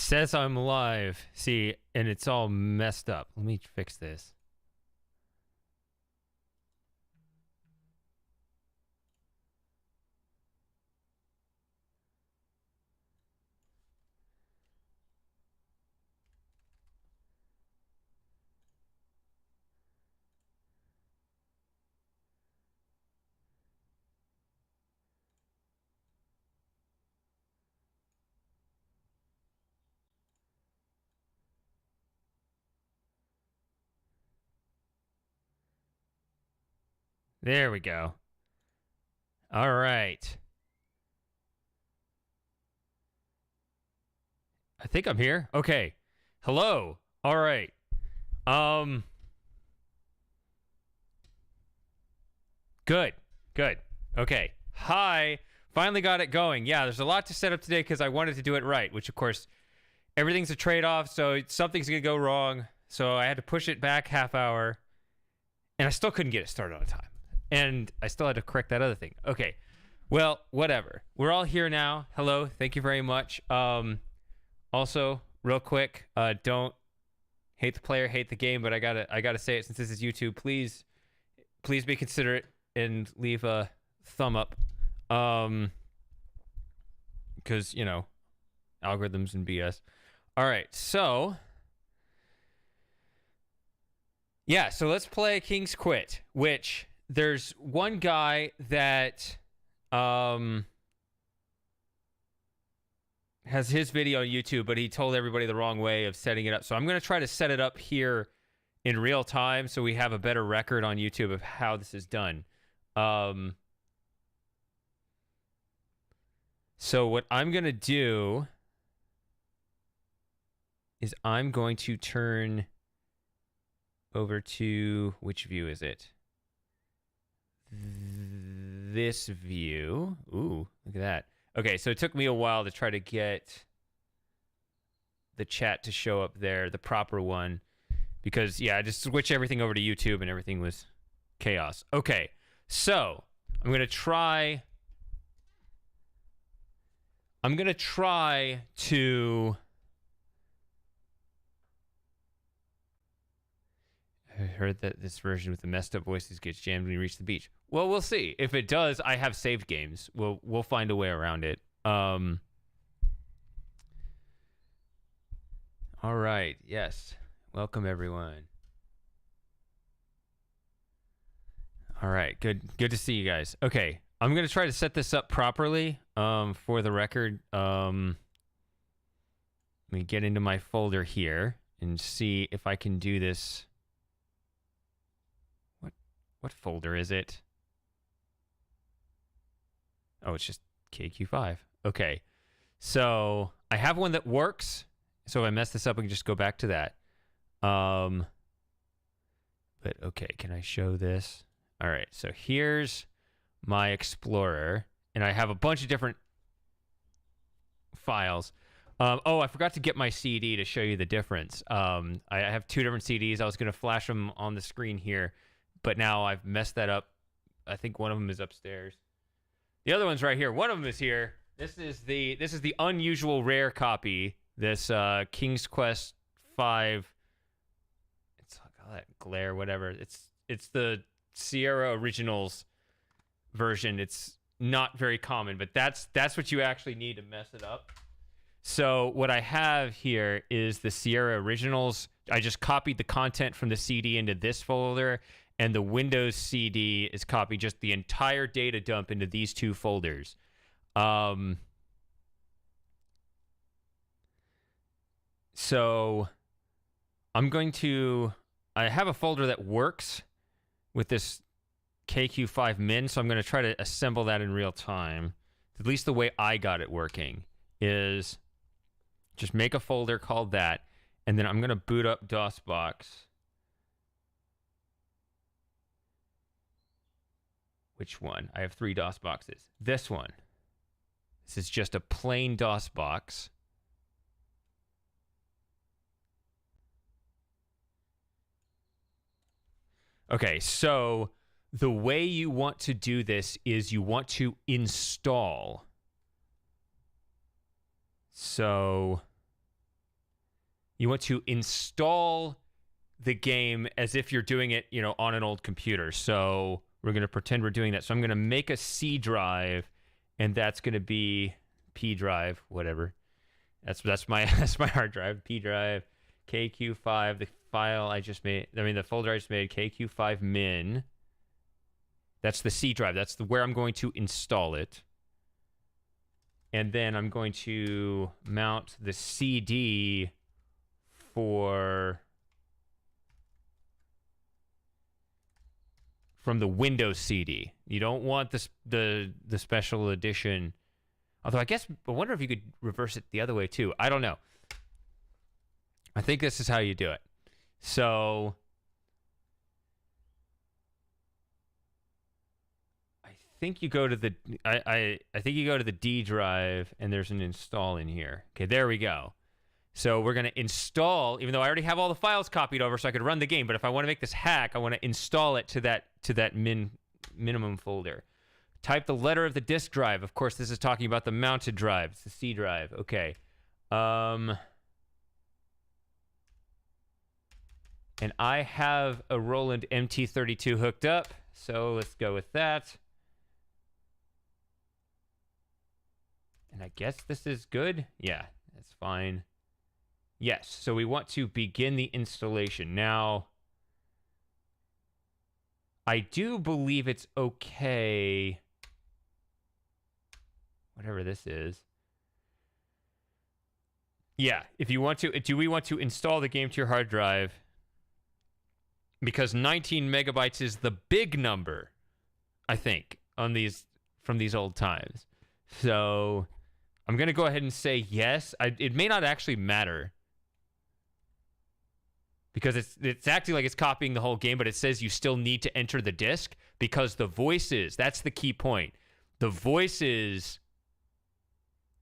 says I'm live. See, and it's all messed up. Let me fix this. There we go. All right. I think I'm here. Okay. Hello. All right. Good. Good. Okay. Hi. Finally got it going. Yeah, there's a lot to set up today because I wanted to do it right, which of course, everything's a trade-off, so something's going to go wrong. So I had to push it back half hour, and I still couldn't get it started on time. And I still had to correct that other thing. Okay. Well, whatever. We're all here now. Hello. Thank you very much. Also, real quick, don't hate the player, hate the game, but I gotta say it since this is YouTube. Please be considerate and leave a thumb up. Because, you know, algorithms and BS. All right. So, yeah. So let's play King's Quit, which there's one guy that has his video on YouTube, but he told everybody the wrong way of setting it up. So I'm going to try to set it up here in real time so we have a better record on YouTube of how this is done. So what I'm going to do is I'm going to turn over to, which view is it? This view. Ooh, look at that. Okay, so it took me a while to try to get the chat to show up there, the proper one, because, yeah, I just switched everything over to YouTube and everything was chaos. Okay, so I'm going to try to... I heard that this version with the messed up voices gets jammed when you reach the beach. Well, we'll see. If it does, I have saved games. We'll find a way around it. All right. Yes. Welcome, everyone. All right. Good to see you guys. Okay. I'm going to try to set this up properly for the record. Let me get into my folder here and see if I can do this. What folder is it? Oh, it's just KQ5. Okay. So I have one that works. So if I mess this up, we can just go back to that. But okay, can I show this? All right. So here's my Explorer. And I have a bunch of different files. Oh, I forgot to get my CD to show you the difference. I have two different CDs. I was going to flash them on the screen here. But now I've messed that up. I think one of them is upstairs. The other one's right here. One of them is here. This is the unusual rare copy. This King's Quest 5. It's that glare, whatever. It's the Sierra Originals version. It's not very common, but that's what you actually need to mess it up. So what I have here is the Sierra Originals. I just copied the content from the CD into this folder. And the Windows CD is copied just the entire data dump into these two folders. So I'm going to... I have a folder that works with this KQ5 min, so I'm going to try to assemble that in real time. At least the way I got it working is just make a folder called that, and then I'm going to boot up DOSBox. Which one? I have 3 DOS boxes. This one. This is just a plain DOS box. Okay, so the way you want to do this is you want to install. So You want to install the game as if you're doing it, you know, on an old computer. So we're going to pretend we're doing that. So I'm going to make a C drive, and that's going to be P drive, whatever. That's my hard drive, P drive, KQ5, the file I just made. I mean, the folder I just made, KQ5 min. That's the C drive. That's where I'm going to install it. And then I'm going to mount the CD from the Windows CD. You don't want the special edition. Although I wonder if you could reverse it the other way too. I don't know. I think this is how you do it. So I think you go to the I think you go to the D drive and there's an install in here. Okay, there we go. So we're going to install, even though I already have all the files copied over so I could run the game, but if I want to make this hack, I want to install it to that minimum folder. Type the letter of the disk drive. Of course, this is talking about the mounted drive. It's the C drive. Okay. And I have a Roland MT32 hooked up, so let's go with that. And I guess this is good. Yeah, that's fine. Yes, so we want to begin the installation. Now, I do believe it's okay, whatever this is. Yeah, if you want to, do we want to install the game to your hard drive? Because 19 megabytes is the big number, I think, on from these old times. So I'm going to go ahead and say yes. It may not actually matter, because it's acting like it's copying the whole game, but it says you still need to enter the disk because the voices, that's the key point. The voices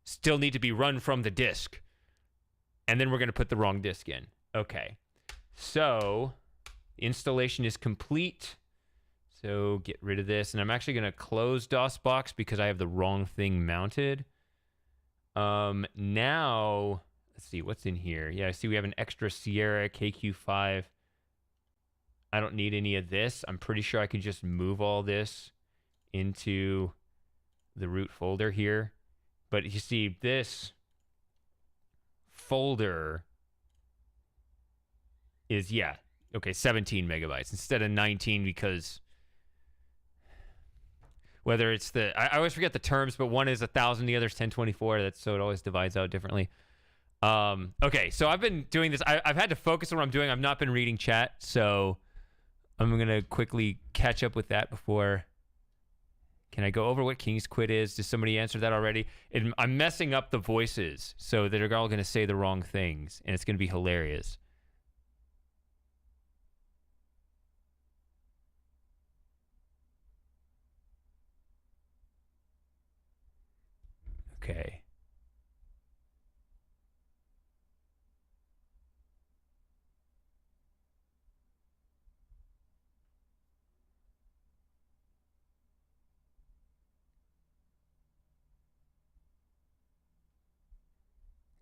still need to be run from the disk. And then we're going to put the wrong disk in. Okay. So installation is complete. So get rid of this. And I'm actually going to close DOSBox because I have the wrong thing mounted. Now, let's see what's in here. Yeah, I see we have an extra Sierra KQ5. I don't need any of this. I'm pretty sure I can just move all this into the root folder here. But you see, this folder is, yeah, okay, 17 megabytes instead of 19 because whether it's I always forget the terms, but one is 1,000, the other is 1024. So it always divides out differently. Okay, so I've been doing this. I've had to focus on what I'm doing. I've not been reading chat, so I'm going to quickly catch up with that before. Can I go over what King's Quid is? Did somebody answer that already? I'm messing up the voices so they're all going to say the wrong things, and it's going to be hilarious. Okay.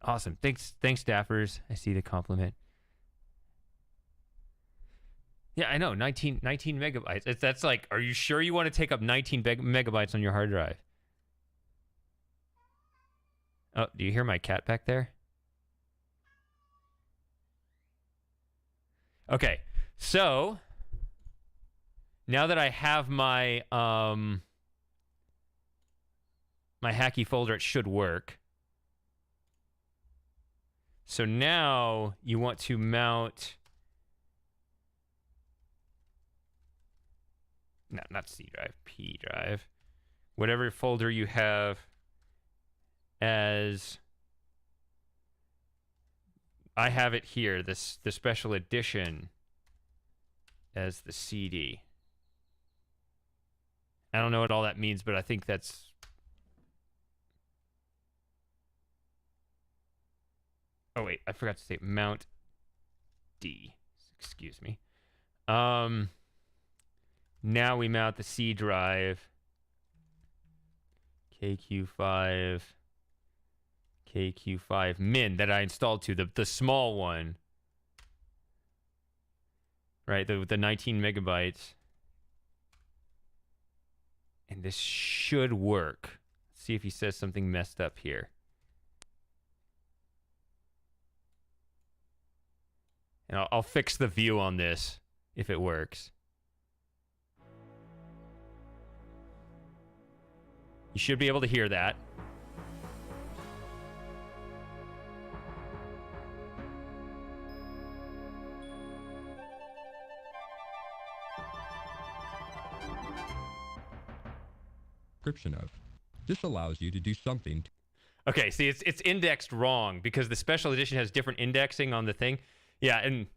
Awesome. Thanks, staffers. I see the compliment. Yeah, I know. 19 megabytes. That's like, are you sure you want to take up 19 megabytes on your hard drive? Oh, do you hear my cat back there? Okay. So, now that I have my my hacky folder, it should work. So now you want to mount, no, not C drive, P drive, whatever folder you have as, I have it here, the special edition as the CD. I don't know what all that means, but I think that's, oh wait, I forgot to say mount D. Excuse me. Now we mount the C drive. KQ5. KQ5 min that I installed to the small one. Right, the 19 megabytes. And this should work. Let's see if he says something messed up here. And I'll fix the view on this if it works. You should be able to hear that. Description of. This allows you to do something. Okay, see, it's indexed wrong because the special edition has different indexing on the thing. Yeah, and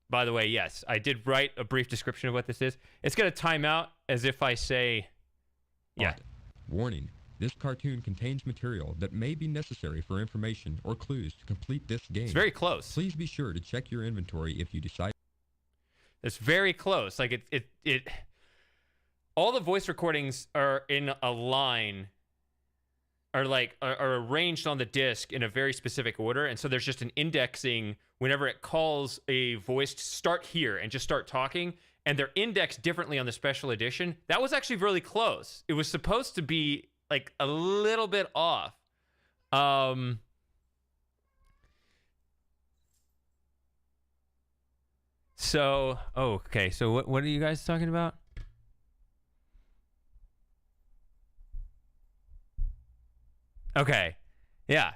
by the way, yes, I did write a brief description of what this is. It's going to time out as if I say, yeah. Warning. This cartoon contains material that may be necessary for information or clues to complete this game. It's very close. Please be sure to check your inventory if you decide. It's very close. Like it all the voice recordings are in a line, are arranged on the disc in a very specific order, and so there's just an indexing whenever it calls a voice to start here and just start talking, and they're indexed differently on the special edition. That was actually really close. It was supposed to be like a little bit off. So, okay. So what are you guys talking about? Okay. Yeah.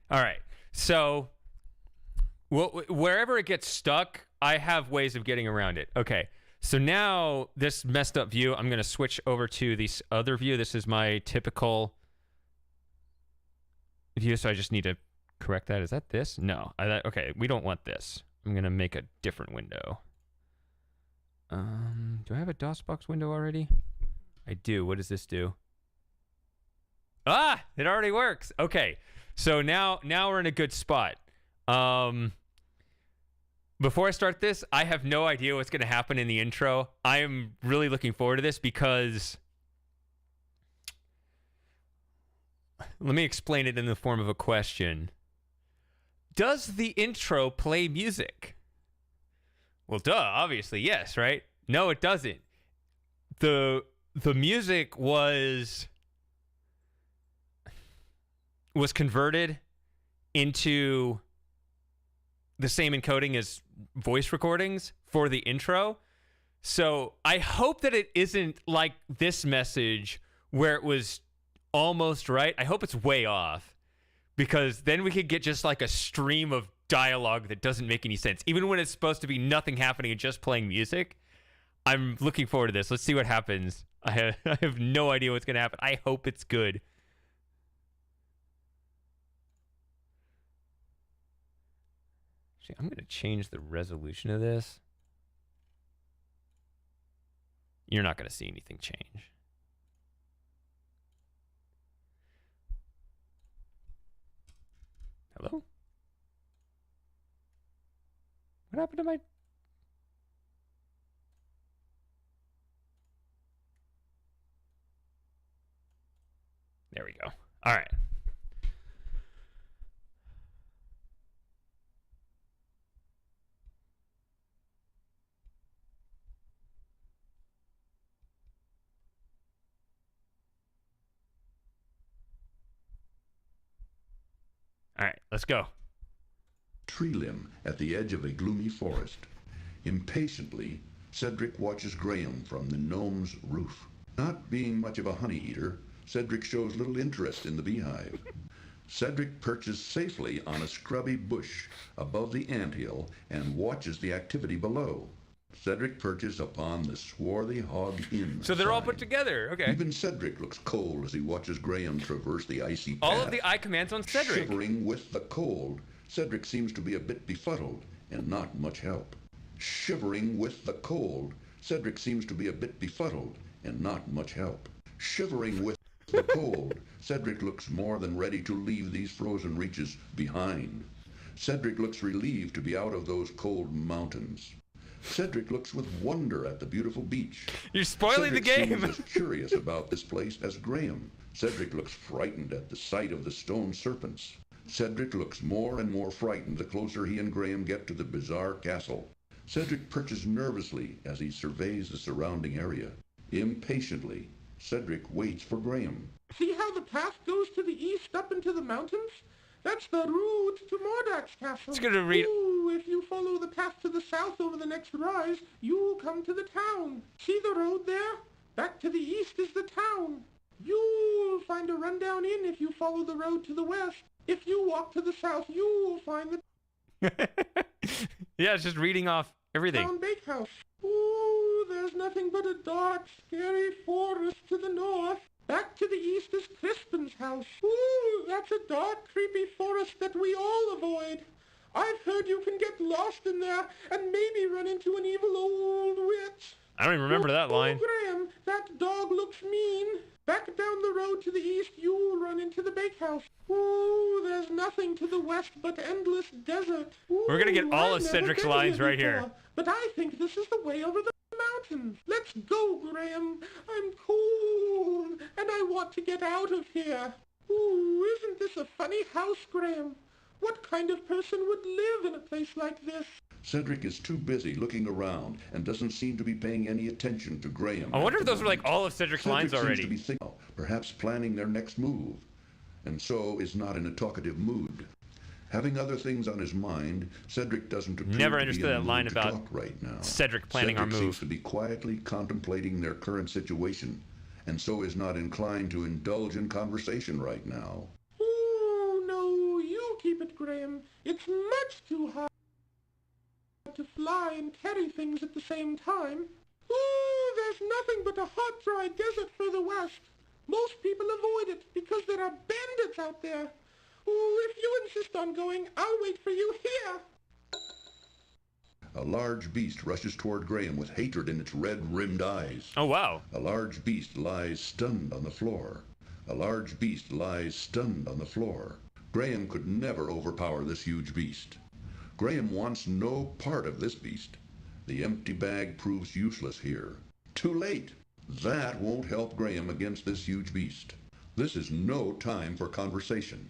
All right. So wherever it gets stuck, I have ways of getting around it. Okay. So now this messed up view, I'm going to switch over to this other view. This is my typical view, so I just need to correct that. Is that this? No. Okay, we don't want this. I'm going to make a different window. Do I have a DOSBox window already? I do. What does this do? Ah, it already works. Okay. So now we're in a good spot. Before I start this, I have no idea what's going to happen in the intro. I am really looking forward to this because let me explain it in the form of a question. Does the intro play music? Well, duh, obviously, yes, right? No, it doesn't. The music was converted into the same encoding as voice recordings for the intro. So I hope that it isn't like this message where it was almost right. I hope it's way off, because then we could get just like a stream of dialogue that doesn't make any sense, even when it's supposed to be nothing happening and just playing music. I'm looking forward to this. Let's see what happens. I have no idea what's going to happen. I hope it's good. I'm going to change the resolution of this. You're not going to see anything change. Hello? What happened to my... There we go. All right. All right, let's go. Tree limb at the edge of a gloomy forest. Impatiently, Cedric watches Graham from the gnome's roof. Not being much of a honey eater, Cedric shows little interest in the beehive. Cedric perches safely on a scrubby bush above the anthill and watches the activity below. Cedric perches upon the swarthy hog inn. So they're all sign. put together. Okay. Even Cedric looks cold as he watches Graham traverse the icy path. All of the eye commands on Cedric. Shivering with the cold, Cedric seems to be a bit befuddled and not much help. Shivering with the cold, Cedric seems to be a bit befuddled and not much help. Shivering with... The cold, Cedric looks more than ready to leave these frozen reaches behind. Cedric looks relieved to be out of those cold mountains. Cedric looks with wonder at the beautiful beach. You're spoiling Cedric the game. seems as curious about this place as Graham. Cedric looks frightened at the sight of the stone serpents. Cedric looks more and more frightened the closer he and Graham get to the bizarre castle. Cedric perches nervously as he surveys the surrounding area. Impatiently, Cedric waits for Graham. See how the path goes to the east up into the mountains? That's the route to Mordak's castle. It's gonna read. Ooh, if you follow the path to the south over the next rise, you'll come to the town. See the road there? Back to the east is the town. You'll find a rundown inn if you follow the road to the west. If you walk to the south, you'll find the Yeah, it's just reading off everything. town bakehouse. Ooh, there's nothing but a dark, scary forest to the north. Back to the east is Crispin's house. Ooh, that's a dark, creepy forest that we all avoid. I've heard you can get lost in there and maybe run into an evil old witch. I don't even remember that line. Graham, that dog looks mean. Back down the road to the east, you'll run into the bakehouse. Ooh, there's nothing to the west but endless desert. Ooh, We're gonna get all I've of never Cedric's been lines here right before, here. But I think this is the way over the mountains. Let's go, Graham. I'm cold, and I want to get out of here. Ooh, isn't this a funny house, Graham? What kind of person would live in a place like this? Cedric is too busy looking around and doesn't seem to be paying any attention to Graham. I wonder at if the those were like moment. all of Cedric's Cedric lines seems already. to be thinking, perhaps planning their next move, and so is not in a talkative mood. Having other things on his mind, Cedric doesn't appear Never to understood be in that the line mood to about talk right now. Cedric planning our Cedric seems move. to be quietly contemplating their current situation, and so is not inclined to indulge in conversation right now. Oh, no, you keep it, Graham. It's much too hard to fly and carry things at the same time. Ooh, there's nothing but a hot, dry desert further west. Most people avoid it because there are bandits out there. Ooh, if you insist on going, I'll wait for you here. A large beast rushes toward Graham with hatred in its red-rimmed eyes. Oh, wow. A large beast lies stunned on the floor. A large beast lies stunned on the floor. Graham could never overpower this huge beast. Graham wants no part of this beast. The empty bag proves useless here. Too late. That won't help Graham against this huge beast. This is no time for conversation.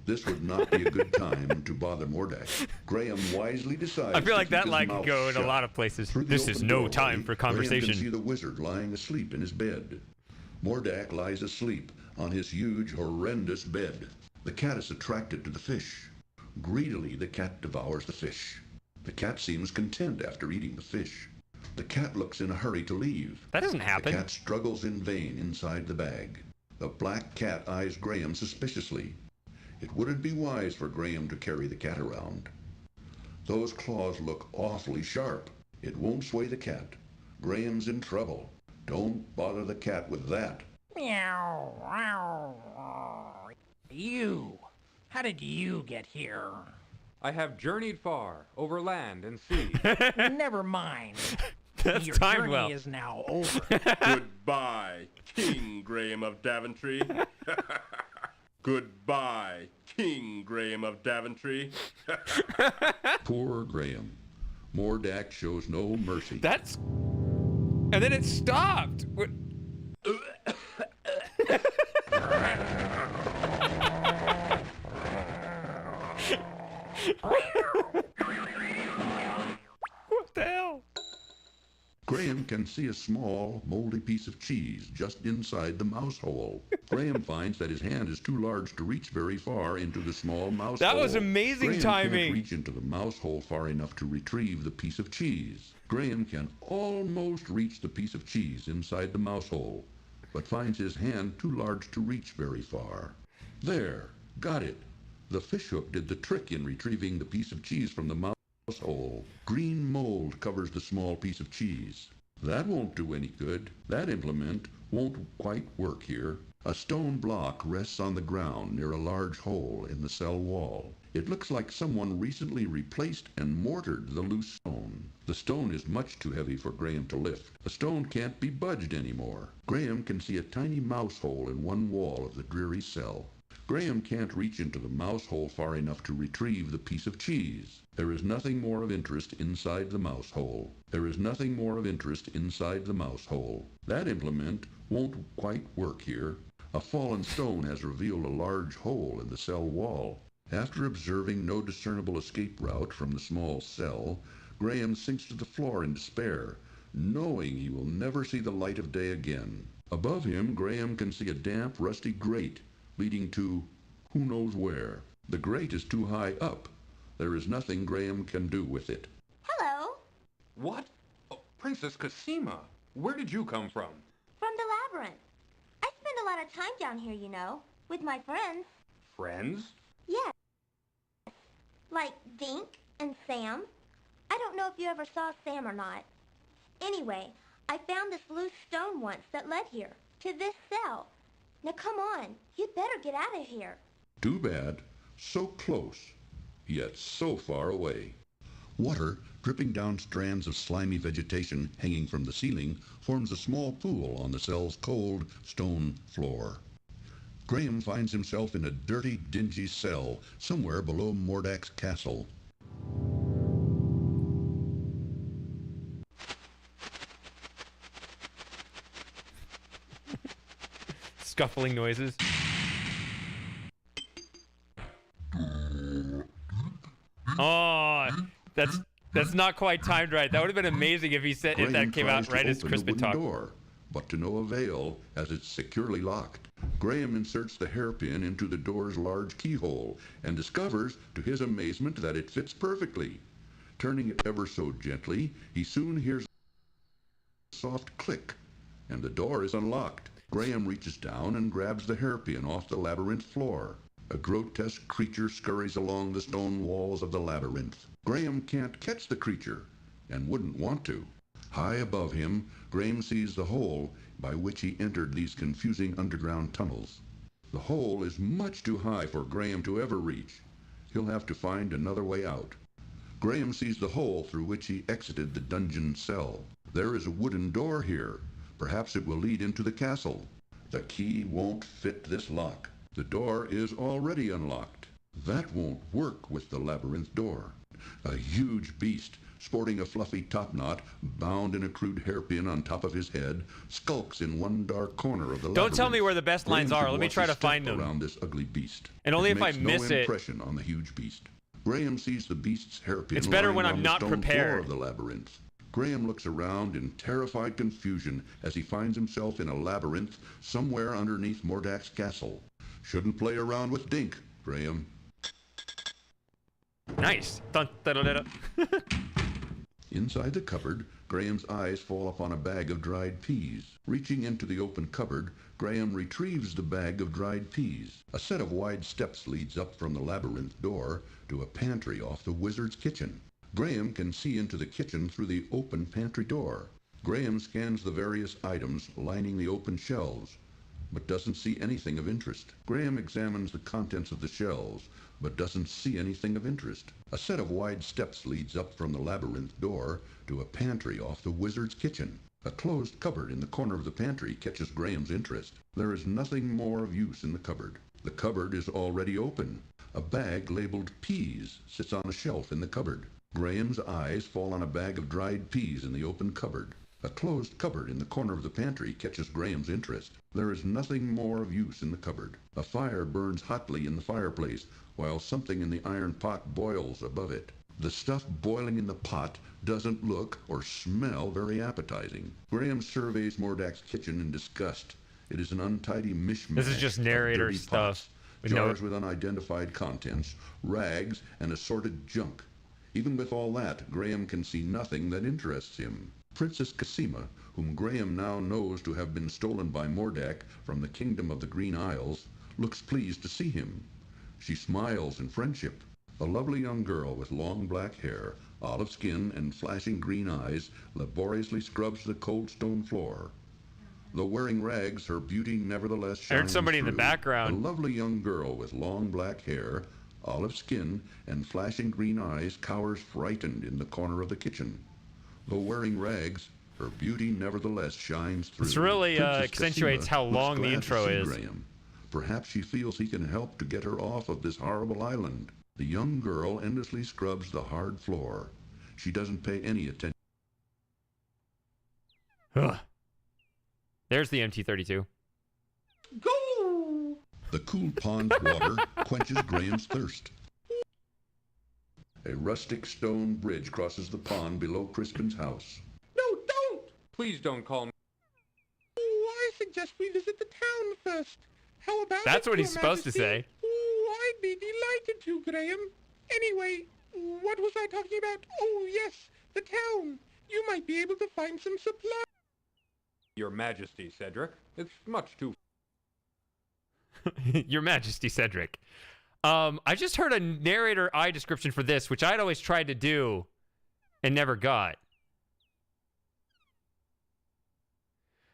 This would not be a good time to bother Mordak. Graham wisely decides I feel like to keep that his line mouth could go in a shut. lot of places. Through the This is open no doorway, time for Graham can see conversation. the wizard lying asleep in his bed. Mordak lies asleep on his huge, horrendous bed. The cat is attracted to the fish. Greedily, the cat devours the fish. The cat seems content after eating the fish. The cat looks in a hurry to leave. That doesn't The happen. cat struggles in vain inside the bag. The black cat eyes Graham suspiciously. It wouldn't be wise for Graham to carry the cat around. Those claws look awfully sharp. It won't sway the cat. Graham's in trouble. Don't bother the cat with that. Meow. You. How did you get here? I have journeyed far, over land and sea. Never mind. That's Your timed journey well. is now over. Goodbye, King Graham of Daventry. Goodbye, King Graham of Daventry. Poor Graham. Mordak shows no mercy. That's... And then it stopped. What... What the hell? Graham can see a small, moldy piece of cheese just inside the mouse hole. Graham finds that his hand is too large to reach very far into the small mouse hole. That was amazing Graham timing. can't reach into the mouse hole far enough to retrieve the piece of cheese. Graham can almost reach the piece of cheese inside the mouse hole, but finds his hand too large to reach very far. There, got it. The fishhook did the trick in retrieving the piece of cheese from the mouse hole. Green mold covers the small piece of cheese. That won't do any good. That implement won't quite work here. A stone block rests on the ground near a large hole in the cell wall. It looks like someone recently replaced and mortared the loose stone. The stone is much too heavy for Graham to lift. The stone can't be budged anymore. Graham can see a tiny mouse hole in one wall of the dreary cell. Graham can't reach into the mouse hole far enough to retrieve the piece of cheese. There is nothing more of interest inside the mouse hole. There is nothing more of interest inside the mouse hole. That implement won't quite work here. A fallen stone has revealed a large hole in the cell wall. After observing no discernible escape route from the small cell, Graham sinks to the floor in despair, knowing he will never see the light of day again. Above him, Graham can see a damp, rusty grate leading to who knows where. The grate is too high up. There is nothing Graham can do with it. Hello. What? Oh, Princess Cosima, where did you come from? From the labyrinth. I spend a lot of time down here, you know, with my friends. Friends? Yes. Like Dink and Sam. I don't know if you ever saw Sam or not. Anyway, I found this loose stone once that led here, to this cell. Now come on, you'd better get out of here. Too bad. So close, yet so far away. Water, dripping down strands of slimy vegetation hanging from the ceiling, forms a small pool on the cell's cold stone floor. Graham finds himself in a dirty, dingy cell somewhere below Mordak's castle. Scuffling noises. Oh, that's not quite timed right. That would have been amazing if he said if that came out right as Crispin talked. Door, but to no avail, as it's securely locked. Graham inserts the hairpin into the door's large keyhole and discovers, to his amazement, that it fits perfectly. Turning it ever so gently, he soon hears a soft click, and the door is unlocked. Graham reaches down and grabs the hairpin off the labyrinth floor. A grotesque creature scurries along the stone walls of the labyrinth. Graham can't catch the creature, and wouldn't want to. High above him, Graham sees the hole by which he entered these confusing underground tunnels. The hole is much too high for Graham to ever reach. He'll have to find another way out. Graham sees the hole through which he exited the dungeon cell. There is a wooden door here. Perhaps it will lead into the castle. The key won't fit this lock. The door is already unlocked. That won't work with the labyrinth door. A huge beast, sporting a fluffy topknot, bound in a crude hairpin on top of his head, skulks in one dark corner of the labyrinth. Don't tell me where the best lines are. Let me try to find them. Around this ugly beast. And only if I makes miss no it. impression on the huge beast. Graham sees the beast's hairpin. It's better lying when on I'm the not stone prepared. floor of the labyrinth. Graham looks around in terrified confusion as he finds himself in a labyrinth somewhere underneath Mordak's castle. Shouldn't play around with Dink, Graham. Nice. Dun, dun, dun, dun, dun. Inside the cupboard, Graham's eyes fall upon a bag of dried peas. Reaching into the open cupboard, Graham retrieves the bag of dried peas. A set of wide steps leads up from the labyrinth door to a pantry off the wizard's kitchen. Graham can see into the kitchen through the open pantry door. Graham scans the various items lining the open shelves, but doesn't see anything of interest. Graham examines the contents of the shelves, but doesn't see anything of interest. A set of wide steps leads up from the labyrinth door to a pantry off the wizard's kitchen. A closed cupboard in the corner of the pantry catches Graham's interest. There is nothing more of use in the cupboard. The cupboard is already open. A bag labeled peas sits on a shelf in the cupboard. Graham's eyes fall on a bag of dried peas in the open cupboard. A closed cupboard in the corner of the pantry catches Graham's interest. There is nothing more of use in the cupboard. A fire burns hotly in the fireplace, while something in the iron pot boils above it. The stuff boiling in the pot doesn't look or smell very appetizing. Graham surveys Mordak's kitchen in disgust. It is an untidy mishmash. This is just of narrator dirty stuff. pots, With no- jars with unidentified contents, rags, and assorted junk. Even with all that, Graham can see nothing that interests him. Princess Cosima, whom Graham now knows to have been stolen by Mordak from the kingdom of the Green Isles, looks pleased to see him. She smiles in friendship. A lovely young girl with long black hair, olive skin, and flashing green eyes laboriously scrubs the cold stone floor. Though wearing rags, her beauty nevertheless shines I heard somebody in the through. background. A lovely young girl with long black hair, olive skin, and flashing green eyes cowers frightened in the corner of the kitchen. Though wearing rags, her beauty nevertheless shines through. This really Princess accentuates Cassima how looks long the glad to intro see is. Graham. Perhaps she feels he can help to get her off of this horrible island. The young girl endlessly scrubs the hard floor. She doesn't pay any attention. Ugh. There's the MT-32. Go! The cool pond water quenches Graham's thirst. A rustic stone bridge crosses the pond below Crispin's house. No, don't! Please don't call me. Oh, I suggest we visit the town first. How about That's it, what Your he's supposed to Majesty? say. Oh, I'd be delighted to, Graham. Anyway, what was I talking about? Oh, yes, the town. You might be able to find some supplies. Your Majesty, Cedric. It's much too... Your Majesty, Cedric. I just heard a narrator eye description for this, which I'd always tried to do and never got.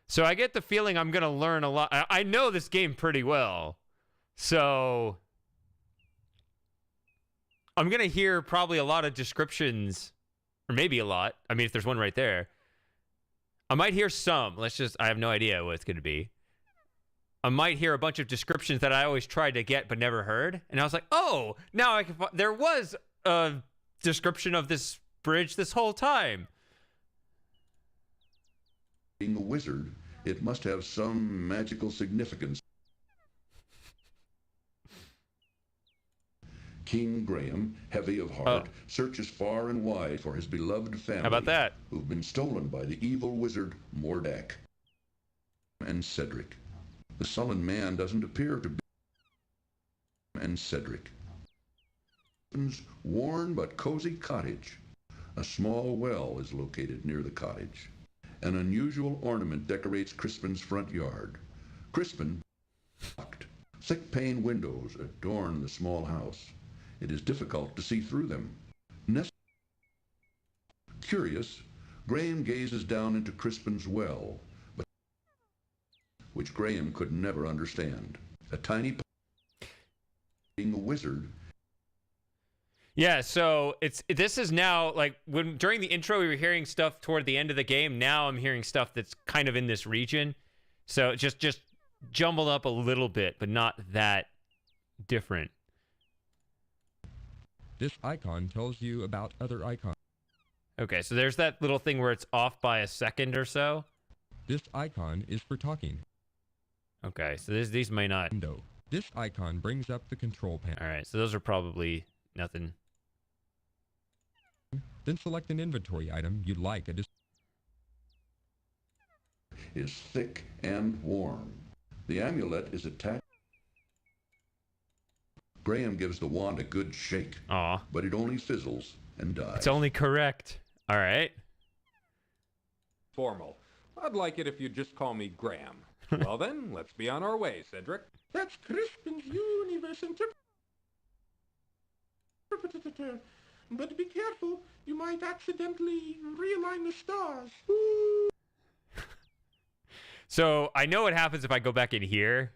So I get the feeling I'm going to learn a lot. I know this game pretty well. So I'm going to hear probably a lot of descriptions, or maybe a lot. I mean, if there's one right there. I might hear some. I have no idea what it's going to be. I might hear a bunch of descriptions that I always tried to get but never heard. And I was like, oh, now I can there was a description of this bridge this whole time. Being a wizard, it must have some magical significance. King Graham, heavy of heart, searches far and wide for his beloved family. How about that? Who've been stolen by the evil wizard Mordak and Cedric. The sullen man doesn't appear to be and Cedric. Worn but cozy cottage. A small well is located near the cottage. An unusual ornament decorates Crispin's front yard. Crispin locked. Thick pane windows adorn the small house. It is difficult to see through them. Curious, Graham gazes down into Crispin's well, which Graham could never understand. A tiny being a wizard. Yeah, so this is now like when during the intro we were hearing stuff toward the end of the game. Now I'm hearing stuff that's kind of in this region. So just jumbled up a little bit, but not that different. This icon tells you about other icons. Okay, so there's that little thing where it's off by a second or so. This icon is for talking. Okay, so these may not. Window. This icon brings up the control panel. All right, so those are probably nothing. Then select an inventory item you'd like. Is thick and warm. The amulet is attached. Graham gives the wand a good shake. Aw. But it only fizzles and dies. It's only correct. All right. Formal. I'd like it if you'd just call me Graham. Well then, let's be on our way, Cedric. That's Crispin's universe interpreter. But be careful, you might accidentally realign the stars. Ooh. So I know what happens if I go back in here.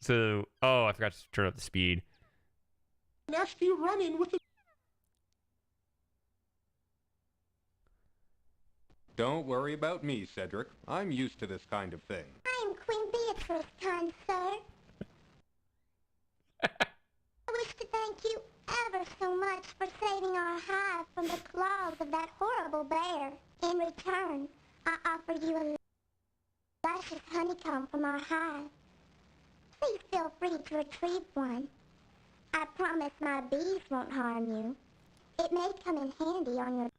So, oh, I forgot to turn up the speed. Nasty run-in with the... Don't worry about me, Cedric. I'm used to this kind of thing. I'm Queen Beatrice, kind sir. I wish to thank you ever so much for saving our hive from the claws of that horrible bear. In return, I offer you a luscious honeycomb from our hive. Please feel free to retrieve one. I promise my bees won't harm you. It may come in handy on your...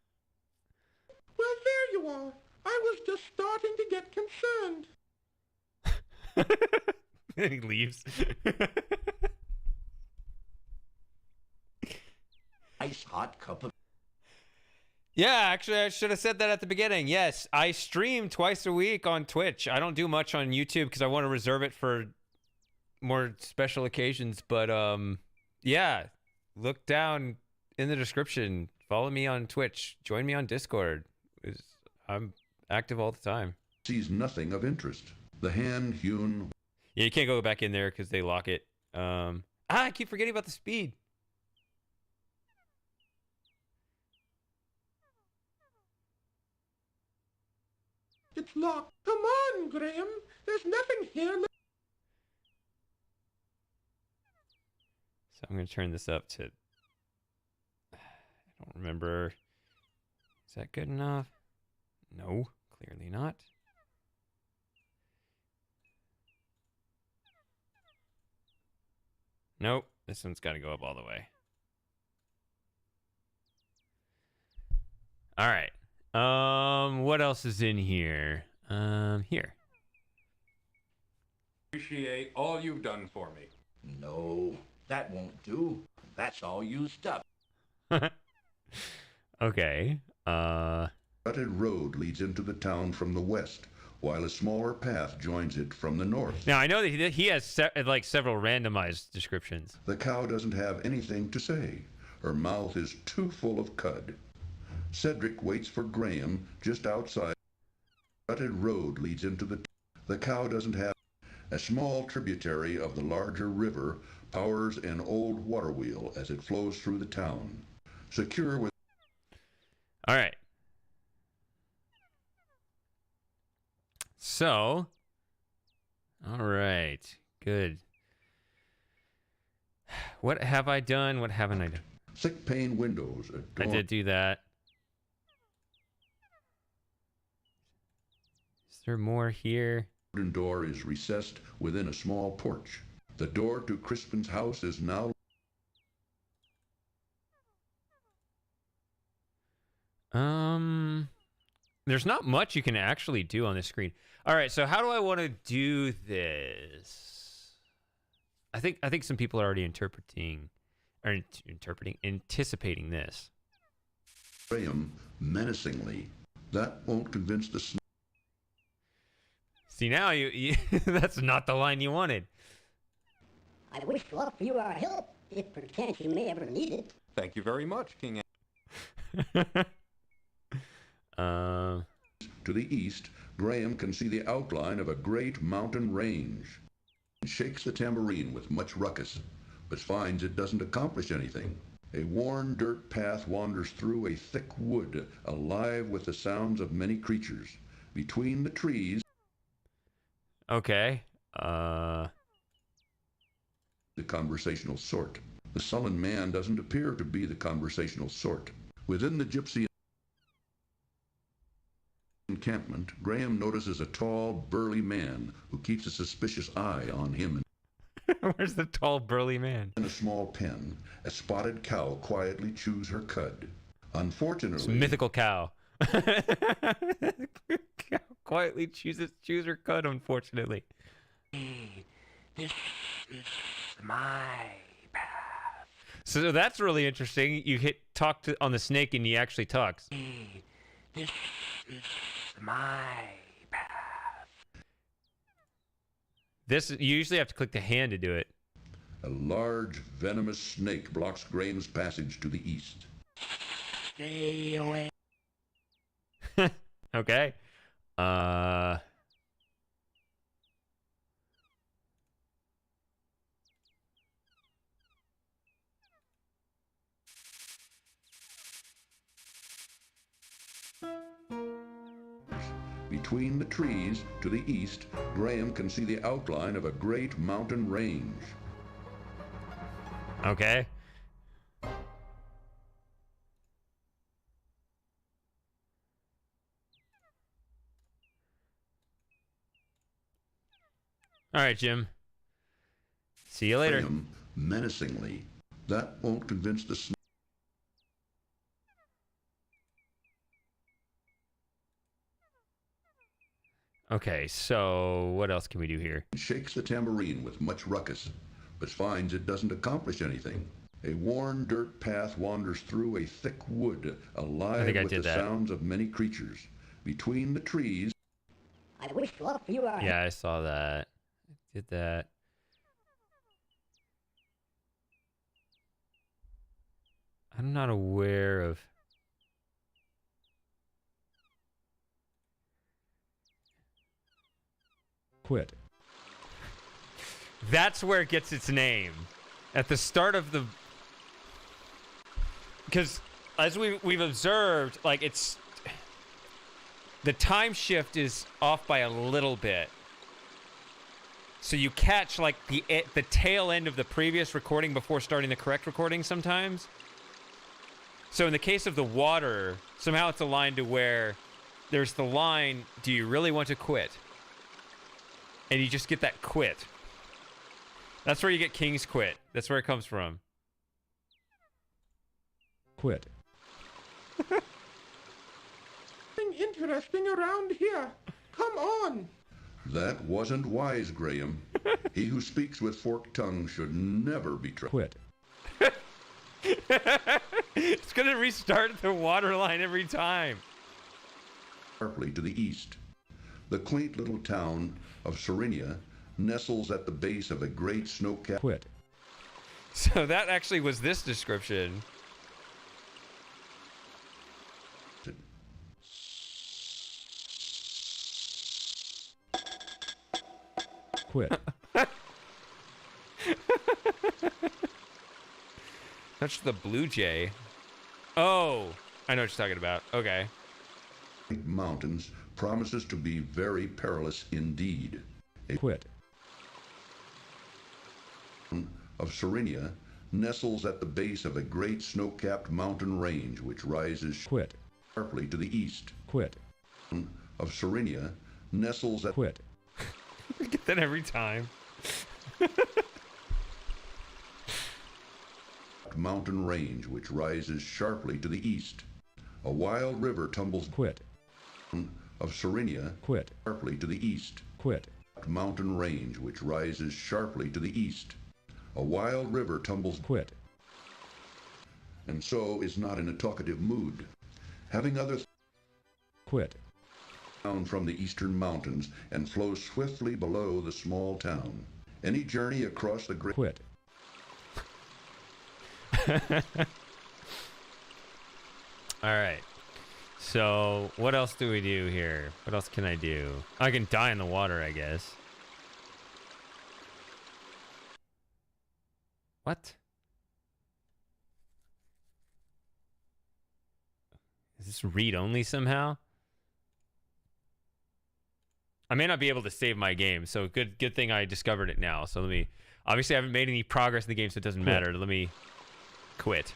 Well, there you are. I was just starting to get concerned. Then he leaves. Ice hot cup of... Yeah, actually, I should have said that at the beginning. Yes, I stream twice a week on Twitch. I don't do much on YouTube because I want to reserve it for more special occasions. But, yeah, look down in the description. Follow me on Twitch. Join me on Discord. I'm active all the time. sees nothing of interest. The hand-hewn Yeah, you can't go back in there because they lock it. I keep forgetting about the speed. It's locked. Come on, Graham. There's nothing here. So I'm going to turn this up to... I don't remember. Is that good enough? No, clearly not. Nope, this one's got to go up all the way. All right. What else is in here? Here. Appreciate all you've done for me. No, that won't do. That's all used up. Okay. rutted road leads into the town from the west, while a smaller path joins it from the north. Now I know that he has like several randomized descriptions. The cow doesn't have anything to say. Her mouth is too full of cud. Cedric waits for Graham just outside. Rutted road leads into the cow doesn't have. A small tributary of the larger river powers an old water wheel as it flows through the town. Secure with... All right. So, all right, good. What have I done? What haven't I done? Thick pane windows. I did do that. Is there more here? The wooden door is recessed within a small porch. The door to Crispin's house is now... There's not much you can actually do on this screen. All right, so how do I want to do this? I think some people are already anticipating this. Graham menacingly. That won't convince the... See, now you that's not the line you wanted. I wish to offer you our help, if perchance you may ever need it. Thank you very much, King. To the east, Graham can see the outline of a great mountain range. He shakes the tambourine with much ruckus, but finds it doesn't accomplish anything. A worn dirt path wanders through a thick wood, alive with the sounds of many creatures. Between the trees... Okay. The conversational sort. The sullen man doesn't appear to be the conversational sort. Within the Gypsy encampment, Graham notices a tall, burly man who keeps a suspicious eye on him. Where's the tall, burly man? In a small pen, a spotted cow quietly chews her cud. Unfortunately... It's a mythical cow. Cow quietly chews her cud, unfortunately. This is my path. So that's really interesting. You talk on the snake and he actually talks. This is my path. You usually have to click the hand to do it. A large, venomous snake blocks Graham's passage to the east. Stay away. Okay. Between the trees, to the east, Graham can see the outline of a great mountain range. Okay. All right, Jim. See you later. Graham, menacingly. That won't convince the snake. Okay, so what else can we do here? Shakes the tambourine with much ruckus, but finds it doesn't accomplish anything. A worn dirt path wanders through a thick wood, alive with the sounds of many creatures. Between the trees... I wish to offer you our... Yeah, I saw that. I did that. I'm not aware of... Quit. That's where it gets its name. At the start of the... Because as we've observed, like, it's... The time shift is off by a little bit. So you catch, like, the tail end of the previous recording before starting the correct recording sometimes. So in the case of the water, somehow it's aligned to where there's the line, do you really want to quit? And you just get that quit. That's where you get King's Quit. That's where it comes from. Quit. Something interesting around here. Come on. That wasn't wise, Graham. He who speaks with forked tongue should never be trusted. Quit. It's gonna restart the water line every time. Sharply to the east. The quaint little town of Serenia nestles at the base of a great snow-capped... Quit. So that actually was this description. Quit. That's the Blue Jay. Oh, I know what you're talking about. Okay. Mountains promises to be very perilous indeed. Quit. Of Serenia nestles at the base of a great snow-capped mountain range which rises Quit. sharply to the east. Quit. Of Serenia nestles at... Quit. I get that every time. mountain range which rises sharply to the east. A wild river tumbles... Quit. Of Serenia Quit. sharply to the east. Quit. Mountain range which rises sharply to the east. A wild river tumbles... Quit. And so is not in a talkative mood. Having others... Quit. Down from the eastern mountains and flows swiftly below the small town. Any journey across the great... Quit. All right. So what else do we do here? What else can I do? I can die in the water, I guess. What? Is this read-only somehow? I may not be able to save my game, so good thing I discovered it now. So let me... Obviously, I haven't made any progress in the game, so it doesn't matter. Let me quit.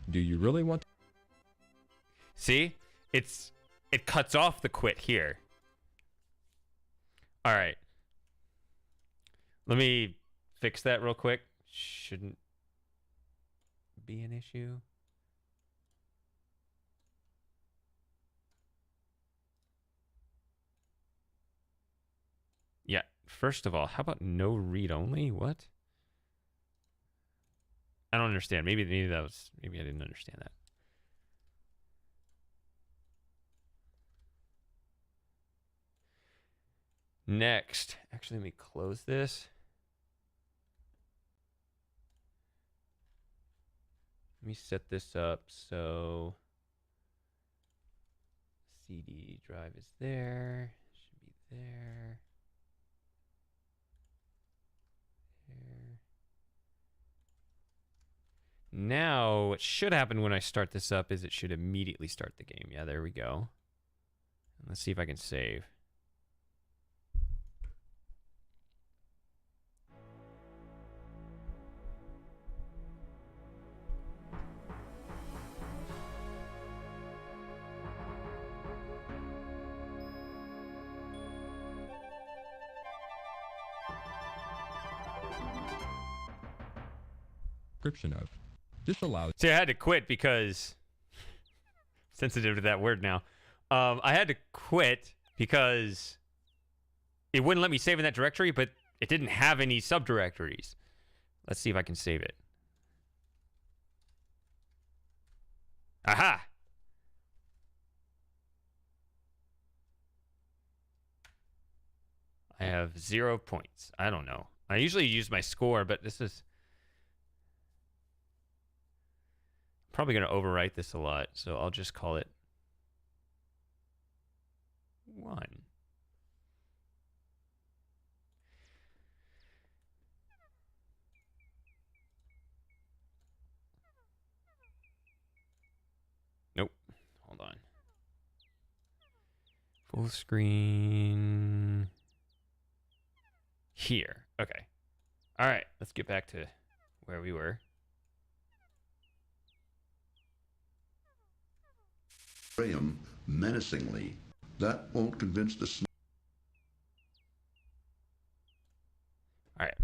Do you really want... See? It cuts off the quit here. All right. Let me fix that real quick. Shouldn't be an issue. Yeah, first of all, how about no read only? What? I don't understand. Maybe I didn't understand that. Next, actually, let me close this. Let me set this up so CD drive is there. Should be there. Now, what should happen when I start this up is it should immediately start the game. Yeah, there we go. Let's see if I can save. Description of. This allows... See, I had to quit because... sensitive to that word now. I had to quit because it wouldn't let me save in that directory, but it didn't have any subdirectories. Let's see if I can save it. Aha! I have 0 points. I don't know. I usually use my score, but this is... probably going to overwrite this a lot, so I'll just call it 1. Full screen. Here. Okay. All right. Let's get back to where we were. Graham menacingly. That won't convince the All right.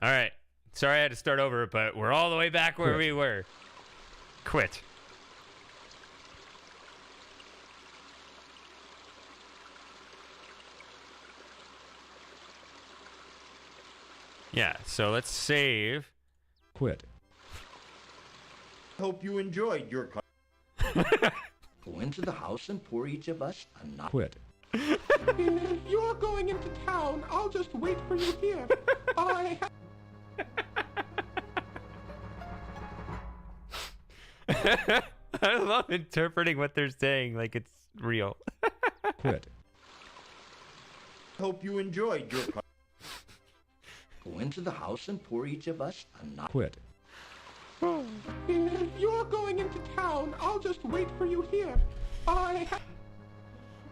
All right. Sorry I had to start over, but we're all the way back where we were. Quit. Yeah, so let's save. Quit. Hope you enjoyed your Go into the house and pour each of us a knot. Quit. If you're going into town, I'll just wait for you here. I love interpreting what they're saying like it's real. Quit. Hope you enjoyed your Go into the house and pour each of us a knot. Quit. If you're going into town, I'll just wait for you here. All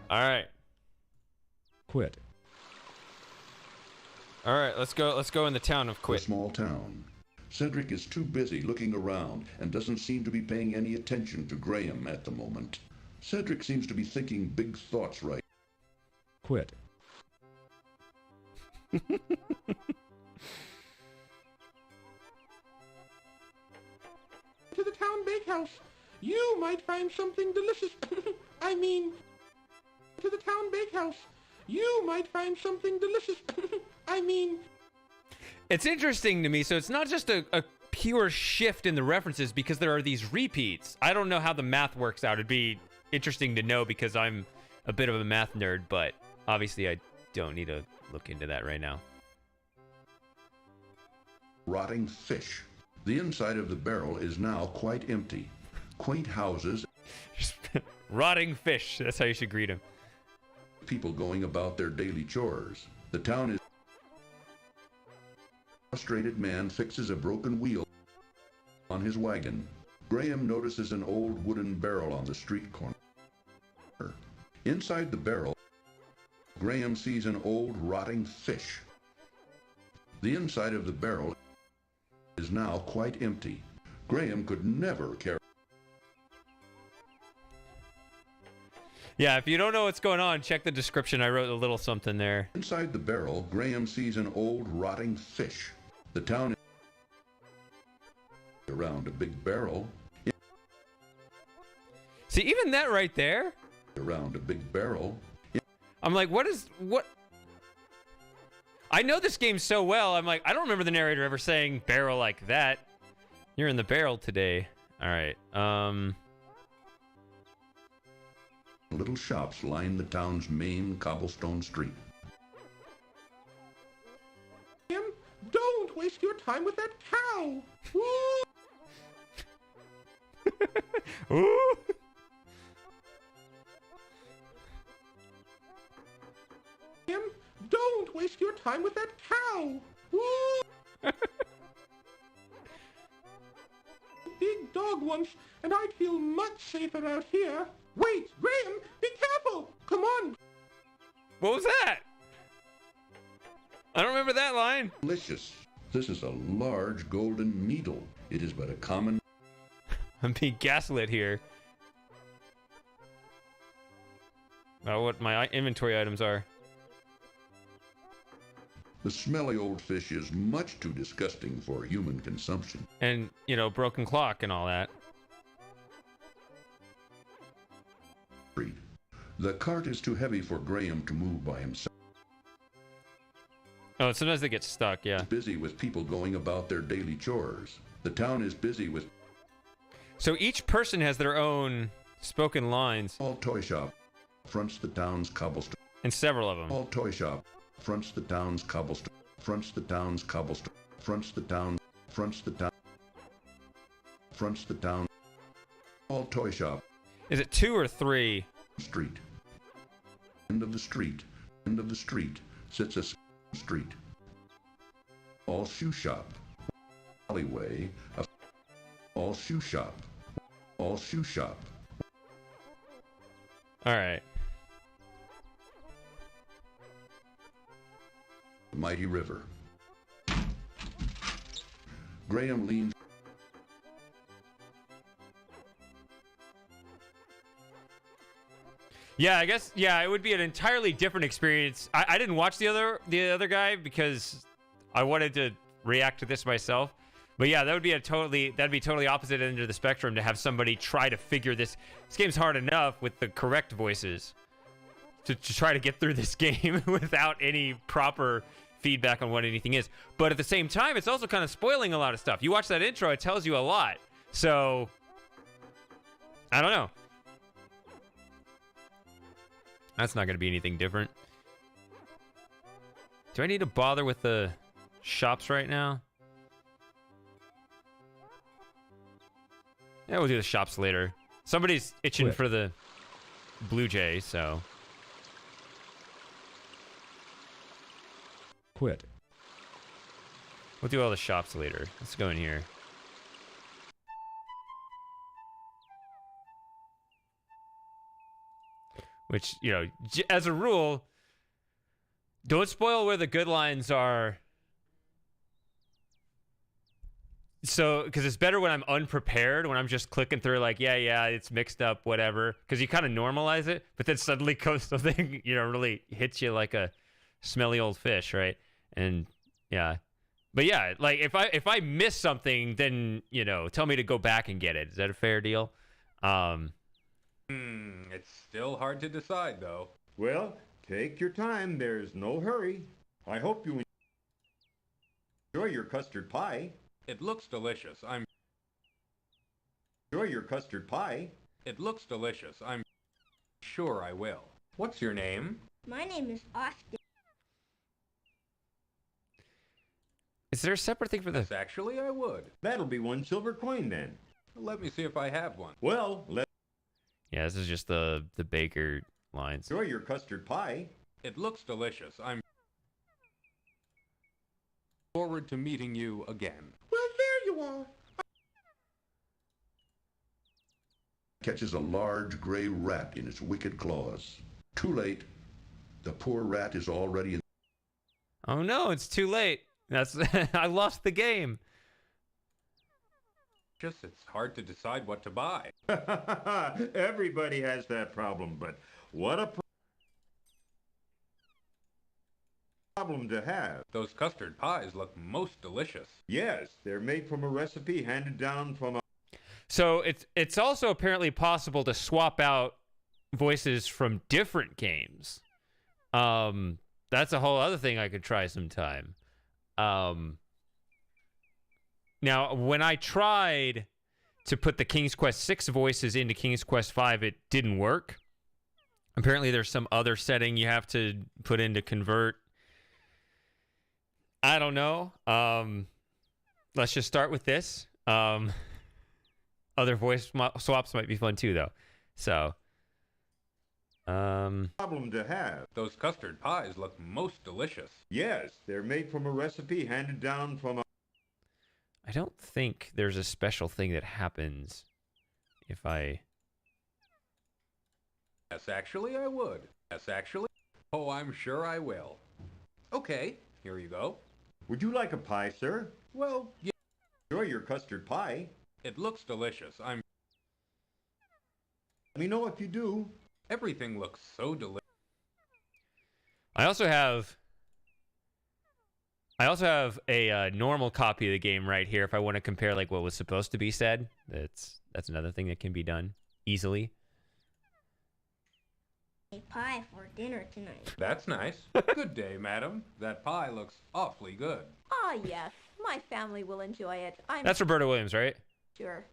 right. Quit. All right, let's go in the town of A Quit. small town. Cedric is too busy looking around and doesn't seem to be paying any attention to Graham at the moment. Cedric seems to be thinking big thoughts right. Quit. To the town bakehouse. You might find something delicious. I mean, to the town bakehouse. You might find something delicious. I mean... It's interesting to me, so it's not just a pure shift in the references because there are these repeats. I don't know how the math works out. It'd be interesting to know because I'm a bit of a math nerd, but obviously I don't need to look into that right now. Rotting fish. The inside of the barrel is now quite empty. Quaint houses. Rotting fish. That's how you should greet him. People going about their daily chores. The town is... A frustrated man fixes a broken wheel on his wagon. Graham notices an old wooden barrel on the street corner. Inside the barrel, Graham sees an old rotting fish. The inside of the barrel is now quite empty. Graham could never carry... Yeah, if you don't know what's going on, check the description. I wrote a little something there. Inside the barrel, Graham sees an old rotting fish. The town is around a big barrel. See, even that right there? Around a big barrel. I'm like, what? I know this game so well. I'm like, I don't remember the narrator ever saying barrel like that. You're in the barrel today. All right. Little shops line the town's main cobblestone street. Don't waste your time with that cow. Woo! Ooh. Don't waste your time with that cow. Woo! Big dog once, and I'd feel much safer out here. Wait, Graham, be careful! Come on! What was that? I don't remember that line. Delicious. This is a large golden needle. It is but a common... I'm being gaslit here. About what my inventory items are. The smelly old fish is much too disgusting for human consumption. And, you know, broken clock and all that. The cart is too heavy for Graham to move by himself. Oh, sometimes they get stuck, yeah. Busy with people going about their daily chores. The town is busy with... So each person has their own spoken lines. All toy shop fronts the town's cobblestone. And several of them. All toy shop fronts the town's cobblestone. Fronts the town's cobblestone. Fronts the town. Fronts the town. Fronts the town. All toy shop. Is it 2 or 3? Street. End of the street. End of the street sits a street. All shoe shop. Alleyway. All shoe shop. All shoe shop. All right. Mighty river. Graham leans. Yeah, I guess. Yeah, it would be an entirely different experience. I didn't watch the other guy because I wanted to react to this myself. But yeah, that'd be totally opposite end of the spectrum to have somebody try to figure this. This game's hard enough with the correct voices to try to get through this game without any proper feedback on what anything is. But at the same time, it's also kind of spoiling a lot of stuff. You watch that intro, it tells you a lot. So I don't know. That's not going to be anything different. Do I need to bother with the shops right now? Yeah, we'll do the shops later. Somebody's itching for the Blue Jay, so. Quit. We'll do all the shops later. Let's go in here. Which, you know, as a rule, don't spoil where the good lines are. So, because it's better when I'm unprepared, when I'm just clicking through like, yeah, it's mixed up, whatever. Because you kind of normalize it, but then suddenly comes something, you know, really hits you like a smelly old fish, right? And yeah. But yeah, like if I miss something, then, you know, tell me to go back and get it. Is that a fair deal? It's still hard to decide, though. Well, take your time. There's no hurry. I hope you enjoy your custard pie. It looks delicious. Enjoy your custard pie. It looks delicious. I'm sure I will. What's your name? My name is Austin. Is there a separate thing for this? Yes, actually, I would. That'll be 1 silver coin then. Let me see if I have one. Well, Yeah, this is just the baker lines. enjoy your custard pie. It looks delicious. I'm forward to meeting you again. Well, there you are. Catches a large gray rat in its wicked claws. Too late. The poor rat is already in. Oh no, it's too late. That's I lost the game. Just it's hard to decide what to buy. Everybody has that problem, but what a problem to have. Those custard pies look most delicious. Yes, they're made from a recipe handed down from a... So it's also apparently possible to swap out voices from different games. That's a whole other thing I could try sometime. Now, when I tried to put the King's Quest 6 voices into King's Quest 5, it didn't work. Apparently, there's some other setting you have to put in to convert. I don't know. Let's just start with this. Other voice swaps might be fun too, though. So, problem to have. Those custard pies look most delicious. Yes, they're made from a recipe handed down from a... I don't think there's a special thing that happens if I... Yes, actually, I would. Yes, actually. Oh, I'm sure I will. Okay, here you go. Would you like a pie, sir? Well, yeah. Enjoy your custard pie. It looks delicious. Let me know if you do. Everything looks so delicious. I also have a normal copy of the game right here if I want to compare like what was supposed to be said. That's another thing that can be done easily. A pie for dinner tonight. That's nice. Good day, madam. That pie looks awfully good. Ah, yes. My family will enjoy it. That's Roberta Williams, right? Sure.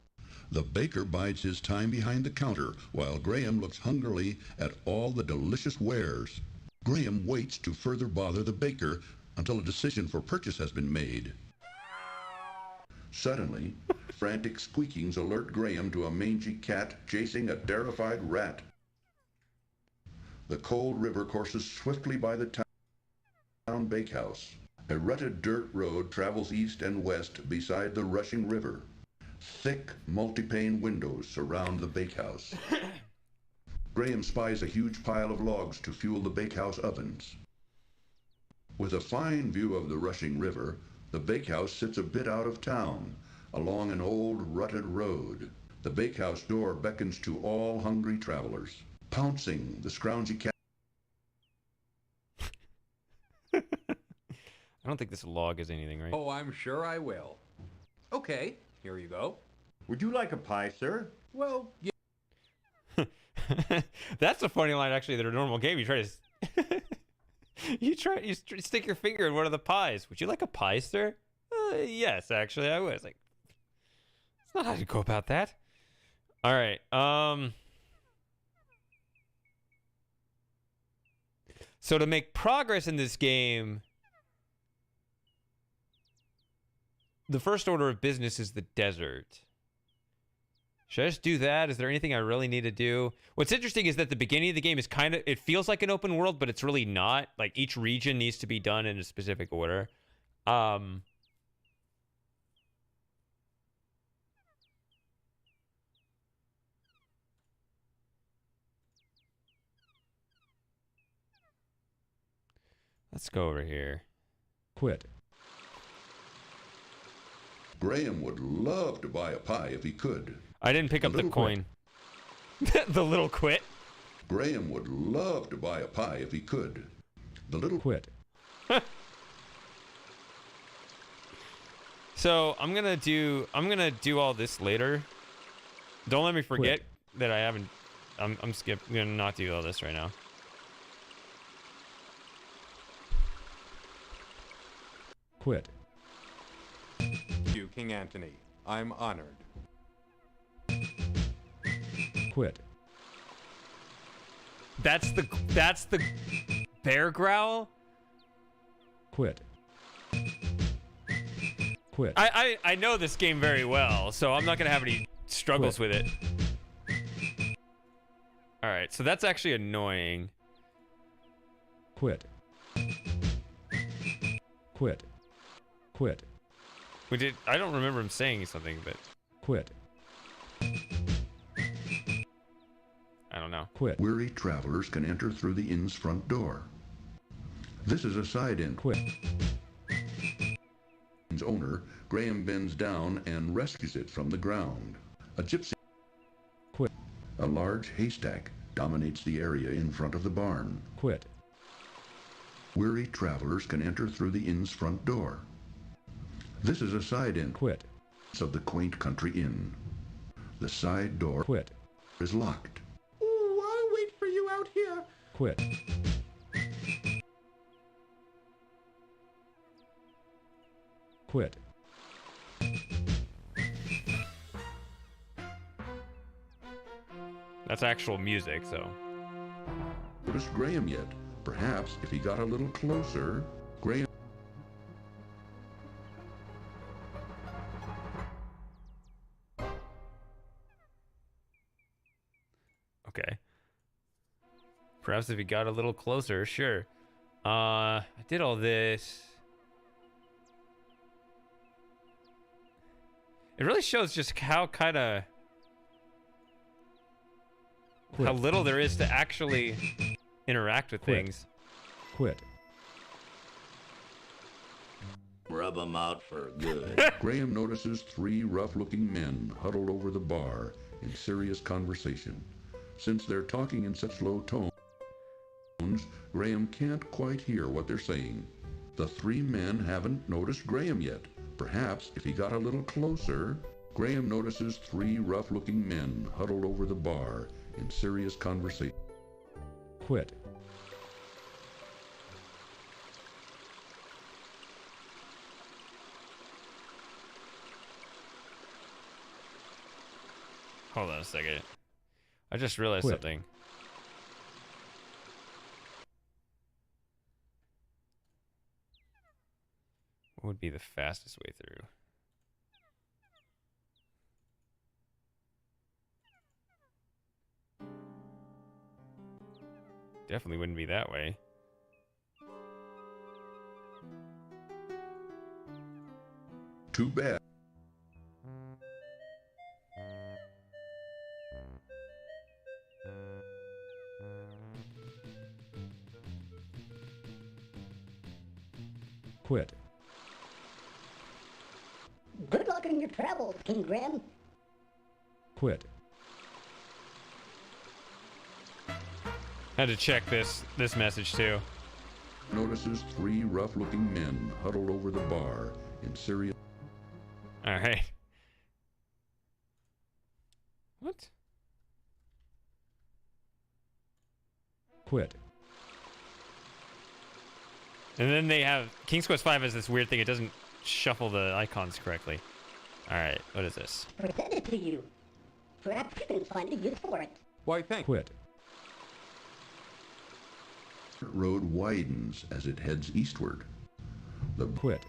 The baker bides his time behind the counter while Graham looks hungrily at all the delicious wares. Graham waits to further bother the baker until a decision for purchase has been made. Suddenly, frantic squeakings alert Graham to a mangy cat chasing a terrified rat. The cold river courses swiftly by the town bakehouse. A rutted dirt road travels east and west beside the rushing river. Thick, multi-pane windows surround the bakehouse. Graham spies a huge pile of logs to fuel the bakehouse ovens. With a fine view of the rushing river, the bakehouse sits a bit out of town, along an old rutted road. The bakehouse door beckons to all hungry travelers. Pouncing, the scroungy cat. I don't think this log is anything, right? Oh, I'm sure I will. Okay, here you go. Would you like a pie, sir? Well, yeah. That's a funny line, actually. That a normal game, you try to you stick your finger in one of the pies. Would you like a pie, sir? Yes, actually, I would. Like, that's not how you go about that. All right. So to make progress in this game, the first order of business is the desert. Should I just do that? Is there anything I really need to do? What's interesting is that the beginning of the game is kind of, it feels like an open world, but it's really not. Like, each region needs to be done in a specific order. Let's go over here. Quit. Graham would love to buy a pie if he could. I didn't pick up the coin. The little quit. Graham would love to buy a pie if he could. The little quit. So I'm gonna do all this later. Don't let me forget that I haven't. I'm gonna not do all this right now. Quit. You, King Antony. I'm honored. Quit. That's the bear growl? Quit. Quit. I know this game very well, so I'm not gonna have any struggles with it. Alright, so that's actually annoying. Quit. Quit. Quit. I don't remember him saying something, but quit. I don't know. Quit. Weary travelers can enter through the inn's front door. This is a side inn. Quit. Its owner, Graham, bends down and rescues it from the ground. A gypsy. Quit. A large haystack dominates the area in front of the barn. Quit. Weary travelers can enter through the inn's front door. This is a side inn. Quit. Of the quaint country inn. The side door quit. Is locked. Ooh, I'll wait for you out here. Quit. Quit. That's actual music, so. Noticed Graham yet? Perhaps if he got a little closer, Graham. Okay. Perhaps if he got a little closer, sure. I did all this. It really shows just how kind of how little there is to actually interact with things. Quit. Rub them out for good. Graham notices three rough-looking men huddled over the bar in serious conversation. Since they're talking in such low tones, Graham can't quite hear what they're saying. The three men haven't noticed Graham yet. Perhaps if he got a little closer, Graham notices three rough-looking men huddled over the bar in serious conversation. Quit. Hold on a second. I just realized something. What would be the fastest way through? Definitely wouldn't be that way. Too bad. Quit. Good luck in your travels, King Graham. Quit. Had to check this message too. Notices 3 rough-looking men huddled over the bar in serious... All right. What? Quit. And then they have King's Quest V has this weird thing. It doesn't shuffle the icons correctly. All right, what is this? Present it to you. Perhaps you can find a use for it. Why, thank Quit. road widens as it heads eastward. The Quit.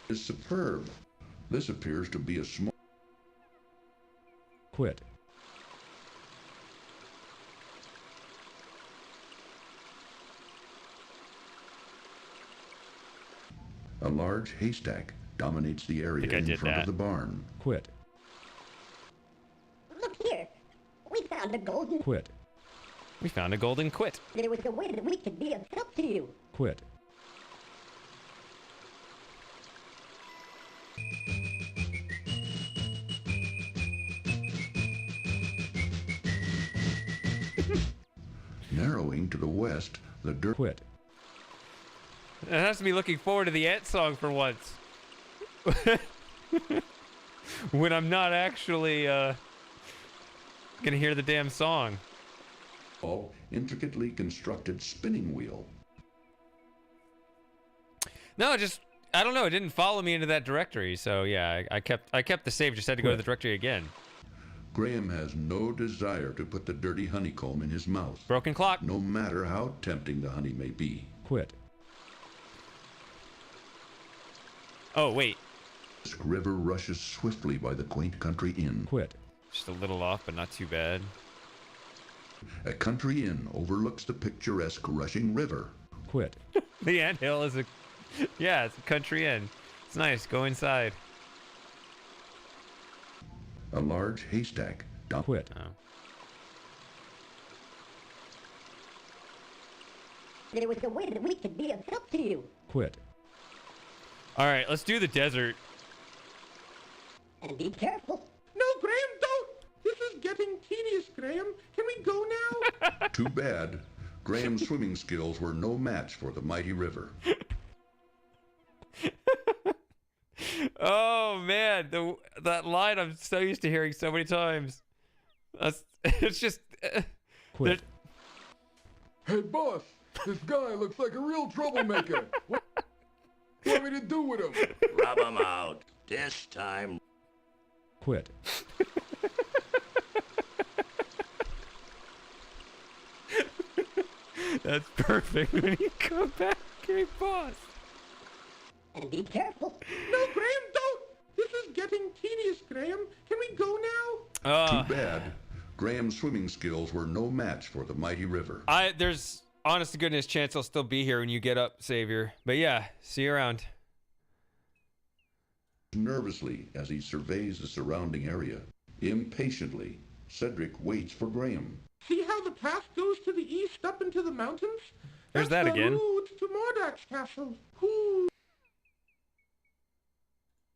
is superb. This appears to be a small... Quit. A large haystack dominates the area in front of the barn. Quit. Look here. We found a golden... Quit. We found a golden quit. There was a way that we could be of help to you. Quit. Narrowing to the west, the dirt... Quit. It has to be looking forward to the ant song for once. When I'm not actually gonna hear the damn song. Intricately constructed spinning wheel. No, just I don't know. It didn't follow me into that directory, so yeah, I kept the save. Just had to go to the directory again. Graham has no desire to put the dirty honeycomb in his mouth. Broken clock. No matter how tempting the honey may be. Quit. Oh wait. This river rushes swiftly by the quaint country inn. Quit. Just a little off, but not too bad. A country inn overlooks the picturesque rushing river. Quit. The anthill is yeah, it's a country inn. It's nice. Go inside. A large haystack. Quit. Oh. There was a way that we could be of help to you. Quit. All right, let's do the desert. And be careful. No, Graham, don't! This is getting tedious, Graham. Can we go now? Too bad. Graham's swimming skills were no match for the mighty river. Oh man, that line I'm so used to hearing so many times. It's just. Quit. Hey, boss, this guy looks like a real troublemaker. What do you want me to do with him? Rub him out. This time. Quit. That's perfect when you come back, hey boss. And be careful. No, Graham, don't! This is getting tedious, Graham. Can we go now? Too bad. Graham's swimming skills were no match for the mighty river. There's honest to goodness chance I'll still be here when you get up, Savior. But yeah, see you around. Nervously, as he surveys the surrounding area, impatiently, Cedric waits for Graham. See how the path goes to the east up into the mountains? There's That's that again. the route to Mordak's castle. Whoo!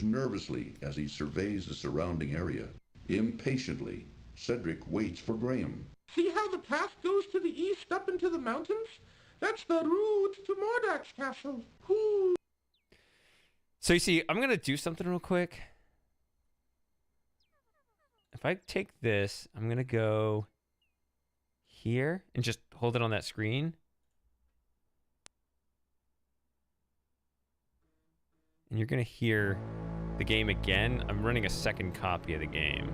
Nervously, as he surveys the surrounding area, impatiently, Cedric waits for Graham. See how the path goes to the east up into the mountains? That's the route to Mordak's castle. Whoo! So you see, I'm gonna do something real quick. If I take this, I'm gonna go here and just hold it on that screen. And you're gonna hear the game again. I'm running a second copy of the game.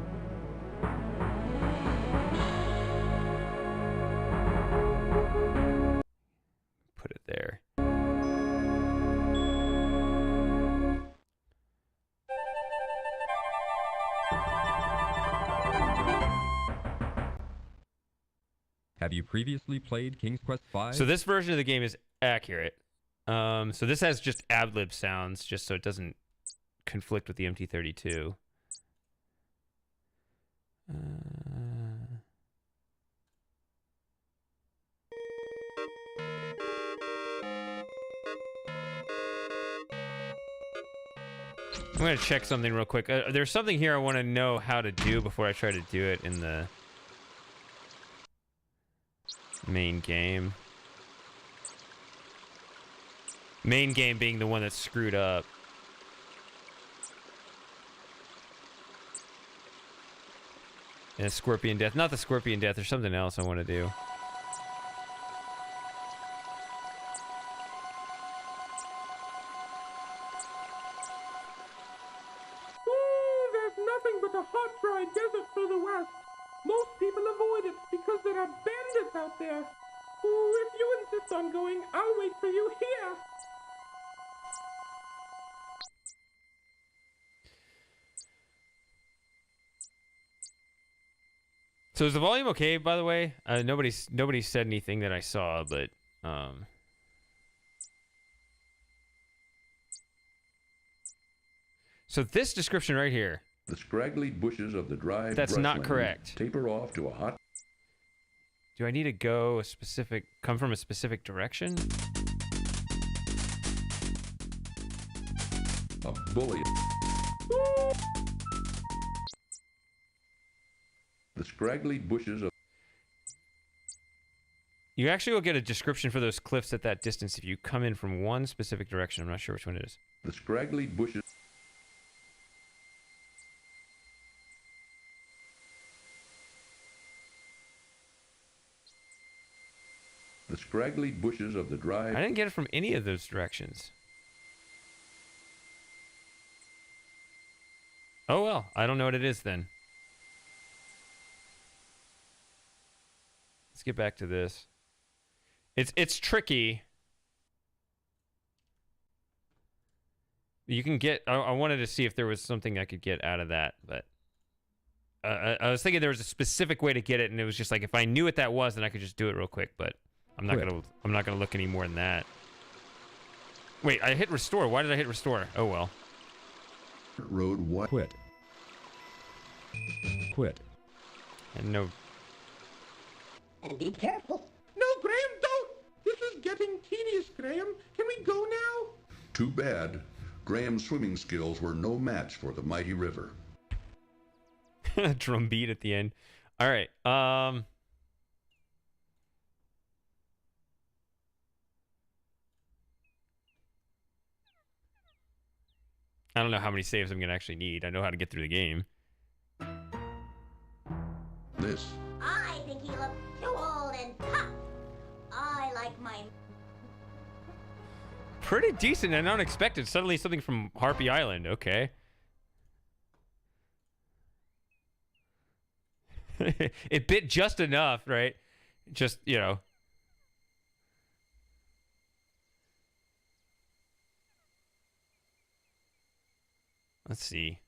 Put it there. Have you previously played King's Quest V? So this version of the game is accurate. So this has just ad-lib sounds, just so it doesn't conflict with the MT32. I'm gonna check something real quick. There's something here I want to know how to do before I try to do it in the main game. Main game being the one that's screwed up. And Scorpion Death. Not the Scorpion Death. There's something else I want to do. Ooh, there's nothing but a hot, dry desert to the west. Most people avoid it because there are bandits out there. Ooh, if you insist on going, I'll wait for you here. So is the volume okay, by the way? Nobody said anything that I saw, but so this description right here. The scraggly bushes of the dry That's not brushland correct. taper off to a hot. Do I need to go come from a specific direction? A bully. The scraggly bushes of. You actually will get a description for those cliffs at that distance if you come in from one specific direction. I'm not sure which one it is. The scraggly bushes. The scraggly bushes of the dry. I didn't get it from any of those directions. Oh well, I don't know what it is then. Let's get back to this. It's tricky. You can get. I wanted to see if there was something I could get out of that, but I was thinking there was a specific way to get it, and it was just like if I knew what that was, then I could just do it real quick. But I'm not gonna look any more than that. Wait, I hit restore. Why did I hit restore? Oh well. Road what? Quit. Quit. And no. And be careful. No, Graham, don't! This is getting tedious, Graham. Can we go now? Too bad. Graham's swimming skills were no match for the mighty river. Drum beat at the end. All right. I don't know how many saves I'm gonna actually need. I know how to get through the game. This. I think he looks too old and tough. I like my... Pretty decent and unexpected. Suddenly something from Harpy Island. Okay. It bit just enough, right? Just, you know. Let's see.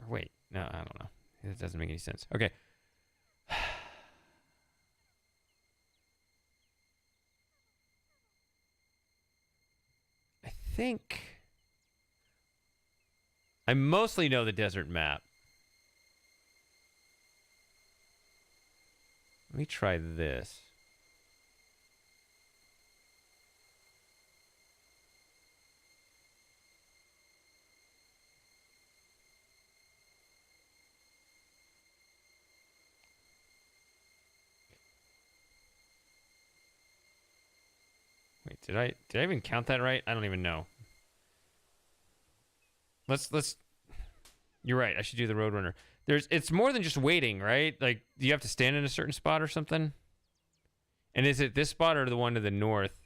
Or wait, no, I don't know. It doesn't make any sense. Okay. I think I mostly know the desert map. Let me try this. Wait, did I even count that right? I don't even know. Let's You're right. I should do the Roadrunner. It's more than just waiting, right? Like, do you have to stand in a certain spot or something? And is it this spot or the one to the north?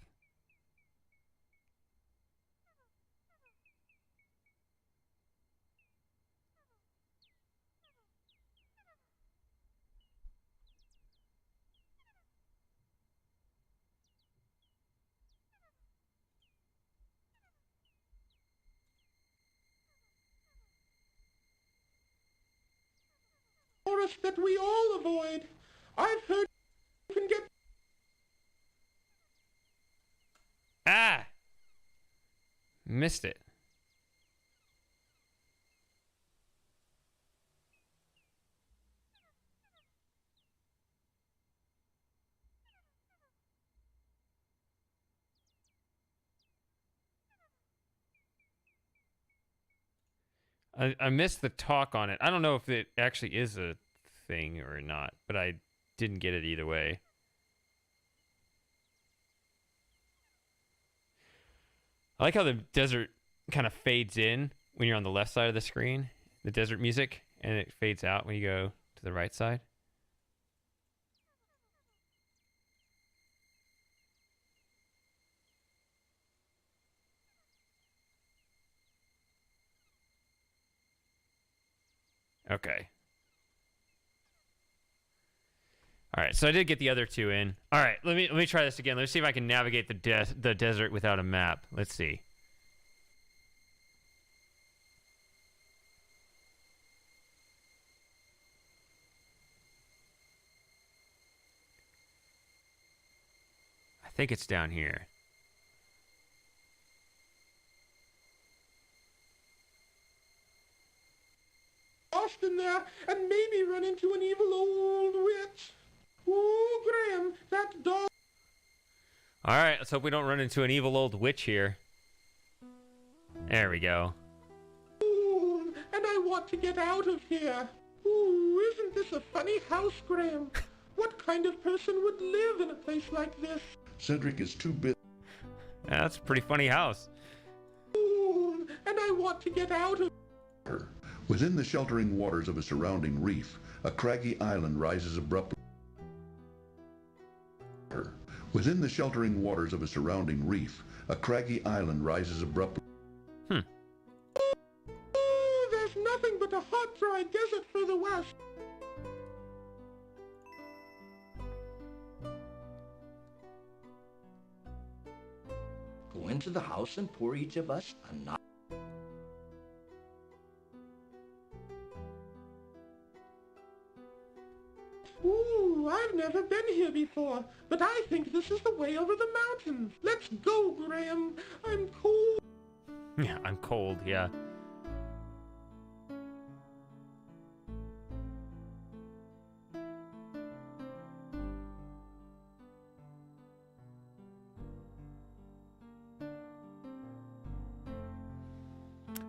Forest that we all avoid. I've heard you can get... Ah! Missed it. I missed the talk on it. I don't know if it actually is a thing or not, but I didn't get it either way. I like how the desert kind of fades in when you're on the left side of the screen, the desert music, and it fades out when you go to the right side. Okay. All right, so I did get the other two in. All right, let me try this again. Let's see if I can navigate the desert without a map. Let's see. I think it's down here. Lost in there and maybe run into an evil old witch. Ooh, Graham, that dog. All right, let's hope we don't run into an evil old witch here. There we go. Ooh, and I want to get out of here. Ooh, isn't this a funny house, Graham? What kind of person would live in a place like this? Cedric is too busy. Yeah, that's a pretty funny house. Ooh, and I want to get out of here. Within the sheltering waters of a surrounding reef, a craggy island rises abruptly. Within the sheltering waters of a surrounding reef, a craggy island rises abruptly. Oh, there's nothing but a hot, dry desert further west. Go into the house and pour each of us a knot. Ooh, I've never been here before, but I think this is the way over the mountains. Let's go, Graham. I'm cold. Yeah, I'm cold, yeah.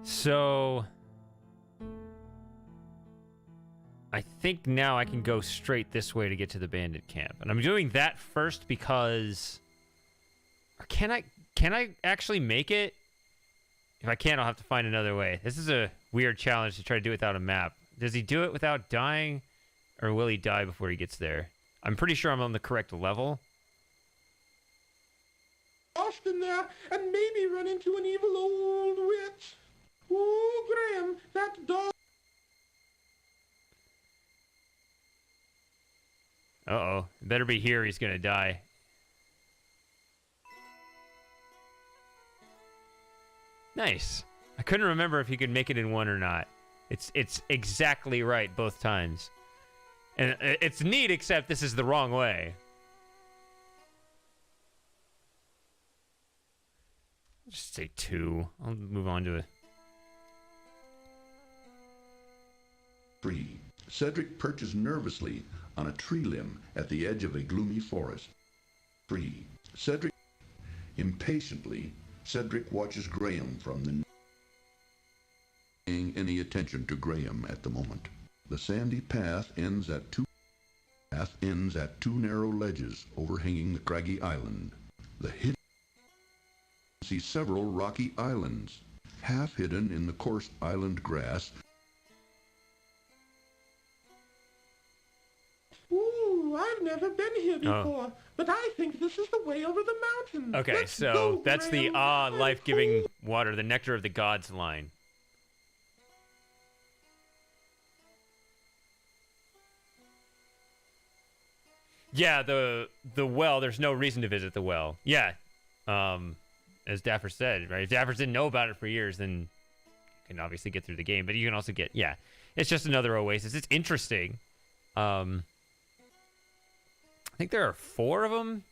So I think now I can go straight this way to get to the bandit camp. And I'm doing that first because... Or can I actually make it? If I can't, I'll have to find another way. This is a weird challenge to try to do without a map. Does he do it without dying? Or will he die before he gets there? I'm pretty sure I'm on the correct level. Lost in there and maybe run into an evil old witch. Ooh, Graham, that dog... Uh-oh. Better be here, he's gonna die. Nice. I couldn't remember if he could make it in one or not. It's exactly right both times. And it's neat, except this is the wrong way. Just say 2. I'll move on to a... 3. Cedric perches nervously on a tree limb at the edge of a gloomy forest. 3. Cedric... Impatiently, Cedric watches Graham from the... Paying any attention to Graham at the moment. The sandy path ends at two narrow ledges overhanging the craggy island. The hidden... See several rocky islands, half hidden in the coarse island grass. Ooh, I've never been here before, but I think this is the way over the mountains. Okay, Let's so go, that's Graham. the life-giving water, the nectar of the gods line. Yeah, the well, there's no reason to visit the well. Yeah, as Dapper said, right? If Dapper didn't know about it for years, then you can obviously get through the game, but you can also get, yeah, it's just another oasis. It's interesting. I think there are 4 of them,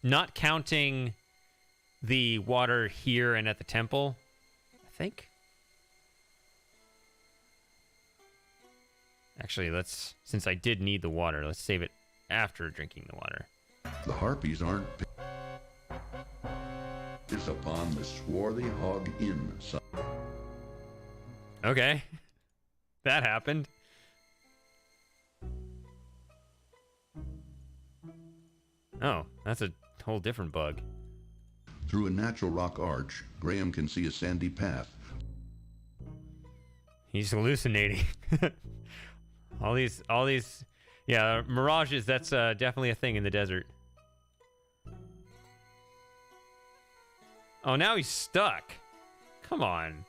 not counting the water here and at the temple, I think. Actually, since I did need the water, let's save it after drinking the water. The Harpies aren't upon the swarthy hog inn. Okay. That happened. Oh, that's a whole different bug. Through a natural rock arch, Graham can see a sandy path. He's hallucinating. all these, yeah, mirages, that's definitely a thing in the desert. Oh, now he's stuck. Come on.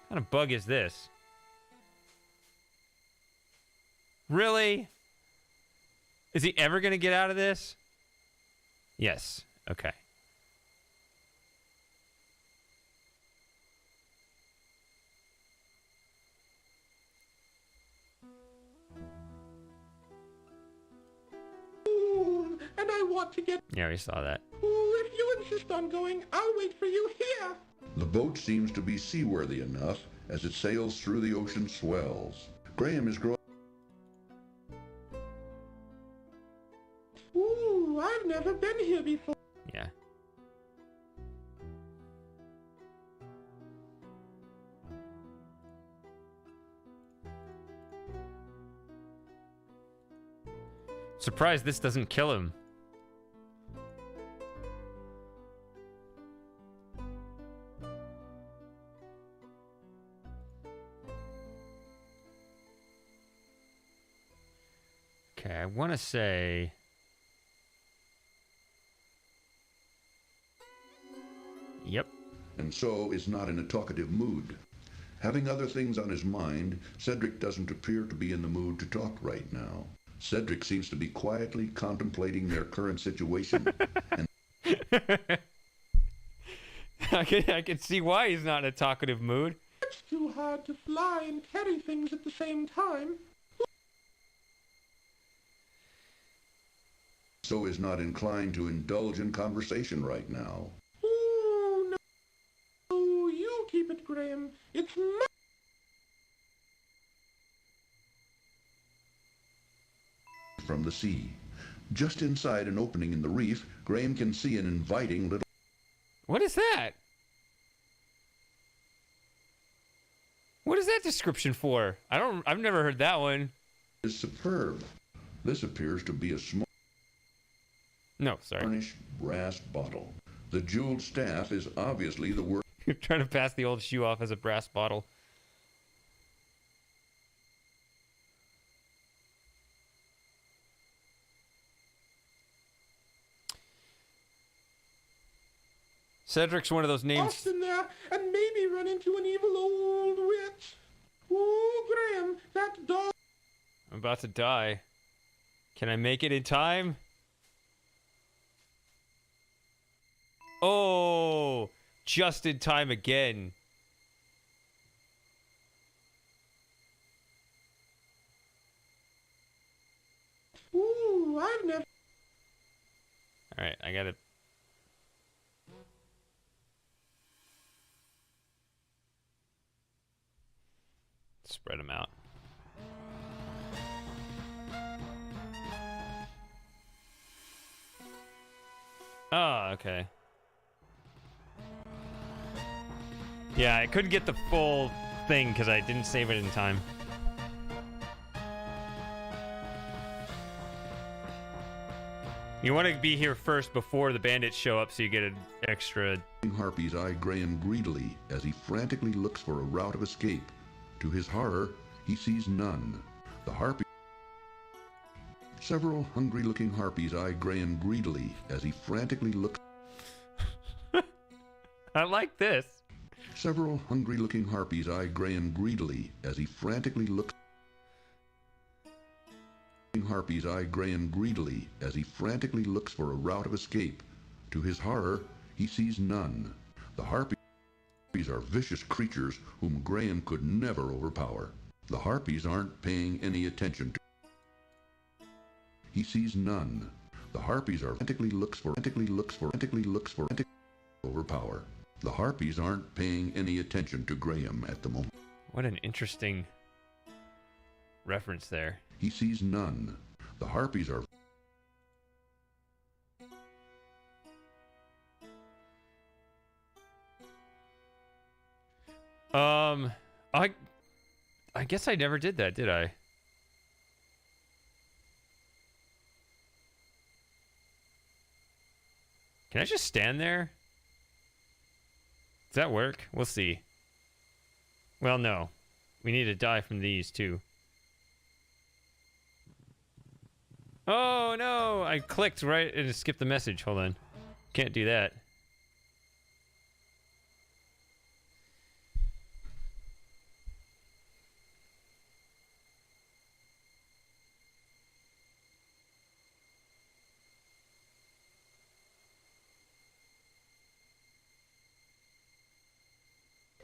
What kind of bug is this? Really? Is he ever going to get out of this? Yes. Okay. Ooh, and I want to get... Yeah, we saw that. Ooh, if you insist on going, I'll wait for you here. The boat seems to be seaworthy enough as it sails through the ocean swells. Graham is growing... Ooh, I've never been here before. Yeah. Surprised this doesn't kill him. Okay, I want to say... Yep. And so is not in a talkative mood. Having other things on his mind, Cedric doesn't appear to be in the mood to talk right now. Cedric seems to be quietly contemplating their current situation. And I can see why he's not in a talkative mood. It's too hard to fly and carry things at the same time. so is not inclined to indulge in conversation right now. Oh, no, you keep it, Graham. It's my... From the sea. Just inside an opening in the reef, Graham can see an inviting little... What is that? What is that description for? I've never heard that one. ...is superb. This appears to be a small... No, sorry. ...tarnished brass bottle. The jeweled staff is obviously the work... You're trying to pass the old shoe off as a brass bottle. Cedric's one of those names... Lost in there and maybe run into an evil old witch. Ooh, Graham, that dog... I'm about to die. Can I make it in time? Oh, just in time again. Ooh, I've never... Alright, I gotta... spread them out. Oh, okay. Yeah, I couldn't get the full thing because I didn't save it in time. You want to be here first before the bandits show up so you get an extra... Harpies eye Graham greedily as he frantically looks for a route of escape. To his horror, he sees none. The harpy... Several hungry-looking harpies eye Graham greedily as he frantically looks... I like this. Several hungry-looking harpies eye Graham greedily as he frantically looks... Harpies eye Graham greedily as he frantically looks for a route of escape. To his horror, he sees none. The harpies are vicious creatures whom Graham could never overpower. The harpies aren't paying any attention to... He sees none. The harpies are frantically looks for overpower. The harpies aren't paying any attention to Graham at the moment. What an interesting reference there. He sees none. The harpies are... I guess I never did that, did I? Can I just stand there? Does that work? We'll see. Well, no. We need to die from these, too. Oh, no! I clicked right and skipped the message. Hold on. Can't do that.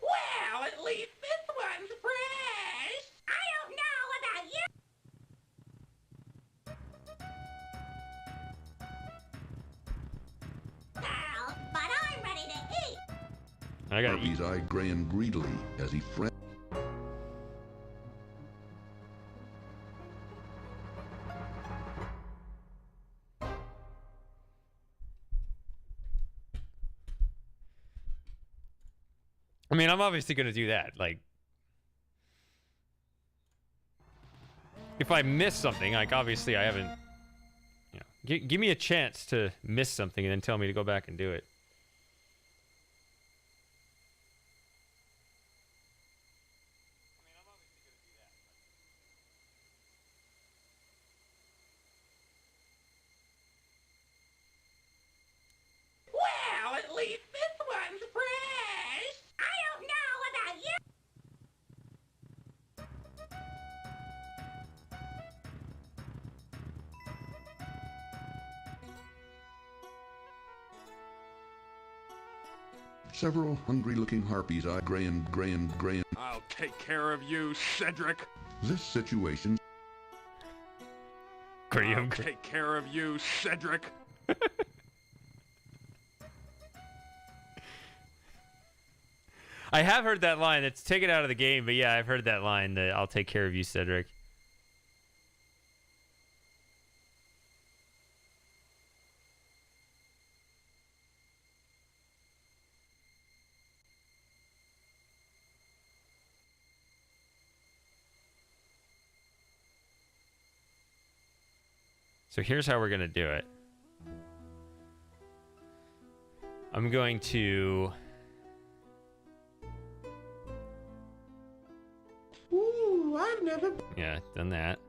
Well, at least this one's fresh. I don't know about you. Pal, but I'm ready to eat. I gotta eat. Harpies eyed Graham greedily as he friend. I mean, I'm obviously gonna do that. Like, if I miss something, like, obviously I haven't... You know, give me a chance to miss something and then tell me to go back and do it. Well, at least this one's fresh. I don't know about you. Several hungry-looking harpies eyed Graham. I'll take care of you, Cedric. This situation Graham. I'll take care of you, Cedric. I have heard that line. It's taken out of the game, but yeah, I've heard that line, that I'll take care of you, Cedric. So here's how we're going to do it. I'm going to... Ooh, I've never... Yeah, done that.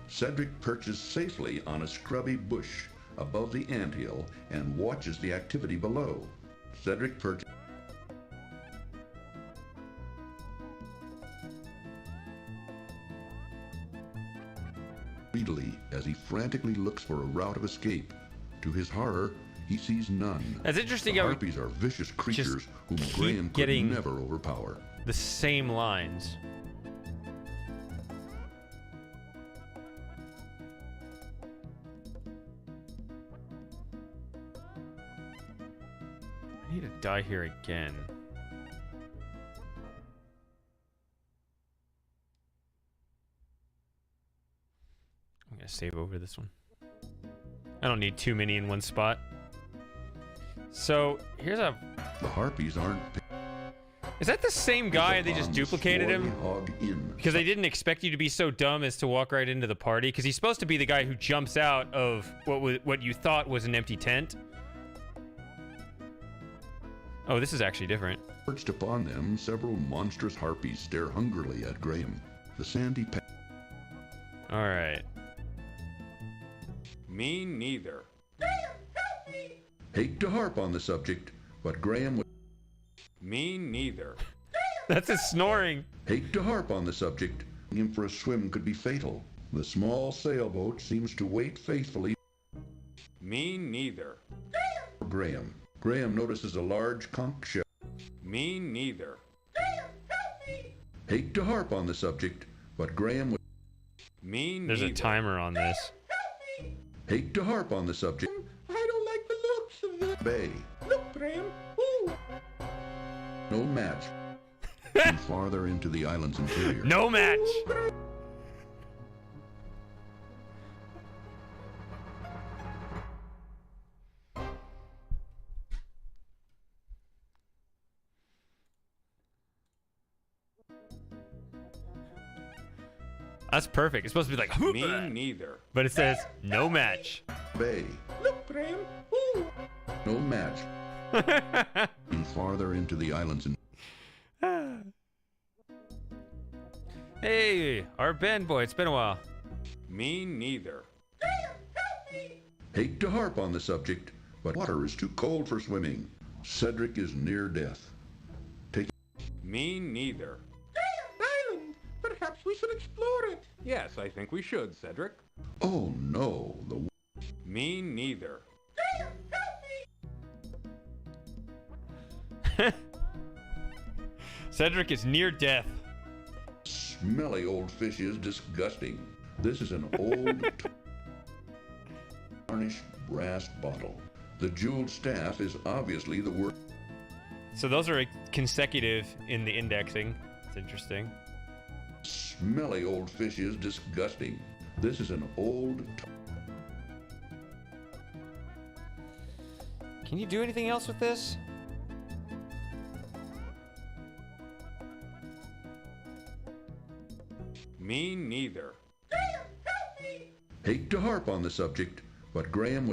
Cedric perches safely on a scrubby bush above the anthill and watches the activity below. Cedric perches greedily as he frantically looks for a route of escape. To his horror, he sees none. That's interesting The how Harpies are vicious creatures whom keep Graham could getting never overpower. the same lines. I need to die here again. I'm gonna save over this one. I don't need too many in one spot. So here's a... The Harpies aren't... Is that the same guy and they just duplicated him? Hog in. Because they didn't expect you to be so dumb as to walk right into the party? Because he's supposed to be the guy who jumps out of what you thought was an empty tent. Oh, this is actually different. Perched upon them, several monstrous harpies stare hungrily at Graham. The sandy Alright. Me neither. hate to harp on the subject, but Graham would... Me neither. That's his snoring. Hate to harp on the subject. Him for a swim could be fatal. The small sailboat seems to wait faithfully. Me neither. For Graham. Graham notices a large conch shell. Me neither. Hate to harp on the subject, but Graham would... Me neither. There's a timer on this. Hate to harp on the subject. I don't like the looks of the... Bay. Look, Graham. Ooh. No match. And farther into the island's interior. No match. That's perfect. It's supposed to be like Me neither. but it says no match. Bay. Look, Graham. Ooh. No match. And farther into the island's Hey, our band boy. It's been a while. Me neither. Hate to harp on the subject, but water is too cold for swimming. Cedric is near death. Me neither. Island. Perhaps we should explore it. Yes, I think we should, Cedric. Oh no, the Me neither. Cedric is near death. smelly old fish is disgusting. This is an old tarnished brass bottle. The jeweled staff is obviously the worst. So those are consecutive in the indexing. It's interesting. Smelly old fish is disgusting. This is an old... Can you do anything else with this? Me neither. Hate to harp on the subject, but Graham...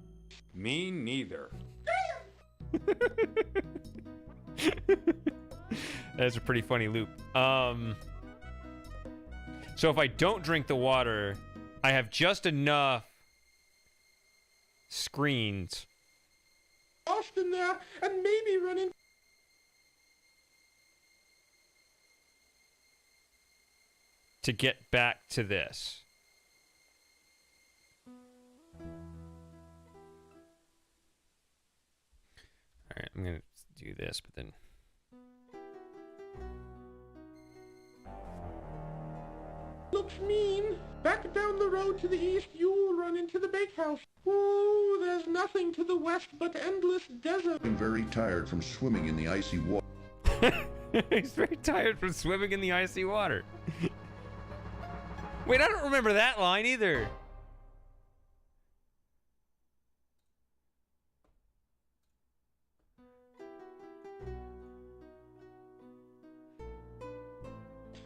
Me neither. That's a pretty funny loop. So if I don't drink the water, I have just enough screens Lost in there and maybe run in. to get back to this. All right, I'm gonna do this, but then Looks mean. Back down the road to the east, you'll run into the bakehouse. Ooh, there's nothing to the west but endless desert. I'm very tired from swimming in the icy water. he's very tired from swimming in the icy water. Wait, I don't remember that line either.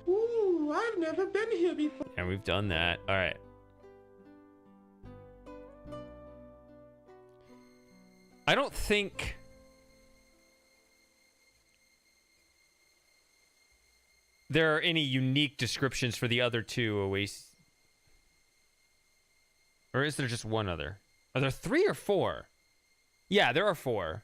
Ooh, I've never been here before. And we've done that. All right. I don't think there are any unique descriptions for the other two oases. Or is there just one other? Are there 3 or 4? Yeah, there are 4.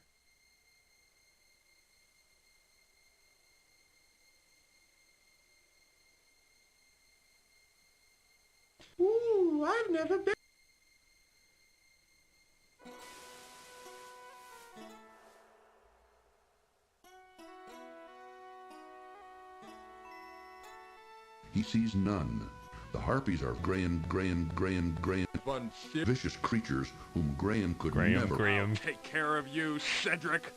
Ooh, I've never been. He sees none. The Harpies are Graham, vicious creatures whom Graham could never... Graham. Take care of you, Cedric.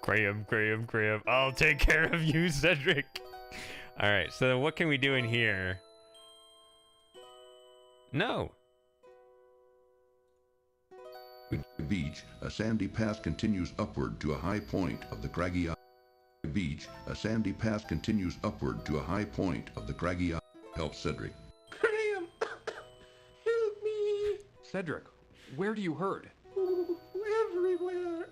Graham. I'll take care of you, Cedric. All right, so what can we do in here? No. Beach, a sandy path continues upward to a high point of the craggy island. Beach, a sandy path continues upward to a high point of the craggy island. Help Cedric. Graham, help me. Cedric, where do you hurt? Ooh, everywhere.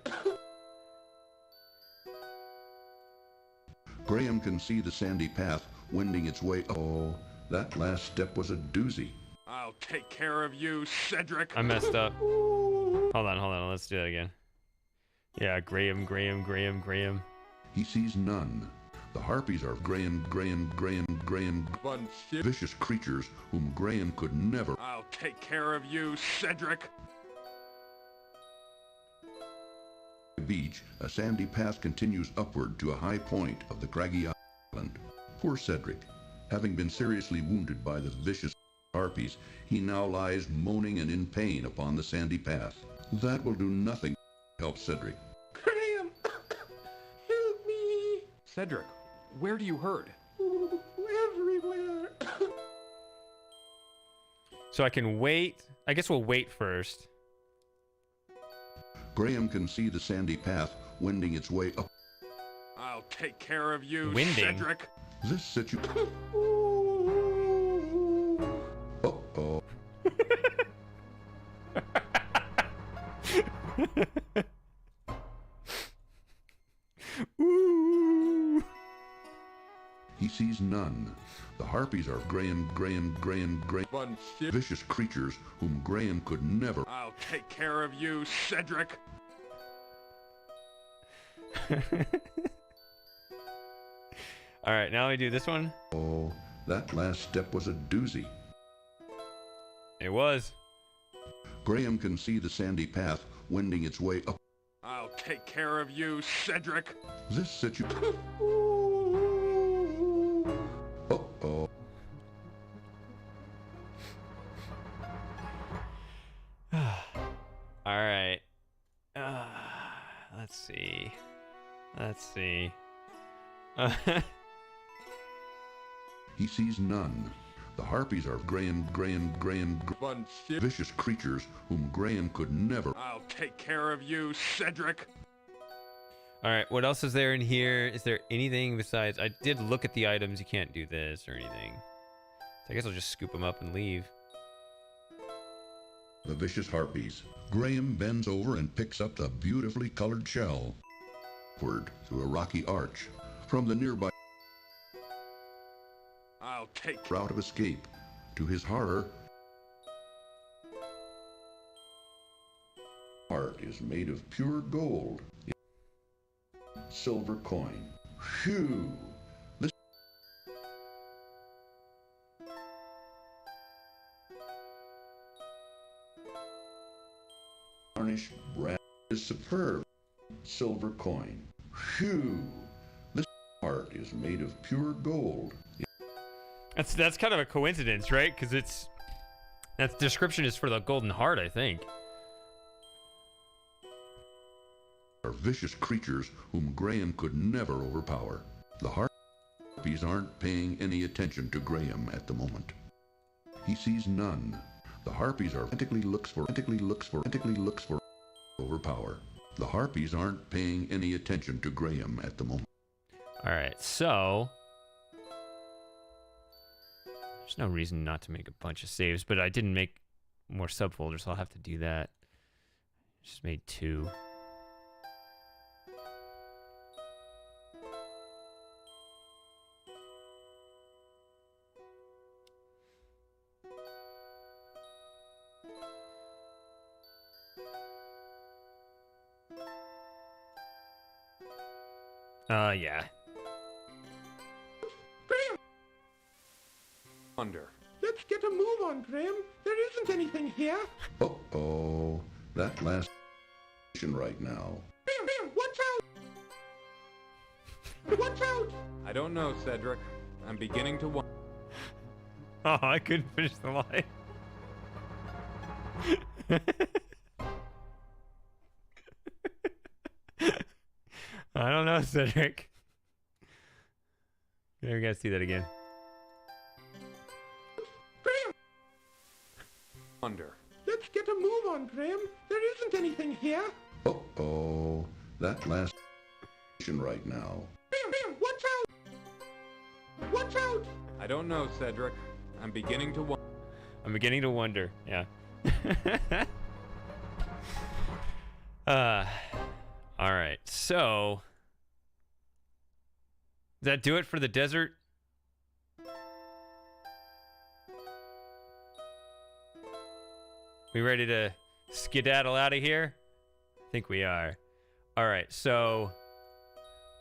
Graham can see the sandy path wending its way. Oh, that last step was a doozy. I'll take care of you, Cedric. I messed up. Hold on. Let's do that again. Yeah, Graham. He sees none. The Harpies are Graham, vicious creatures whom Graham could never... I'll take care of you, Cedric. Beach, a sandy path continues upward to a high point of the craggy island. Poor Cedric. Having been seriously wounded by the vicious Harpies, he now lies moaning and in pain upon the sandy path. That will do nothing. help Cedric. Graham! Help me! Cedric, where do you hurt? Ooh, everywhere. So I can wait. I guess we'll wait first. Graham can see the sandy path wending its way up. I'll take care of you, Winding. Cedric. This situation. Uh-oh. Ooh. He sees none. The Harpies are Graham, vicious creatures whom Graham could never. I'll take care of you, Cedric. All right, now we do this one. Oh, that last step was a doozy. It was. Graham can see the sandy path wending its way up. I'll take care of you, Cedric. This situation. Uh-oh. All right. Let's see. He sees none. The Harpies are Graham, vicious creatures whom Graham could never. I'll take care of you, Cedric. All right, what else is there in here? Is there anything besides... I did look at the items. You can't do this or anything. So I guess I'll just scoop them up and leave. The vicious Harpies. Graham bends over and picks up the beautifully colored shell. Upward through a rocky arch. From the nearby I'll take route of escape. To his horror, heart is made of pure gold. Silver coin. Phew! This varnished brass is superb. Silver coin. Phew! This heart is made of pure gold. That's kind of a coincidence, right? Because that description is for the golden heart, I think. Are vicious creatures whom Graham could never overpower. The Harpies aren't paying any attention to Graham at the moment. He sees none. The Harpies are frantically looks for overpower. The Harpies aren't paying any attention to Graham at the moment. All right, so there's no reason not to make a bunch of saves, but I didn't make more subfolders, so I'll have to do that. Just made 2. Yeah. Graham! Under. Let's get a move on, Graham. There isn't anything here. Uh-oh. That last right now. Graham, watch out! Watch out! I don't know, Cedric. I'm beginning to wonder. Oh, I couldn't finish the line. I don't know, Cedric. Yeah, we gotta see that again. Graham! Under. Let's get a move on, Graham. There isn't anything here. Uh-oh. That last right now. Graham, watch out! Watch out! I don't know, Cedric. I'm beginning to wonder. I'm beginning to wonder, yeah. Alright, so does that do it for the desert? We ready to skedaddle out of here? I think we are. Alright, so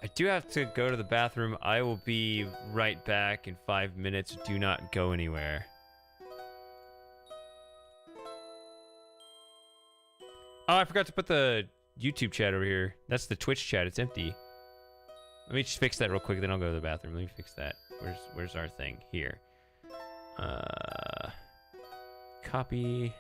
I do have to go to the bathroom. I will be right back in 5 minutes. Do not go anywhere. Oh, I forgot to put the YouTube chat over here. That's the Twitch chat. It's empty. Let me just fix that real quick, then I'll go to the bathroom. Let me fix that. Where's our thing? Here. Copy.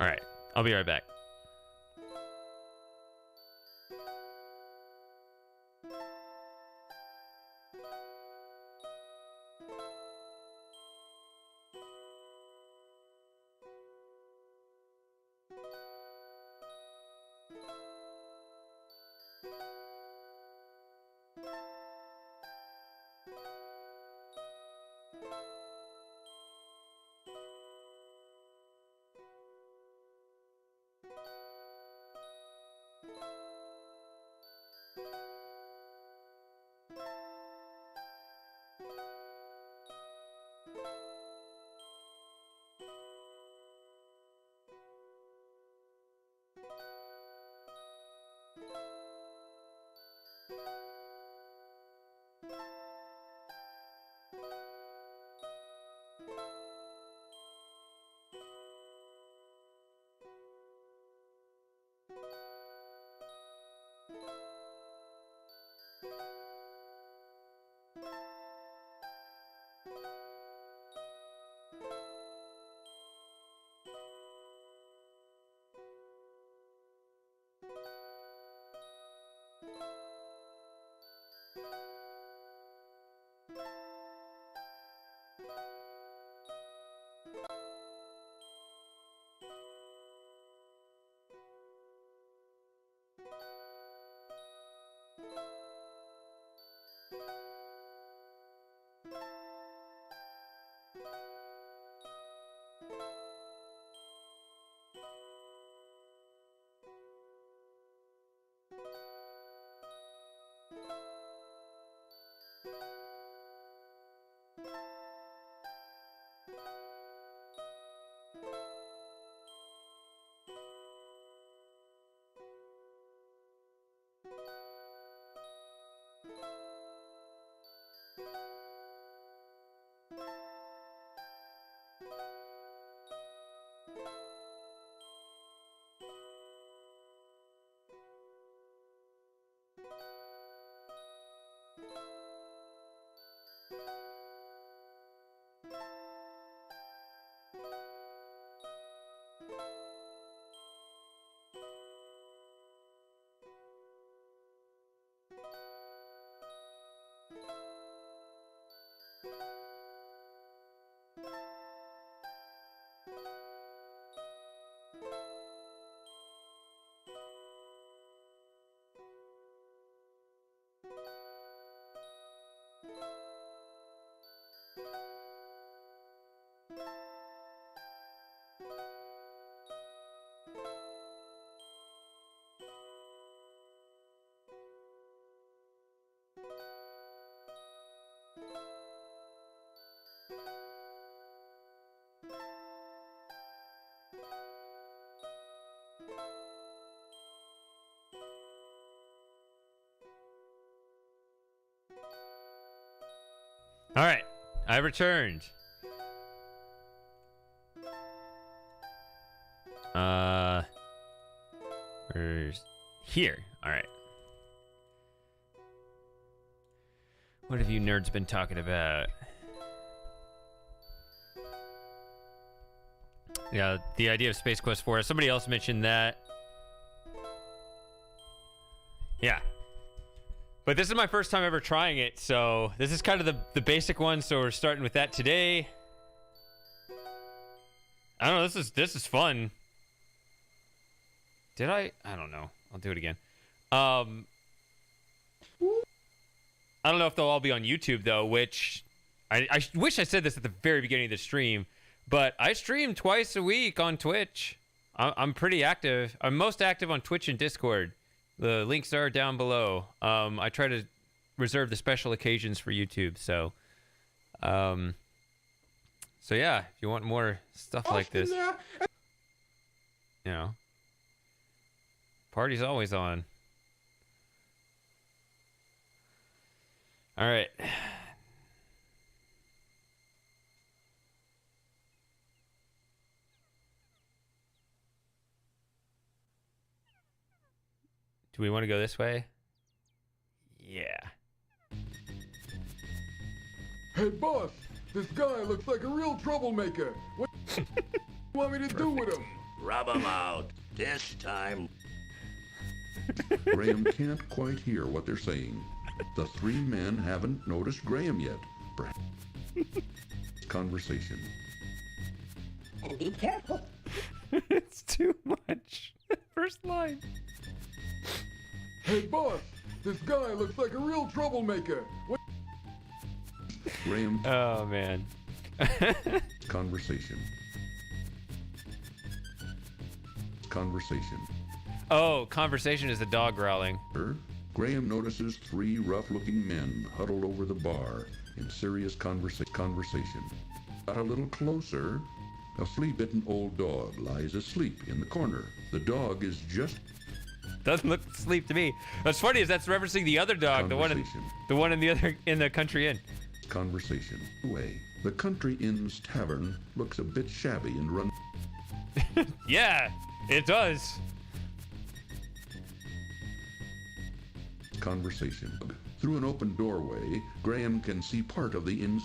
All right, I'll be right back. All right, I returned. Where's here? All right. What have you nerds been talking about? Yeah, the idea of Space Quest 4. Somebody else mentioned that. Yeah. But this is my first time ever trying it, so this is kind of the basic one, so we're starting with that today. I don't know, this is fun. Did I don't know. I'll do it again. I don't know if they'll all be on YouTube, though, which... I wish I said this at the very beginning of the stream, but I stream twice a week on Twitch. I'm pretty active. I'm most active on Twitch and Discord. The links are down below. I try to reserve the special occasions for YouTube, so... So yeah, if you want more stuff like this... You know... Party's always on. All right. Do we want to go this way? Yeah. Hey, boss, this guy looks like a real troublemaker. What do you want me to do with him? Rub 'em out. This time. Graham can't quite hear what they're saying. The three men haven't noticed Graham yet. Perhaps conversation. And be careful. It's too much. First line. Hey, boss, this guy looks like a real troublemaker. What? Graham. Oh, man. Conversation. Conversation. Oh, conversation is the dog growling. Graham notices three rough-looking men huddled over the bar in serious conversation. Got a little closer. A flea-bitten old dog lies asleep in the corner. The dog is just... Doesn't look asleep to me. What's funny is that's referencing the other dog, the one in the country inn. Conversation. Away. The country inn's tavern looks a bit shabby and run... Yeah, it does. Conversation. Through an open doorway, Graham can see part of the inn's...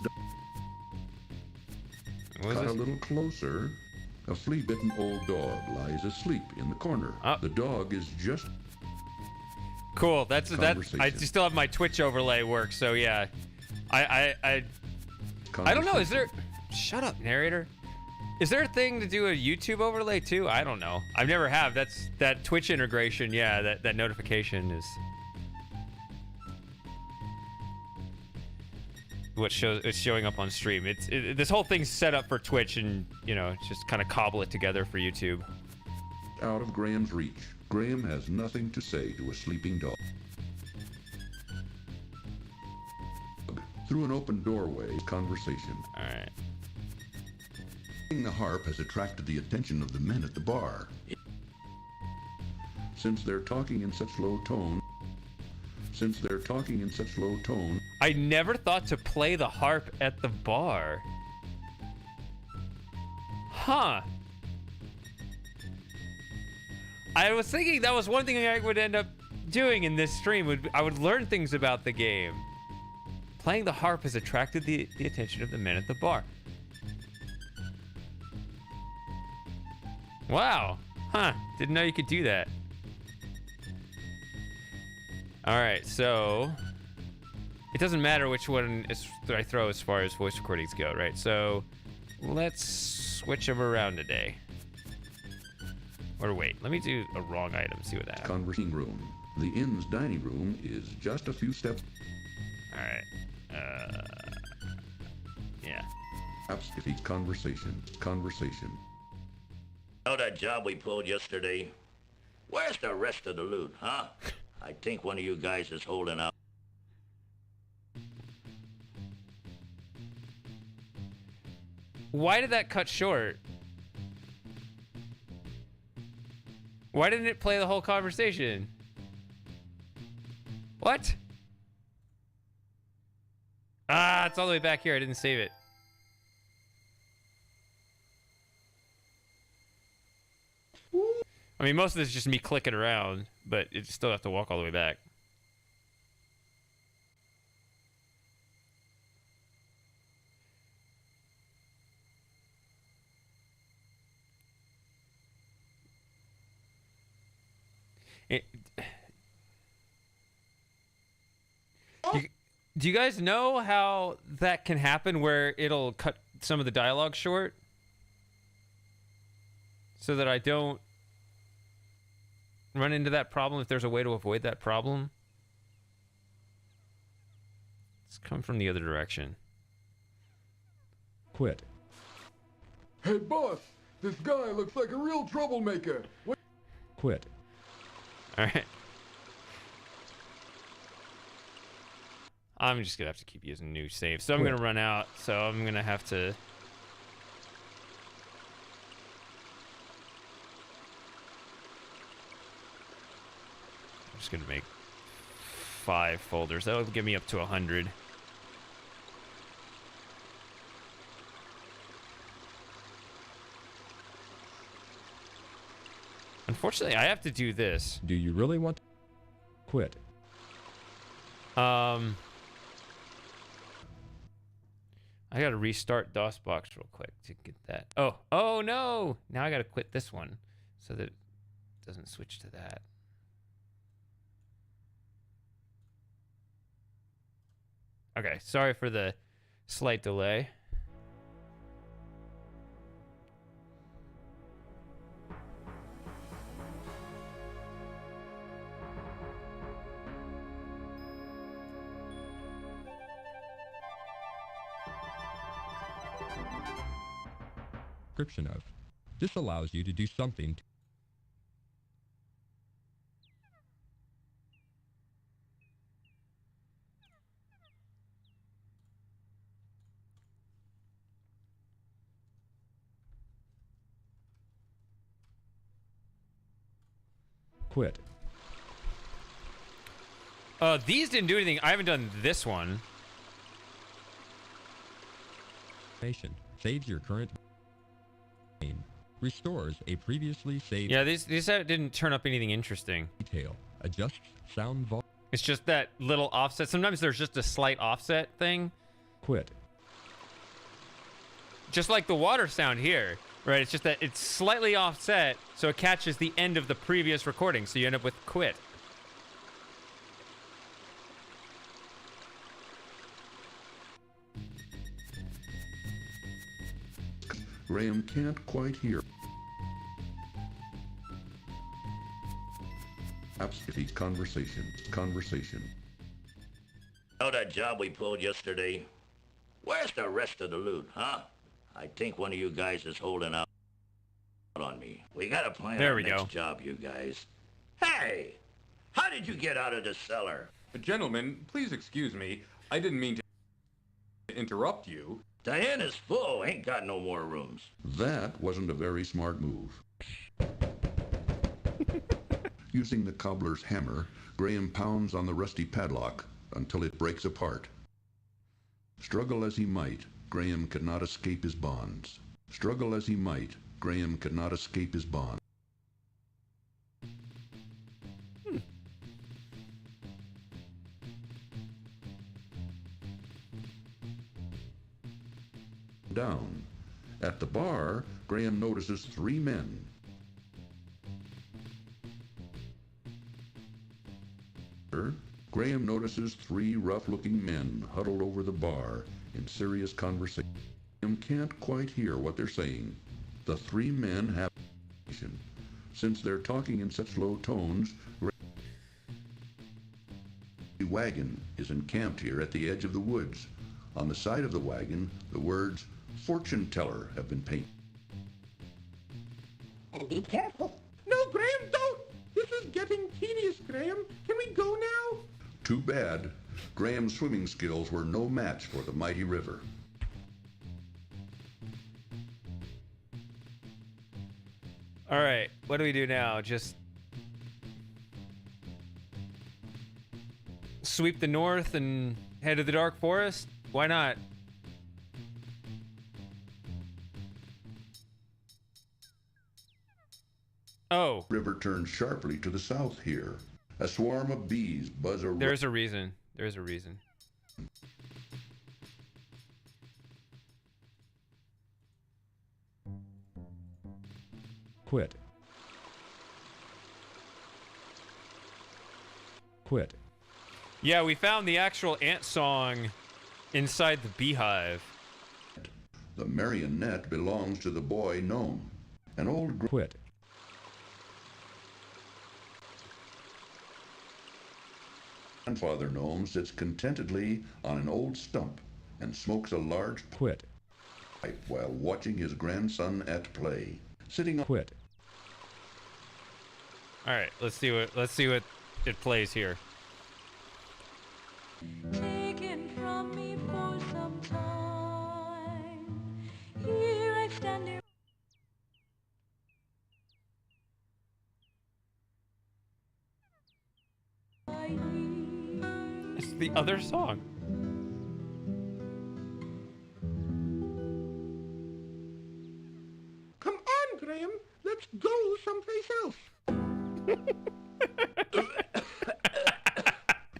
Got a little closer. A flea-bitten old dog lies asleep in the corner. The dog is just... Cool. That's. I still have my Twitch overlay work, so yeah. I don't know. Is there? Shut up, narrator. Is there a thing to do a YouTube overlay too? I don't know. I've never have. That's that Twitch integration. Yeah, that notification is what shows it's showing up on stream. This whole thing's set up for Twitch, and you know, just kind of cobble it together for YouTube. Out of Graham's reach. Graham has nothing to say to a sleeping dog. Through an open doorway, conversation. All right. Playing the harp has attracted the attention of the men at the bar. Since they're talking in such low tone. I never thought to play the harp at the bar. Huh. I was thinking that was one thing I would end up doing in this stream. I would learn things about the game. Playing the harp has attracted the attention of the men at the bar. Wow. Huh. Didn't know you could do that. Alright, so... It doesn't matter which one I throw as far as voice recordings go, right? So, let's switch them around today. Or wait, let me do a wrong item, see what that happens. Conversing room. The inn's dining room is just a few steps. Alright. Yeah. Conversation. Know that job we pulled yesterday? Where's the rest of the loot, huh? I think one of you guys is holding out. Why did that cut short? Why didn't it play the whole conversation? What? Ah, it's all the way back here. I didn't save it. I mean, most of this is just me clicking around, but you still have to walk all the way back. Do you guys know how that can happen where it'll cut some of the dialogue short? So that I don't run into that problem, if there's a way to avoid that problem. Let's come from the other direction. Quit. Hey, boss, this guy looks like a real troublemaker. What? Quit. Alright. I'm just gonna have to keep using new saves. So I'm gonna run out, so I'm gonna have to... I'm just gonna make 5 folders. That'll get me up to 100. Unfortunately, I have to do this. Do you really want to quit? I gotta restart DOSBox real quick to get that. Oh no! Now I gotta quit this one. so that it doesn't switch to that. Okay, sorry for the slight delay. Description of. This allows you to do something to quit. These didn't do anything. I haven't done this one. Saves your current game. Restores a previously saved. Yeah, these didn't turn up anything interesting. Detail. Adjusts sound volume. It's just that little offset. Sometimes there's just a slight offset thing. Quit. Just like the water sound here, right? It's just that it's slightly offset, so it catches the end of the previous recording, so you end up with quit. Graham can't quite hear. Perhaps if he's conversation. Know that job we pulled yesterday? Where's the rest of the loot, huh? I think one of you guys is holding out on me. We gotta plan our next job, you guys. Hey! How did you get out of the cellar? Gentlemen, please excuse me. I didn't mean to interrupt you. Diana's full. Ain't got no more rooms. That wasn't a very smart move. Using the cobbler's hammer, Graham pounds on the rusty padlock until it breaks apart. Struggle as he might, Graham could not escape his bonds. Struggle as he might, Graham could not escape his bonds. Down. At the bar, Graham notices 3 men. Graham notices 3 rough-looking men huddled over the bar in serious conversation. Graham can't quite hear what they're saying. The 3 men have conversation. Since they're talking in such low tones, the wagon is encamped here at the edge of the woods. On the side of the wagon, the words "Fortune Teller" have been painted. And be careful. No, Graham, don't! This is getting tedious, Graham. Can we go now? Too bad. Graham's swimming skills were no match for the mighty river. All right, what do we do now? Just sweep the north and head to the dark forest? Why not? Oh. River turns sharply to the south here. A swarm of bees buzz around. There's a reason. There's a reason. Quit. Quit. Yeah, we found the actual ant song inside the beehive. The marionette belongs to the boy Gnome. An old quit. Grandfather Gnome sits contentedly on an old stump and smokes a large quit pipe while watching his grandson at play. Sitting on quit. All right, let's see what it plays here. Taken from me for some time. Here I stand near. It's the other song. Come on, Graham. Let's go someplace else.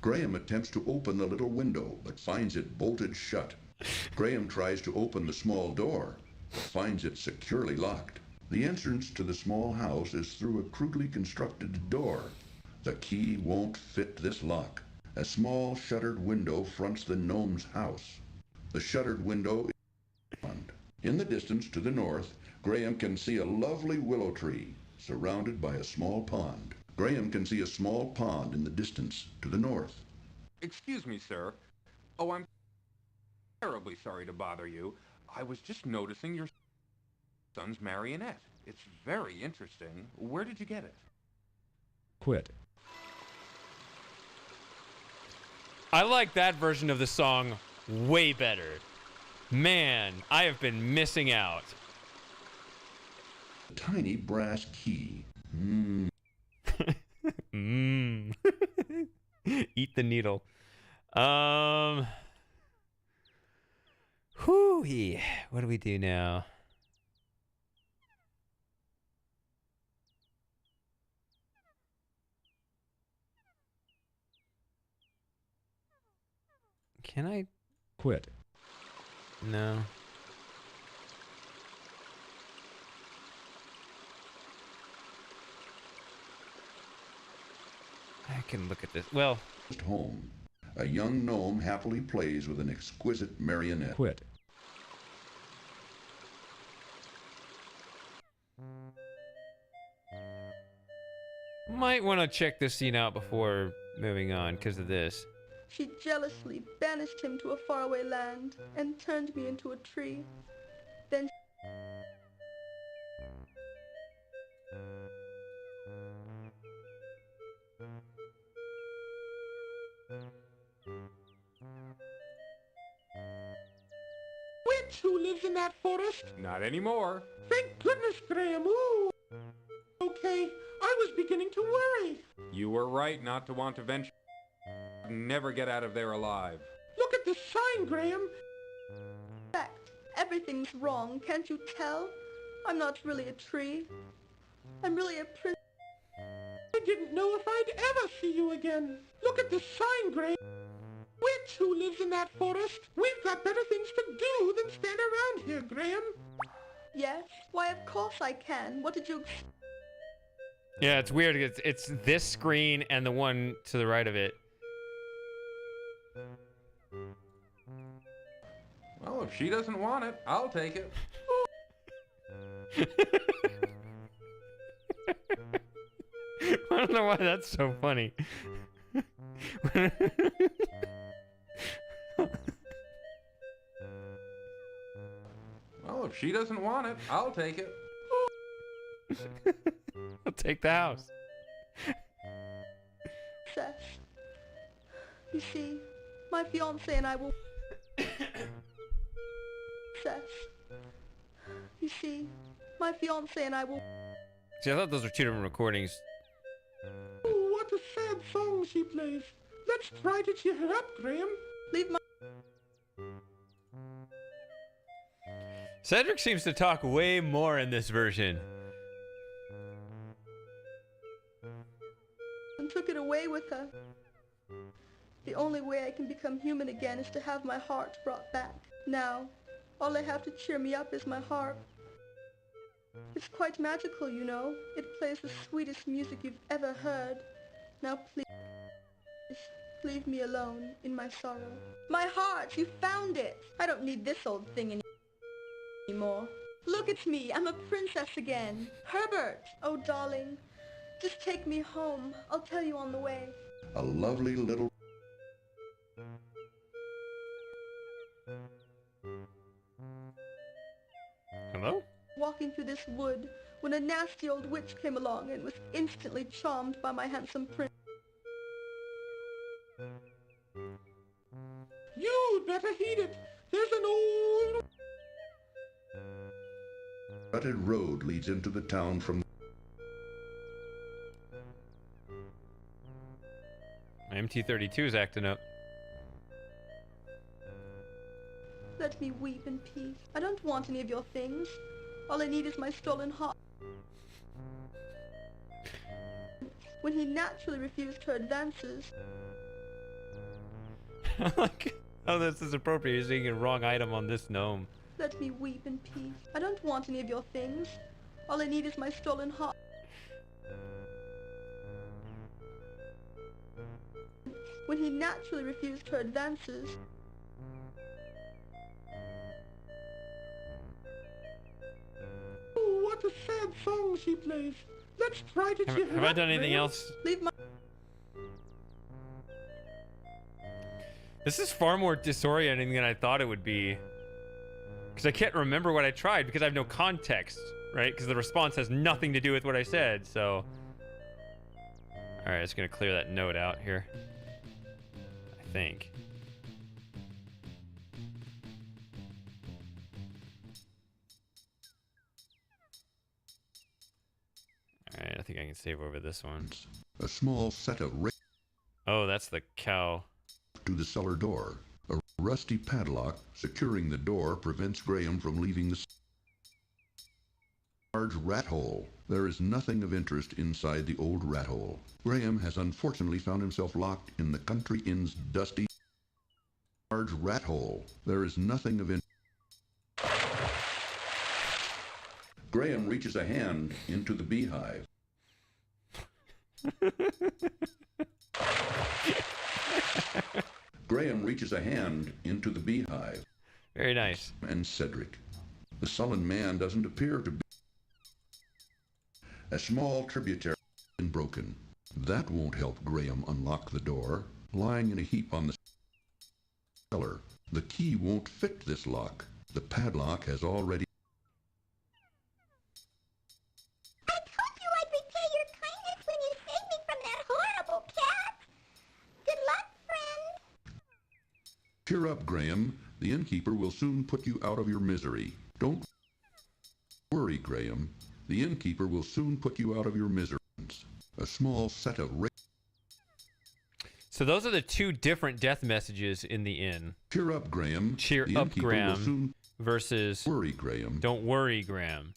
Graham attempts to open the little window, but finds it bolted shut. Graham tries to open the small door, but finds it securely locked. The entrance to the small house is through a crudely constructed door. The key won't fit this lock. A small shuttered window fronts the gnome's house. The shuttered window is beyond. In the distance to the north, Graham can see a lovely willow tree surrounded by a small pond. Graham can see a small pond in the distance to the north. Excuse me, sir. Oh, I'm terribly sorry to bother you. I was just noticing your son's marionette. It's very interesting. Where did you get it? Quit. I like that version of the song way better. Man, I have been missing out. A tiny brass key. Eat the needle. Whoo-hee. What do we do now? Can I quit? No. I can look at this. Well, home. A young gnome happily plays with an exquisite marionette. Quit. Might want to check this scene out before moving on because of this. She jealously banished him to a faraway land and turned me into a tree. Then Witch who lives in that forest? Not anymore. Thank goodness, Graham. Ooh. Okay, I was beginning to worry. You were right not to want to venture. Never get out of there alive. Look at this sign, Graham. fact, everything's wrong, can't you tell? I'm not really a tree. I'm really a prince. I didn't know if I'd ever see you again. Look at this sign, Graham. Witch who lives in that forest. We've got better things to do than stand around here, Graham. Yes? Why, of course I can. What did you... Yeah, it's weird. It's this screen and the one to the right of it. Well, if she doesn't want it, I'll take it. I don't know why that's so funny. Well, if she doesn't want it, I'll take it. I'll take the house. Seth, you see, my fiancé and I will... Seth, you see, my fiancé and I will... See, I thought those were two different recordings. Oh, what a sad song she plays. Let's try to cheer her up, Graham. Leave my... Cedric seems to talk way more in this version. And took it away with her. The only way I can become human again is to have my heart brought back. Now, all I have to cheer me up is my harp. It's quite magical, you know. It plays the sweetest music you've ever heard. Now please, leave me alone in my sorrow. My heart, you found it! I don't need this old thing anymore. Look at me, I'm a princess again. Herbert! Oh, darling, just take me home. I'll tell you on the way. A lovely little... Hello? Walking through this wood when a nasty old witch came along and was instantly charmed by my handsome prince. You'd better heed it. There's an old... rutted road leads into the town from... My MT-32 is acting up. Let me weep in peace. I don't want any of your things. All I need is my stolen heart. When he naturally refused her advances. Like, oh, this is appropriate. You're seeing a wrong item on this gnome. Let me weep in peace. I don't want any of your things. All I need is my stolen heart. When he naturally refused her advances. Oh, what a sad song she plays. Let's try to cheer her Have I up, done anything Graham. else? Leave my... This is far more disorienting than I thought it would be. Because I can't remember what I tried because I have no context, right? Because the response has nothing to do with what I said, so... Alright, it's going to clear that note out here. I think. Alright, I think I can save over this one. A small set of Oh, that's the cow. To the cellar door. A rusty padlock securing the door prevents Graham from leaving the large rat hole. There is nothing of interest inside the old rat hole. Graham has unfortunately found himself locked in the country inn's dusty large rat hole. There is nothing of interest. Graham reaches a hand into the beehive. Graham reaches a hand into the beehive. Very nice. And Cedric. The sullen man doesn't appear to be. A small tributary has been broken. That won't help Graham unlock the door. Lying in a heap on the cellar. The key won't fit this lock. The padlock has already... I told you I'd repay your kindness when you saved me from that horrible cat. Good luck, friend. Cheer up, Graham. The innkeeper will soon put you out of your misery. Don't worry, Graham. The innkeeper will soon put you out of your misery. A small set of... So those are the two different death messages in the inn. Cheer up, Graham. Cheer the up, innkeeper will Graham. soon... Versus... Worry, Graham. Don't worry, Graham.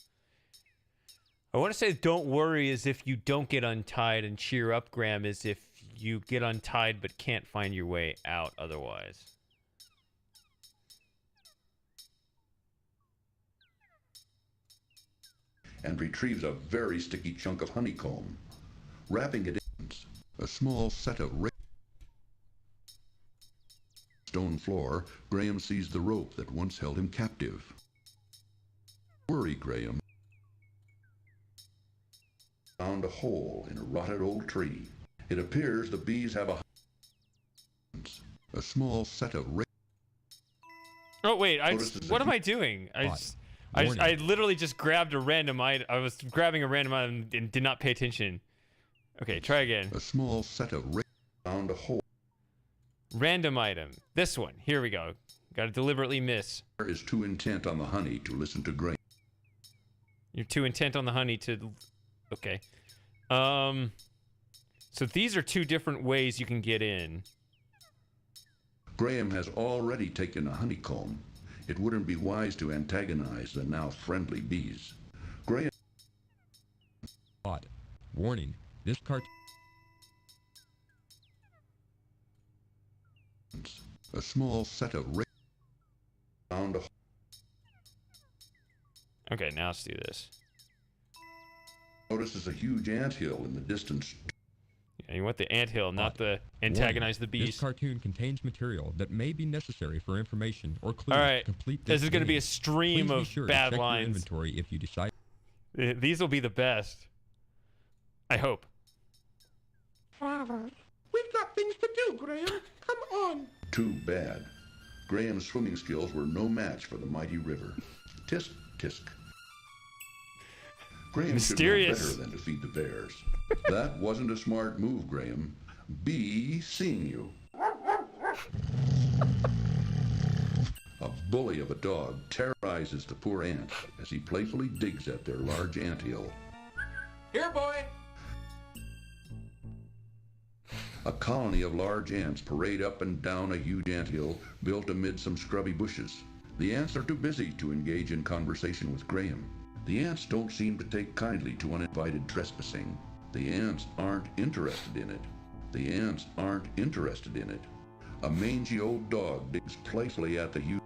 I want to say don't worry as if you don't get untied, and cheer up, Graham, as if you get untied but can't find your way out otherwise. And retrieves a very sticky chunk of honeycomb. Wrapping it in a small set of stone floor, Graham sees the rope that once held him captive. Worry, Graham. Found a hole in a rotted old tree. It appears the bees have a small set of... Oh, wait, what am I doing? I literally just grabbed a random item. I was grabbing a random item and did not pay attention. Okay, try again. A small set of... Found a hole. Random item. This one. Here we go. Got to deliberately miss. Is too intent on the honey to listen to Graham. You're too intent on the honey to... Okay. So these are two different ways you can get in. Graham has already taken a honeycomb. It wouldn't be wise to antagonize the now friendly bees. Graham... Warning. This cartoon... A small set of... Found a... Okay, now let's do this. Notices a huge anthill in the distance. Yeah, you want the anthill, not the antagonize the beast. This cartoon contains material that may be necessary for information or clues to complete this is going to be a stream Please of be sure bad to check lines. your inventory if you decide. These will be the best. I hope. We've got things to do, Graham. Come on. Too bad. Graham's swimming skills were no match for the mighty river. Tisk, tisk. Graham Mysterious. should know better than to feed the bears. That wasn't a smart move, Graham. Be seeing you. A bully of a dog terrorizes the poor ants as he playfully digs at their large anthill. Here, boy! A colony of large ants parade up and down a huge anthill built amid some scrubby bushes. The ants are too busy to engage in conversation with Graham. The ants don't seem to take kindly to uninvited trespassing. The ants aren't interested in it. The ants aren't interested in it. A mangy old dog digs playfully at the huge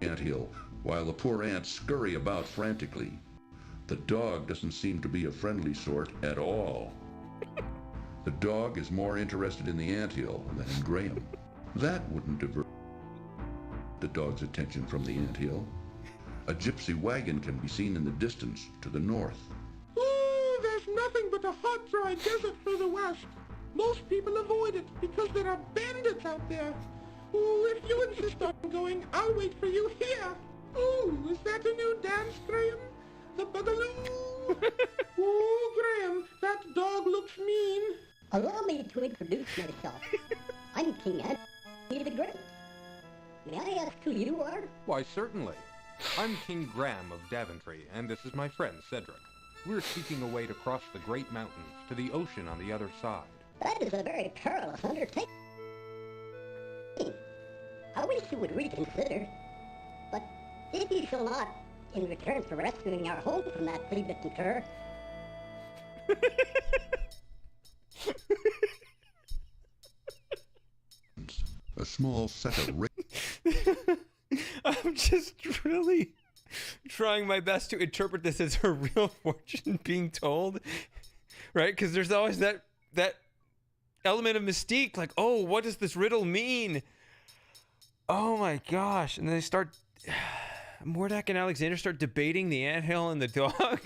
anthill while the poor ants scurry about frantically. The dog doesn't seem to be a friendly sort at all. The dog is more interested in the anthill than in Graham. That wouldn't divert the dog's attention from the anthill. A gypsy wagon can be seen in the distance to the north. Ooh, there's nothing but a hot, dry desert further west. Most people avoid it because there are bandits out there. Ooh, if you insist on going, I'll wait for you here. Ooh, is that a new dance, Graham? The Bugaloo? Ooh, Graham, that dog looks mean. Allow me to introduce myself. I'm King Anthony the Great. May I ask who you are? Why, certainly. I'm King Graham of Daventry, and this is my friend, Cedric. We're seeking a way to cross the Great Mountains to the ocean on the other side. That is a very perilous undertaking. I wish you would reconsider. But if you shall not, in return for rescuing our home from that flea-bitten cur... A small set of... I'm just really trying my best to interpret this as a real fortune being told, right? Because there's always that element of mystique, like, oh, what does this riddle mean? Oh my gosh. And then they start, Mordak and Alexander start debating the anthill and the dog.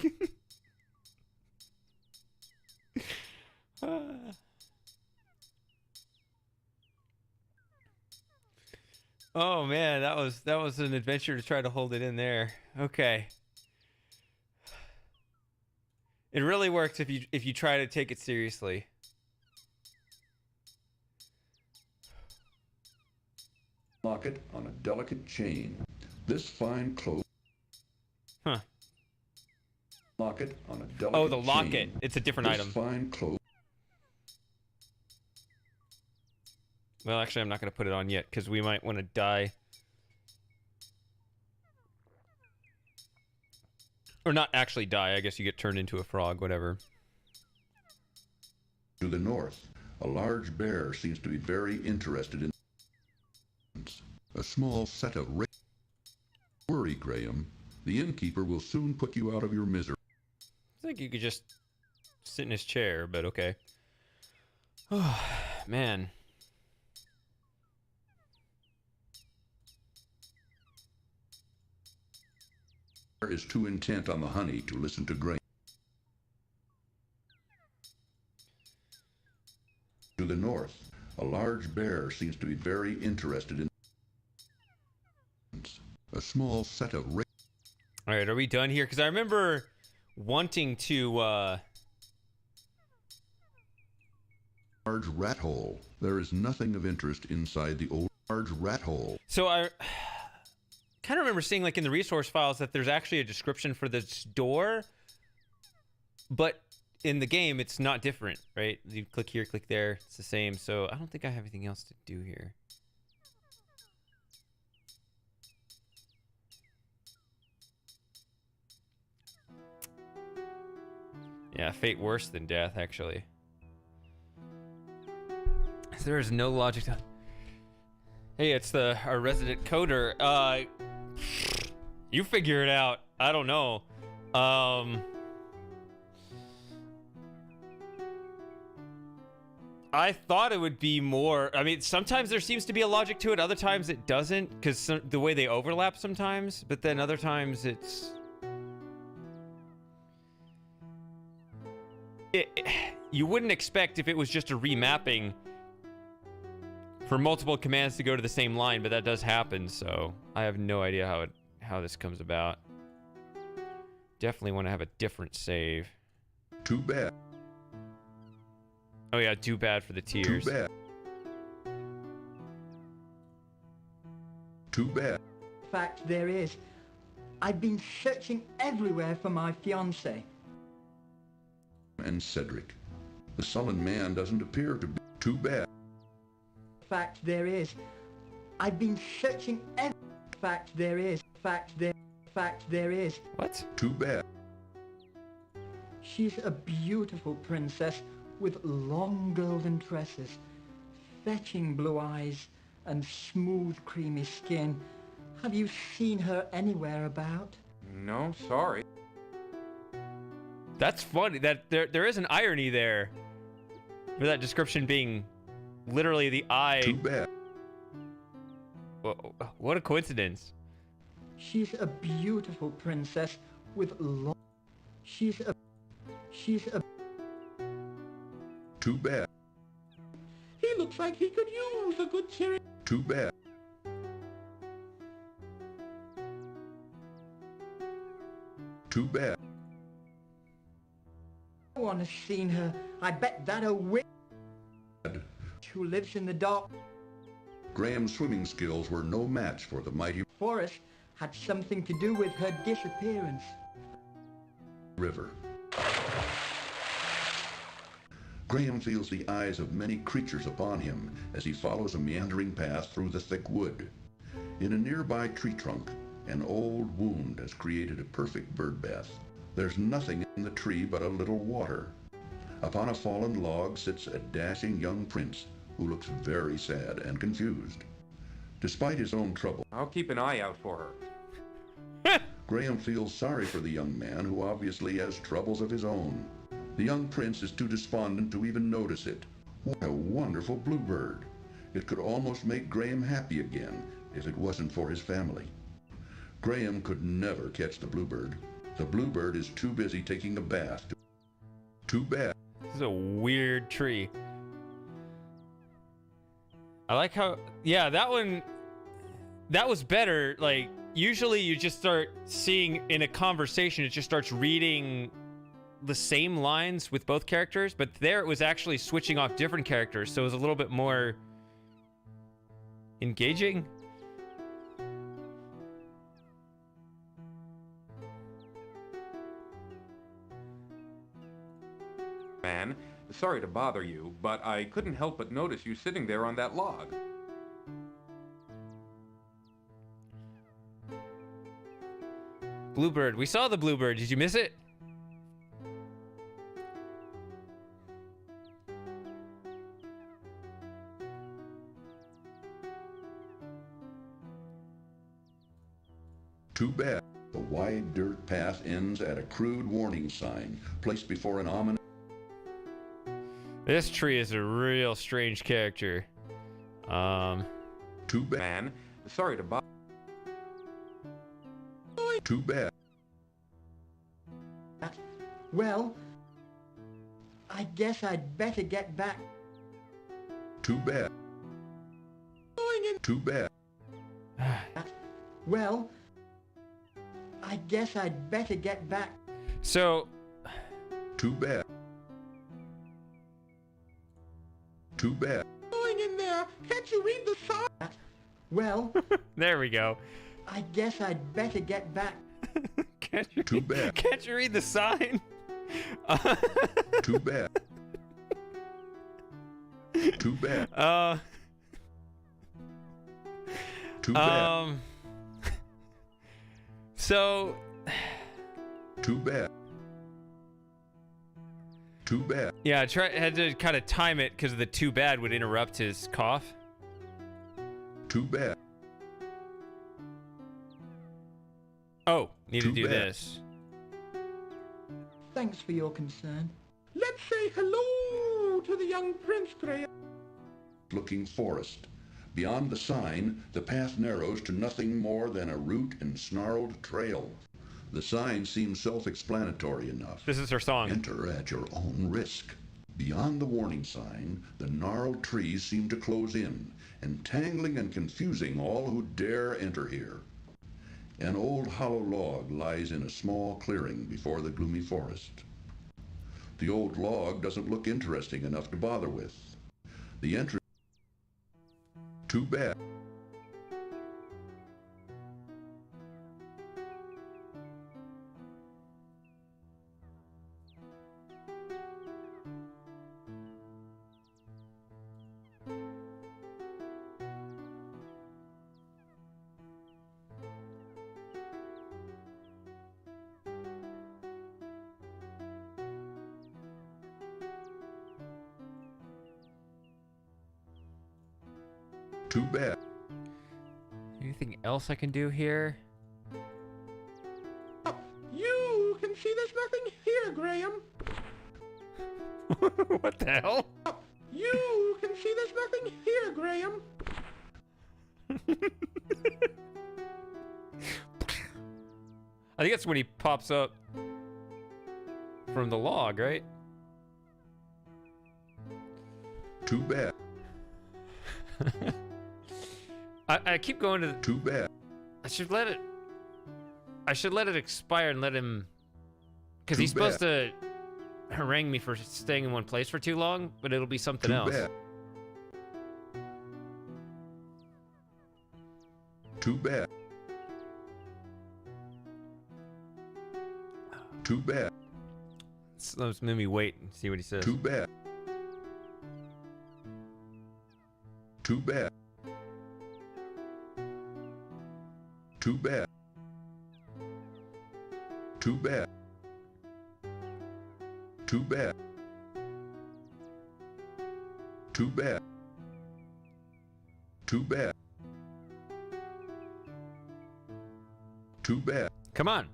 Oh man, that was an adventure to try to hold it in there. Okay. It really works if you try to take it seriously. Locket on a delicate chain. This fine cloth. Huh. Locket on a delicate chain. Oh, the locket. It's a different this item. Fine cloth. Well, actually, I'm not going to put it on yet because we might want to die. Or not actually die. I guess you get turned into a frog, whatever. To the north, a large bear seems to be very interested in a small set of worry, Graham. The innkeeper will soon put you out of your misery. I think you could just sit in his chair, but okay. Oh, man. Is too intent on the honey to listen to Graham. To the north, a large bear seems to be very interested in a small set of all right, are we done here? Because I remember wanting to large rat hole. There is nothing of interest inside the old large rat hole. So I kind of remember seeing, like, in the resource files that there's actually a description for this door, but in the game it's not different, right? You click here, click there, it's the same. So I don't think I have anything else to do here. Yeah, fate worse than death, actually. There is no logic to... Hey, it's our resident coder. You figure it out. I don't know. I thought it would be more... I mean, sometimes there seems to be a logic to it. Other times it doesn't, because the way they overlap sometimes. But then other times it's... You wouldn't expect if it was just a remapping for multiple commands to go to the same line, but that does happen, so I have no idea how this comes about. Definitely want to have a different save. Too bad. Oh yeah, too bad for the tears. Too bad. Too bad. Fact there is. I've been searching everywhere for my fiancée. And Cedric. The sullen man doesn't appear to be too bad. Fact there is. I've been searching every... Fact there is. Fact there is. What? Too bad. She's a beautiful princess with long golden tresses, fetching blue eyes, and smooth creamy skin. Have you seen her anywhere about? No, sorry. That's funny. That there is an irony there. For that description being literally the eye. Too bad. What a coincidence. She's a beautiful princess with long... She's a... Too bad. He looks like he could use a good cherry. Too bad. Too bad. No one has seen her. I bet that a witch who lives in the dark Graham's swimming skills were no match for the mighty forest had something to do with her disappearance. river. Graham feels the eyes of many creatures upon him as he follows a meandering path through the thick wood. In a nearby tree trunk, an old wound has created a perfect bird bath. There's nothing in the tree but a little water. Upon a fallen log sits a dashing young prince who looks very sad and confused. Despite his own trouble, I'll keep an eye out for her. Graham feels sorry for the young man who obviously has troubles of his own. The young prince is too despondent to even notice it. What a wonderful bluebird. It could almost make Graham happy again if it wasn't for his family. Graham could never catch the bluebird. The bluebird is too busy taking a bath. Too bad. This is a weird tree. I like how, yeah, that one, that was better. Like, usually you just start seeing in a conversation, it just starts reading the same lines with both characters, but there it was actually switching off different characters, so it was a little bit more engaging. Man, sorry to bother you, but I couldn't help but notice you sitting there on that log. Bluebird. We saw the bluebird. Did you miss it? Too bad. The wide dirt path ends at a crude warning sign placed before an ominous... This tree is a real strange character. Too bad. Man, sorry to bother. Too bad. Well, I guess I'd better get back. Too bad. Too bad. Well, I guess I'd better get back. So... Too bad. Too bad. Going in there. Can't you read the sign? Well... There we go. I guess I'd better get back. Can't you Too bad. Can't you read the sign? Too bad. Too bad. Too bad. So... Too bad. Too bad. Yeah, I had to kind of time it because the too bad would interrupt his cough. Too bad. Oh, need to Too do bad. this. Thanks for your concern. Let's say hello to the young Prince Graham. Looking forest. Beyond the sign, the path narrows to nothing more than a root and snarled trail. The sign seems self-explanatory enough. This is her song. Enter at your own risk. Beyond the warning sign, the gnarled trees seem to close in, entangling and confusing all who dare enter here. An old hollow log lies in a small clearing before the gloomy forest. The old log doesn't look interesting enough to bother with. The entrance... Too bad. Too bad. Anything else I can do here? You can see there's nothing here, Graham. What the hell? You can see there's nothing here, Graham. I think that's when he pops up from the log, right? Too bad. I keep going to the... Too bad. I should let it expire and let him... Because he's supposed to harangue me for staying in one place for too long, but it'll be something else. Too bad. Too bad. Let's maybe wait and see what he says. Too bad. Too bad. Too bad. Too bad. Too bad. Too bad. Too bad. Too bad. Come on.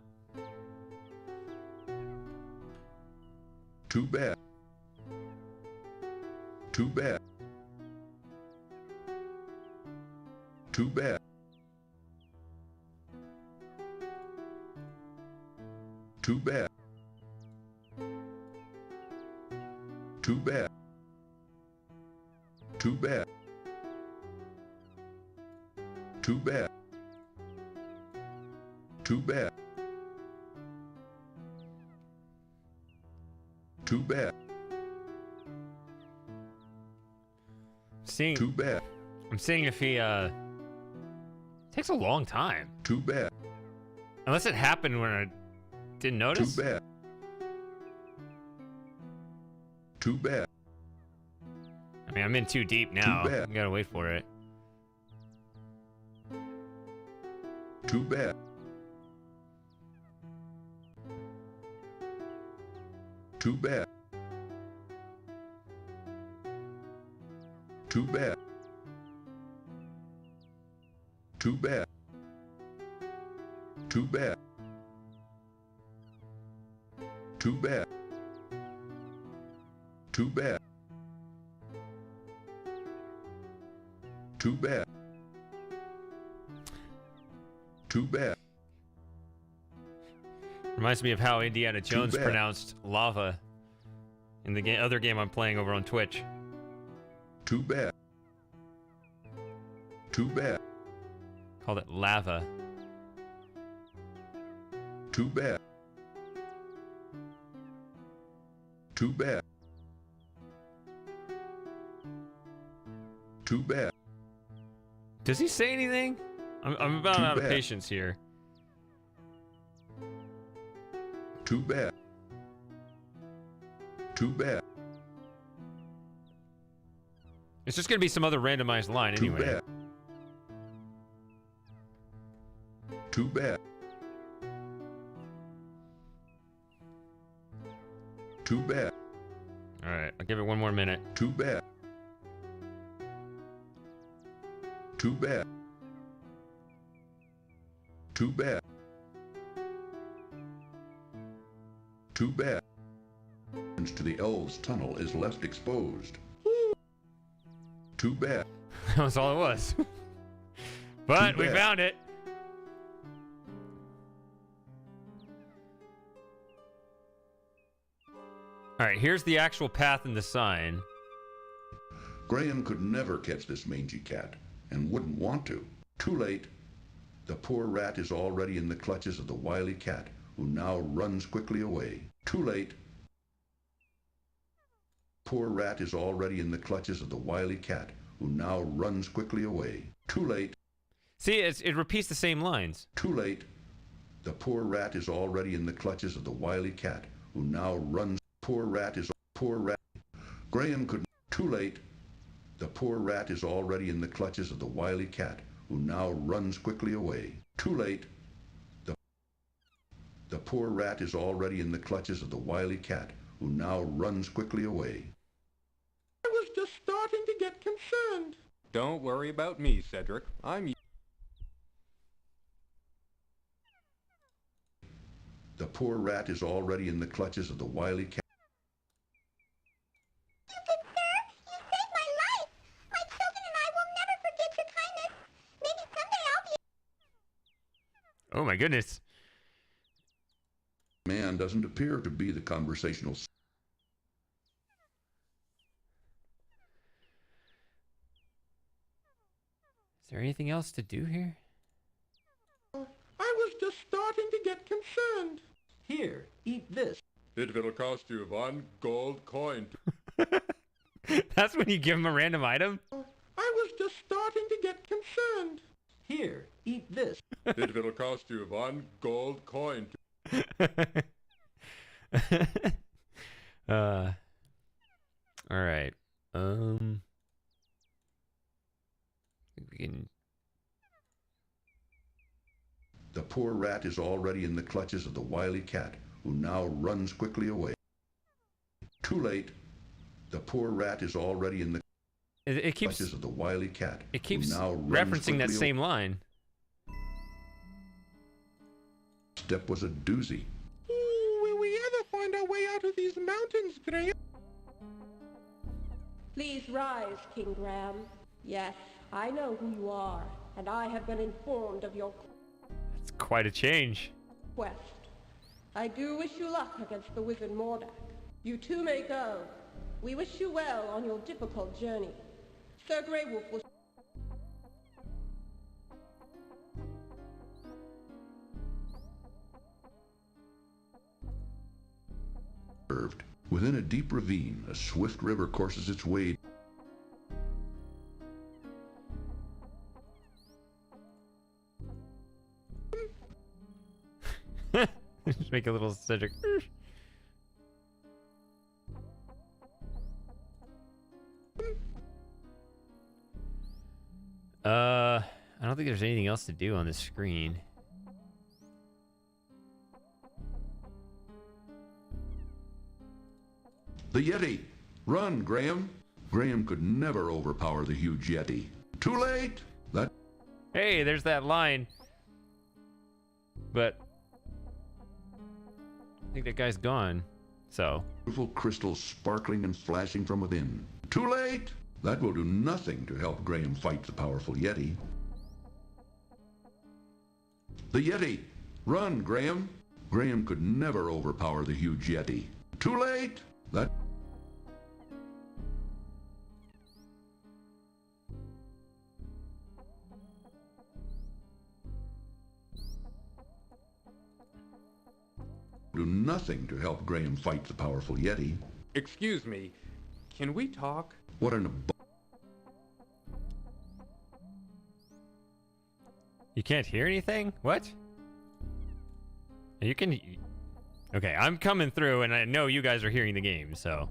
Too bad. Too bad. Too bad. Too bad. Too bad. Too bad. Too bad. Too bad. Too bad. Seeing. Too bad. I'm seeing if he takes a long time. Too bad. Unless it happened when I didn't notice. Too bad. Too bad. I mean, I'm in too deep now. Too bad. I gotta wait for it. Too bad. Too bad. Too bad. Too bad. Too bad. Too bad. Too bad. Too bad. Too bad. Reminds me of how Indiana Jones bad. pronounced lava in the other game I'm playing over on Twitch. Too bad. Too bad. Called it lava. Too bad. Too bad. Too bad. Does he say anything? I'm about Too out of bad. patience here. Too bad. Too bad. It's just gonna be some other randomized line Too anyway. bad. Too bad. Too bad. All right, I'll give it one more minute. Too bad. Too bad. Too bad. Too bad. To the elves' tunnel is left exposed. Too bad. That was all it was. But Too we bad. found it. All right, here's the actual path in the sign. Graham could never catch this mangy cat, and wouldn't want to. Too late. The poor rat is already in the clutches of the wily cat, who now runs quickly away. Too late. Poor rat is already in the clutches of the wily cat, who now runs quickly away. Too late. See, it repeats the same lines. Too late. The poor rat is already in the clutches of the wily cat, who now runs. Poor rat. Graham could. Too late. The poor rat is already in the clutches of the wily cat, who now runs quickly away. Too late. The poor rat is already in the clutches of the wily cat, who now runs quickly away. I was just starting to get concerned. Don't worry about me, Cedric. The poor rat is already in the clutches of the wily cat. You good sir, you saved my life. My children and I will never forget your kindness. Maybe someday I'll be... Oh my goodness. Man doesn't appear to be the conversational... Is there anything else to do here? I was just starting to get concerned. Here, eat this. It will cost you 1 gold coin. That's when you give him a random item? I was just starting to get concerned. Here, eat this. It will cost you 1 gold coin. All right. We can... The poor rat is already in the clutches of the wily cat, who now runs quickly away. Too late. The poor rat is already in the clutches of the wily cat. It keeps who now referencing that same line. Step was a doozy. Ooh, will we ever find our way out of these mountains, Graham? Please rise, King Graham. Yes, I know who you are, and I have been informed of your It's quite a change. quest. I do wish you luck against the wizard Mordak. You too may go. We wish you well on your difficult journey. Sir Grey Wolf will... Curved. Within a deep ravine, a swift river courses its way. Just make a little Cedric. I don't think there's anything else to do on this screen. The Yeti! Run, Graham! Graham could never overpower the huge Yeti. Too late! That... Hey, there's that line. But I think that guy's gone. So. Beautiful crystals sparkling and flashing from within. Too late! That will do nothing to help Graham fight the powerful Yeti. The Yeti! Run, Graham! Graham could never overpower the huge Yeti. Too late! That... do nothing to help Graham fight the powerful Yeti. Excuse me, can we talk? What an You can't hear anything? What? You can... Okay, I'm coming through and I know you guys are hearing the game, so...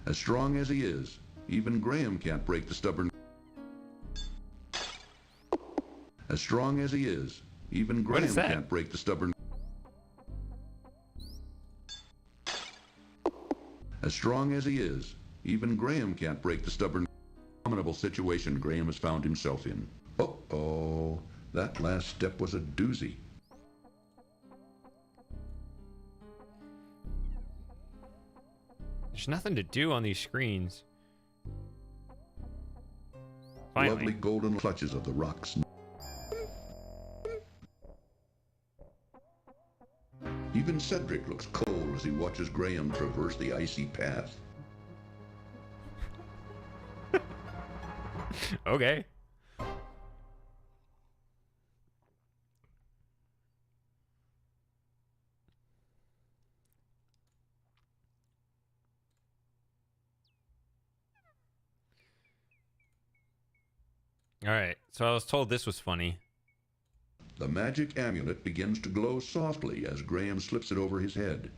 As strong as he is, even Graham can't break the stubborn... As strong as he is, even Graham can't break the stubborn... As strong as he is, even Graham can't break the stubborn... Abominable situation Graham has found himself in. Uh-oh, that last step was a doozy. There's nothing to do on these screens. Finally. Lovely golden clutches of the rocks. Even Cedric looks cold as he watches Graham traverse the icy path. Okay. All right, so I was told this was funny. The magic amulet begins to glow softly as Graham slips it over his head.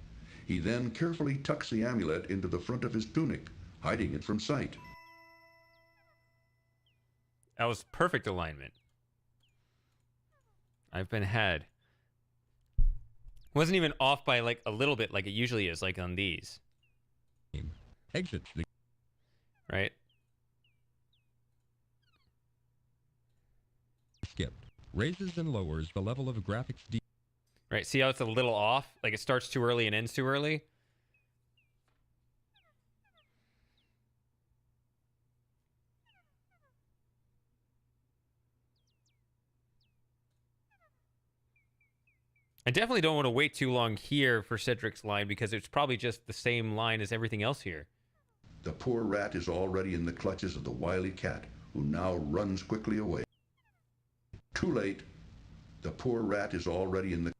He then carefully tucks the amulet into the front of his tunic, hiding it from sight. That was perfect alignment. I've been had. Wasn't even off by like a little bit like it usually is, like on these. Exit the... Right? Skipped. Raises and lowers the level of graphics Right, see how it's a little off? Like it starts too early and ends too early? I definitely don't want to wait too long here for Cedric's line because it's probably just the same line as everything else here. The poor rat is already in the clutches of the wily cat, who now runs quickly away. Too late. The poor rat is already in the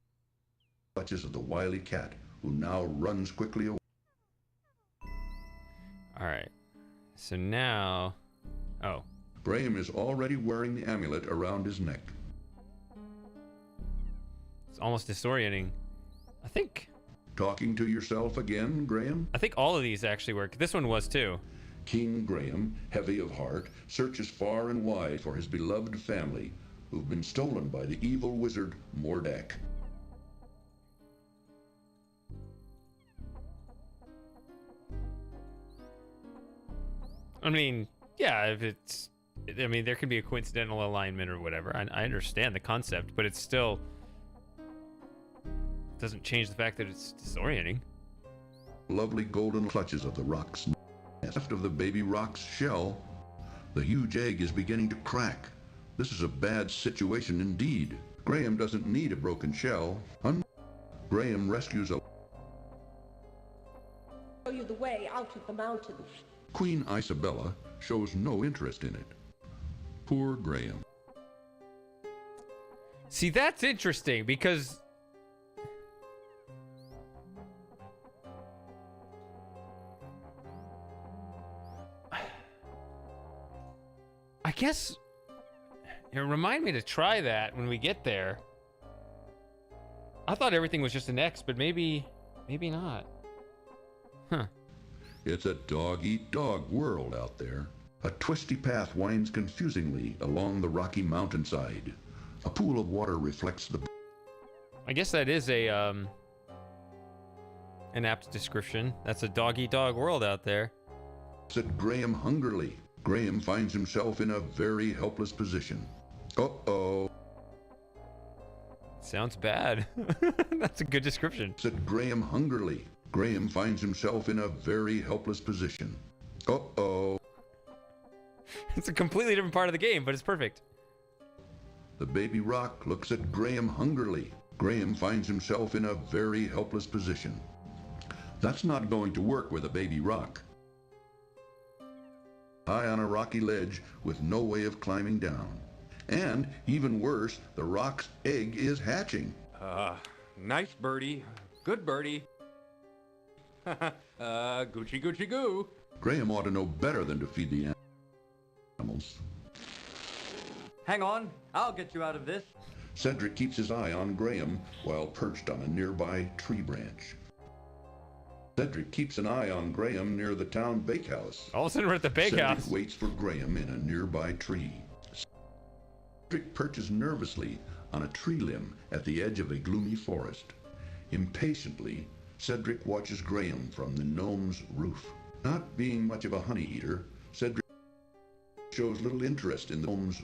clutches of the wily cat, who now runs quickly away. Alright. So now... Oh. Graham is already wearing the amulet around his neck. It's almost disorienting. I think... Talking to yourself again, Graham? I think all of these actually work. This one was too. King Graham, heavy of heart, searches far and wide for his beloved family, who've been stolen by the evil wizard Mordak. I mean, yeah, if it's... I mean, there could be a coincidental alignment or whatever. I understand the concept, but it's still... doesn't change the fact that it's disorienting. Lovely golden clutches of the rock's nest. Left of the baby rock's shell, the huge egg is beginning to crack. This is a bad situation indeed. Graham doesn't need a broken shell. Graham rescues a... Show you the way out of the mountains. Queen Isabella shows no interest in it. Poor Graham. See, that's interesting because... I guess... remind me to try that when we get there. I thought everything was just an X, but maybe not. Huh. It's a dog-eat-dog world out there. A twisty path winds confusingly along the rocky mountainside. A pool of water reflects the... I guess that is a, an apt description. That's a dog-eat-dog world out there. Said Graham hungrily. Graham finds himself in a very helpless position. Uh-oh. Sounds bad. That's a good description. Said Graham hungrily. Graham finds himself in a very helpless position. Uh-oh. It's a completely different part of the game, but it's perfect. The baby rock looks at Graham hungrily. Graham finds himself in a very helpless position. That's not going to work with a baby rock. High on a rocky ledge with no way of climbing down. And, even worse, the rock's egg is hatching. Nice birdie. Good birdie. Gucci Gucci Goo. Graham ought to know better than to feed the animals. Hang on, I'll get you out of this. Cedric keeps his eye on Graham while perched on a nearby tree branch. Cedric keeps an eye on Graham near the town bakehouse. All of a sudden we're at the bakehouse. Cedric waits for Graham in a nearby tree. Cedric perches nervously on a tree limb at the edge of a gloomy forest. Impatiently, Cedric watches Graham from the gnome's roof. Not being much of a honey eater, Cedric shows little interest in the gnome's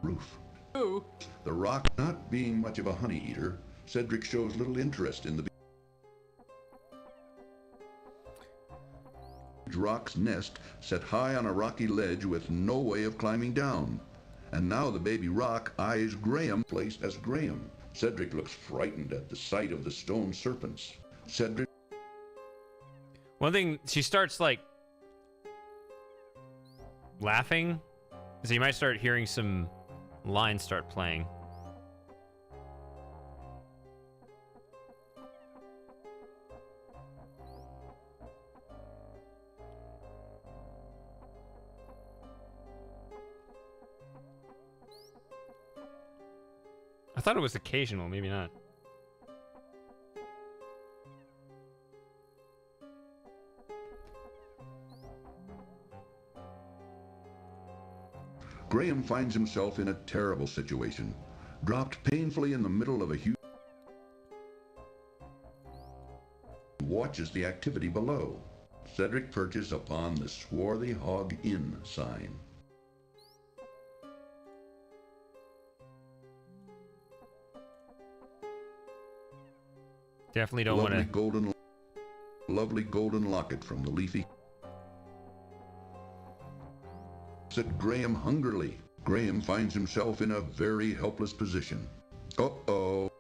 roof. Ooh. The rock, not being much of a honey eater, Cedric shows little interest in the rock's nest set high on a rocky ledge with no way of climbing down. And now the baby rock eyes Graham placed as Graham. Cedric looks frightened at the sight of the stone serpents. Cedric... One thing, she starts like laughing, so you might start hearing some lines start playing. I thought it was occasional, maybe not. Graham finds himself in a terrible situation, dropped painfully in the middle of a huge... watches the activity below. Cedric perches upon the Swarthy Hog Inn sign. Definitely don't want to... Lovely golden locket from the leafy... said Graham hungrily. Graham finds himself in a very helpless position. Uh-oh.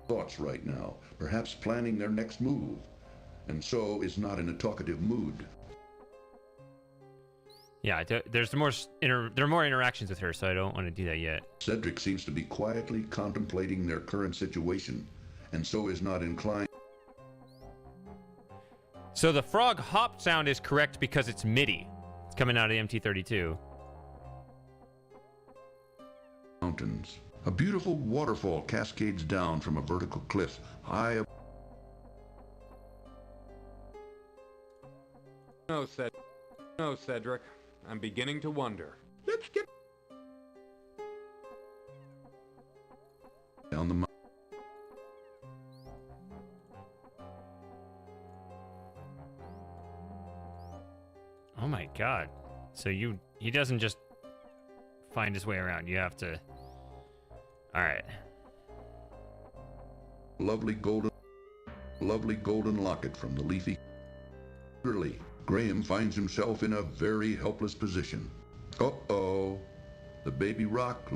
Thoughts right now, perhaps planning their next move, and so is not in a talkative mood. Yeah, there are more interactions with her, so I don't want to do that yet. Cedric seems to be quietly contemplating their current situation, and so is not inclined. So the frog hop sound is correct because it's MIDI. It's coming out of the MT32. Mountains. A beautiful waterfall cascades down from a vertical cliff high above. No, Cedric. I'm beginning to wonder. Let's get down the mountain. Oh my god. So he doesn't just find his way around. You have to... Alright. Lovely golden locket from the leafy... Early, Graham finds himself in a very helpless position. Uh-oh. The baby rock...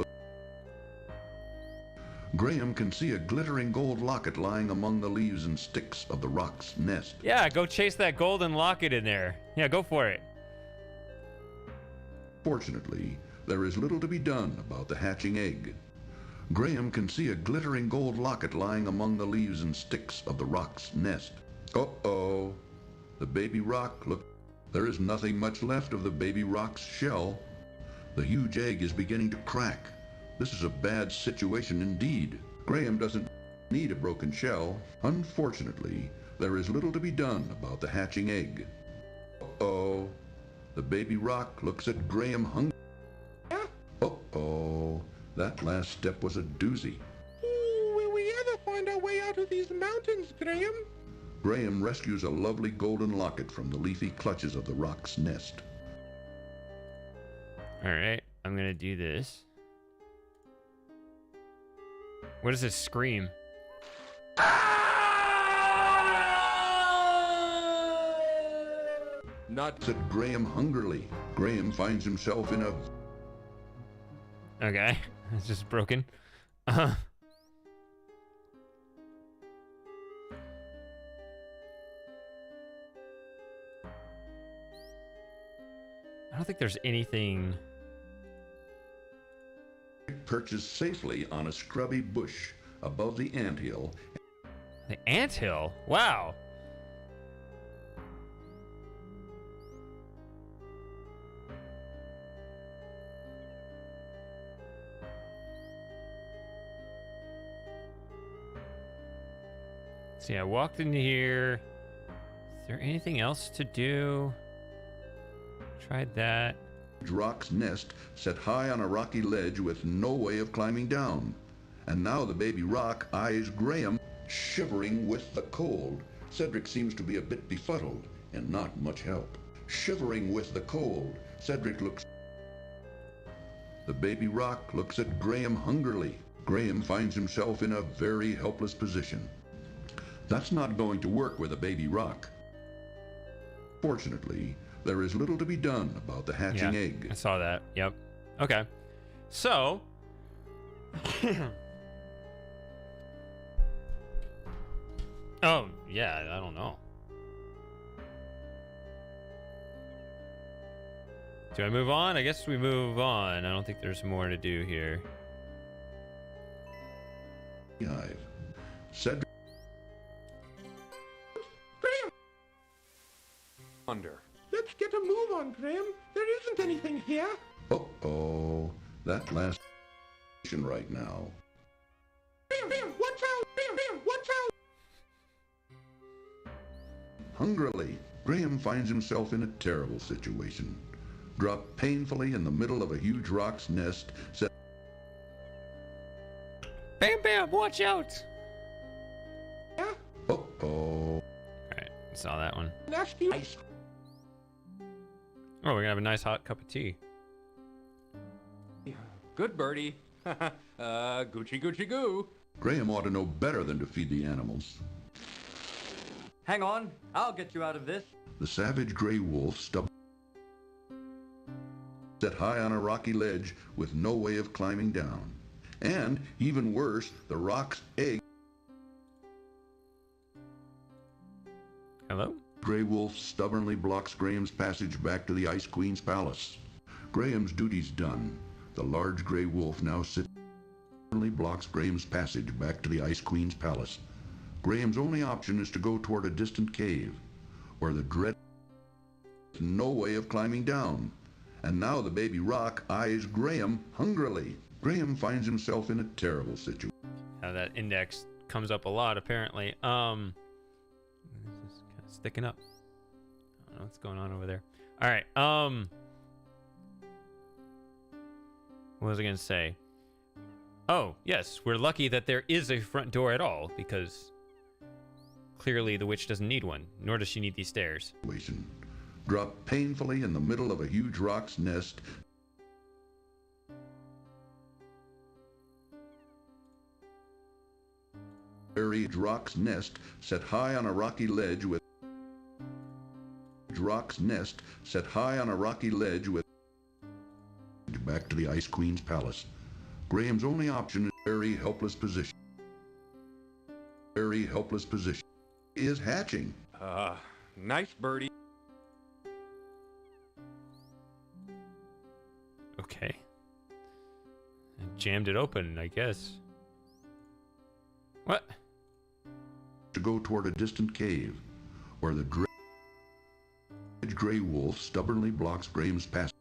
Graham can see a glittering gold locket lying among the leaves and sticks of the rock's nest. Yeah, go chase that golden locket in there. Yeah, go for it. Fortunately, there is little to be done about the hatching egg. Graham can see a glittering gold locket lying among the leaves and sticks of the rock's nest. Uh-oh. The baby rock, look, there is nothing much left of the baby rock's shell. The huge egg is beginning to crack. This is a bad situation indeed. Graham doesn't need a broken shell. Unfortunately, there is little to be done about the hatching egg. Uh-oh. The baby rock looks at Graham hungry. Uh-oh. That last step was a doozy. Ooh, will we ever find our way out of these mountains, Graham? Graham rescues a lovely golden locket from the leafy clutches of the rock's nest. Alright, I'm gonna do this. What does this scream? Not said Graham hungrily. Graham finds himself in a... Okay, it's just broken. I don't think there's anything... Perches safely on a scrubby bush above the anthill. The anthill? Wow. See, I walked into here. Is there anything else to do? Tried that. Rock's nest set high on a rocky ledge with no way of climbing down. And now the baby rock eyes Graham, shivering with the cold. Cedric seems to be a bit befuddled and not much help. Shivering with the cold, Cedric looks... The baby rock looks at Graham hungrily. Graham finds himself in a very helpless position. That's not going to work with a baby rock. Fortunately, there is little to be done about the hatching egg. I saw that. Yep. Okay. So... oh, yeah, I don't know. Do I move on? I guess we move on. I don't think there's more to do here. Hive. Cedric... Graham! Under. Let's get a move on, Graham. There isn't anything here. Uh-oh. That last... right now. Graham, watch out! Graham, watch out! Hungrily, Graham finds himself in a terrible situation. dropped painfully in the middle of a huge rock's nest, said, Bam Bam, watch out! Uh-oh. Alright, saw that one. Nasty. Oh, we're gonna have a nice hot cup of tea. Good birdie. Gucci Gucci Goo. Graham ought to know better than to feed the animals. Hang on, I'll get you out of this. The savage gray wolf set high on a rocky ledge with no way of climbing down. And, even worse, the rock's egg. Hello? Gray wolf stubbornly blocks Graham's passage back to the Ice Queen's palace. Graham's duty's done. The large gray wolf now stubbornly blocks Graham's passage back to the Ice Queen's palace. Graham's only option is to go toward a distant cave, where the dread has no way of climbing down. And now the baby rock eyes Graham hungrily. Graham finds himself in a terrible situation. Now that index comes up a lot, apparently. This is kind of sticking up. I don't know what's going on over there. All right. What was I going to say? Oh, yes. We're lucky that there is a front door at all, because clearly the witch doesn't need one, nor does she need these stairs. Dropped painfully in the middle of a huge rock's nest. Buried rock's nest set high on a rocky ledge with back to the Ice Queen's palace. Graham's only option is very helpless position. Is hatching. Nice birdie. Okay. And jammed it open, I guess. What? To go toward a distant cave, where the gray wolf stubbornly blocks Graham's passage.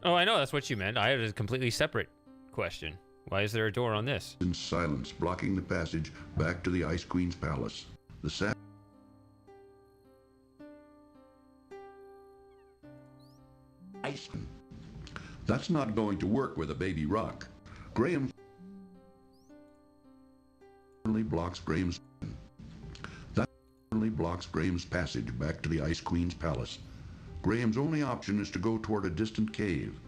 Oh, I know, that's what you meant. I had a completely separate question. Why is there a door on this? In silence, blocking the passage back to the Ice Queen's palace. The Ice Queen. That's not going to work with a baby rock. Graham blocks Graham's passage back to the Ice Queen's palace. Graham's only option is to go toward a distant cave,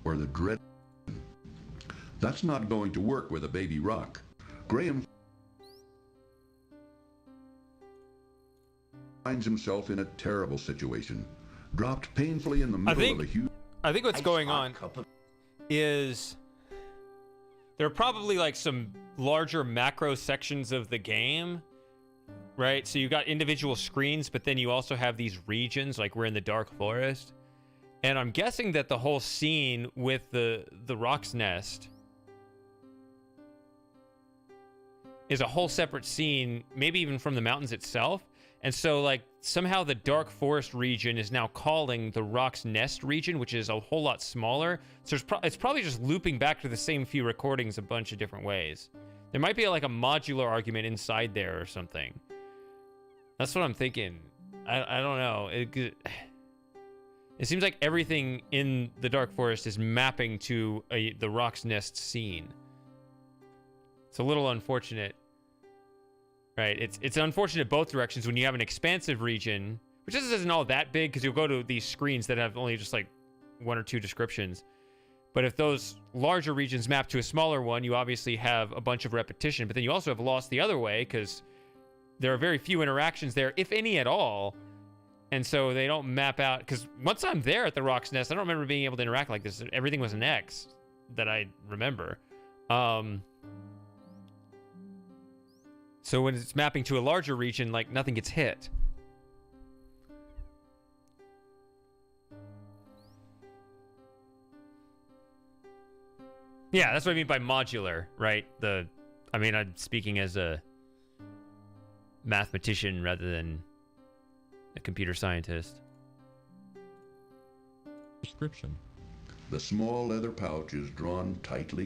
where the dread. That's not going to work with a baby rock. Graham finds himself in a terrible situation, dropped painfully in the middle of a huge. I think what's going on is there are probably like some larger macro sections of the game, right? So you've got individual screens, but then you also have these regions, like we're in the Dark Forest. And I'm guessing that the whole scene with the Rock's Nest is a whole separate scene, maybe even from the mountains itself. And so, like, somehow the Dark Forest region is now calling the Rock's Nest region, which is a whole lot smaller. So it's probably just looping back to the same few recordings a bunch of different ways. There might be, like, a modular argument inside there or something. That's what I'm thinking. I don't know. It seems like everything in the Dark Forest is mapping to the Rock's Nest scene. It's a little unfortunate. Right, it's unfortunate both directions when you have an expansive region, which isn't all that big because you'll go to these screens that have only just like one or two descriptions. But if those larger regions map to a smaller one, you obviously have a bunch of repetition, but then you also have lost the other way because there are very few interactions there, if any at all. And so they don't map out, because once I'm there at the Rock's Nest, I don't remember being able to interact like this. Everything was an X that I remember. So when it's mapping to a larger region, like, nothing gets hit. Yeah, that's what I mean by modular, right? I mean, I'm speaking as a mathematician rather than a computer scientist. Description. The small leather pouch is drawn tightly.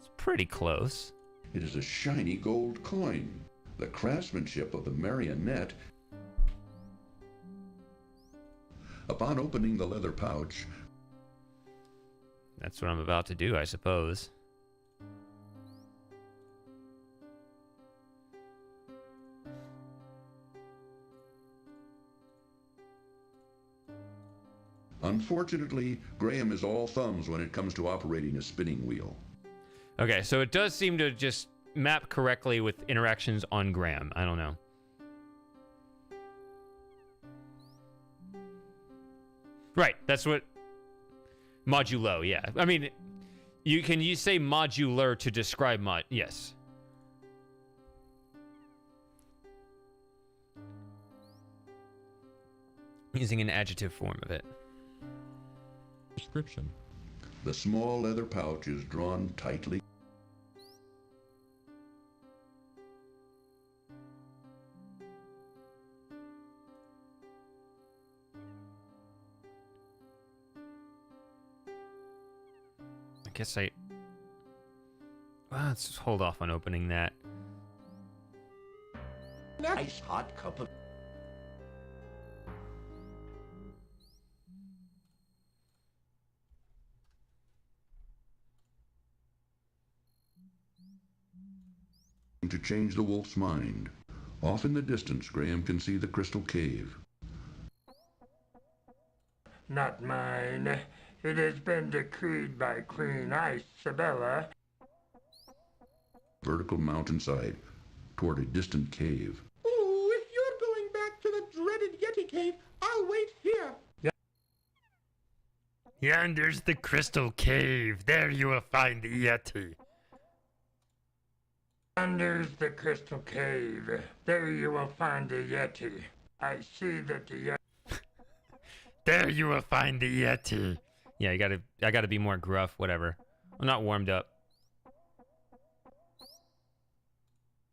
It's pretty close. It is a shiny gold coin. The craftsmanship of the marionette. Upon opening the leather pouch, that's what I'm about to do, I suppose. unfortunately, Graham is all thumbs when it comes to operating a spinning wheel. Okay, so it does seem to just map correctly with interactions on Graham. I don't know. Right, that's what... Modulo, yeah. I mean, you say modular to describe mod... Yes. Using an adjective form of it. Description. The small leather pouch is drawn tightly. I guess well, let's just hold off on opening that. Nice hot cup of... To change the wolf's mind. Off in the distance, Graham can see the crystal cave. Not mine. It has been decreed by Queen Isabella. Vertical mountainside toward a distant cave. Ooh, if you're going back to the dreaded Yeti cave, I'll wait here. Yonder's the crystal cave. There you will find the Yeti. Yonder's the crystal cave. There you will find the Yeti. I see that the Yeti... There you will find the Yeti. Yeah, I gotta be more gruff, whatever. I'm not warmed up.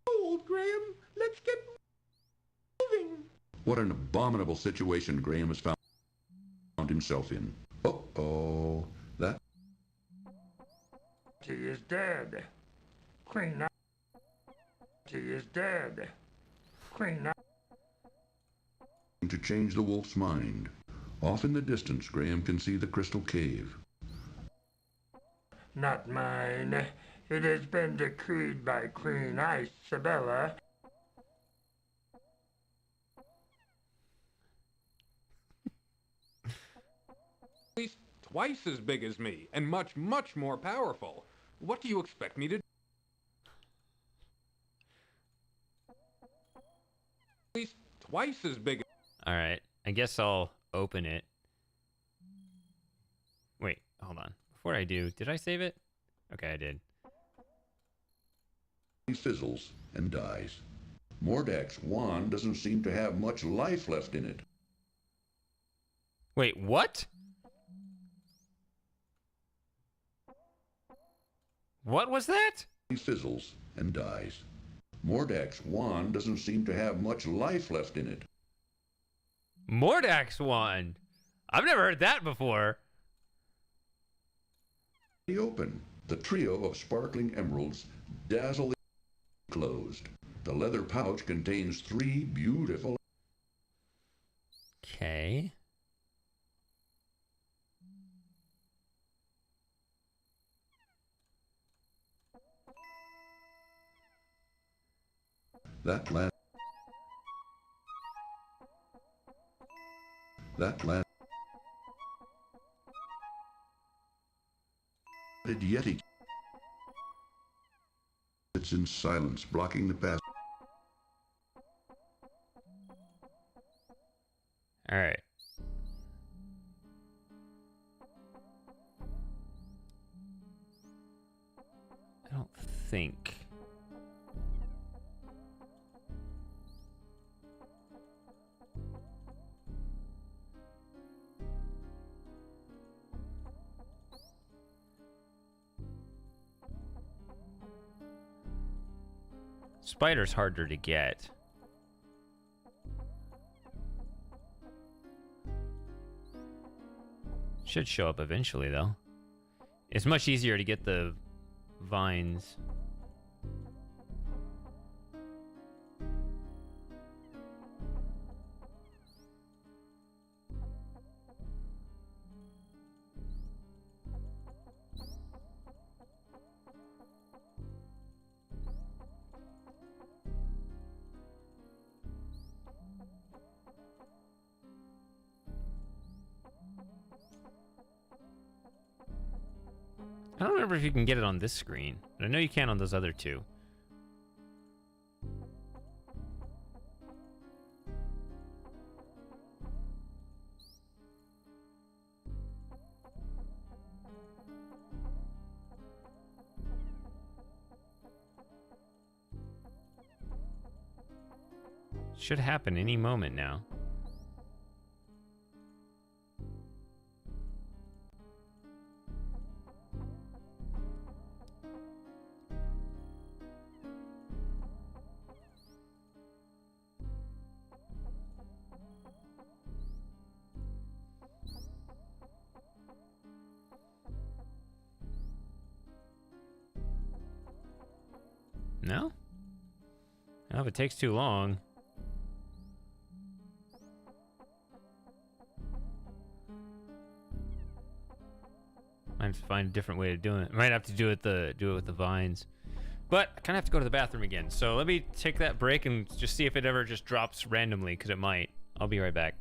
Old Graham, let's get moving. What an abominable situation Graham has found himself in. Uh-oh, that... He is dead. Queen He is dead. Queen To change the wolf's mind. Off in the distance, Graham can see the crystal cave. Not mine. It has been decreed by Queen Isabella. At least twice as big as me, and much, much more powerful. What do you expect me to do? At least twice as big. Alright, I guess I'll open it. Wait, hold on. Before I do, did I save it? Okay, I did. He fizzles and dies. Mordak's wand doesn't seem to have much life left in it. Wait, what? What was that? He fizzles and dies. Mordak's wand doesn't seem to have much life left in it. Mordak's wand? I've never heard that before. He opened. The trio of sparkling emeralds dazzle closed. The leather pouch contains 3 beautiful... Okay. That last Yeti sits in silence, blocking the path. All right. I don't think. Spider's harder to get. Should show up eventually, though. It's much easier to get the vines. remember if you can get it on this screen. But I know you can on those other two. Should happen any moment now. No? Well, if it takes too long. Might have to find a different way of doing it. Might have to do it with the vines. But I kind of have to go to the bathroom again. So let me take that break and just see if it ever just drops randomly, because it might. I'll be right back.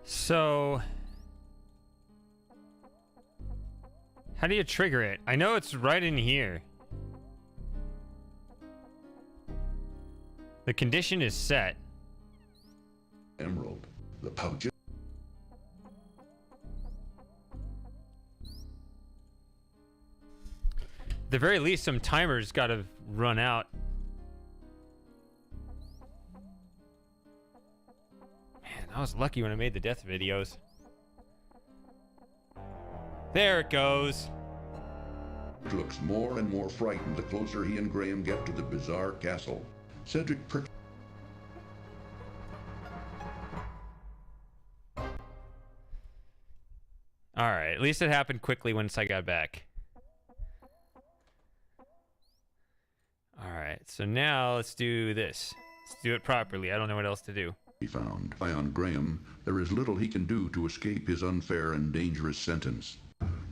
So, how do you trigger it? I know it's right in here. The condition is set. Emerald, the pouch. At the very least, some timers got to run out. I was lucky when I made the death videos. There it goes. Looks more and more frightened the closer he and Graham get to the bizarre castle. Cedric perks. Alright, at least it happened quickly once I got back. Alright, so now let's do this. Let's do it properly. I don't know what else to do. He found. On Graham, there is little he can do to escape his unfair and dangerous sentence.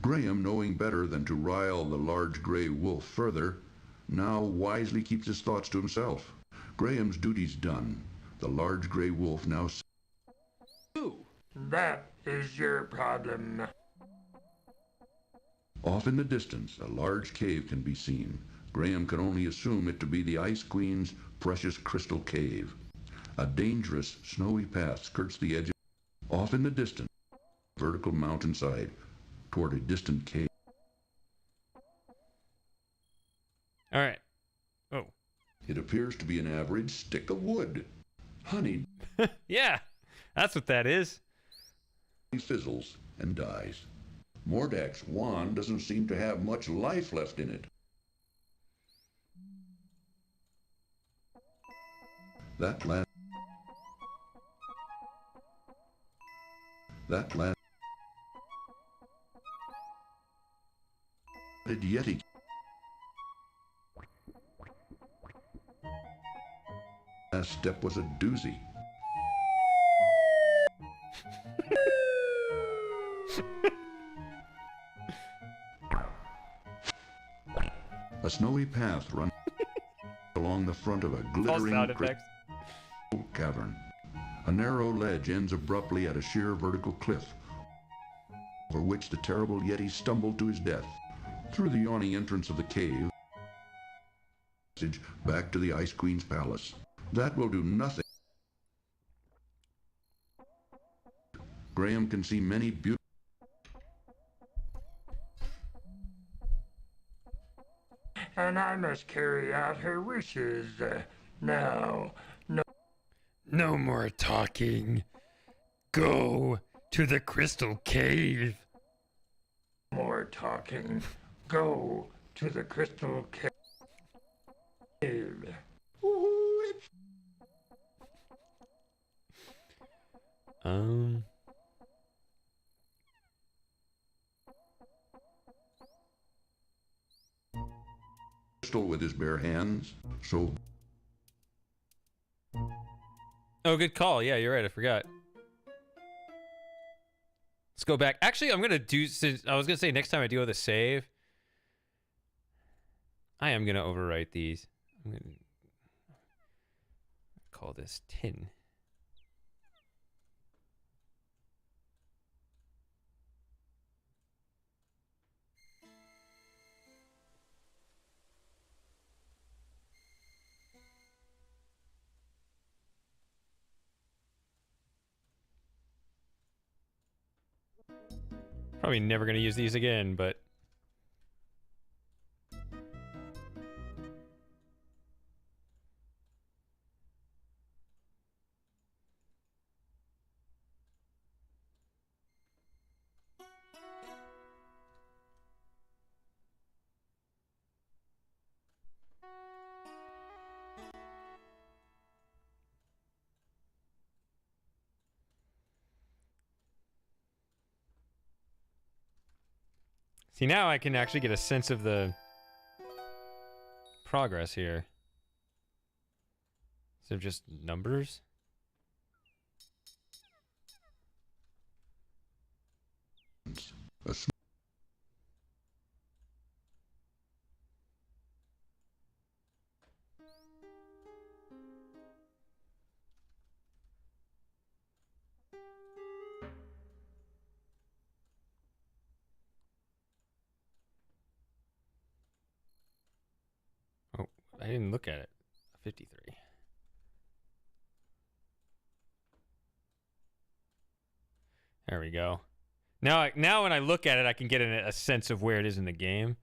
Graham, knowing better than to rile the large gray wolf further, now wisely keeps his thoughts to himself. Graham's duty's done. The large gray wolf now... That is your problem. Off in the distance, a large cave can be seen. Graham can only assume it to be the Ice Queen's precious crystal cave. A dangerous, snowy path skirts the edge of... Off in the distance, vertical mountainside, toward a distant cave. All right. Oh. It appears to be an average stick of wood. Honey. Yeah, that's what that is. He fizzles and dies. Mordak's wand doesn't seem to have much life left in it. That last Yeti. Last step was a doozy. A snowy path runs along the front of a glittering cavern. A narrow ledge ends abruptly at a sheer vertical cliff, over which the terrible Yeti stumbled to his death. Through the yawning entrance of the cave, back to the Ice Queen's palace. That will do nothing. Graham can see many beautiful... And I must carry out her wishes. Now, no more talking. Go to the crystal cave. More talking. Go to the crystal cave. With his bare hands, so... Oh, good call. Yeah, you're right. I forgot. Let's go back. Actually, I'm gonna do... Since I was gonna say next time I do the save, I am gonna overwrite these. I'm gonna call this tin. Probably never going to use these again, but... See, now I can actually get a sense of the progress here. Instead of just numbers. I didn't look at it. 53. There we go. Now when I look at it, I can get a sense of where it is in the game.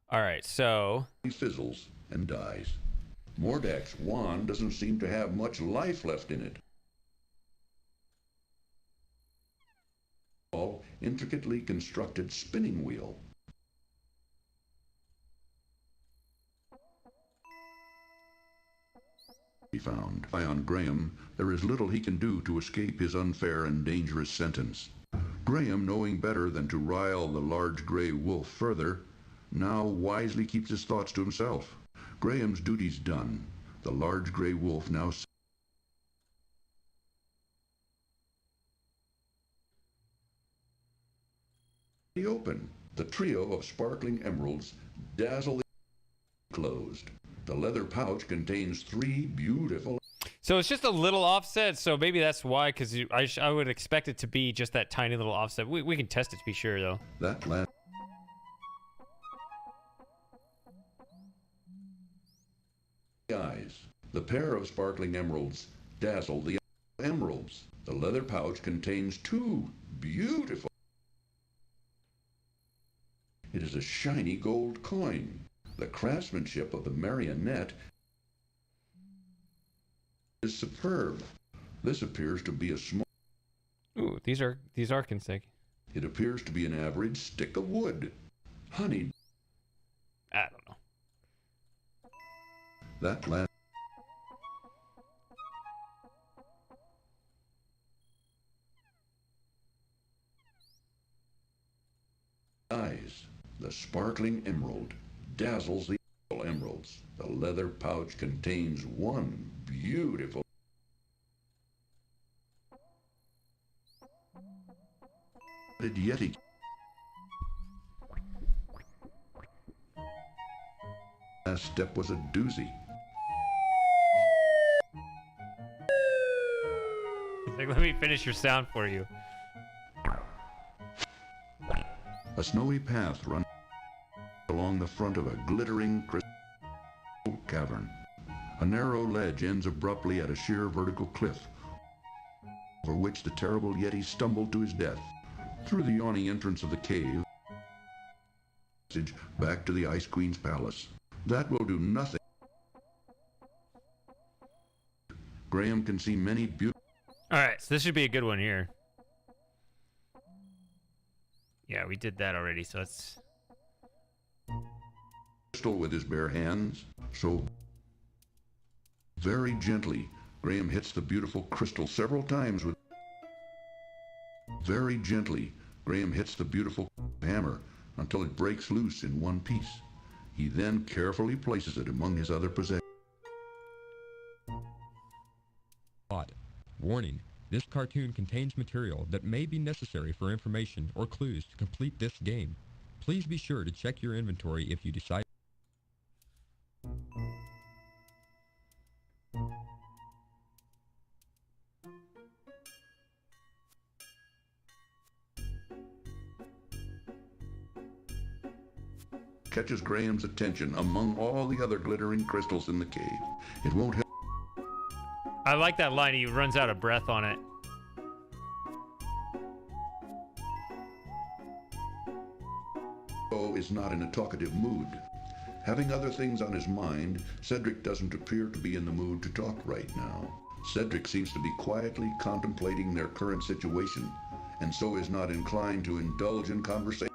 All right, so... He fizzles and dies. Mordak's wand doesn't seem to have much life left in it. All intricately constructed spinning wheel. He found. On Graham, there is little he can do to escape his unfair and dangerous sentence. Graham, knowing better than to rile the large gray wolf further, now wisely keeps his thoughts to himself. Graham's duty's done. The large gray wolf now... Open. The trio of sparkling emeralds dazzle the closed. The leather pouch contains 3 beautiful... So it's just a little offset, so maybe that's why, because I would expect it to be just that tiny little offset. We can test it to be sure, though. That last... Eyes. The pair of sparkling emeralds dazzle the emeralds. The leather pouch contains 2 beautiful... It is a shiny gold coin. The craftsmanship of the marionette is superb. This appears to be a small... Ooh, these are consecutive. It appears to be an average stick of wood. Honey. I don't know. That last eyes. The sparkling emerald dazzles the emeralds. The leather pouch contains one beautiful Yeti. Last step was a doozy. He's like, let me finish your sound for you. A snowy path runs along the front of a glittering crystal cavern. A narrow ledge ends abruptly at a sheer vertical cliff, over which the terrible Yeti stumbled to his death. Through the yawning entrance of the cave, back to the Ice Queen's palace. That will do nothing. Graham can see many beautiful... Alright, so this should be a good one here. Yeah, we did that already, so it's... crystal with his bare hands. So, very gently, Graham hits the beautiful crystal several times with... Very gently, Graham hits the beautiful hammer until it breaks loose in one piece. He then carefully places it among his other possessions. Warning. This cartoon contains material that may be necessary for information or clues to complete this game. Please be sure to check your inventory if you decide. Catches Graham's attention among all the other glittering crystals in the cave. It won't help. I like that line. He runs out of breath on it. Is not in a talkative mood. Having other things on his mind, Cedric doesn't appear to be in the mood to talk right now. Cedric seems to be quietly contemplating their current situation, and so is not inclined to indulge in conversation.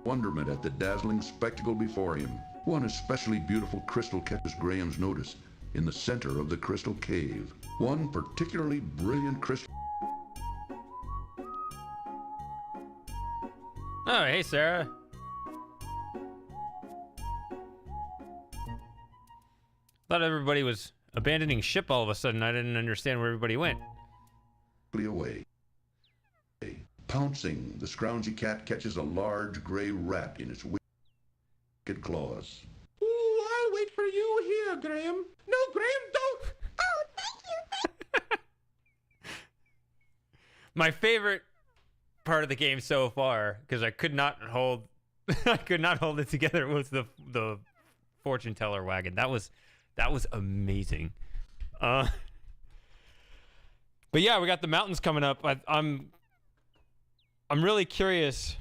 Wonderment at the dazzling spectacle before him. One especially beautiful crystal catches Graham's notice in the center of the crystal cave. One particularly brilliant crystal. Oh, hey, Sarah. Thought everybody was abandoning ship all of a sudden. I didn't understand where everybody went. Away. Pouncing, the scroungy cat catches a large gray rat in its wicked claws. Ooh, I'll wait for you here, Graham. No, Graham, don't! Oh, thank you! My favorite part of the game so far, because I could not hold it together, was the fortune teller wagon. That was amazing. But yeah, we got the mountains coming up. I'm really curious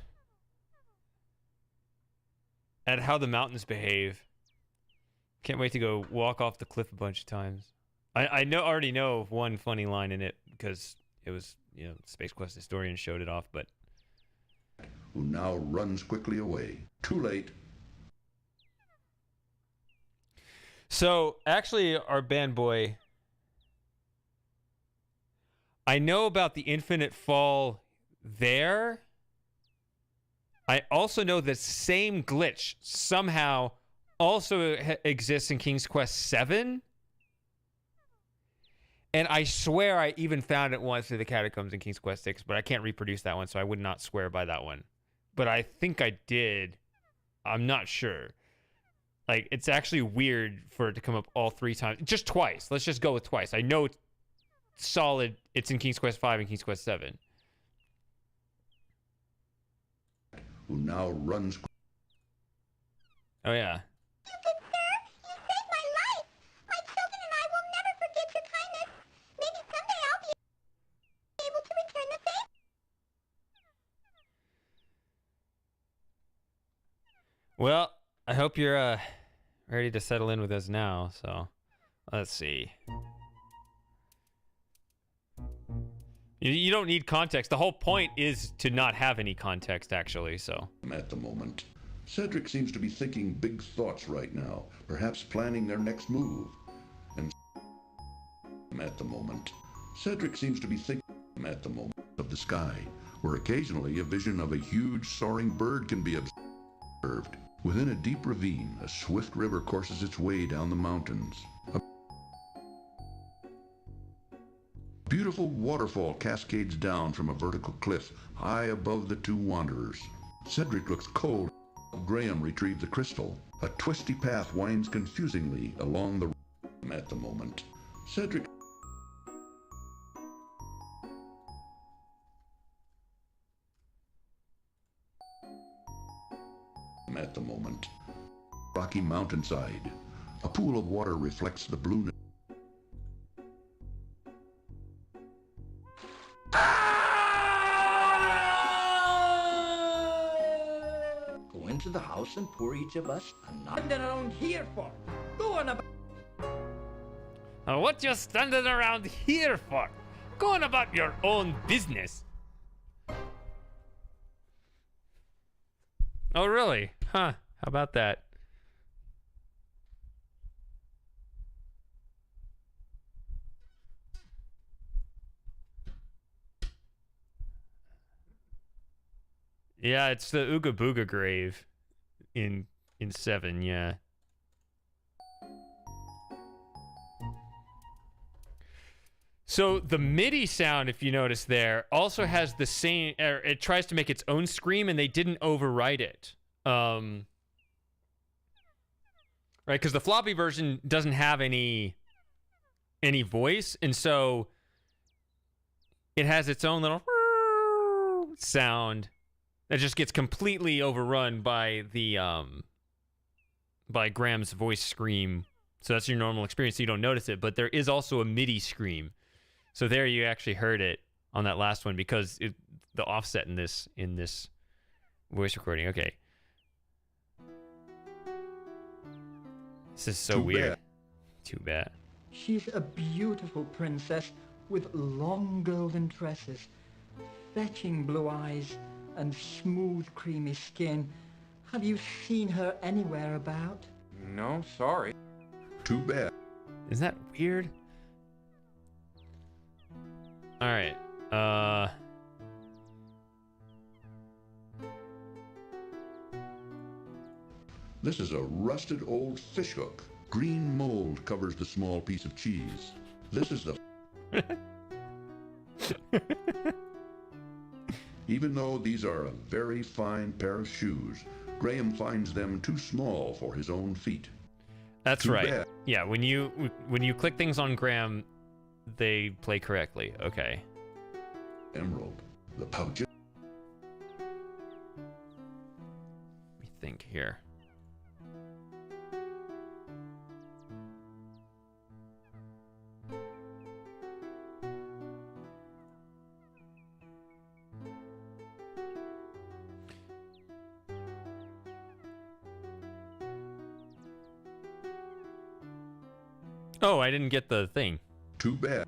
at how the mountains behave. Can't wait to go walk off the cliff a bunch of times. I already know of one funny line in it because it was, you know, Space Quest historian showed it off, but who now runs quickly away. Too late. So actually, our band boy, I know about the infinite fall there. I also know the same glitch somehow also exists in King's Quest 7. And I swear I even found it once through the catacombs in King's Quest 6, but I can't reproduce that one, so I would not swear by that one. But I think I did. I'm not sure. Like, it's actually weird for it to come up all 3 times. Just twice. Let's just go with twice. I know it's solid. It's in King's Quest 5 and King's Quest 7. Who now runs. Oh, yeah. Well, I hope you're ready to settle in with us now, so let's see. You don't need context. The whole point is to not have any context, actually, so. At the moment, Cedric seems to be thinking big thoughts right now, perhaps planning their next move. And at the moment, Cedric seems to be thinking at the moment of the sky, where occasionally a vision of a huge soaring bird can be observed. Within a deep ravine, a swift river courses its way down the mountains. A beautiful waterfall cascades down from a vertical cliff high above the two wanderers. Cedric looks cold. Graham retrieved the crystal. A twisty path winds confusingly along the road at the moment. Cedric at the moment. Rocky mountainside. A pool of water reflects the blueness. Go into the house and pour each of us a nut. Standing around here for? Go on about. What you standing around here for? Going about your own business. Oh, really? Huh. How about that? Yeah, it's the Ooga Booga grave in 7, yeah. So the MIDI sound, if you notice there, also has the same, it tries to make its own scream, and they didn't overwrite it. Right, because the floppy version doesn't have any voice, and so it has its own little sound that just gets completely overrun by the by Graham's voice scream. So that's your normal experience, so you don't notice it, but there is also a MIDI scream. So there you actually heard it on that last one because the offset in this voice recording. Okay. This is so weird. Too bad. She's a beautiful princess with long golden tresses, fetching blue eyes, and smooth creamy skin. Have you seen her anywhere about? No, sorry. Too bad. Isn't that weird? All right. This is a rusted old fish hook. Green mold covers the small piece of cheese. This is the... Even though these are a very fine pair of shoes, Graham finds them too small for his own feet. That's Too right. bad. Yeah, when you click things on Graham, they play correctly. Okay. Emerald. The pouch. Let me think here. Oh, I didn't get the thing. Too bad.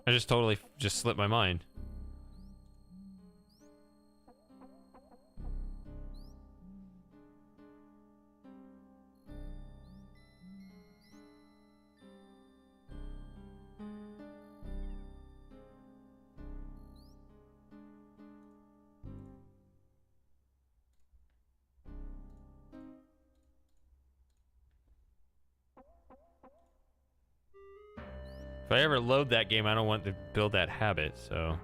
I just totally just slipped my mind. If I ever load that game, I don't want to build that habit, so...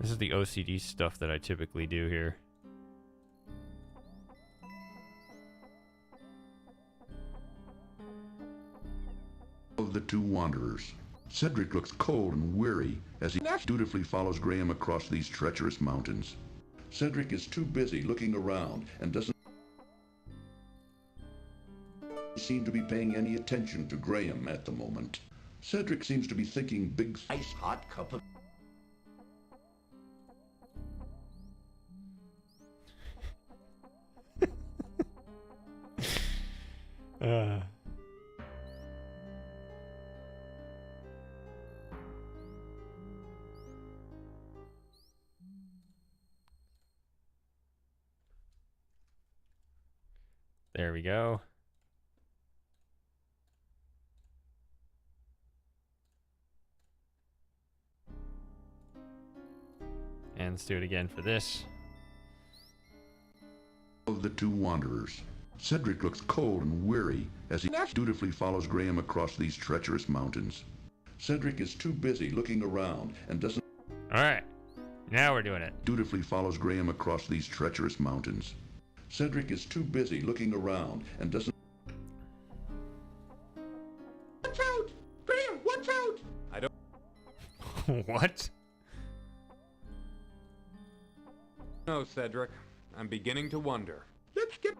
This is the OCD stuff that I typically do here. Of the two wanderers. Cedric looks cold and weary as he dutifully follows Graham across these treacherous mountains. Cedric is too busy looking around and doesn't seem to be paying any attention to Graham at the moment. Cedric seems to be thinking big... Ice hot cup of... There we go. And let's do it again for this. Of the two wanderers, Cedric looks cold and weary as he dutifully follows Graham across these treacherous mountains. Cedric is too busy looking around and doesn't... Alright, now we're doing it. Dutifully follows Graham across these treacherous mountains. Cedric is too busy looking around and doesn't... Watch out! Graham, watch out! I don't... What? No, Cedric. I'm beginning to wonder. Let's get...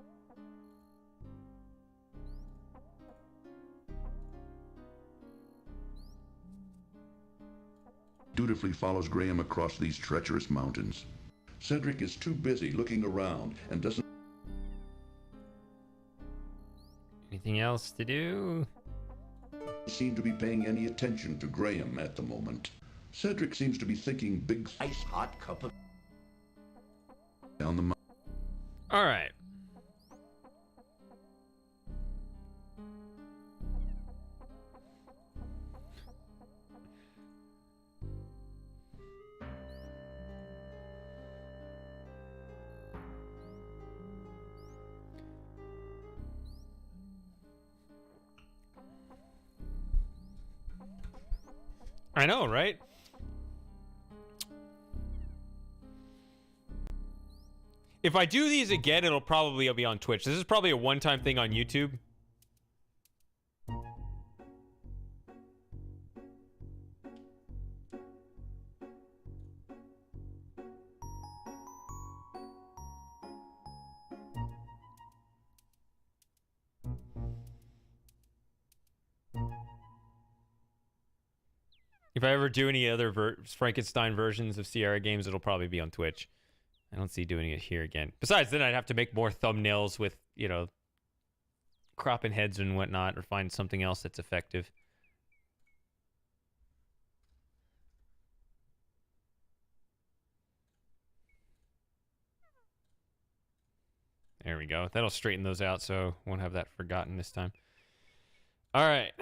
Dutifully follows Graham across these treacherous mountains. Cedric is too busy looking around and doesn't... Anything else to do? Seem to be paying any attention to Graham at the moment. Cedric seems to be thinking big... Ice hot cup of... down the mountain. All right. I know, right? If I do these again, it'll probably be on Twitch. This is probably a one-time thing on YouTube. If I ever do any other Frankenstein versions of Sierra games, it'll probably be on Twitch. I don't see doing it here again. Besides, then I'd have to make more thumbnails with, you know, cropping heads and whatnot, or find something else that's effective. There we go. That'll straighten those out, so won't have that forgotten this time. All right.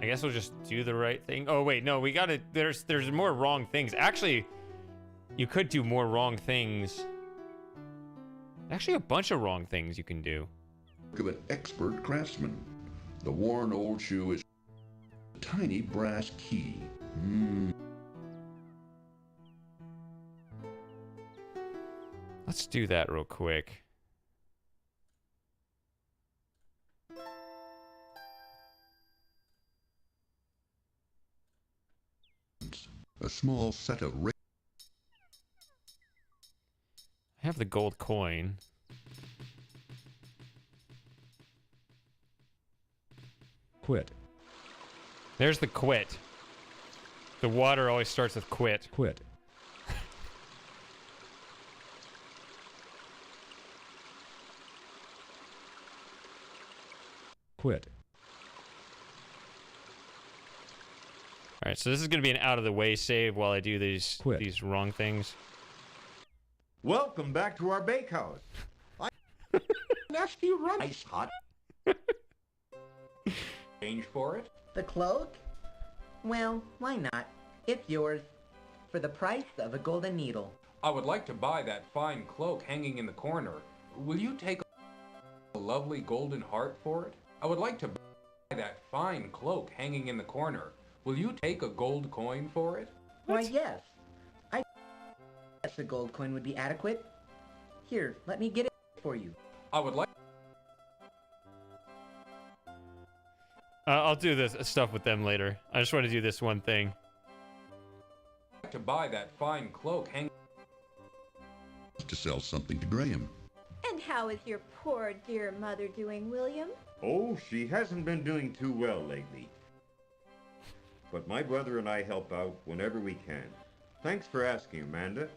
I guess we'll just do the right thing. Oh wait, no, we gotta. There's more wrong things. Actually, you could do more wrong things. Actually, a bunch of wrong things you can do. Look of an expert craftsman. The worn old shoe is a tiny brass key. Let's do that real quick. A small set of... I have the gold coin. Quit. There's the quit. The water always starts with quit. Quit. Quit. All right, so this is going to be an out-of-the-way save while I do these wrong things. Welcome back to our bakehouse. Nasty run. Ice hot. Change for it? The cloak? Well, why not? It's yours. For the price of a golden needle. I would like to buy that fine cloak hanging in the corner. Will you take a lovely golden heart for it? I would like to buy that fine cloak hanging in the corner. Will you take a gold coin for it? Why, yes. I guess a gold coin would be adequate. Here, let me get it for you. I would like... I'll do this stuff with them later. I just want to do this one thing. To buy that fine cloak hanging... To sell something to Graham. And how is your poor dear mother doing, William? Oh, she hasn't been doing too well lately. but my brother and I help out whenever we can. Thanks for asking, Amanda.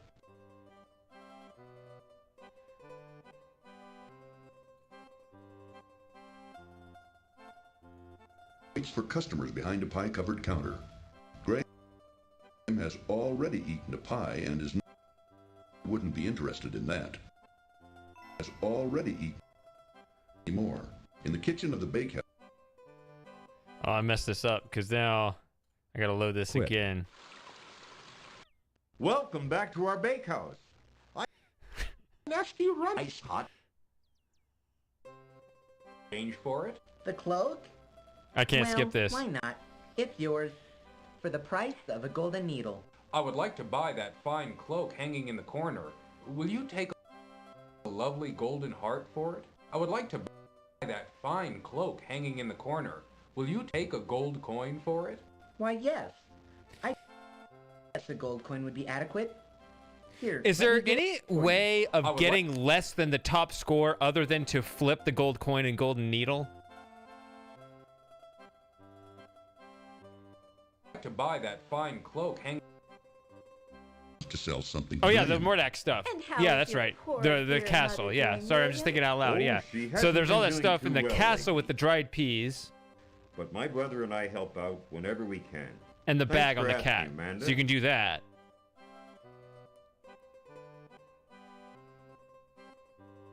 Waits for customers behind a pie-covered counter. Graham has already eaten a pie and wouldn't be interested in that. Has already eaten more. In the kitchen of the bakehouse. Oh, I messed this up because now I gotta load this again. Welcome back to our bakehouse. Nasty run. Ice hot. Change for it? The cloak? I can't skip this. Why not? It's yours. For the price of a golden needle. I would like to buy that fine cloak hanging in the corner. Will you take a lovely golden heart for it? I would like to buy that fine cloak hanging in the corner. Will you take a gold coin for it? Why, yes. I guess a gold coin would be adequate. Here. Is there any way of getting less than the top score other than to flip the gold coin and golden needle? To buy that fine cloak hanging to sell something. Oh yeah, the Mordak stuff. Yeah, that's right. The castle. Yeah, sorry, I'm just thinking out loud. Yeah. So there's all that stuff in the castle with the dried peas. But my brother and I help out whenever we can. And the bag on the cat. So you can do that.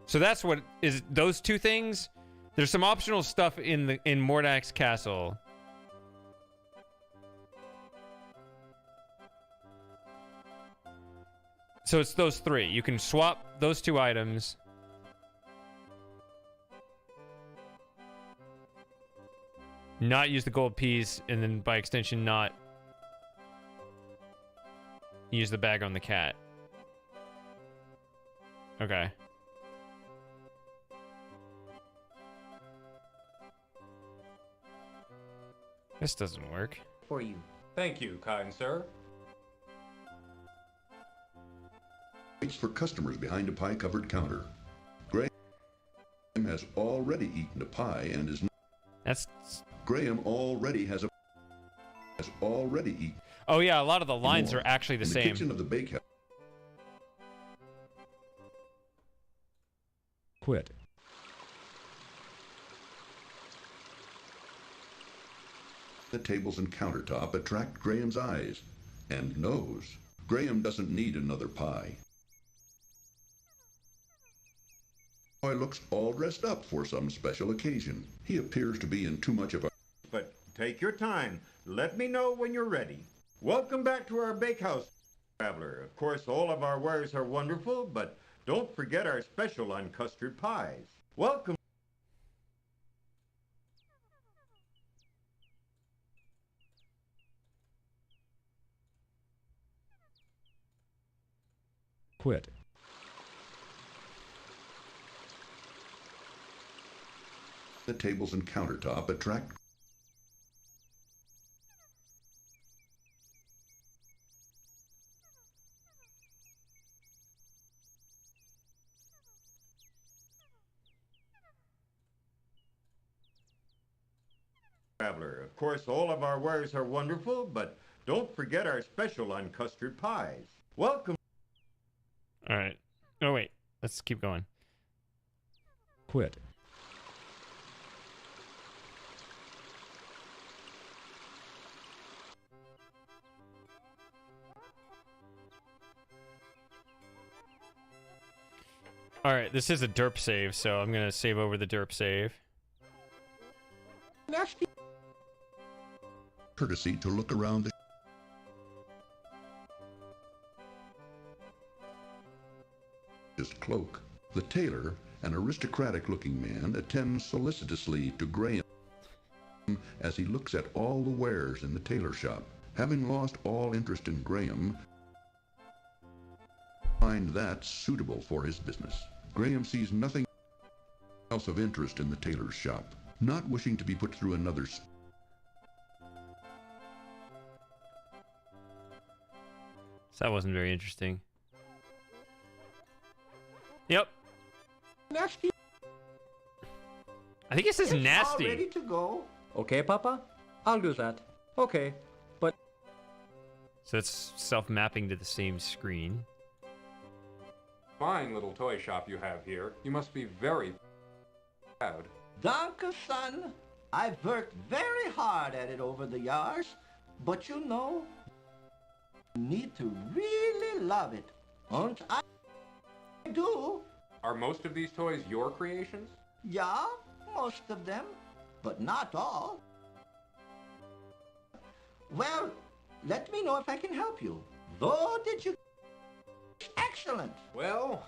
So that's what is those two things. There's some optional stuff in Mordak's castle. So it's those three. You can swap those two items. Not use the gold peas, and then by extension not use the bag on the cat. Okay. This doesn't work. For you. Thank you, kind sir. Waits for customers behind a pie-covered counter. Graham has already eaten a pie and is. That's. Graham already has already eaten. Oh yeah, a lot of the lines are actually the same. In the kitchen of the bakehouse. Quit. The tables and countertop attract Graham's eyes and nose. Graham doesn't need another pie. The boy looks all dressed up for some special occasion. He appears to be in too much of a... But take your time. Let me know when you're ready. Welcome back to our bakehouse, traveler. Of course, all of our wares are wonderful, but don't forget our special on custard pies. Welcome. Quit. The tables and countertop attract... Traveler. Of course, all of our wares are wonderful, but don't forget our special on custard pies. Welcome. All right. Oh wait, let's keep going. Quit. All right, this is a derp save, so I'm gonna save over the derp save. Nasty. Courtesy to look around the... his cloak. The tailor, an aristocratic-looking man, attends solicitously to Graham as he looks at all the wares in the tailor shop. Having lost all interest in Graham, find that suitable for his business. Graham sees nothing else of interest in the tailor's shop, not wishing to be put through another... So that wasn't very interesting. Yep. Nasty. I think it says nasty. All ready to go. Okay, Papa? I'll do that. Okay. So it's self-mapping to the same screen. Fine little toy shop you have here. You must be very proud. Danke, son. I've worked very hard at it over the years, but you know, you need to really love it. And I do. Are most of these toys your creations? Yeah, most of them, but not all. Well, let me know if I can help you. Though, did you... Excellent. Well,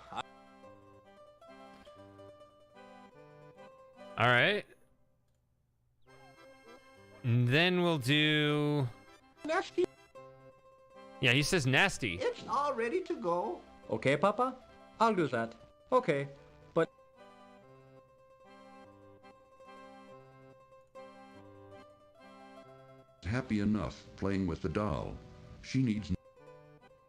All right. And then we'll do... Nasty. Yeah, he says nasty. It's all ready to go. Okay, Papa? I'll do that. Okay, but... Happy enough playing with the doll. She needs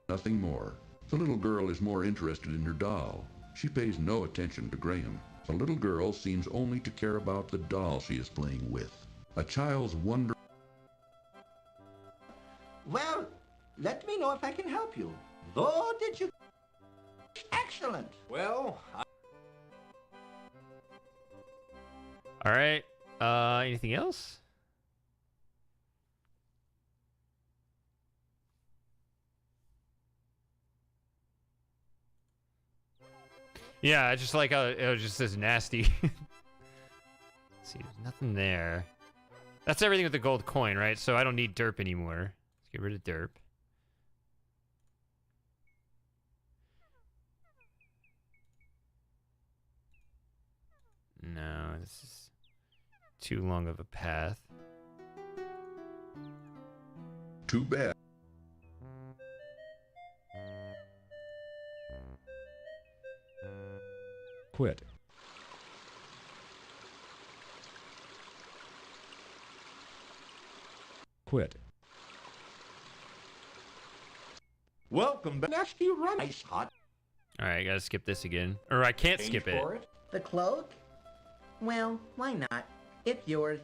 nothing more. The little girl is more interested in her doll. She pays no attention to Graham. The little girl seems only to care about the doll she is playing with. A child's wonder... Well, let me know if I can help you. Though, did you... Excellent. well, All right. Anything else? Yeah, I just like how it just says nasty. Let's see, there's nothing there. That's everything with the gold coin, right? So I don't need derp anymore. Let's get rid of derp. No, this is too long of a path. Too bad. Quit. Quit. Welcome back. Nasty run. Ice hot. All right, I gotta skip this again. Or I can't skip it. The cloak? Well, why not? It's yours.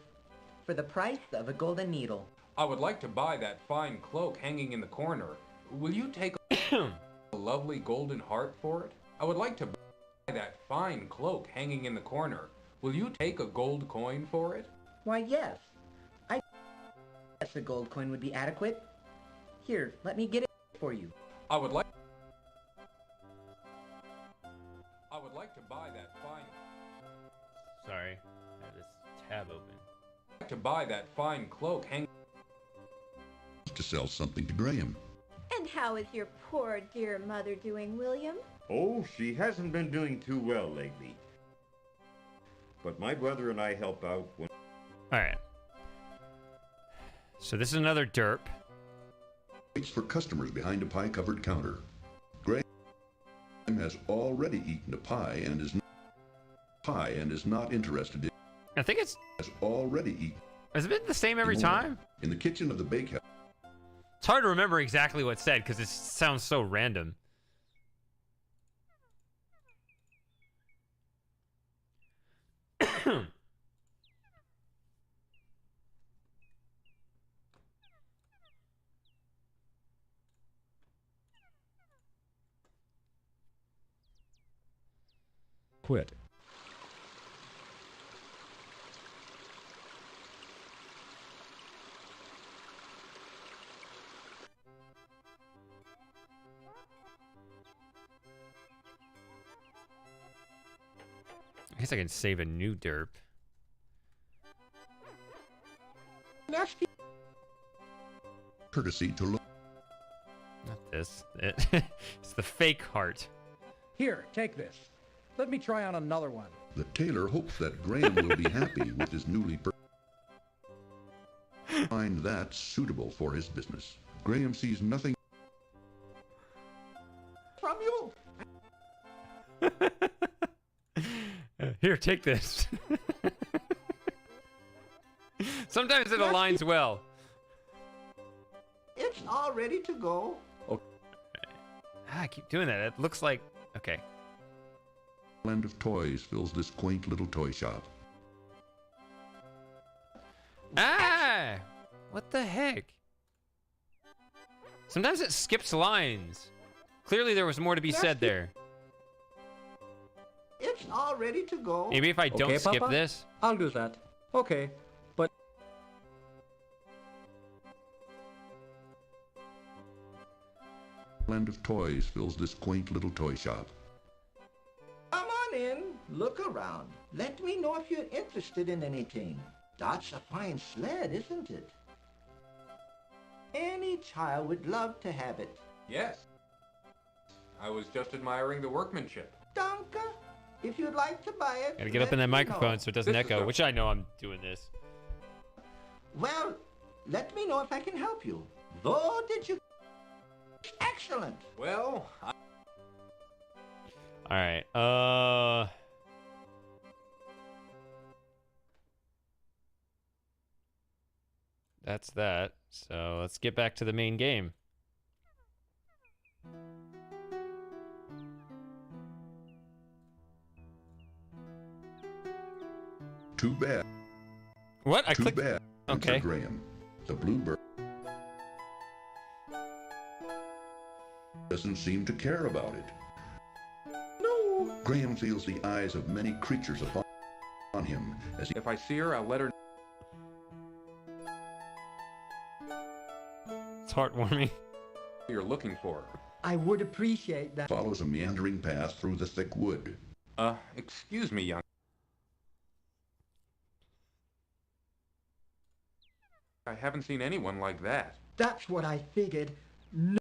For the price of a golden needle. I would like to buy that fine cloak hanging in the corner. Will you take a lovely golden heart for it? I would like to buy that fine cloak hanging in the corner. Will you take a gold coin for it? Why, yes. I guess a gold coin would be adequate. Here, let me get it for you. I would like to buy that fine... Sorry, I have this tab open. I'd like to buy that fine cloak hanging... To sell something to Graham. And how is your poor dear mother doing, William? Oh, she hasn't been doing too well lately. But my brother and I help out when... All right. So this is another derp. Waits for customers behind a pie-covered counter. Graham has already eaten a pie and is not interested in... I think it's... Has already eaten... Has it been the same every time? In the kitchen of the bakehouse. It's hard to remember exactly what's said because it sounds so random. Quit. I guess I can save a new derp. Nasty. Courtesy to look. Not this. It's the fake heart. Here, take this. Let me try on another one. The tailor hopes that Graham will be happy with his newly find that suitable for his business. Graham sees nothing From you. Here, take this. Sometimes it aligns well. It's all ready to go. I keep doing that. It looks like... Okay. blend of toys fills this quaint little toy shop. Ah! What the heck? Sometimes it skips lines. Clearly there was more to be said there. It's all ready to go. Maybe if I don't Okay, skip Papa? this. I'll do that. Okay, but... A blend of toys fills this quaint little toy shop. Come on in, look around. Let me know if you're interested in anything. That's a fine sled, isn't it? Any child would love to have it. Yes. I was just admiring the workmanship. Danke. If you'd like to buy it, Gotta get up in that microphone so it doesn't echo, which I know I'm doing this. Well, let me know if I can help you. Though, did you... Excellent. Well, Alright, that's that. So let's get back to the main game. Too bad. What? I Too clicked. bad. Okay. Graham, the bluebird doesn't seem to care about it. No. Graham feels the eyes of many creatures upon him as he... if I see her, I'll let her... It's heartwarming. You're looking for. I would appreciate that. follows a meandering path through the thick wood. Excuse me, young... I haven't seen anyone like that. That's what I figured. No.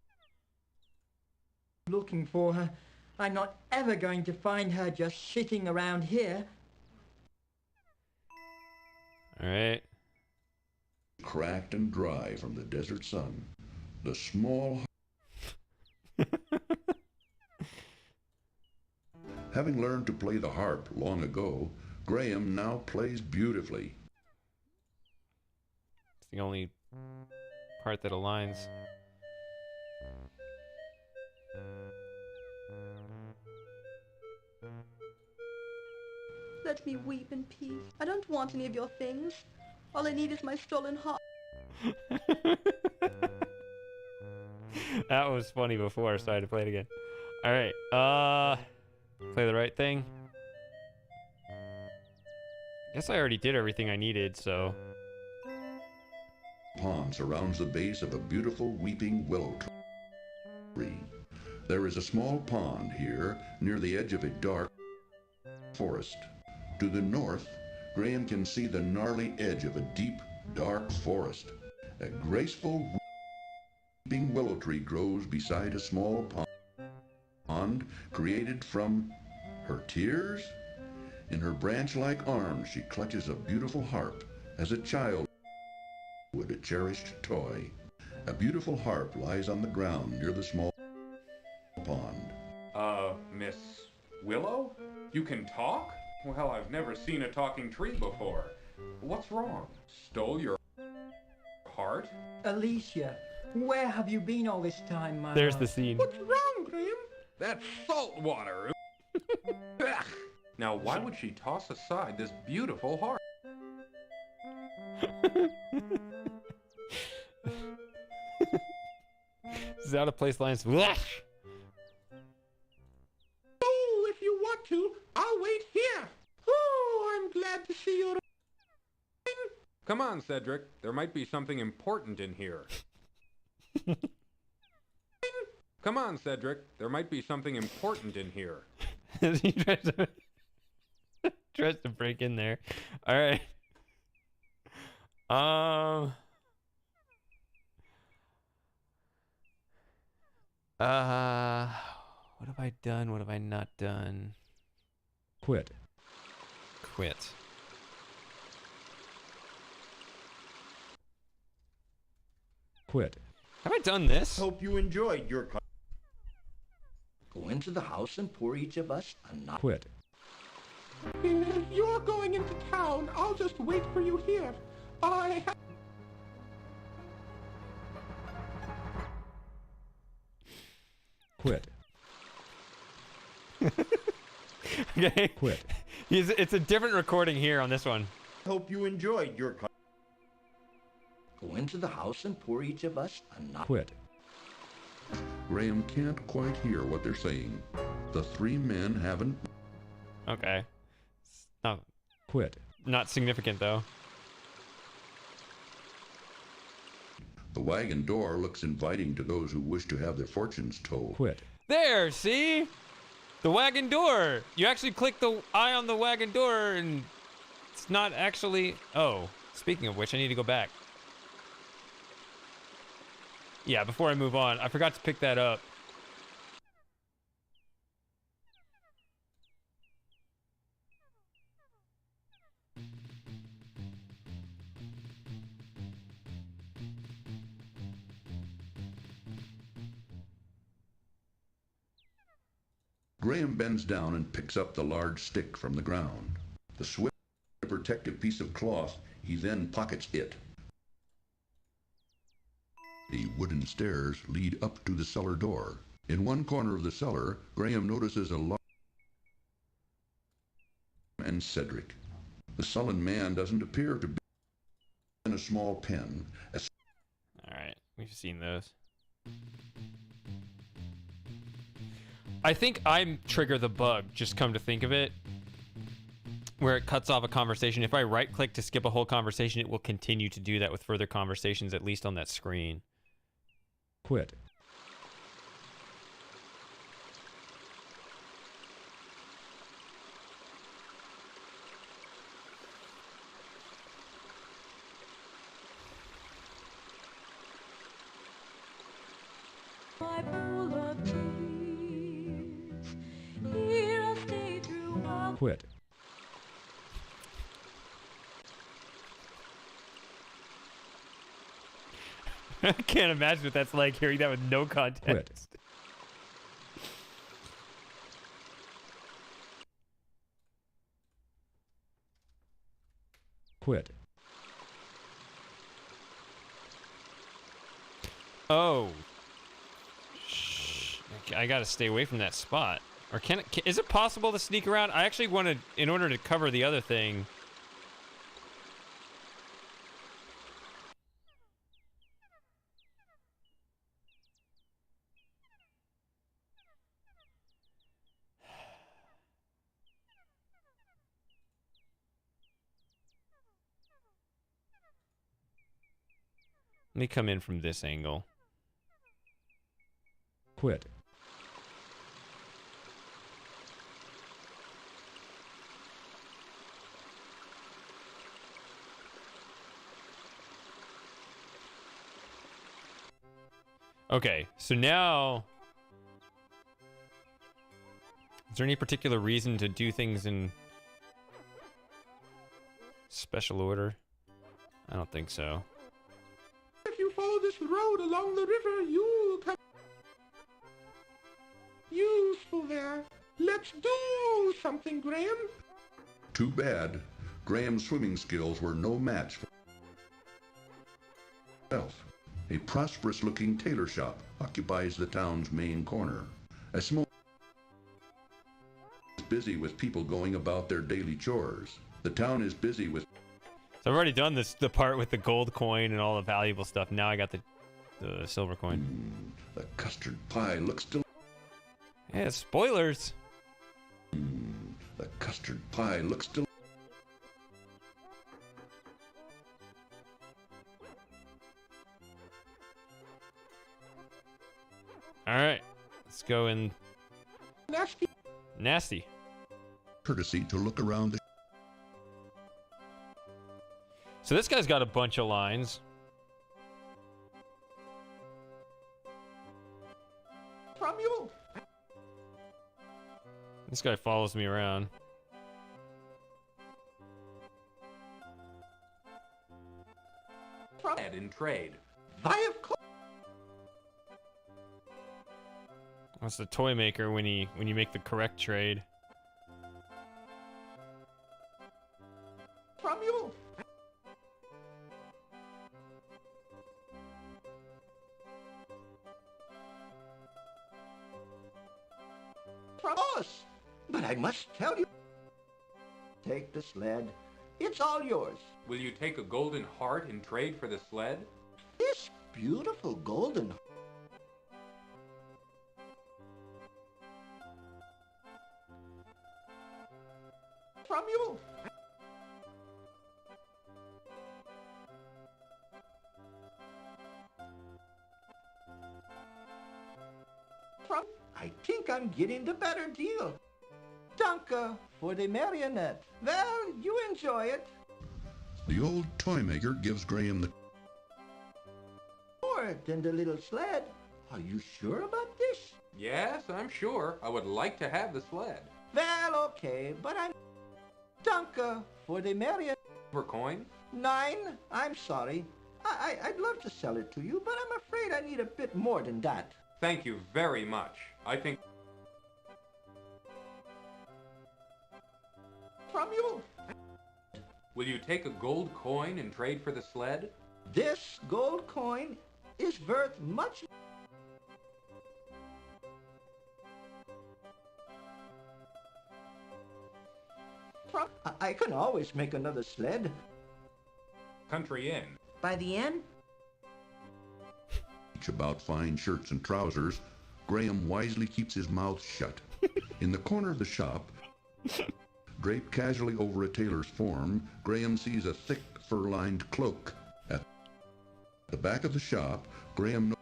Looking for her. I'm not ever going to find her just sitting around here. Alright. Cracked and dry from the desert sun, the small... Having learned to play the harp long ago, Graham now plays beautifully. It's the only part that aligns. Let me weep in peace. I don't want any of your things. All I need is my stolen heart. That was funny before, so I had to play it again. Alright, play the right thing. Guess I already did everything I needed, so... Pond surrounds the base of a beautiful weeping willow tree. There is a small pond here near the edge of a dark forest. To the north, Graham can see the gnarly edge of a deep, dark forest. A graceful weeping willow tree grows beside a small pond created from her tears. In her branch-like arms, she clutches a beautiful harp as a child would a cherished toy. A beautiful harp lies on the ground near the small pond. Miss Willow? You can talk? Well, I've never seen a talking tree before. What's wrong? Stole your heart? Alicia, where have you been all this time, my There's love? the scene. What's wrong, Graham? That's salt water. Now, why would she toss aside this beautiful heart? This is out of place lines. Oh, if you want to, I'll wait here. Oh, I'm glad to see you. Come on, Cedric. There might be something important in here. Come on, Cedric. There might be something important in here. He tries to break in there. All right. What have I done? What have I not done? Quit. Quit. Quit. Have I done this? Hope you enjoyed your... Go into the house and pour each of us a nut. Quit. If you're going into town, I'll just wait for you here. Quit. Okay. Quit. It's a different recording here on this one. Hope you enjoyed your... Go into the house and pour each of us a nut. Quit. Graham can't quite hear what they're saying. The three men haven't... Okay. No. Quit. Not significant, though. The wagon door looks inviting to those who wish to have their fortunes told. Quit. There, see? The wagon door. You actually click the eye on the wagon door and it's not actually... Oh, speaking of which, I need to go back. Yeah, before I move on, I forgot to pick that up. Graham bends down and picks up the large stick from the ground. The swift protective piece of cloth, he then pockets it. The wooden stairs lead up to the cellar door. In one corner of the cellar, Graham notices a large and Cedric. The sullen man doesn't appear to be in a small pen. Alright, we've seen those. I think I trigger the bug, just come to think of it, where it cuts off a conversation. If I right-click to skip a whole conversation, it will continue to do that with further conversations, at least on that screen. Quit. Quit. I can't imagine what that's like, hearing that with no context. Quit. Oh. I gotta stay away from that spot. Or is it possible to sneak around? I actually want to, in order to cover the other thing. Let me come in from this angle. Quit. Okay, so now... Is there any particular reason to do things in special order? I don't think so. If you follow this road along the river, you'll come... Useful there. Let's do something, Graham. Too bad. Graham's swimming skills were no match for himself. A prosperous-looking tailor shop occupies the town's main corner. A small is busy with people going about their daily chores. The town is busy with... So I've already done the part with the gold coin and all the valuable stuff. Now I got the silver coin. The custard pie looks delicious. Yeah, spoilers. The custard pie looks delicious. Alright, let's go in. Nasty. Nasty. Courtesy to look around the... So this guy's got a bunch of lines. From you. This guy follows me around. Head in trade. I of course. That's the toy maker when you make the correct trade. From you. From us. But I must tell you. Take the sled. It's all yours. Will you take a golden heart in trade for the sled? This beautiful golden From you. From... I think I'm getting the better deal. Danke for the marionette. Well, you enjoy it. The old toy maker gives Graham the More than the little sled. Are you sure about this? Yes, I'm sure. I would like to have the sled. Well, okay, but I'm... Danke for the marionette. For coin? 9. I'm sorry. I'd love to sell it to you, but I'm afraid I need a bit more than that. Thank you very much. I think... From you. Will you take a gold coin and trade for the sled? This gold coin is worth much... I can always make another sled. Country Inn. By the end? About fine shirts and trousers, Graham wisely keeps his mouth shut. In the corner of the shop, draped casually over a tailor's form, Graham sees a thick fur-lined cloak. At the back of the shop, Graham...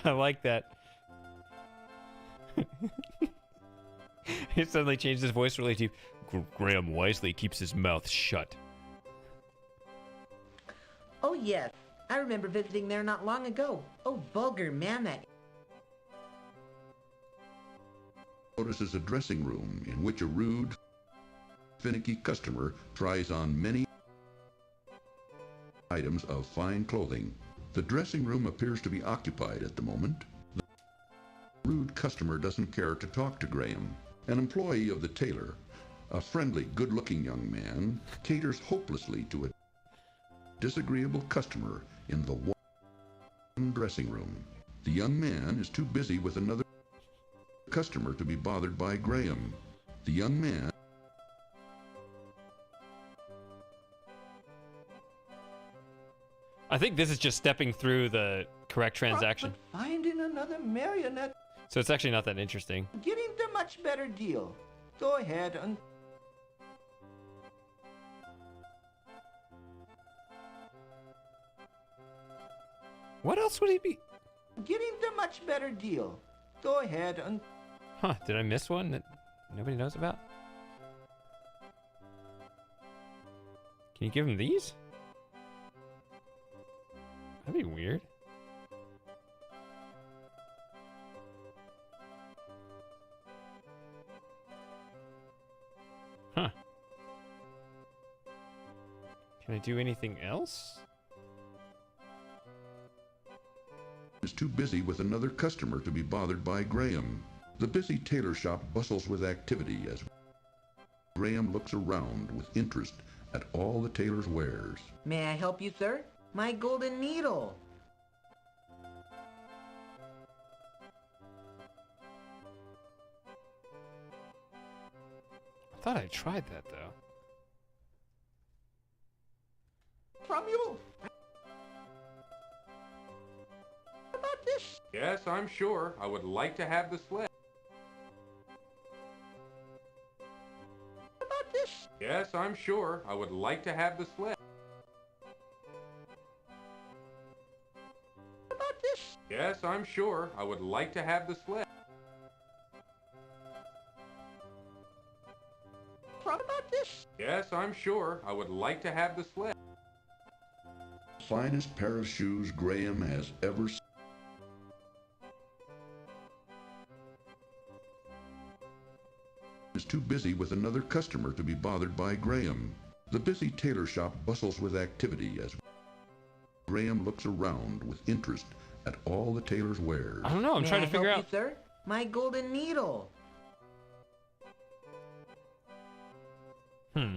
I like that. He suddenly changed his voice really deep. Graham wisely keeps his mouth shut. Oh, yes. I remember visiting there not long ago. Oh, vulgar man, that... Notices a dressing room in which a rude, finicky customer tries on many items of fine clothing. The dressing room appears to be occupied at the moment. The rude customer doesn't care to talk to Graham. An employee of the tailor, a friendly, good-looking young man, caters hopelessly to a disagreeable customer in the one dressing room. The young man is too busy with another customer to be bothered by Graham. The young man... I think this is just stepping through the correct transaction. Finding another marionette. So it's actually not that interesting. Getting the much better deal. Go ahead and... What else would he be? Getting the much better deal. Go ahead and... Huh, did I miss one that nobody knows about? Can you give him these? That'd be weird. Huh. Can I do anything else? Is too busy with another customer to be bothered by Graham. The busy tailor shop bustles with activity as Graham looks around with interest at all the tailor's wares. May I help you, sir? My golden needle. I thought I tried that, though. From you. About this? Yes, I'm sure. I would like to have the sled. About this? Yes, I'm sure. I would like to have the sled. About this? Yes, I'm sure. I would like to have the sled. About this? Yes, I'm sure. I would like to have the sled. Finest pair of shoes Graham has ever seen. Is too busy with another customer to be bothered by Graham. The busy tailor shop bustles with activity as Graham looks around with interest at all the tailor's wares. I don't know. I'm trying to figure out. You, sir? My golden needle. Hmm.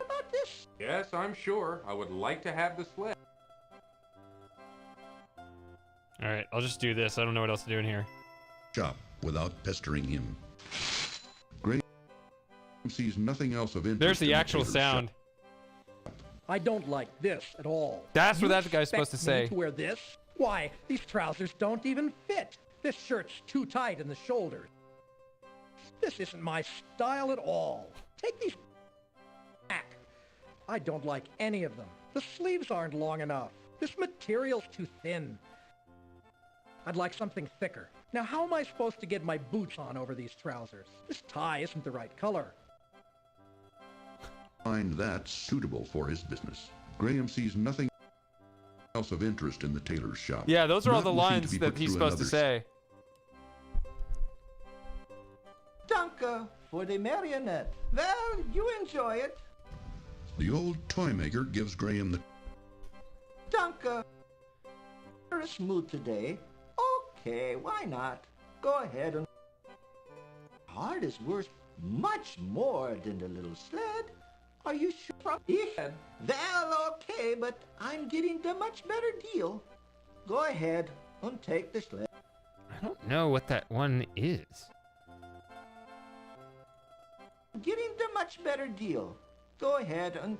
About this? Yes, I'm sure. I would like to have the sled. All right, I'll just do this. I don't know what else to do in here. Shop without pestering him. Graham sees nothing else of interest. There's the actual sound. I don't like this at all. That's You what that guy's supposed to expect me say. to wear this? Why, these trousers don't even fit. This shirt's too tight in the shoulders. This isn't my style at all. Take these back. I don't like any of them. The sleeves aren't long enough. This material's too thin. I'd like something thicker. Now, how am I supposed to get my boots on over these trousers? This tie isn't the right color. Find that suitable for his business. Graham sees nothing else of interest in the tailor's shop. Yeah, those are all Not the looking to lines be that put he's through supposed to another say. Danke for the marionette. Well, you enjoy it. The old toy maker gives Graham the Danke. You're a smooth today. Okay, why not? Go ahead and... Heart is worth much more than the little sled. Are you sure? Yeah. Well, okay, but I'm getting the much better deal. Go ahead and take the sled. I don't know what that one is. Getting the much better deal. Go ahead and...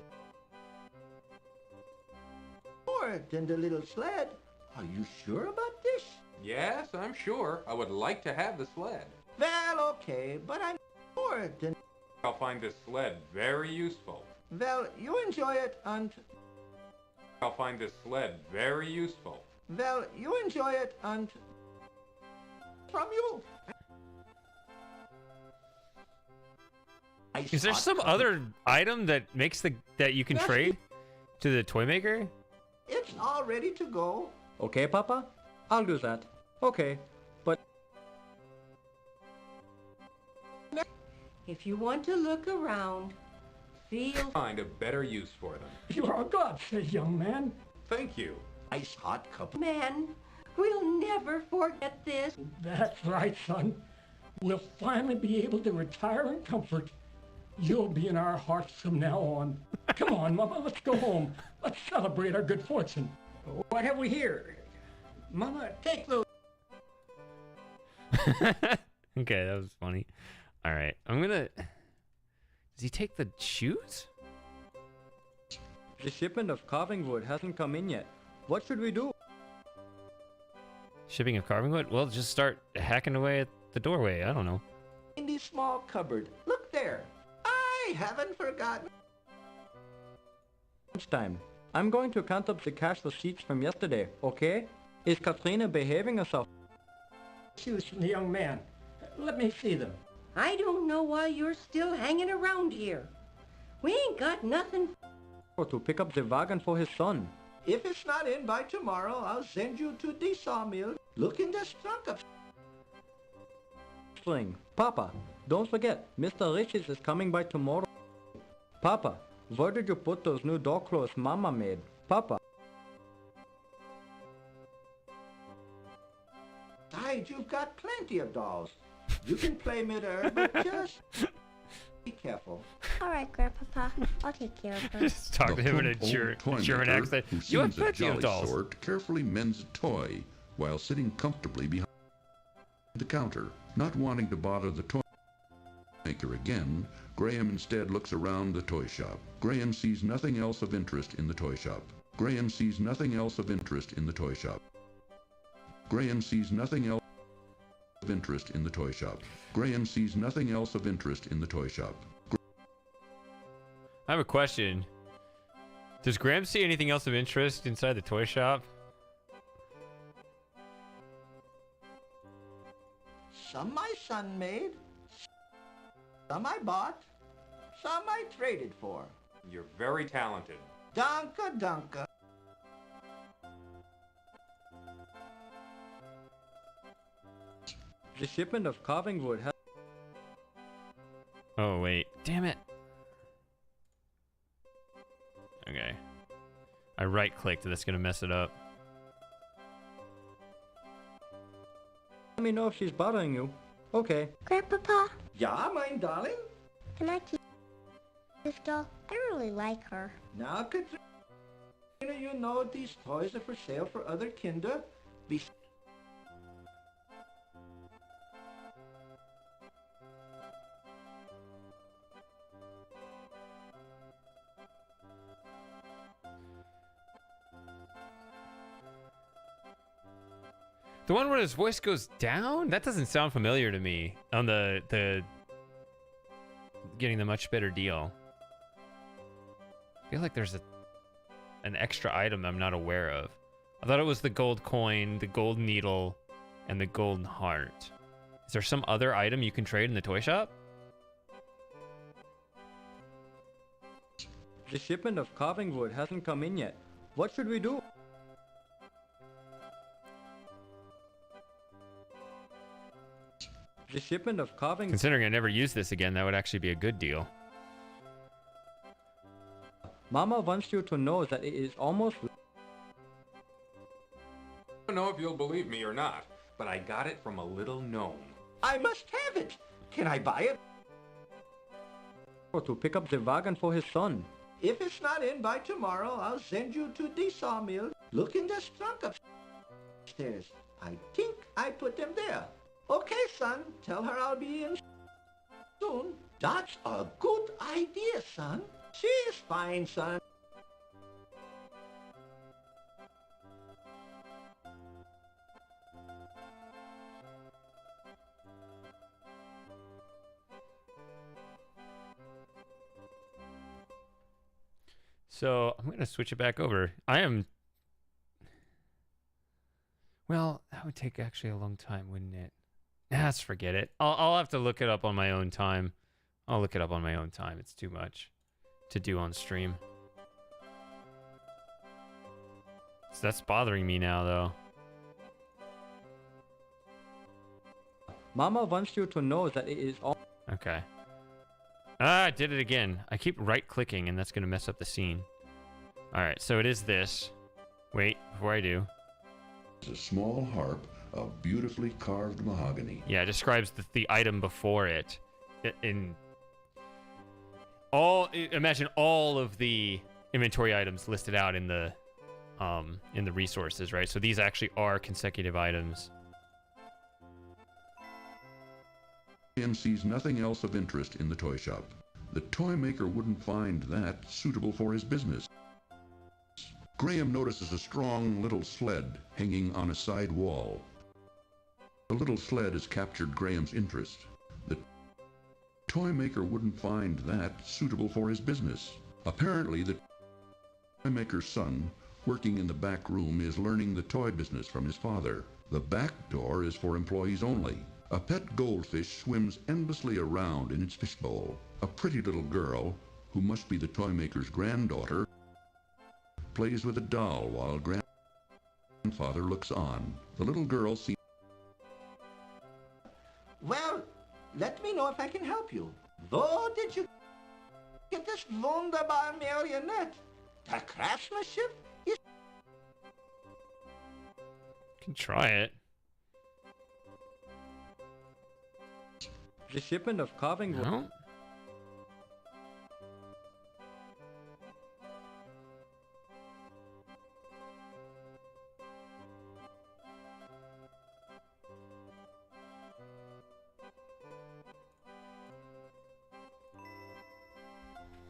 More than the little sled. Are you sure about this? Yes, I'm sure. I would like to have the sled. Well, okay, but I'm more than... I'll find this sled very useful. Well, you enjoy it and... I'll find this sled very useful. Well, you enjoy it and... From you. Is there some other item that makes that you can trade to the toy maker? It's all ready to go. Okay, Papa? I'll do that. Okay, but... If you want to look around, feel... Find a better use for them. You are a godsend, young man. Thank you. Ice hot cup. Man, we'll never forget this. That's right, son. We'll finally be able to retire in comfort. You'll be in our hearts from now on. Come on, Mama, let's go home. Let's celebrate our good fortune. What have we here? Mama, take those. Okay, that was funny. All right, I'm gonna... Does he take the shoes? The shipment of carving wood hasn't come in yet. What should we do? Shipping of carving wood? Well, just start hacking away at the doorway. I don't know. In the small cupboard. Look there. I haven't forgotten. Time. I'm going to count up the cash receipts from yesterday, okay? Is Katrina behaving herself? Shoes from the young man. Let me see them. I don't know why you're still hanging around here. We ain't got nothing. Or to pick up the wagon for his son. If it's not in by tomorrow, I'll send you to the sawmill. Look in the trunk of... String. Papa, don't forget, Mr. Riches is coming by tomorrow. Papa, where did you put those new dog clothes Mama made? Papa. Besides, you've got plenty of dolls. You can play mid-air, but just be careful. All right, Grandpapa. I'll take care of her. Just talk to him in a German accent. You have plenty of dolls. Sort carefully mends a toy while sitting comfortably behind the counter. Not wanting to bother the toy maker again, Graham instead looks around the toy shop. Graham sees nothing else of interest in the toy shop. Graham sees nothing else of interest in the toy shop. Graham sees nothing else of interest in the toy shop. Graham sees nothing else of interest in the toy shop. I have a question. Does Graham see anything else of interest inside the toy shop? Some my son made, some I bought, some I traded for. You're very talented. Danke, danke. The shipment of carving wood has... Oh, wait. Damn it. Okay. I right-clicked. That's going to mess it up. Let me know if she's bothering you. Okay. Grandpapa, Ja, mein darling. can I keep this doll? I really like her. Now, Katrina, you know these toys are for sale for other kinder. The one where his voice goes down? That doesn't sound familiar to me. On the getting the much better deal. I feel like there's an extra item I'm not aware of. I thought it was the gold coin, the gold needle, and the golden heart. Is there some other item you can trade in the toy shop? The shipment of carving wood hasn't come in yet. What should we do? The shipment of carving... Considering I never use this again, that would actually be a good deal. Mama wants you to know that it is almost... I don't know if you'll believe me or not, but I got it from a little gnome. I must have it. Can I buy it? To pick up the wagon for his son. If it's not in by tomorrow, I'll send you to the sawmill. Look in the trunk upstairs. I think I put them there. Okay, son. Tell her I'll be in soon. That's a good idea, son. She's fine, son. So I'm going to switch it back over. Well, that would take actually a long time, wouldn't it? Let's forget it. I'll have to look it up on my own time. I'll look it up on my own time. It's too much to do on stream. So that's bothering me now, though. Mama wants you to know that it is all... Okay. Ah, I did it again. I keep right-clicking, and that's going to mess up the scene. Alright, so it is this. Wait, before I do. It's a small harp of beautifully carved mahogany. Yeah, it describes the item before it. Imagine all of the inventory items listed out in the resources, right? So these actually are consecutive items. Graham sees nothing else of interest in the toy shop. The toy maker wouldn't find that suitable for his business. Graham notices a strong little sled hanging on a side wall. The little sled has captured Graham's interest. The toy maker wouldn't find that suitable for his business. Apparently, the toy maker's son, working in the back room, is learning the toy business from his father. The back door is for employees only. A pet goldfish swims endlessly around in its fishbowl. A pretty little girl, who must be the toy maker's granddaughter, plays with a doll while grandfather looks on. The little girl seems... Well, let me know if I can help you. Where did you get this wunderbar marionette? The craftsmanship is... Can try it. The shipment of carving wood. No?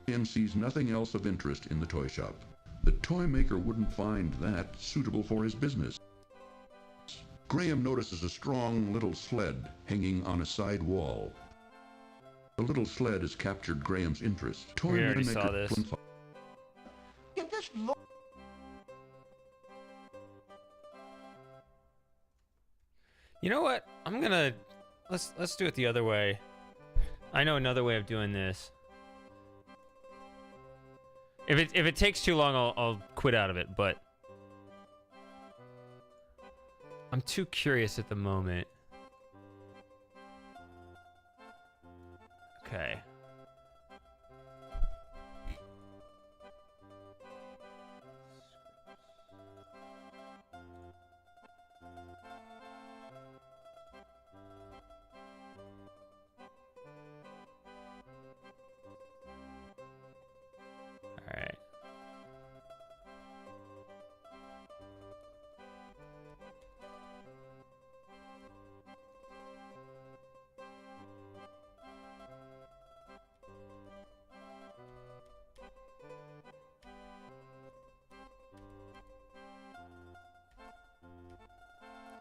Graham sees nothing else of interest in the toy shop. The toy maker wouldn't find that suitable for his business. Graham notices a strong little sled hanging on a side wall. The little sled has captured Graham's interest. We already saw this. Get this... You know what? I'm gonna... Let's do it the other way. I know another way of doing this. If it takes too long, I'll quit out of it, but... I'm too curious at the moment. Okay. All right.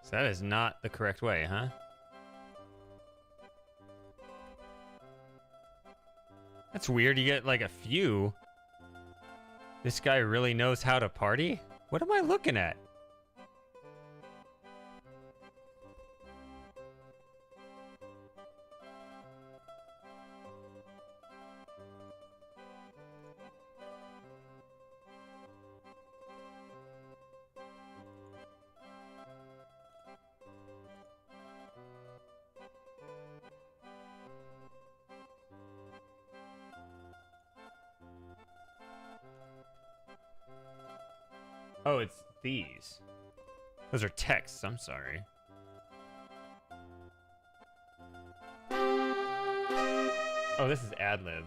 So that is not the correct way, huh? That's weird. You get like a few. This guy really knows how to party? What am I looking at? Oh, it's these. Those are texts, I'm sorry. Oh, this is ad-lib.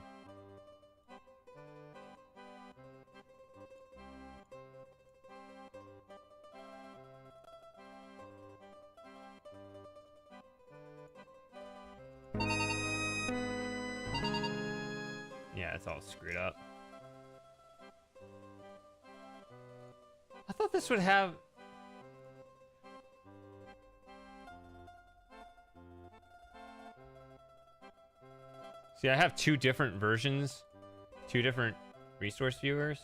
Yeah, it's all screwed up. I thought this would have... See, I have two different versions, two different resource viewers.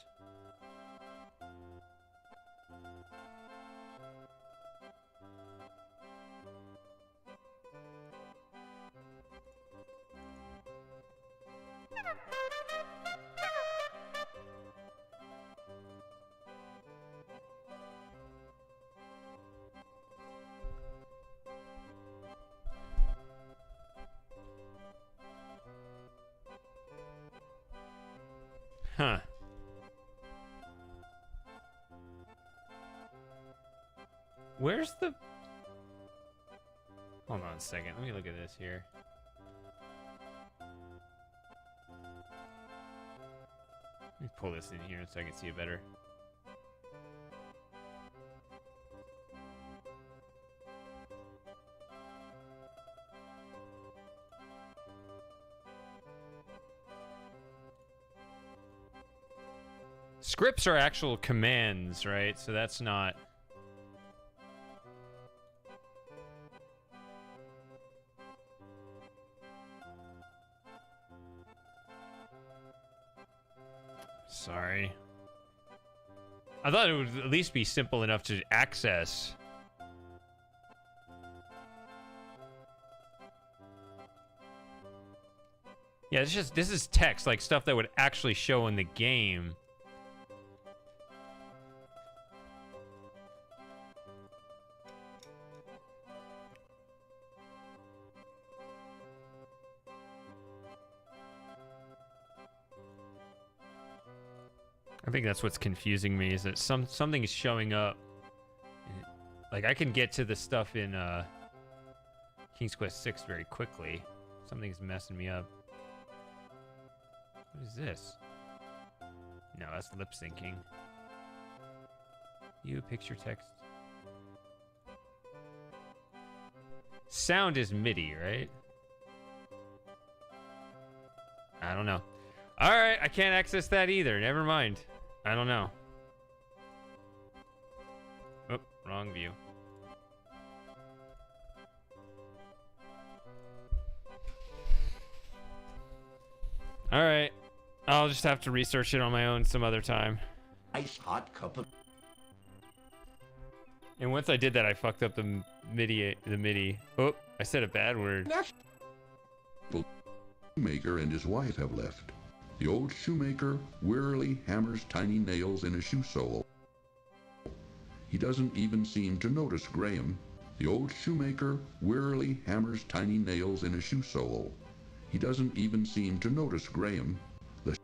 Huh. Where's the... Hold on a second. Let me look at this here. Let me pull this in here so I can see it better. Scripts are actual commands, right? So that's not... Sorry. I thought it would at least be simple enough to access. Yeah, it's just, this is text, like stuff that would actually show in the game. I think that's what's confusing me, is that something is showing up. Like, I can get to the stuff in King's Quest 6 very quickly. Something's messing me up. What is this? No, that's lip syncing. You picture text. Sound is MIDI, right? I don't know. All right, I can't access that either. Never mind. I don't know. Oh, wrong view. All right. I'll just have to research it on my own some other time. Ice hot cup of... And once I did that, I fucked up the MIDI. Oh, I said a bad word. The shoemaker and his wife have left. The old shoemaker wearily hammers tiny nails in a shoe sole. He doesn't even seem to notice Graham. The old shoemaker wearily hammers tiny nails in a shoe sole. He doesn't even seem to notice Graham. The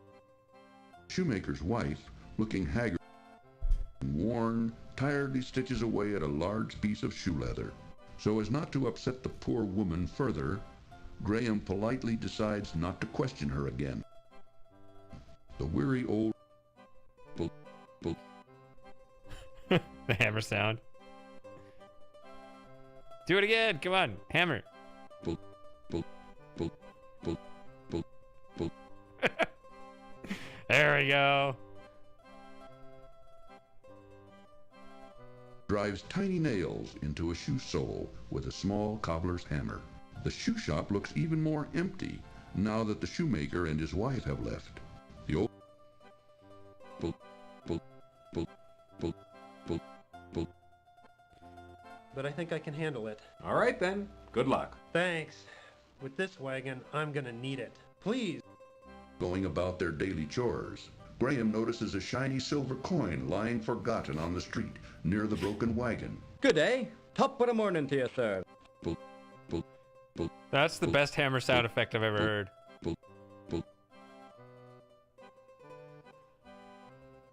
shoemaker's wife, looking haggard and worn, tiredly stitches away at a large piece of shoe leather. So as not to upset the poor woman further, Graham politely decides not to question her again. The weary old... The hammer sound. Do it again. Come on. Hammer. There we go. drives tiny nails into a shoe sole with a small cobbler's hammer. The shoe shop looks even more empty now that the shoemaker and his wife have left. The old But I think I can handle it. All right then. Good luck. Thanks. With this wagon, I'm gonna need it. Please. Going about their daily chores, Graham notices a shiny silver coin lying forgotten on the street near the broken wagon. Good day. Top of the morning to you, sir. That's the best hammer sound effect I've ever heard. Look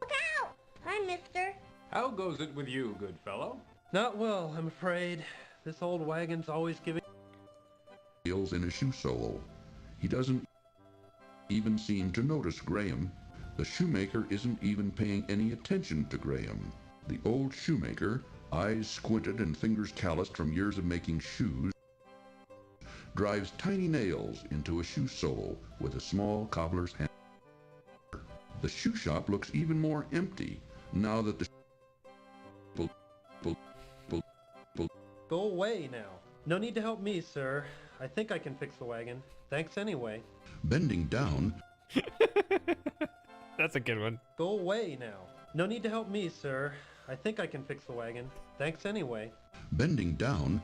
out! Hi, mister. How goes it with you, good fellow? Not well, I'm afraid. This old wagon's always giving... Nails in a shoe sole. He doesn't even seem to notice Graham. The shoemaker isn't even paying any attention to Graham. The old shoemaker, eyes squinted and fingers calloused from years of making shoes, drives tiny nails into a shoe sole with a small cobbler's hammer. The shoe shop looks even more empty now that the... Go away now. No need to help me, sir. I think I can fix the wagon. Thanks anyway. Bending down... That's a good one. Go away now. No need to help me, sir. I think I can fix the wagon. Thanks anyway. Bending down...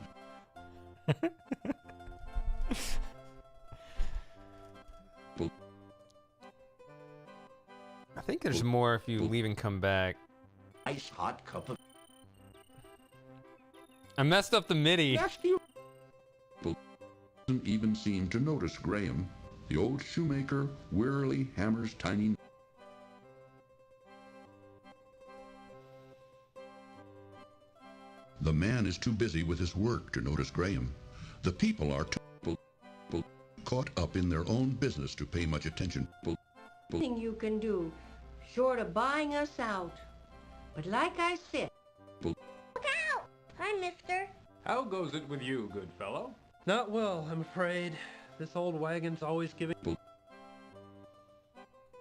I think there's more if you leave and come back. Ice hot cup of... I messed up the MIDI. Doesn't even seem to notice Graham. The old shoemaker wearily hammers tiny... The man is too busy with his work to notice Graham. The people are too caught up in their own business to pay much attention. Nothing you can do, short of buying us out. But like I said... Look out! Hi, mister. How goes it with you, good fellow? Not well, I'm afraid. This old wagon's always giving...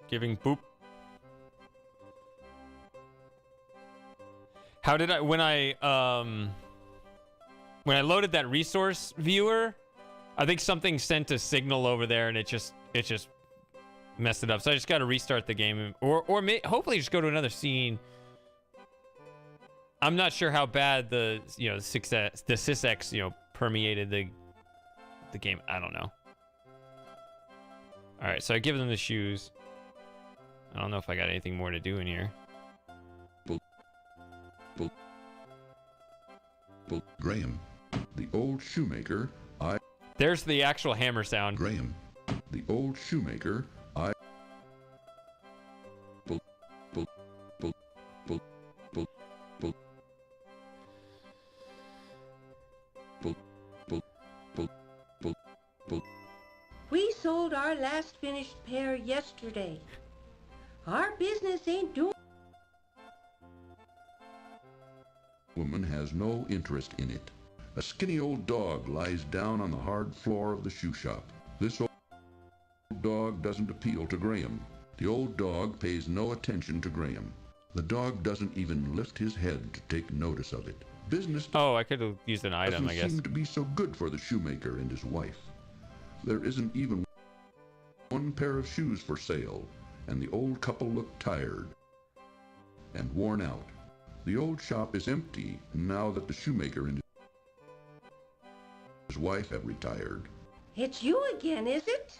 Giving boop. How did I... When I loaded that resource viewer, I think something sent a signal over there and it just messed it up. So I just got to restart the game, or hopefully just go to another scene. I'm not sure how bad the SysX permeated the game. I don't know. All right, so I give them the shoes. I don't know if I got anything more to do in here. Graham, the old shoemaker, There's the actual hammer sound. Graham, the old shoemaker, We sold our last finished pair yesterday. Our business ain't doing... Woman has no interest in it. A skinny old dog lies down on the hard floor of the shoe shop. This old dog doesn't appeal to Graham. The old dog pays no attention to Graham. The dog doesn't even lift his head to take notice of it. Business... Oh, I could have used an item, I guess. Doesn't seem to be so good for the shoemaker and his wife. There isn't even one pair of shoes for sale, and the old couple look tired and worn out. The old shop is empty now that the shoemaker and his wife have retired. It's you again, is it?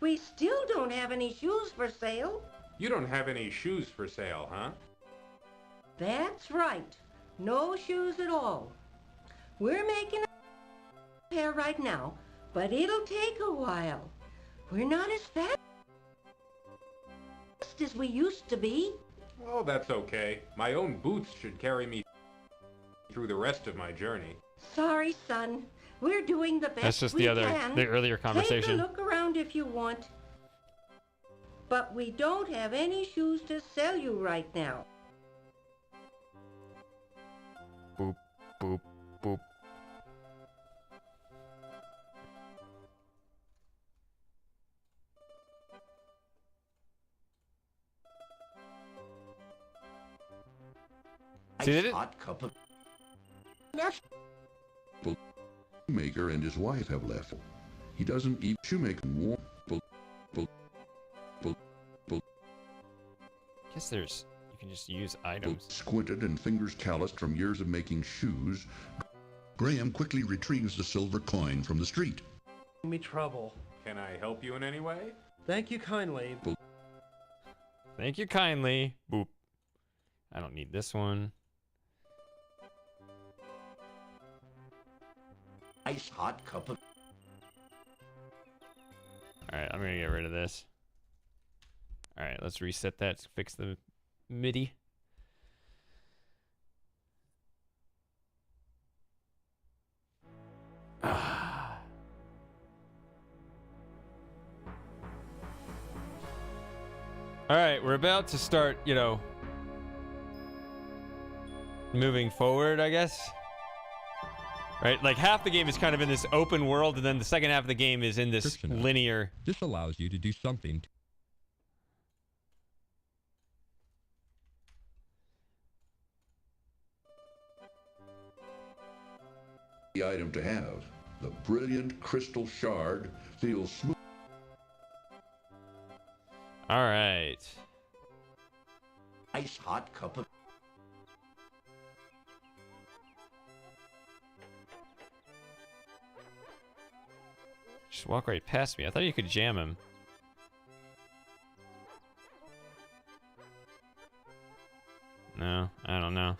We still don't have any shoes for sale. You don't have any shoes for sale, huh? That's right. No shoes at all. We're making a pair right now, but it'll take a while. We're not as fast as we used to be. Oh, that's okay. My own boots should carry me through the rest of my journey. Sorry, son. We're doing the best That's just we the can. earlier conversation. Take a look around if you want. But we don't have any shoes to sell you right now. Boop, boop, boop. See, hot cup of... Shoemaker and his wife have left. He doesn't even shoemaker warm. Guess there's, you can just use items. Squinted and fingers calloused from years of making shoes, Graham quickly retrieves the silver coin from the street. Me trouble. Can I help you in any way? Thank you kindly. Thank you kindly. Boop. I don't need this one. Ice hot cup of... Alright, I'm gonna get rid of this. Alright, let's reset that, fix the MIDI. Alright, we're about to start, you know, moving forward, I guess. Right? Like half the game is kind of in this open world, and then the second half of the game is in this linear. This allows you to do something. The item to have. The brilliant crystal shard feels smooth. All right. Ice hot cup of... Just walk right past me. I thought you could jam him. No, I don't know.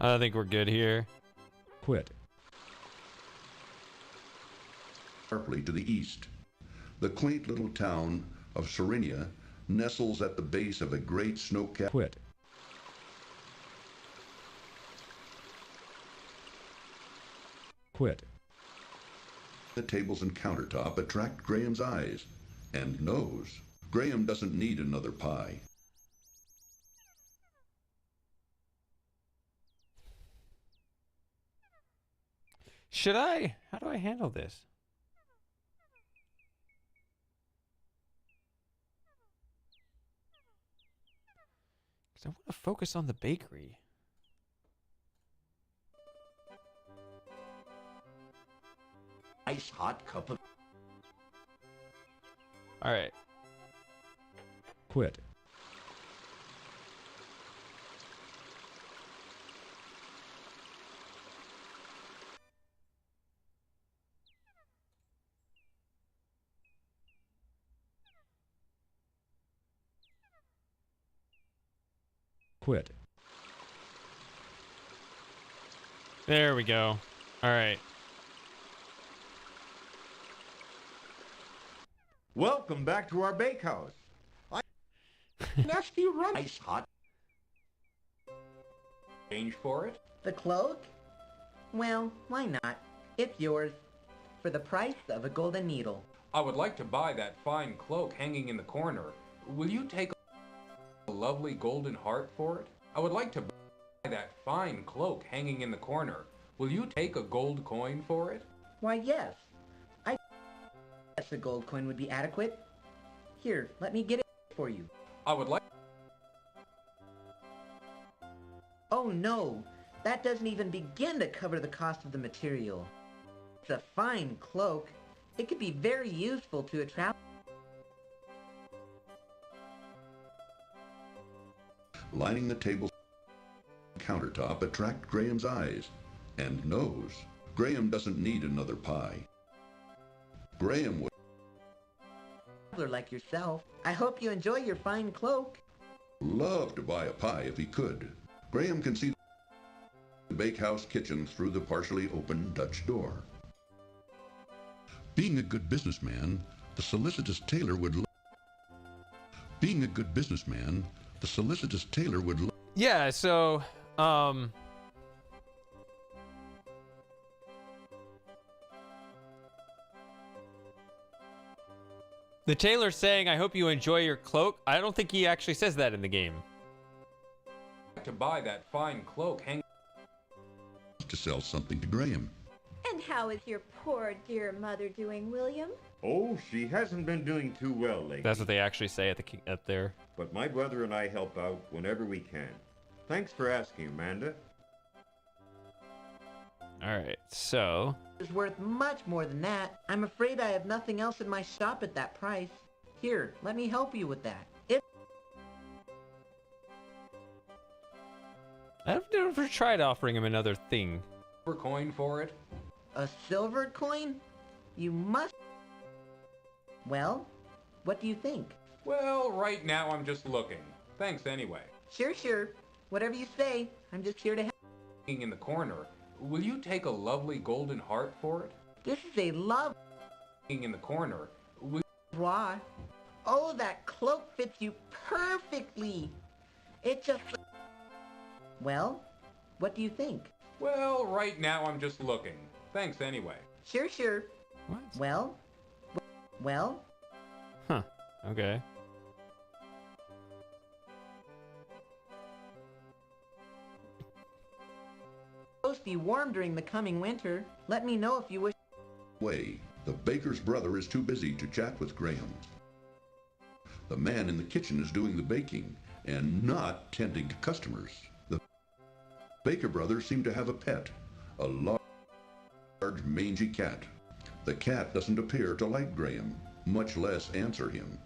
I think we're good here. Quit. Sharply to the east. The quaint little town of Serenia nestles at the base of a great snow-capped... Quit. Quit. The tables and countertop attract Graham's eyes and nose. Graham doesn't need another pie. Should I? How do I handle this? Because I want to focus on the bakery. Ice hot cup of... All right. Quit. Quit. There we go. All right. Welcome back to our bakehouse. Nasty run. Ice hot. Change for it? The cloak? Well, why not? It's yours. For the price of a golden needle. I would like to buy that fine cloak hanging in the corner. Will you take a lovely golden heart for it? I would like to buy that fine cloak hanging in the corner. Will you take a gold coin for it? Why, yes. I guess a gold coin would be adequate. Here, let me get it for you. I would like... Oh no, that doesn't even begin to cover the cost of the material. It's a fine cloak. It could be very useful to a traveler. Lining the table countertop attract Graham's eyes and nose. Graham doesn't need another pie. Graham would Like yourself. I hope you enjoy your fine cloak. love to buy a pie if he could. Graham can see the bakehouse kitchen through the partially open Dutch door. Being a good businessman, the solicitous Tailor would Being a good businessman, the solicitous Tailor would Yeah, so the tailor saying, I hope you enjoy your cloak. I don't think he actually says that in the game. To buy that fine cloak hanging... to sell something to Graham. And how is your poor dear mother doing, William? Oh, she hasn't been doing too well lately. That's what they actually say at the up there. But my brother and I help out whenever we can. Thanks for asking, Amanda. Alright, so... It's worth much more than that. I'm afraid I have nothing else in my shop at that price. Here, let me help you with that. I've never tried offering him another thing. For coin for it? A silver coin? You must... Well, what do you think? Well, right now I'm just looking. Thanks anyway. Sure. Whatever you say. I'm just here to help. In the corner, will you take a lovely golden heart for it? This is a love... In the corner, will... Why? Oh, that cloak fits you perfectly. It just... Well, what do you think? Well, right now I'm just looking. Thanks anyway. Sure. What? Well? Huh, okay. Supposed to be warm during the coming winter. Let me know if you wish... The baker's brother is too busy to chat with Graham. The man in the kitchen is doing the baking and not tending to customers. The baker brother seemed to have a pet, a large mangy cat. The cat doesn't appear to like Graham, much less answer him.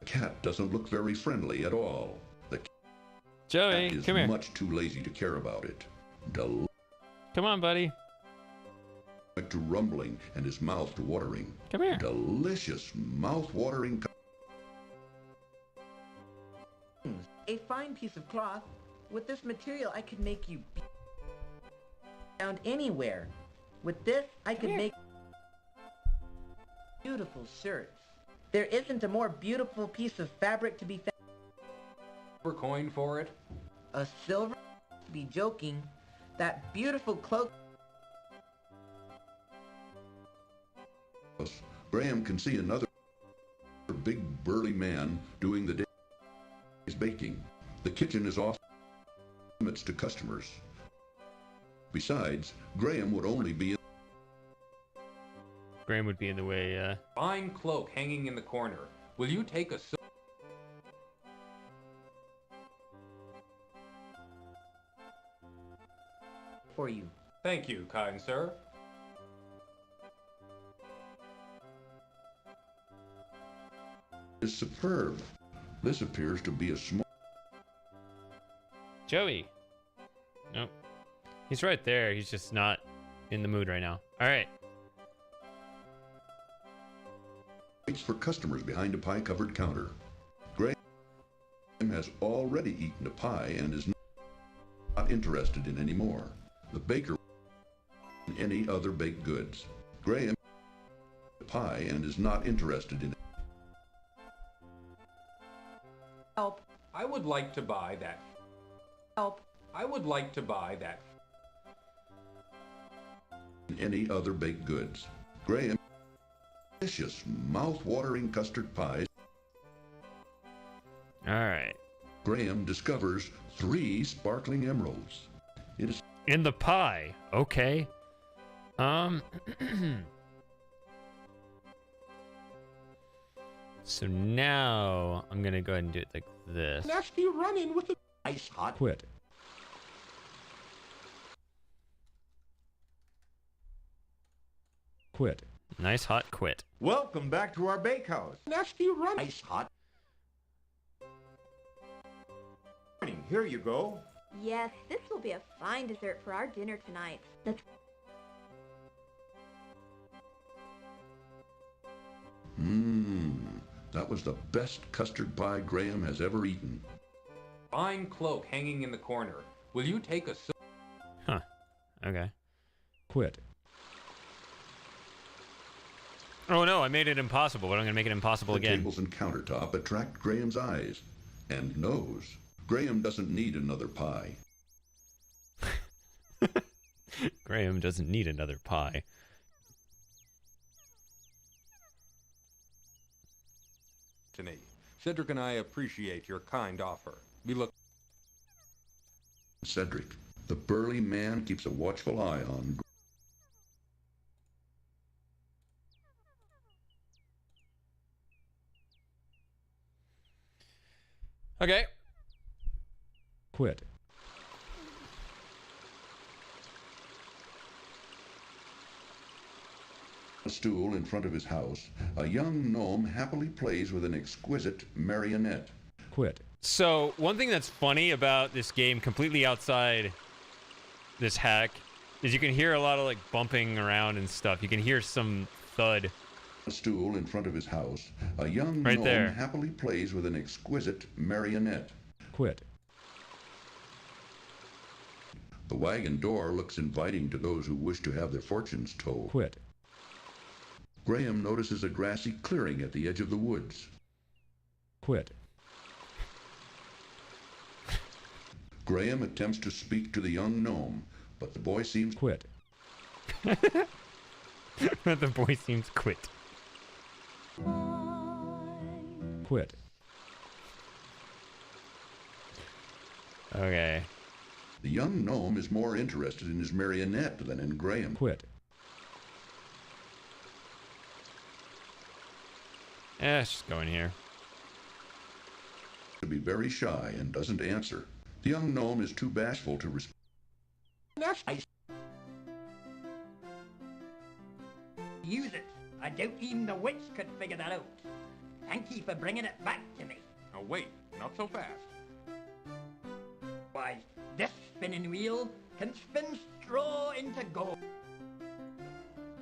The cat doesn't look very friendly at all. The Joey, cat is come here. much too lazy to care about it. Come on, buddy. To rumbling and his mouth to watering. Come here. Delicious, mouth-watering. A fine piece of cloth. With this material, I could make you found anywhere. With this, I could make beautiful shirts. There isn't a more beautiful piece of fabric to be found. For coin for it? A silver? To be joking. That beautiful cloak. Graham can see another big burly man doing the day's baking. The kitchen is off limits to customers. Besides, Graham would only be in... Graham would be in the way, yeah. Fine cloak hanging in the corner. Will you take a... For you. Thank you, kind sir. Is superb. This appears to be a small... Joey. Nope. He's right there. He's just not in the mood right now. All right. Waits for customers behind a pie-covered counter. Graham has already eaten a pie and is not interested in any more. The baker in any other baked goods. Graham a pie and is not interested in it. Help. I would like to buy that. Help. I would like to buy that. In any other baked goods. Graham delicious, mouth-watering custard pies. All right. Graham discovers 3 sparkling emeralds. It is in the pie. Okay. So now I'm gonna go ahead and do it like this. Nasty run-in with the ice hot. Quit. Quit. Nice hot quit. Welcome back to our bakehouse. Nasty run. Ice hot. Here you go. Yes, this will be a fine dessert for our dinner tonight. Let's... That was the best custard pie Graham has ever eaten. Fine cloak hanging in the corner. Will you take a... Huh. Okay. Quit. Oh no, I made it impossible, but I'm gonna make it impossible The again. tables and countertop attract Graham's eyes and nose. Graham doesn't need another pie. Graham doesn't need another pie. Cedric and I appreciate your kind offer. We look... Cedric, the burly man, keeps a watchful eye on... Okay. Quit. A stool in front of his house, a young gnome happily plays with an exquisite marionette. Quit. So, one thing that's funny about this game, completely outside this hack, is you can hear a lot of, like, bumping around and stuff. You can hear some thud. A stool in front of his house, a young Right gnome there. happily plays with an exquisite marionette. Quit. The wagon door looks inviting to those who wish to have their fortunes told. Quit. Graham notices a grassy clearing at the edge of the woods. Quit. Graham attempts to speak to the young gnome, but the boy seems... Quit. The boy seems quit. Quit. Okay. The young gnome is more interested in his marionette than in Graham. Quit. Let's just go in here. To be very shy and doesn't answer. The young gnome is too bashful to respond. Use it. I doubt even the witch could figure that out. Thank you for bringing it back to me. Now wait, not so fast. Why, this spinning wheel can spin straw into gold.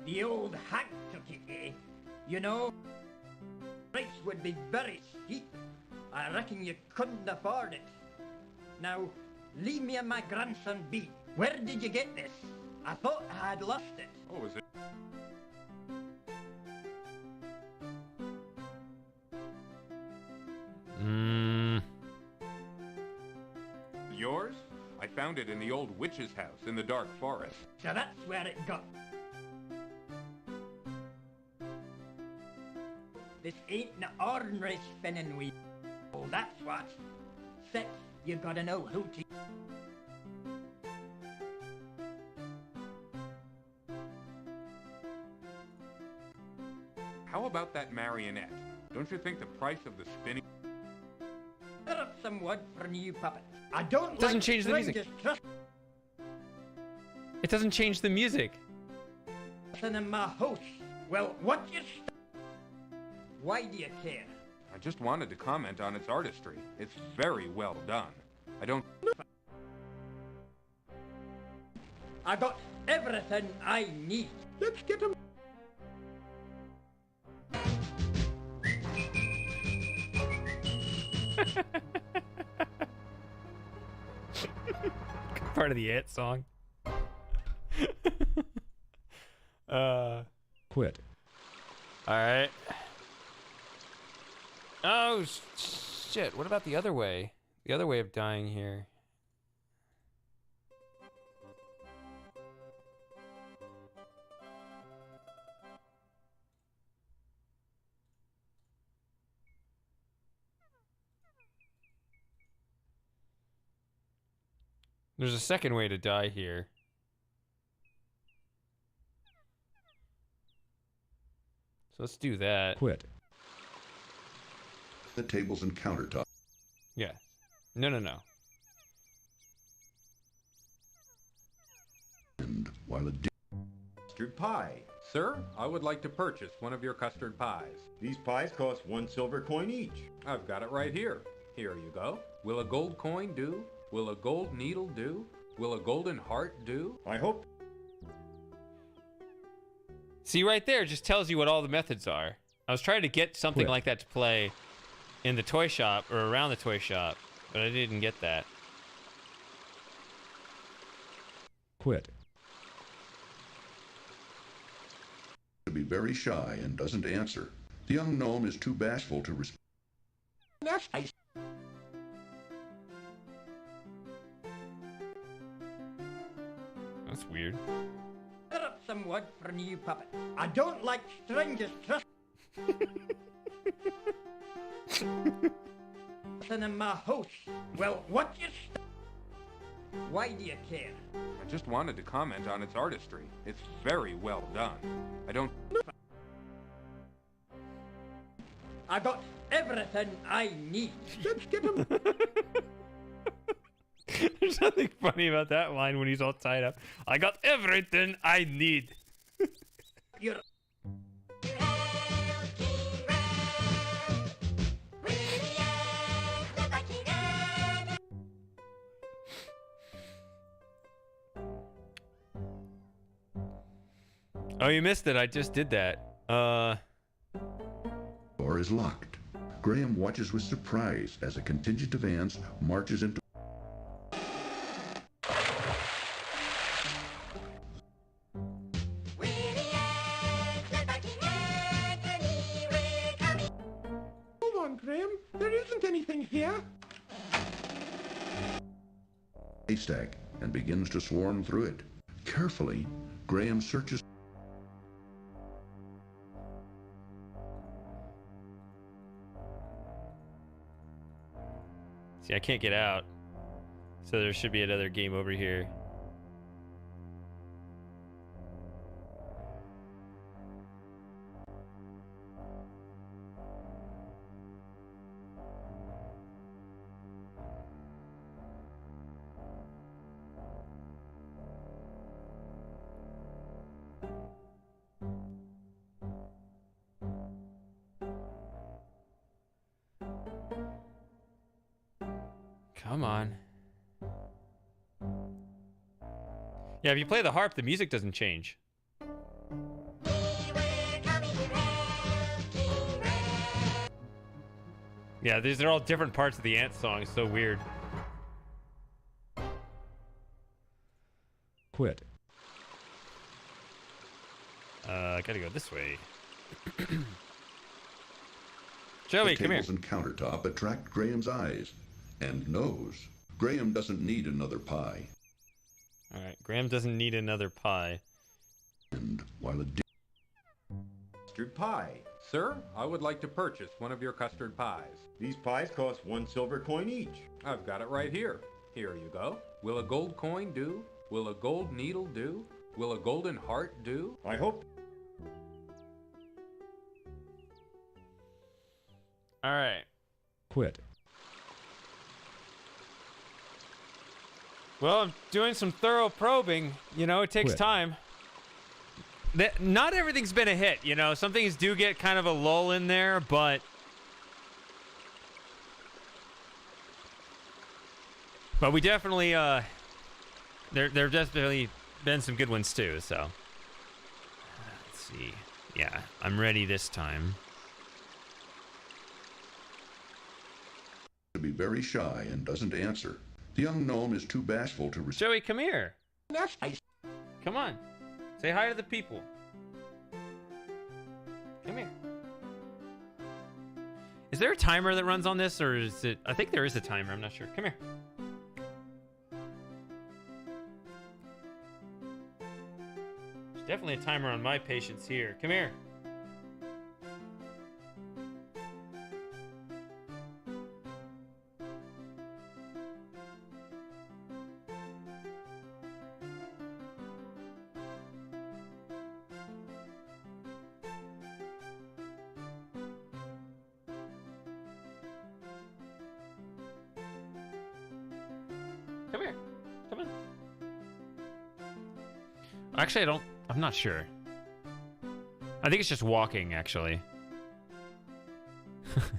The old hack took it, eh? You know, price would be very steep. I reckon you couldn't afford it. Now, leave me and my grandson be. Where did you get this? I thought I had lost it. Oh, is it? Yours? I found it in the old witch's house in the dark forest. So that's where it got. This ain't no ordinary spinning wheel. Oh, that's what. Six, you gotta know who to... How about that marionette? Don't you think the price of the spinning... Put up some wood for a new puppet. I don't It doesn't like change the music. strangers trust It doesn't change the music. in my house. Well, what you... Why do you care? I just wanted to comment on its artistry. It's very well done. I don't... I got everything I need. Let's get him. Part of the It song. Quit. Alright. Oh, shit. What about the other way? The other way of dying here. There's a second way to die here. So let's do that. Quit. The tables and countertop. Yeah. No. And while a custard pie. Sir, I would like to purchase one of your custard pies. These pies cost 1 silver coin each. I've got it right here. Here you go. Will a gold coin do? Will a gold needle do? Will a golden heart do? I hope. See, right there just tells you what all the methods are. I was trying to get something Quit. like that to play in the toy shop or around the toy shop, but I didn't get that. Quit. to be very shy and doesn't answer. The young gnome is too bashful to respond. That's weird. Put up some wood for a new puppet. I don't like strangers trust. In my house. Well, what you... Why do you care? I just wanted to comment on its artistry. It's very well done. I don't... I got everything I need. Let's get him. There's nothing funny about that line when he's all tied up. I got everything I need. You're... Oh, you missed it. I just did that. Door is locked. Graham watches with surprise as a contingent of ants marches into... Hold on, Graham. There isn't anything here. haystack and begins to swarm through it. Carefully, Graham searches... See, I can't get out. So there should be another game over here. Come on. Yeah, if you play the harp, the music doesn't change. Yeah, these are all different parts of the ant song. It's so weird. Quit. I gotta go this way. Joey, come here. The tables and countertop attract Graham's eyes and nose. Graham doesn't need another pie. All right, Graham doesn't need another pie. And while a custard pie. Sir, I would like to purchase one of your custard pies. These pies cost 1 silver coin each. I've got it right here. Here you go. Will a gold coin do? Will a gold needle do? Will a golden heart do? I hope. All right. Quit. Well, I'm doing some thorough probing. You know, it takes time. Not everything's been a hit, you know. Some things do get kind of a lull in there, but... But we definitely, there have definitely been some good ones too, so... Let's see. Yeah, I'm ready this time. to be very shy and doesn't answer. The young gnome is too bashful to receive. Joey, come here. Come on. Say hi to the people. Come here. Is there a timer that runs on this, or is it... I think there is a timer. I'm not sure. Come here. There's definitely a timer on my patience here. Come here. Come here. Come on. Actually, I'm not sure. I think it's just walking, actually.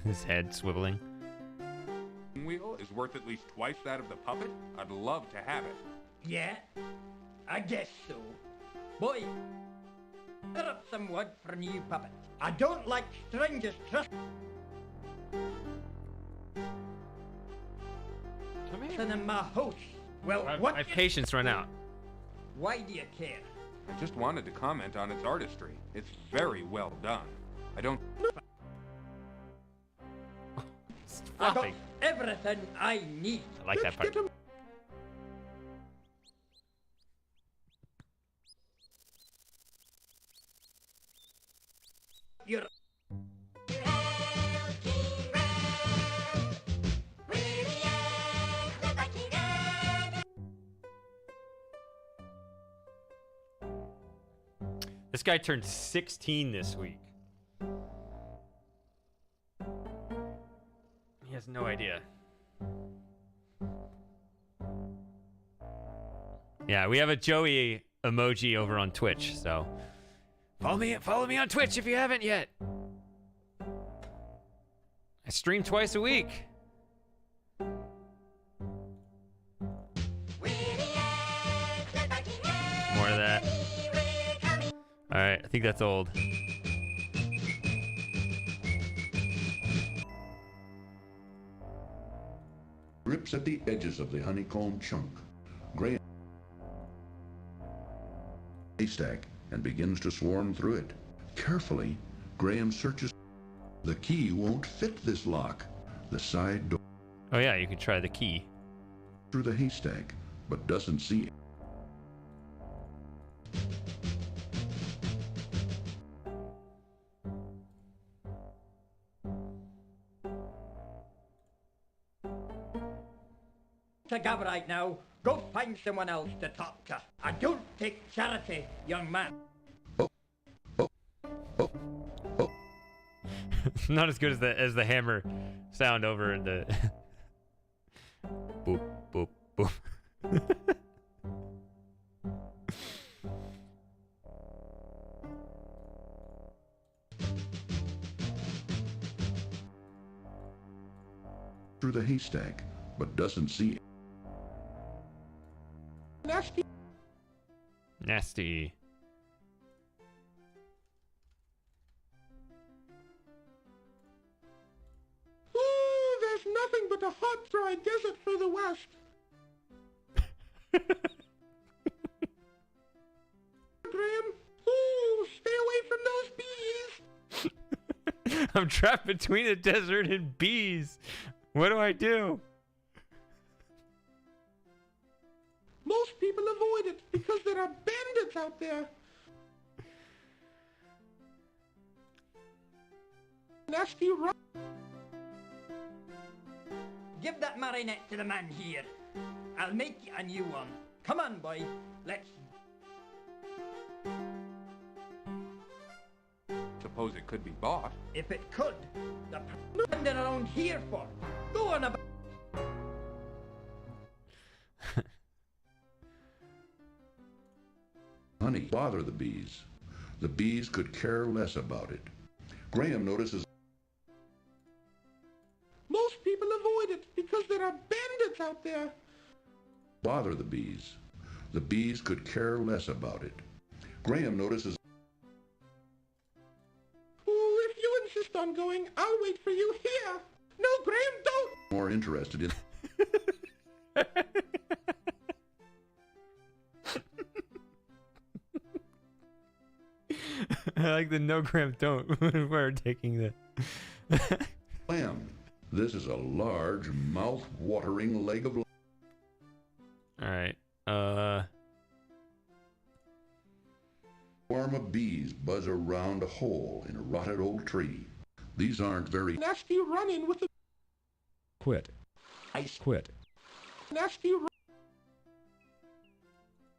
His head swiveling. Wheel is worth at least twice that of the puppet. I'd love to have it. Yeah, I guess so. Boy, set up some wood for a new puppet. I don't like strangers trust. Come here. In my house. Well, what? My patience run out. Why do you care? I just wanted to comment on its artistry. It's very well done. I don't... I got everything I need. I like that part. You're... This guy turned 16 this week. He has no idea. Yeah, we have a Joey emoji over on Twitch, so follow me on Twitch if you haven't yet. I stream twice a week. More of that. All right, I think that's old. Grips at the edges of the honeycomb chunk. Graham haystack and begins to swarm through it. Carefully, Graham searches. The key won't fit this lock. The side door. Oh yeah, you can try the key. Through the haystack, but doesn't see. To go right now. Go find someone else to talk to. I don't take charity, young man. Not as good as the hammer sound over the boop boop boop. Through the haystack, but doesn't see. Nasty. Nasty. Ooh, there's nothing but a hot, dry desert further west. Graham, ooh, stay away from those bees. I'm trapped between the desert and bees. What do I do? Most people avoid it because there are bandits out there. Nasty rock. Give that marionette to the man here. I'll make you a new one. Come on, boy. Let's... Suppose it could be bought. If it could, the bandit around here for. Go on about... Honey, bother the bees. The bees could care less about it. Graham notices. Most people avoid it because there are bandits out there. Bother the bees. The bees could care less about it. Graham notices. Ooh, if you insist on going, I'll wait for you here. No, Graham, don't. More interested in. I like the no Graham don't. We're taking the. Lamb. This is a large, mouth-watering leg of. All right. Swarm of bees buzz around a hole in a rotted old tree. These aren't very. Nasty running with the. Quit. Quit. Nasty run.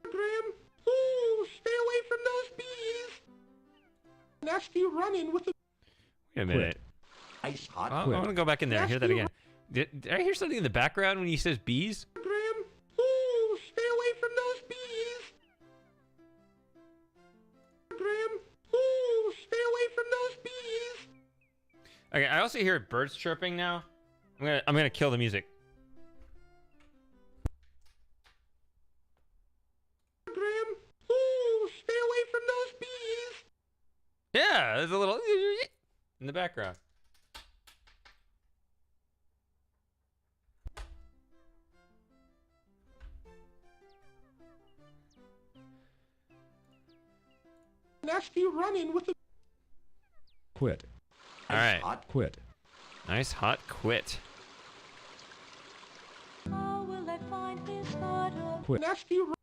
Graham, ooh, stay away from those bees. Nasty running with the. Wait a minute. Ice hot. I want to go back in there and hear that again. Did I hear something in the background when he says bees? Graham, ooh, stay away from those bees. Graham, ooh, stay away from those bees. Okay, I also hear birds chirping now. I'm gonna kill the music. Graham, ooh, stay away from those bees. Yeah, there's a little in the background. Nasty running with the. Quit. All right. Hot. Quit. Nice hot quit. How will I find his heart of Quit. Nasty run.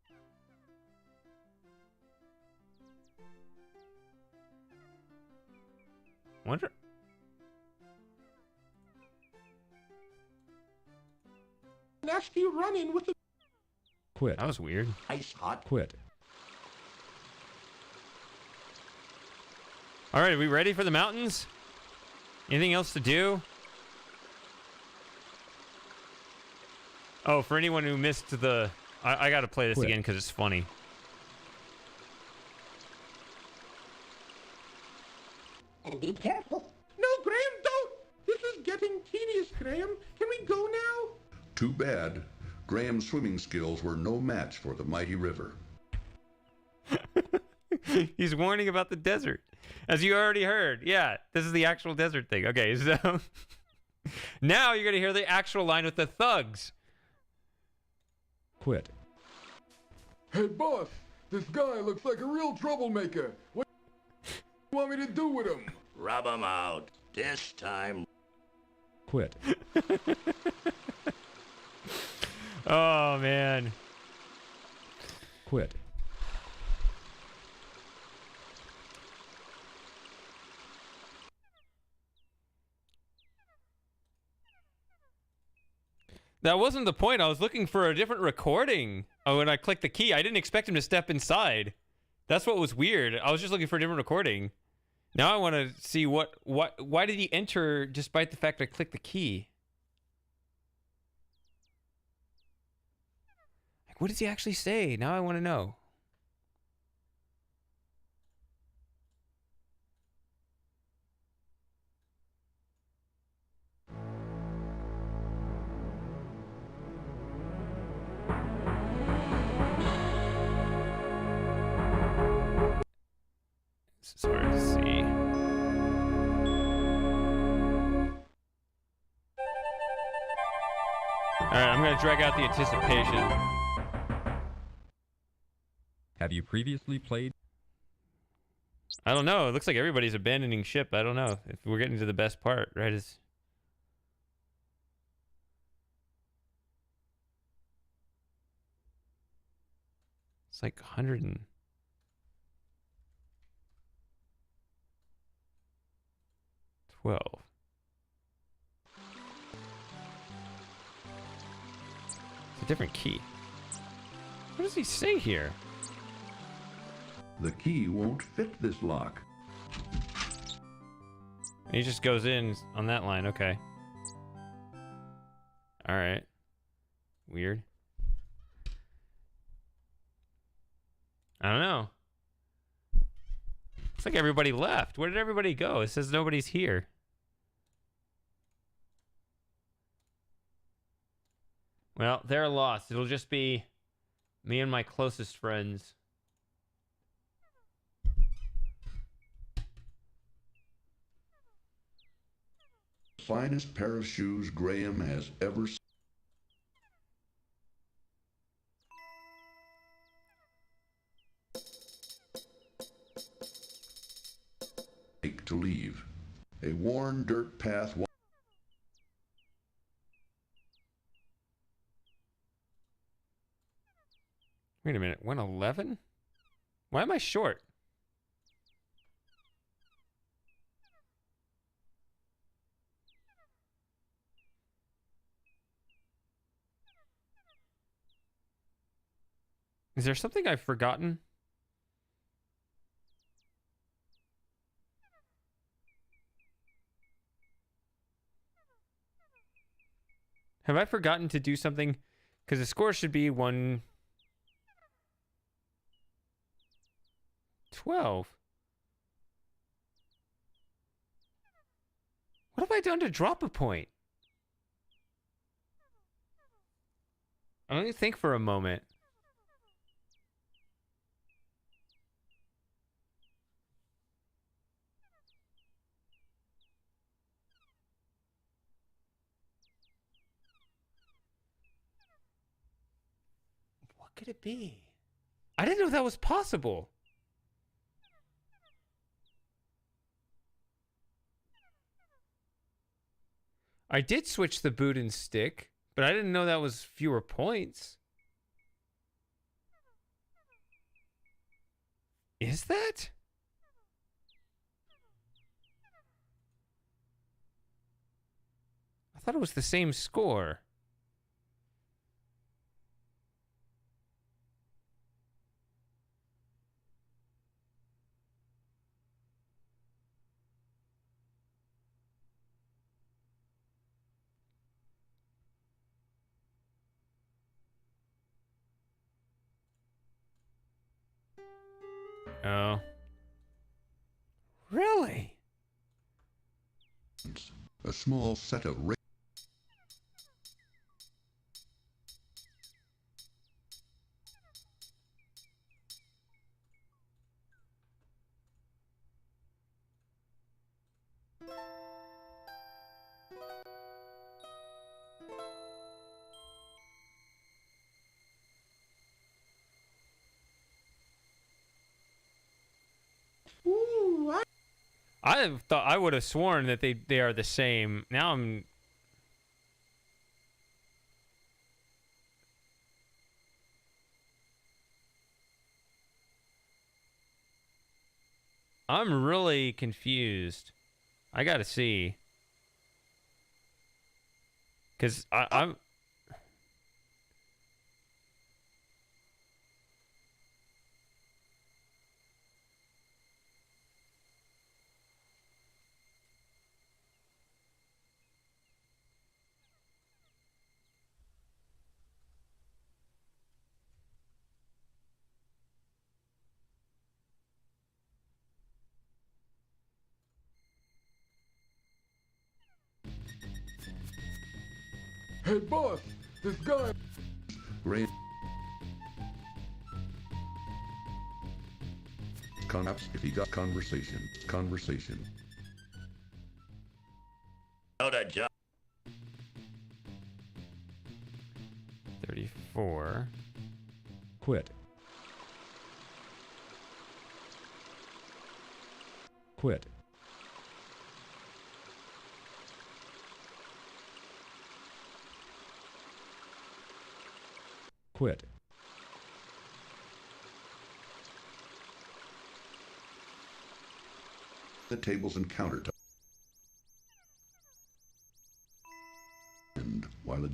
Wonder. Nasty running with the. Quit. That was weird. Ice hot. Quit. All right, are we ready for the mountains? Anything else to do? Oh, for anyone who missed the I gotta play this Quit. again because it's funny. And be careful. No, Graham, don't! This is getting tedious, Graham. Can we go now? Too bad. Graham's swimming skills were no match for the mighty river. He's warning about the desert. As you already heard. Yeah, this is the actual desert thing. Okay, so now you're going to hear the actual line with the thugs. Quit. Hey, boss, this guy looks like a real troublemaker. What do you want me to do with him? Rub him out. This time. Quit. Oh, man. Quit. That wasn't the point. I was looking for a different recording. Oh, when I clicked the key, I didn't expect him to step inside. That's what was weird. I was just looking for a different recording. Now I want to see why did he enter despite the fact I clicked the key? Like, what does he actually say? Now I want to know. It's hard to see. Alright, I'm gonna drag out the anticipation. Have you previously played? I don't know. It looks like everybody's abandoning ship. I don't know if we're getting to the best part, right? It's like 100 and... It's a different key. What does he say here? The key won't fit this lock. He just goes in on that line. Okay. All right. Weird. I don't know. Looks like everybody left. Where did everybody go? It says nobody's here. Well, they're lost. It'll just be me and my closest friends. Finest pair of shoes Graham has ever seen. To leave. A worn dirt path. Wait a minute. 111? Why am I short? Is there something I've forgotten? Have I forgotten to do something? Because the score should be 112. What have I done to drop a point? Let me think for a moment. What could it be? I didn't know that was possible. I did switch the boot and stick, but I didn't know that was fewer points. Is that? I thought it was the same score. Oh. Really? A small set of Ooh, I thought I would have sworn that they are the same. Now I'm really confused. I gotta see. Cause I'm Hey, boss, this guy... Graham. Perhaps if he got conversation. Out of job. 34. Quit. Quit. Quit. The tables and countertop. And while a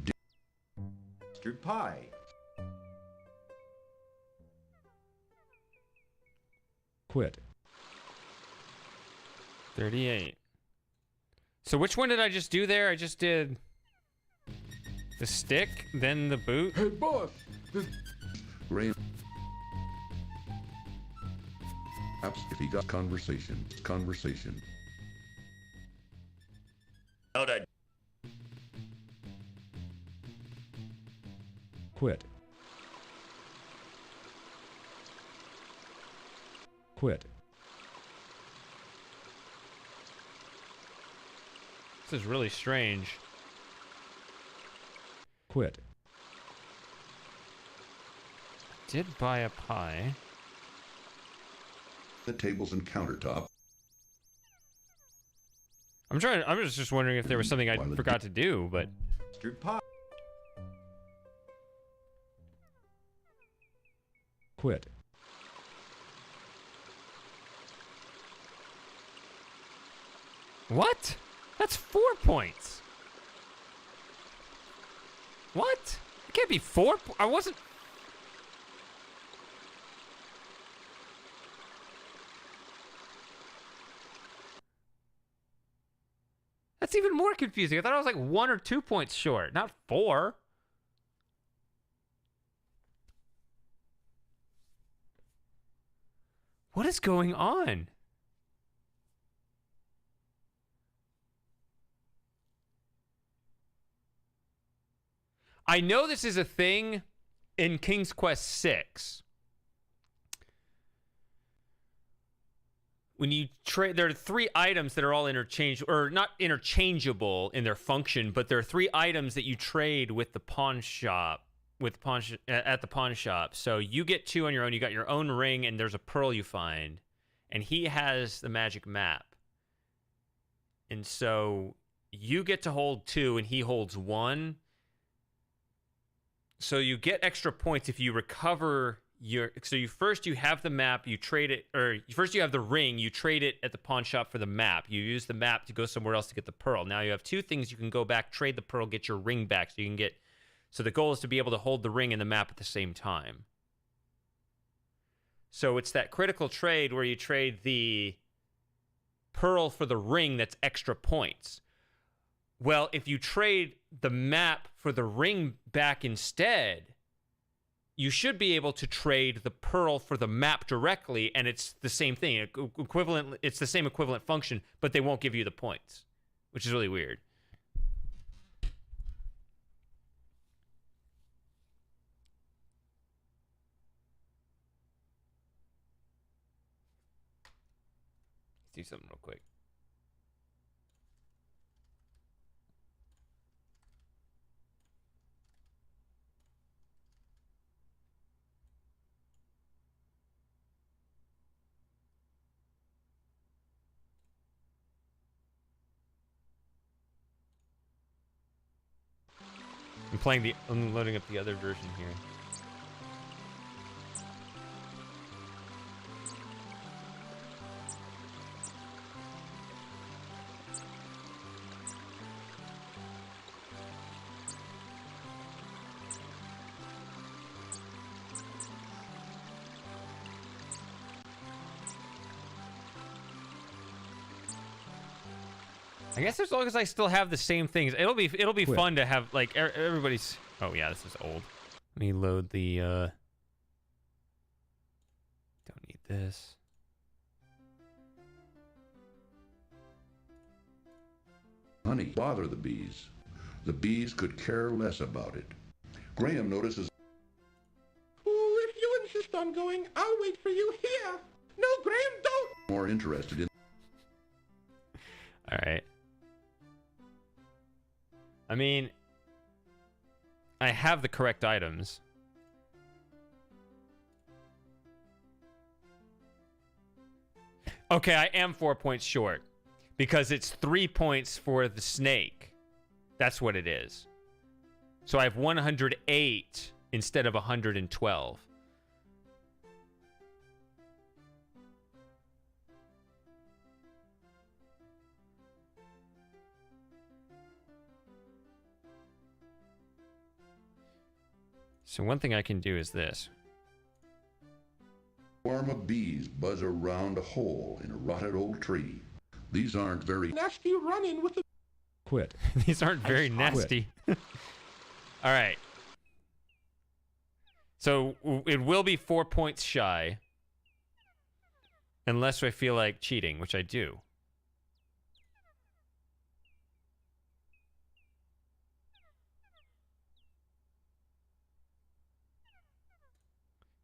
Custard pie. Quit. 38. So which one did I just do there? I just did the stick, then the boot. Hey, boss, this... Graham. Perhaps if he got conversation. Out of Quit. Quit. This is really strange. Quit. Did buy a pie. The tables and countertop. I'm just wondering if there was something I forgot to do, but Custard pie. Quit. what? That's 4 points. What? It can't be 4. I wasn't. That's even more confusing. I thought I was like 1 or 2 points short, not 4. What is going on? I know this is a thing in King's Quest 6. When you trade, there are 3 items that are all interchangeable, or not interchangeable in their function, but there are 3 items that you trade with the pawn shop, at the pawn shop. So you get 2 on your own. You got your own ring, and there's a pearl you find, and he has the magic map. And so you get to hold 2, and he holds 1. So you get extra points if you recover your... So you have the map, you trade it... Or first you have the ring, you trade it at the pawn shop for the map. You use the map to go somewhere else to get the pearl. Now you have 2 things. You can go back, trade the pearl, get your ring back. So you can get... So the goal is to be able to hold the ring and the map at the same time. So it's that critical trade where you trade the pearl for the ring that's extra points. Well, if you trade the map for the ring back instead, you should be able to trade the pearl for the map directly, and it's the same thing. Equivalent. It's the same equivalent function, but they won't give you the points, which is really weird. Let's do something real quick. I'm loading up the other version here. I guess as long as I still have the same things, it'll be fun to have like everybody's. Oh yeah, this is old. Let me load the. Don't need this. Honey, bother the bees. The bees could care less about it. Graham notices. Ooh, if you insist on going, I'll wait for you here. No, Graham, don't. More interested in. All right. I mean, I have the correct items. Okay, I am 4 points short because it's 3 points for the snake. That's what it is. So I have 108 instead of 112. So one thing I can do is this. Swarm of bees buzz around a hole in a rotted old tree. These aren't very nasty run-in with the... Quit. These aren't very nasty. All right. So it will be 4 points shy. Unless I feel like cheating, which I do.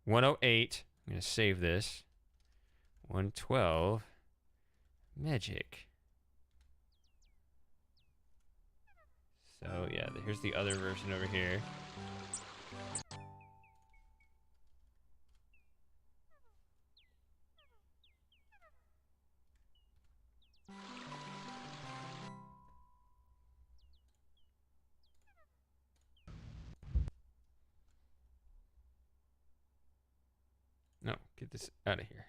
$108. I'm going to save this. 112. Magic. So, yeah, here's the other version over here. No, get this out of here.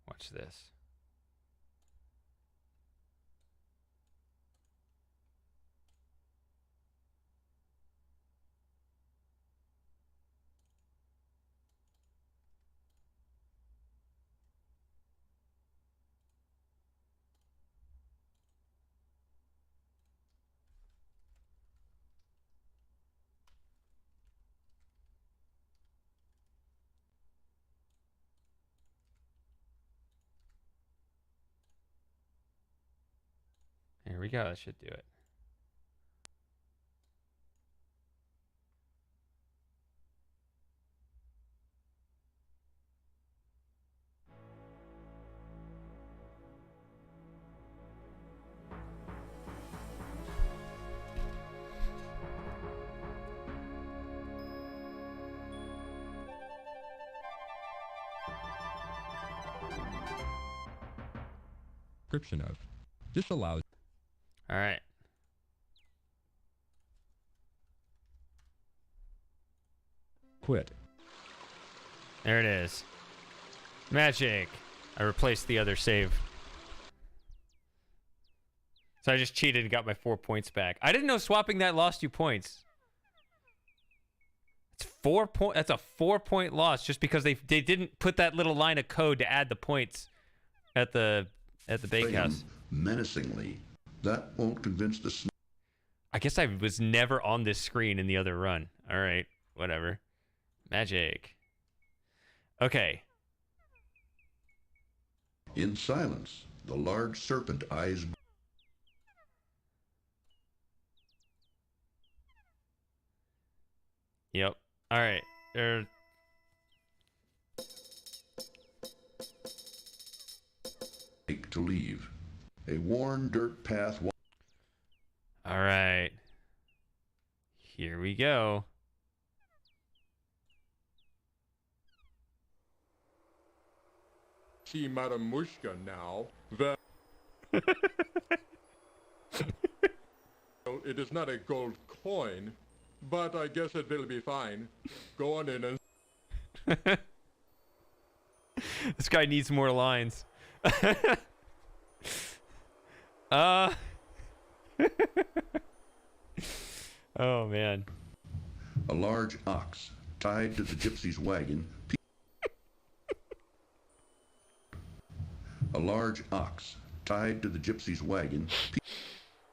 Watch this. There we go. That should do it. Description of. This allows. All right. Quit. There it is. Magic. I replaced the other save. So I just cheated and got my 4 points back. I didn't know swapping that lost you points. It's 4 point. That's a 4 point loss just because they didn't put that little line of code to add the points at the bakehouse. Menacingly. That won't convince the snake. I guess I was never on this screen in the other run. All right, whatever. Magic. Okay. In silence, the large serpent eyes. Yep. All right. To leave. A worn dirt path. All right. Here we go. See Madam Mushka now. That it is not a gold coin, but I guess it will be fine. Go on in and... This guy needs more lines. Oh, man. A large ox tied to the gypsy's wagon. A large ox tied to the gypsy's wagon.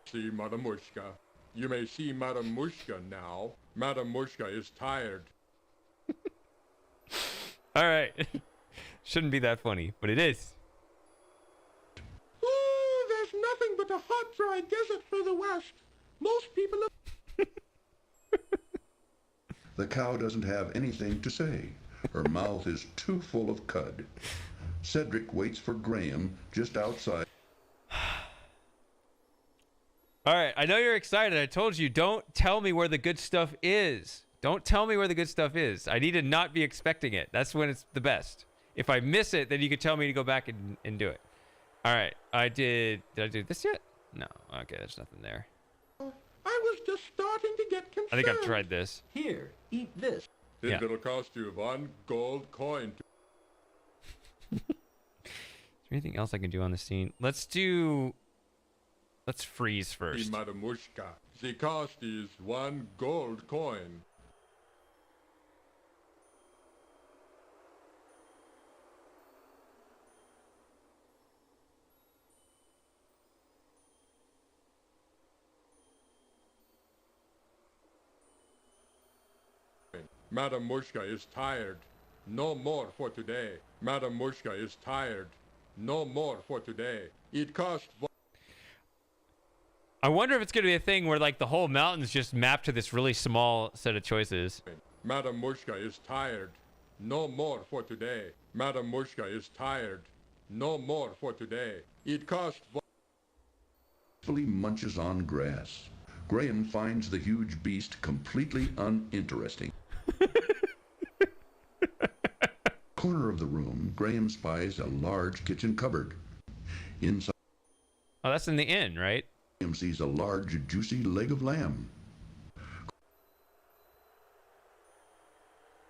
See Madam Mushka. You may see Madam Mushka now. Madam Mushka is tired. All right. Shouldn't be that funny, but it is. Ooh, there's nothing but a hot, dry desert further west. Most people are... The cow doesn't have anything to say. Her mouth is too full of cud. Cedric waits for Graham just outside. All right, I know you're excited. I told you, don't tell me where the good stuff is. Don't tell me where the good stuff is. I need to not be expecting it. That's when it's the best. If I miss it, then you could tell me to go back and do it. All right, did I do this yet? No, okay, there's nothing there. I was just starting to get concerned. I think I've tried this. Here, eat this. It will cost you 1 gold coin. Is there anything else I can do on the scene? Let's freeze first. Madam Mushka. The cost is 1 gold coin. Madam Mushka is tired. No more for today. Madam Mushka is tired. No more for today. It costs... I wonder if it's going to be a thing where like the whole mountain's just mapped to this really small set of choices. Madam Mushka is tired. No more for today. Madam Mushka is tired. No more for today. It costs... Fully munches on grass. Graham finds the huge beast completely uninteresting. Corner of the room, Graham spies a large kitchen cupboard. Inside... Oh, that's in the inn, right? Graham sees a large, juicy leg of lamb.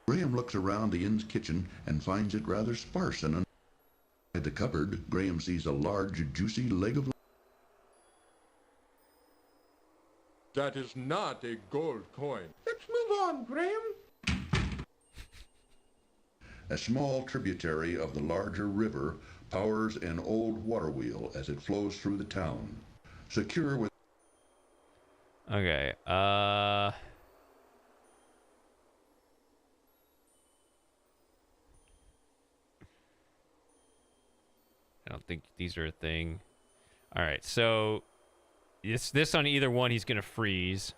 Graham looks around the inn's kitchen and finds it rather sparse and inside the cupboard, Graham sees a large, juicy leg of lamb. That is not a gold coin. Let's move on, Graham. A small tributary of the larger river powers an old water wheel as it flows through the town. Secure with... Okay, I don't think these are a thing. All right, so this on either one, he's gonna freeze.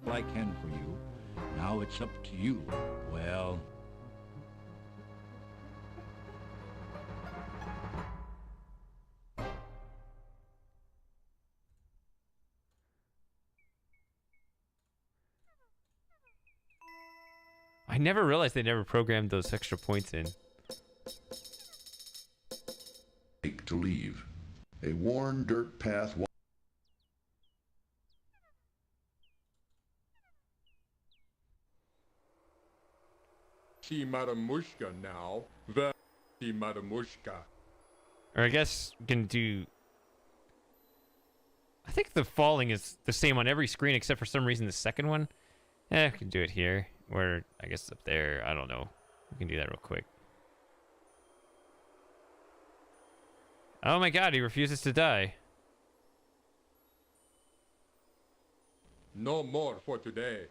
I can for you. Now it's up to you. Well... I never realized they never programmed those extra points in. To leave. A worn dirt path... See Madam Mushka now. See Madam Mushka. Or I guess we can do... I think the falling is the same on every screen except for some reason the second one. We can do it here. Or I guess up there. I don't know. We can do that real quick. Oh my god, he refuses to die. No more for today.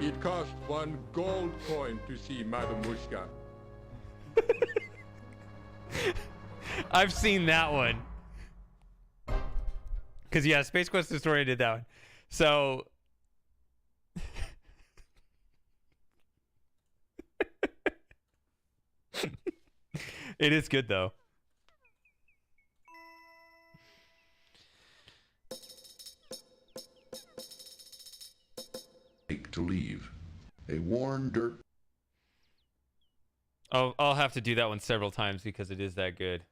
It cost 1 gold coin to see Madam Mushka. I've seen that one. Because, yeah, Space Quest Historian did that one. So... It is good, though. To leave. A worn dirt. Oh, I'll have to do that one several times because it is that good.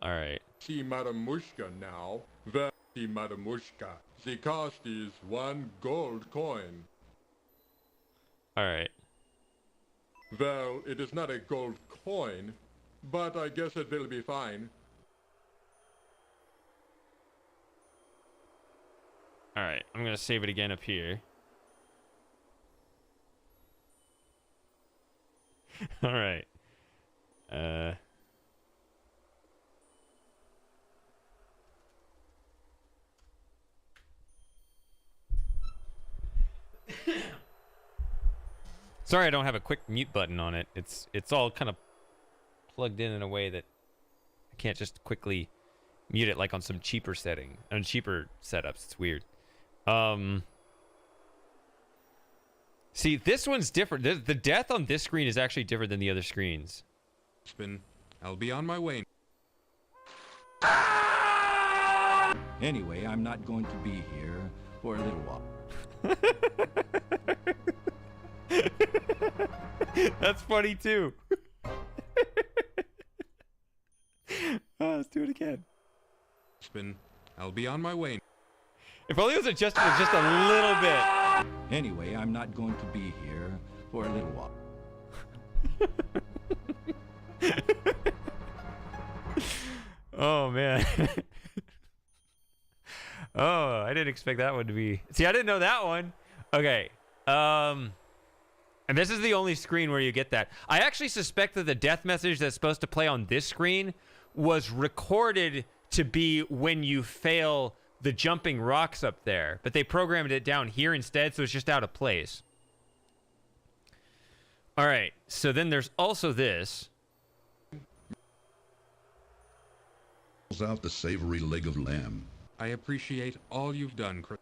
All right. See Madam Mushka now. Well, see Madam Mushka. The cost is 1 gold coin. All right. Well, it is not a gold coin, but I guess it will be fine. All right. I'm going to save it again up here. All right. Sorry, I don't have a quick mute button on it. It's all kind of plugged in a way that I can't just quickly mute it like on some cheaper setting, on cheaper setups. It's weird. See, this one's different. The death on this screen is actually different than the other screens. I'll be on my way. Anyway, I'm not going to be here for a little while. That's funny too. Let's do it again. I'll be on my way. If only it was adjusted just a little bit. Anyway, I'm not going to be here for a little while. Oh man. Oh, I didn't expect that one to be. See, I didn't know that one. Okay. And this is the only screen where you get that. I actually suspect that the death message that's supposed to play on this screen was recorded to be when you fail the jumping rocks up there, but they programmed it down here instead, so it's just out of place. All right, so then there's also this. Pulls out the savory leg of lamb. I appreciate all you've done, Chris.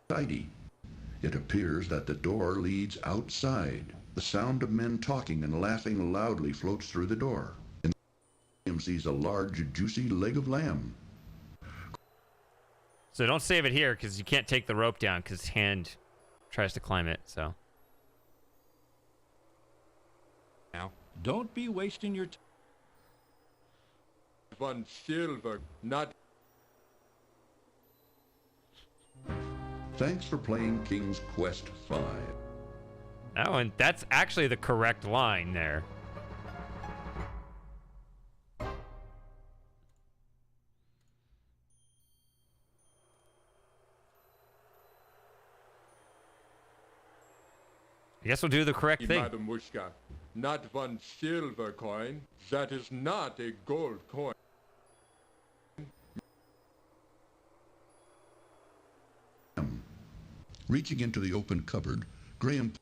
Tidy. It appears that the door leads outside. The sound of men talking and laughing loudly floats through the door. And Graham sees a large, juicy leg of lamb. So don't save it here because you can't take the rope down because his hand tries to climb it. So now, don't be wasting your time. 1 silver, not. Thanks for playing King's Quest V. that one, that's actually the correct line there. I guess we'll do the correct thing. Madam Mushka, not 1 silver coin. That is not a gold coin. Reaching into the open cupboard, Graham...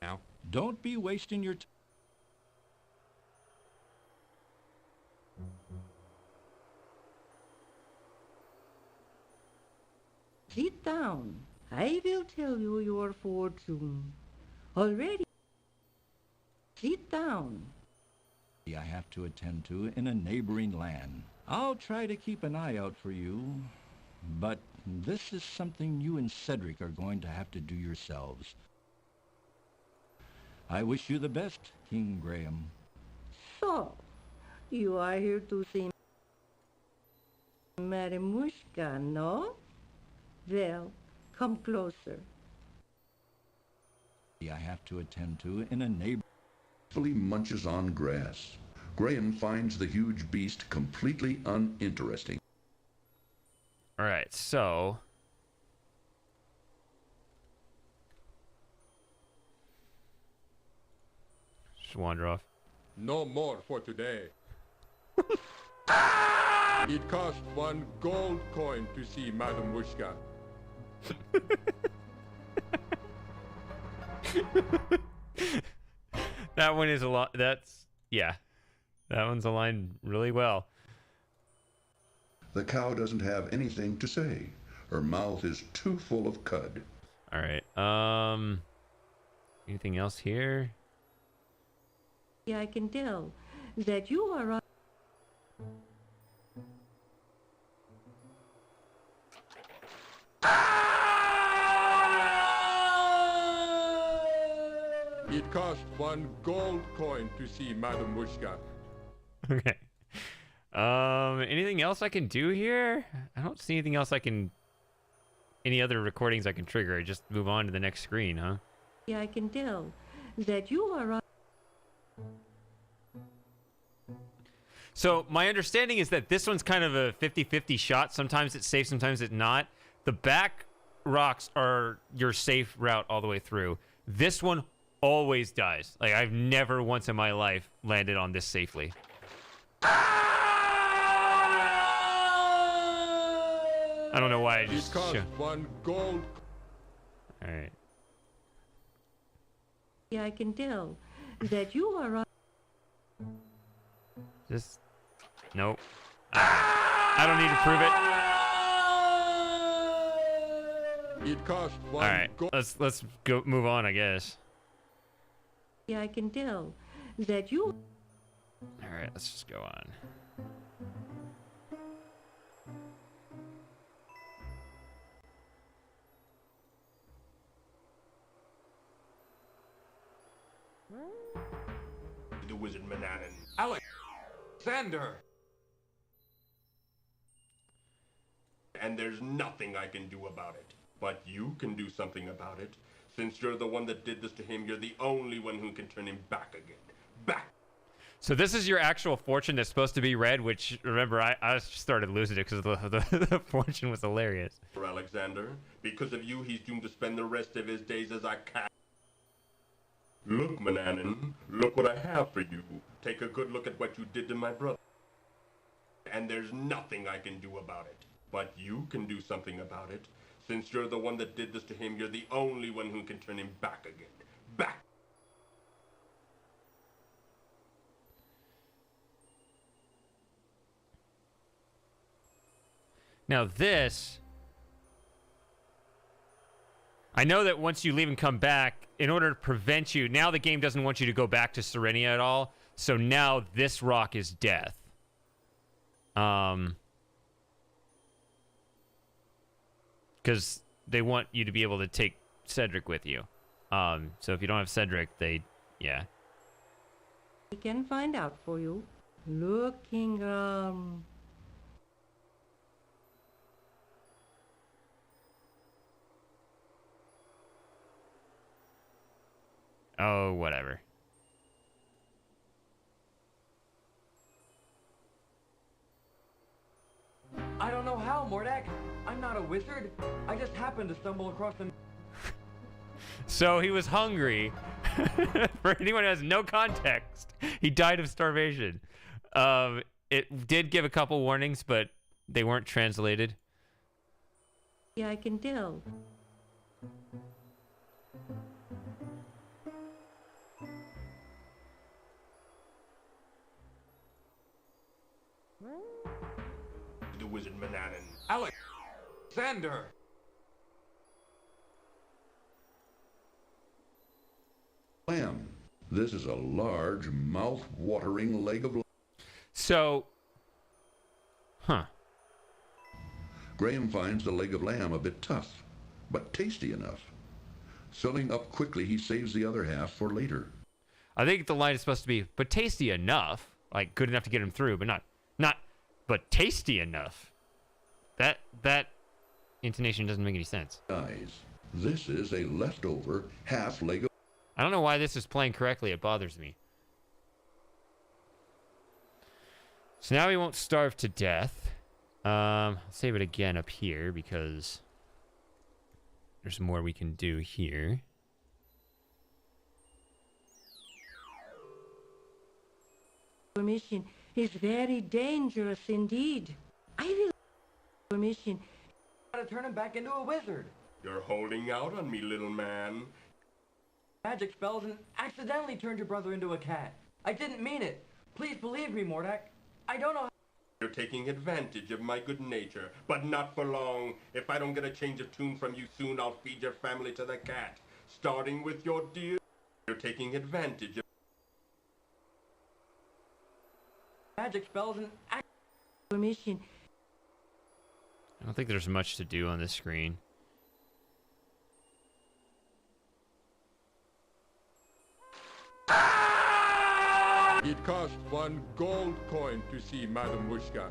Now, don't be wasting your time. Sit down. I will tell you your fortune. Already. Sit down. I have to attend to in a neighboring land. I'll try to keep an eye out for you, but this is something you and Cedric are going to have to do yourselves. I wish you the best, King Graham. So, you are here to see Madam Mushka, no? Well, come closer. I have to attend to in a neighbor... munches on grass. Graham finds the huge beast completely uninteresting. All right, so Just wander off. No more for today. It cost 1 gold coin to see Madam Mushka. That one is a lot. That's, yeah. That one's aligned really well. The cow doesn't have anything to say. Her mouth is too full of cud. All right. Anything else here? I can tell that you are on. It cost 1 gold coin to see Madam Mushka. Okay. Anything else I can do here? I don't see anything else I can... Any other recordings I can trigger. I just move on to the next screen, huh? I can tell that you are on. So my understanding is that this one's kind of a 50-50 shot. Sometimes it's safe, sometimes it's not. The back rocks are your safe route all the way through. This one always dies. Like, I've never once in my life landed on this safely. I don't know why I just... It cost 1 gold. All right. I can tell that you are on. Just... Nope. I don't need to prove it. It cost 1 All right. Let's go move on, I guess. I can tell that you... All right, let's just go on. The wizard Mananan. Alexander! And there's nothing I can do about it. But you can do something about it. Since you're the one that did this to him, you're the only one who can turn him back again. Back! So this is your actual fortune that's supposed to be red, which, remember, I started losing it because the fortune was hilarious. For Alexander, because of you, he's doomed to spend the rest of his days as a cat. Look, Mananan, look what I have for you. Take a good look at what you did to my brother. And there's nothing I can do about it. But you can do something about it. Since you're the one that did this to him, you're the only one who can turn him back again. Back! Now this... I know that once you leave and come back, in order to prevent you... Now the game doesn't want you to go back to Serenia at all. So now this rock is death. Because they want you to be able to take Cedric with you. So if you don't have Cedric, they... Yeah. We can find out for you. Looking, Oh, whatever. I don't know how, Mordak. I'm not a wizard. I just happened to stumble across them. So he was hungry. For anyone who has no context, he died of starvation. It did give a couple warnings, but they weren't translated. I can tell. The wizard Mananan. Alexander! Lamb. This is a large, mouth-watering leg of lamb. So... Huh. Graham finds the leg of lamb a bit tough, but tasty enough. Filling up quickly, he saves the other half for later. I think the line is supposed to be, but tasty enough. Like, good enough to get him through, but not, but tasty enough. That intonation doesn't make any sense. Guys, this is a leftover half leg of... I don't know why this is playing correctly. It bothers me. So now he won't starve to death. I'll save it again up here because there's more we can do here. mission is very dangerous indeed. I will mission. Gotta turn him back into a wizard. You're holding out on me, little man. Magic spells and accidentally turned your brother into a cat. I didn't mean it. Please believe me, Mordak. I don't know how. You're taking advantage of my good nature, but not for long. If I don't get a change of tune from you soon, I'll feed your family to the cat. Starting with your dear. You're taking advantage of magic spells and mission. I don't think there's much to do on this screen. It cost 1 gold coin to see Madame Mushka.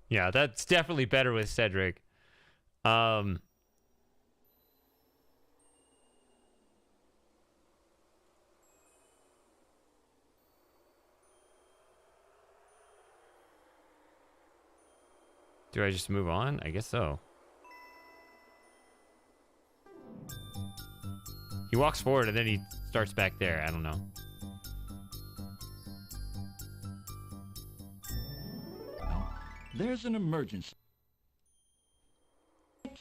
Yeah, that's definitely better with Cedric. Do I just move on? I guess so. He walks forward and then he starts back there. I don't know. There's an emergency.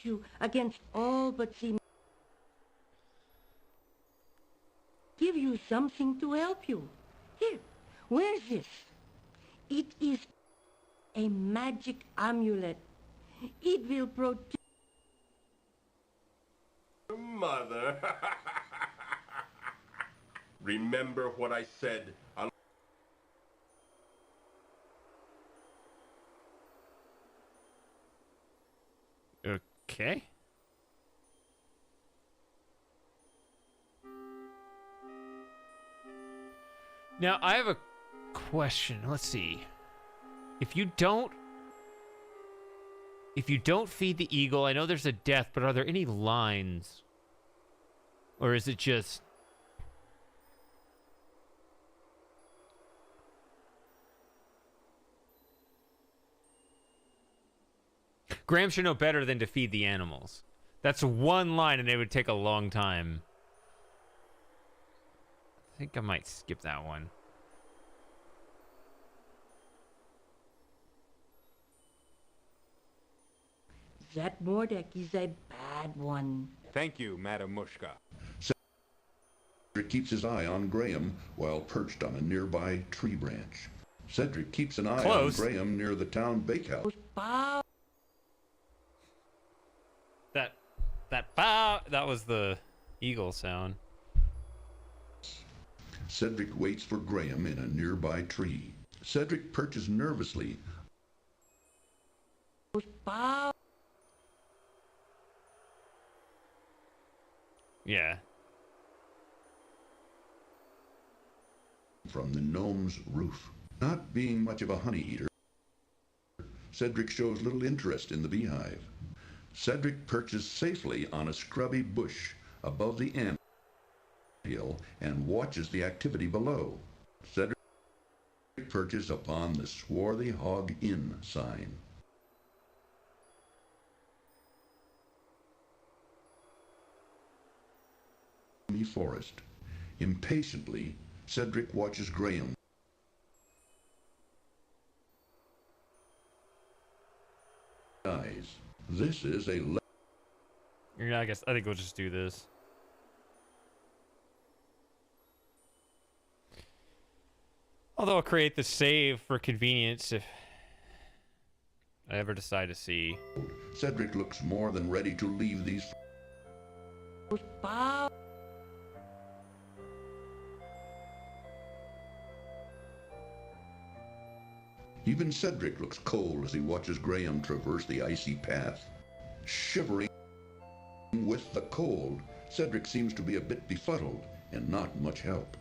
You against all but the. Give you something to help you. Here, where's this? It is a magic amulet. It will protect. Mother. Remember what I said. Okay. Now, I have a question. Let's see. If you don't feed the eagle, I know there's a death, but are there any lines? Or is it just... Graham should know better than to feed the animals. That's one line and it would take a long time. I think I might skip that one. That Mordak is a bad one. Thank you, Madame Mushka. Cedric keeps his eye on Graham while perched on a nearby tree branch. Cedric keeps an eye on Graham near the town bakehouse. That was the eagle sound. Cedric waits for Graham in a nearby tree. Cedric perches nervously. Yeah. From the gnome's roof. Not being much of a honey eater, Cedric shows little interest in the beehive. Cedric perches safely on a scrubby bush above the ant hill and watches the activity below. Cedric perches upon the Swarthy Hog Inn sign. Forest. Impatiently, Cedric watches Graham. Eyes. This is a. Yeah, I think we'll just do this. Although I'll create the save for convenience if I ever decide to see. Cedric looks more than ready to leave these. Even Cedric looks cold as he watches Graham traverse the icy path. Shivering with the cold, Cedric seems to be a bit befuddled and not much help.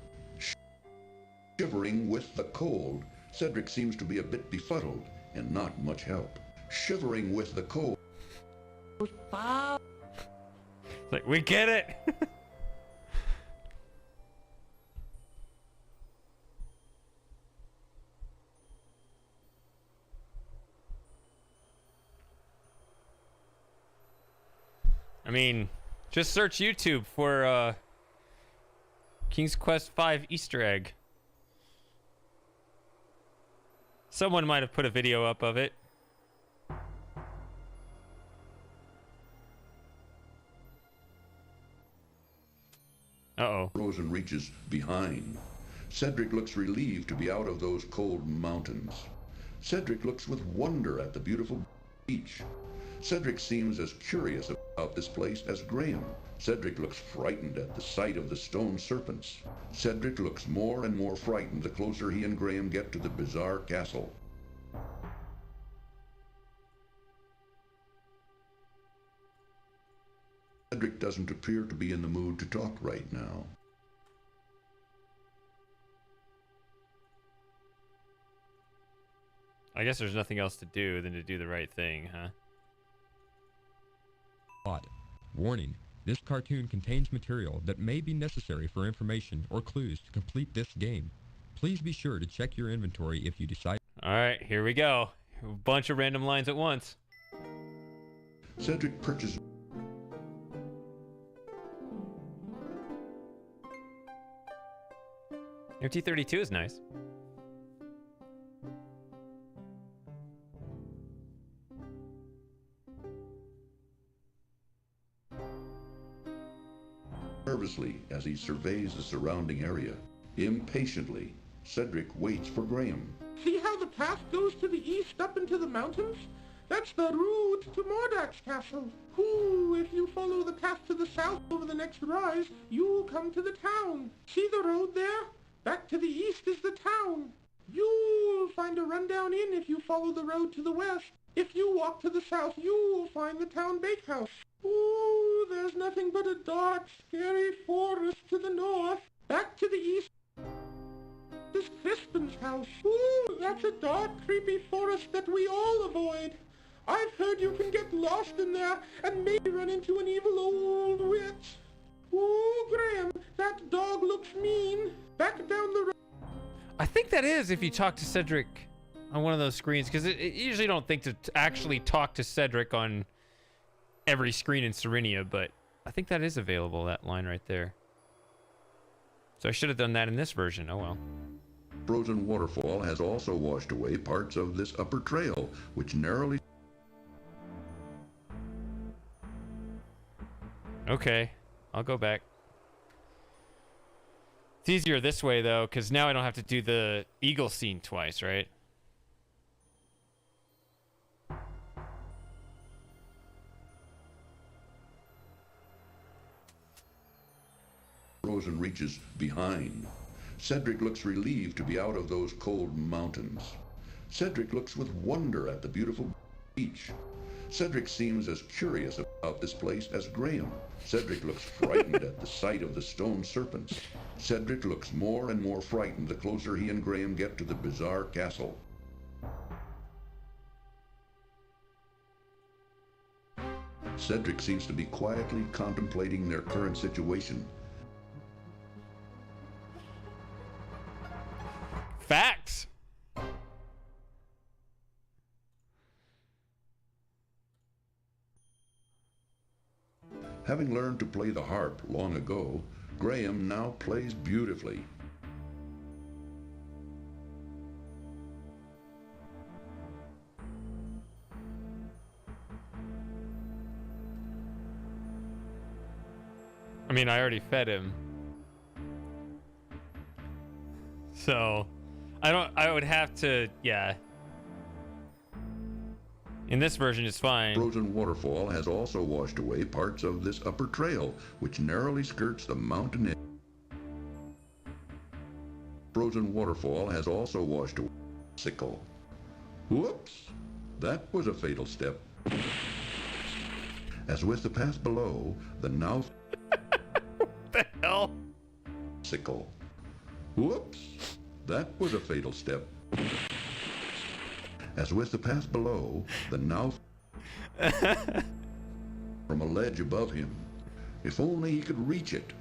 Shivering with the cold, Cedric seems to be a bit befuddled and not much help. Shivering with the cold. Like, we get it! I mean, just search YouTube for King's Quest V Easter egg. Someone might have put a video up of it. Uh-oh. Frozen reaches behind. Cedric looks relieved to be out of those cold mountains. Cedric looks with wonder at the beautiful beach. Cedric seems as curious about this place as Graham. Cedric looks frightened at the sight of the stone serpents. Cedric looks more and more frightened the closer he and Graham get to the bizarre castle. Cedric doesn't appear to be in the mood to talk right now. I guess there's nothing else to do than to do the right thing, huh? Warning. This cartoon contains material that may be necessary for information or clues to complete this game. Please be sure to check your inventory if you decide... Alright, here we go. A bunch of random lines at once. Cedric purchases... MT32 is nice. Nervously as he surveys the surrounding area. Impatiently, Cedric waits for Graham. See how the path goes to the east up into the mountains? That's the route to Mordak's castle. Ooh, if you follow the path to the south over the next rise, you'll come to the town. See the road there? Back to the east is the town. You'll find a rundown inn if you follow the road to the west. If you walk to the south, you'll find the town bakehouse. Ooh, there's nothing but a dark, scary forest to the north. Back to the east is Crispin's house. Ooh, that's a dark, creepy forest that we all avoid. I've heard you can get lost in there and maybe run into an evil old witch. Ooh, Graham, that dog looks mean. Back down the road. I think that is if you talk to Cedric on one of those screens, because you usually don't think to actually talk to Cedric on every screen in Serenia, but I think that is available, that line right there. So I should have done that in this version. Oh well. Frozen waterfall has also washed away parts of this upper trail, which narrowly... Okay, I'll go back. It's easier this way, though, because now I don't have to do the eagle scene twice, right? Frozen reaches behind. Cedric looks relieved to be out of those cold mountains. Cedric looks with wonder at the beautiful beach. Cedric seems as curious about this place as Graham. Cedric looks frightened at the sight of the stone serpents. Cedric looks more and more frightened the closer he and Graham get to the bizarre castle. Cedric seems to be quietly contemplating their current situation. Facts! Having learned to play the harp long ago, Graham now plays beautifully. I mean, I already fed him. So, I would have to, yeah. In this version, it's fine. Frozen waterfall has also washed away parts of this upper trail, which narrowly skirts the mountain edge. Frozen waterfall has also washed away sickle. Whoops! That was a fatal step. As with the path below, the now... What the hell? Sickle. Whoops! That was a fatal step. As with the path below, the now... from a ledge above him. If only he could reach it.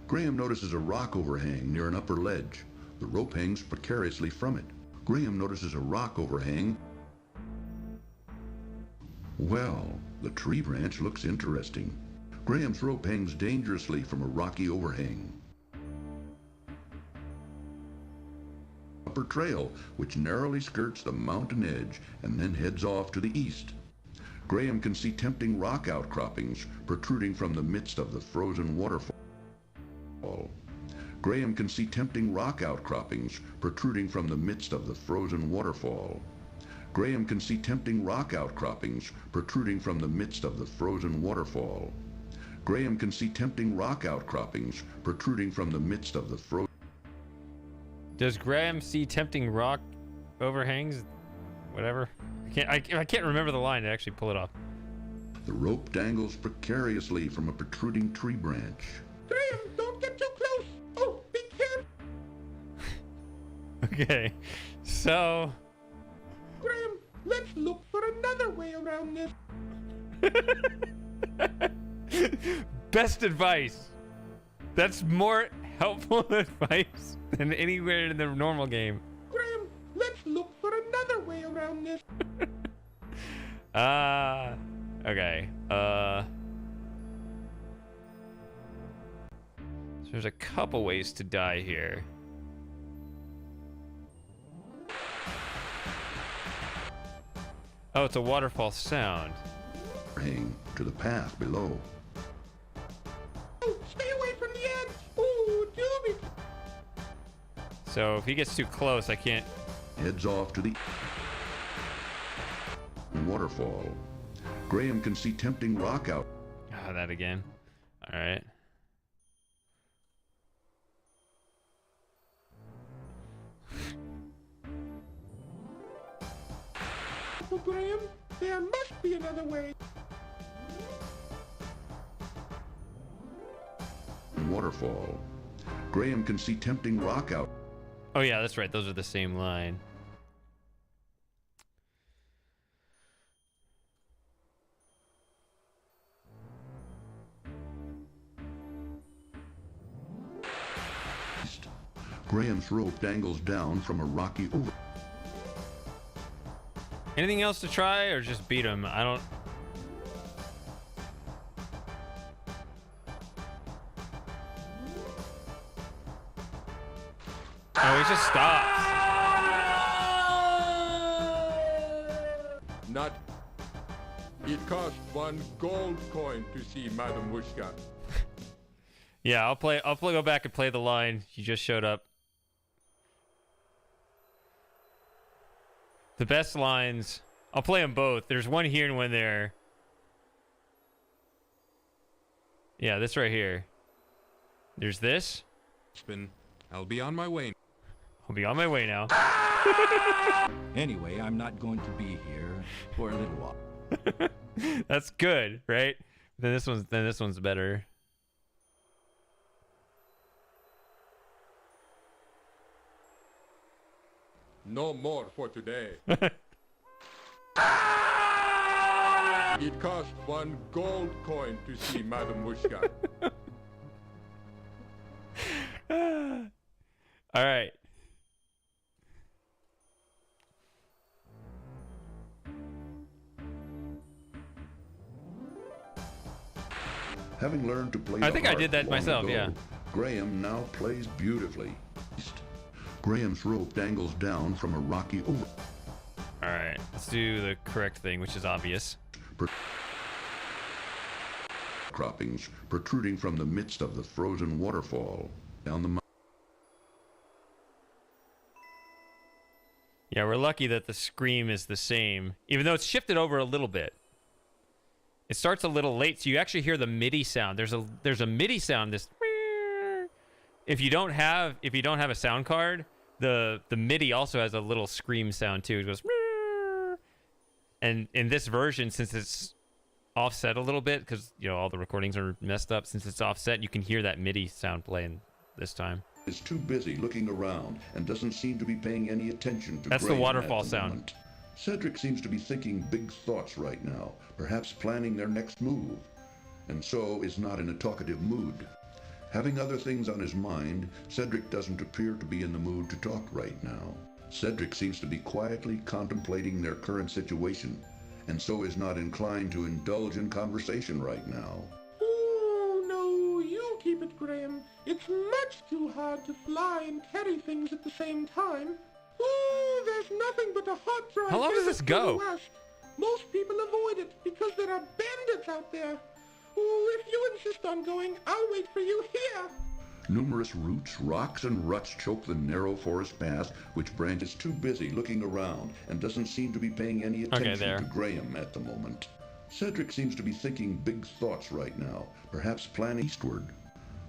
Graham notices a rock overhang near an upper ledge. The rope hangs precariously from it. Graham notices a rock overhang. Well, the tree branch looks interesting. Graham's rope hangs dangerously from a rocky overhang. upper trail, which narrowly skirts the mountain edge and then heads off to the east. Graham can see tempting rock outcroppings protruding from the midst of the frozen waterfall. Graham can see tempting rock outcroppings protruding from the midst of the frozen waterfall. Graham can see tempting rock outcroppings protruding from the midst of the frozen waterfall. Graham can see tempting rock outcroppings protruding from the midst of the frozen... Does Graham see tempting rock overhangs? Whatever. I can't remember the line to actually pull it off. The rope dangles precariously from a protruding tree branch. Graham, don't get too close! Oh, be careful! Okay, so... Graham, let's look for another way around this. Best advice. That's more helpful advice than anywhere in the normal game. Graham, let's look for another way around this. Okay. So there's a couple ways to die here. Oh, it's a waterfall sound. Hang to the path below. Oh, stay away from the edge. Ooh, Doobie. So if he gets too close, I can't... Heads off to the waterfall. Graham can see tempting rock out. Oh, that again. All right. Oh, Graham, there must be another way. Waterfall. Graham can see tempting rock out. Oh yeah, that's right. Those are the same line. Graham's rope dangles down from a rocky over. Anything else to try, or just beat him? I don't... Oh, he just stops. Not. It cost 1 gold coin to see Madame Mushka. Yeah, I'll go back and play the line. You just showed up. The best lines. I'll play them both. There's one here and one there. Yeah, this right here. There's this. I'll be on my way. I'll be on my way now. Anyway, I'm not going to be here for a little while. That's good, right? Then this one's better. No more for today. It cost 1 gold coin to see Madame Mushka. All right. Having learned to play I think I did that myself, yeah. Graham now plays beautifully. Graham's rope dangles down from a rocky over. All right, let's do the correct thing, which is obvious. Croppings protruding from the midst of the frozen waterfall down the mountain. Yeah, we're lucky that the scream is the same, even though it's shifted over a little bit. It starts a little late, so you actually hear the MIDI sound. There's a MIDI sound. This if you don't have a sound card, the MIDI also has a little scream sound too. It goes, and in this version, since it's offset a little bit, because all the recordings are messed up, since it's offset, you can hear that MIDI sound playing this time. Is too busy looking around and doesn't seem to be paying any attention to That's Graham the waterfall at the sound. moment. Cedric seems to be thinking big thoughts right now, perhaps planning their next move, and so is not in a talkative mood. Having other things on his mind, Cedric doesn't appear to be in the mood to talk right now. Cedric seems to be quietly contemplating their current situation, and so is not inclined to indulge in conversation right now. Oh, no, you keep it, Graham. It's much too hard to fly and carry things at the same time. Ooh, there's nothing but a hot, dry How long does desert this to go? the west. Most people avoid it because there are bandits out there. Ooh, if you insist on going, I'll wait for you here. Numerous roots, rocks, and ruts choke the narrow forest path, which Brant is too busy looking around and doesn't seem to be paying any attention to Graham at the moment. Cedric seems to be thinking big thoughts right now, perhaps planning eastward.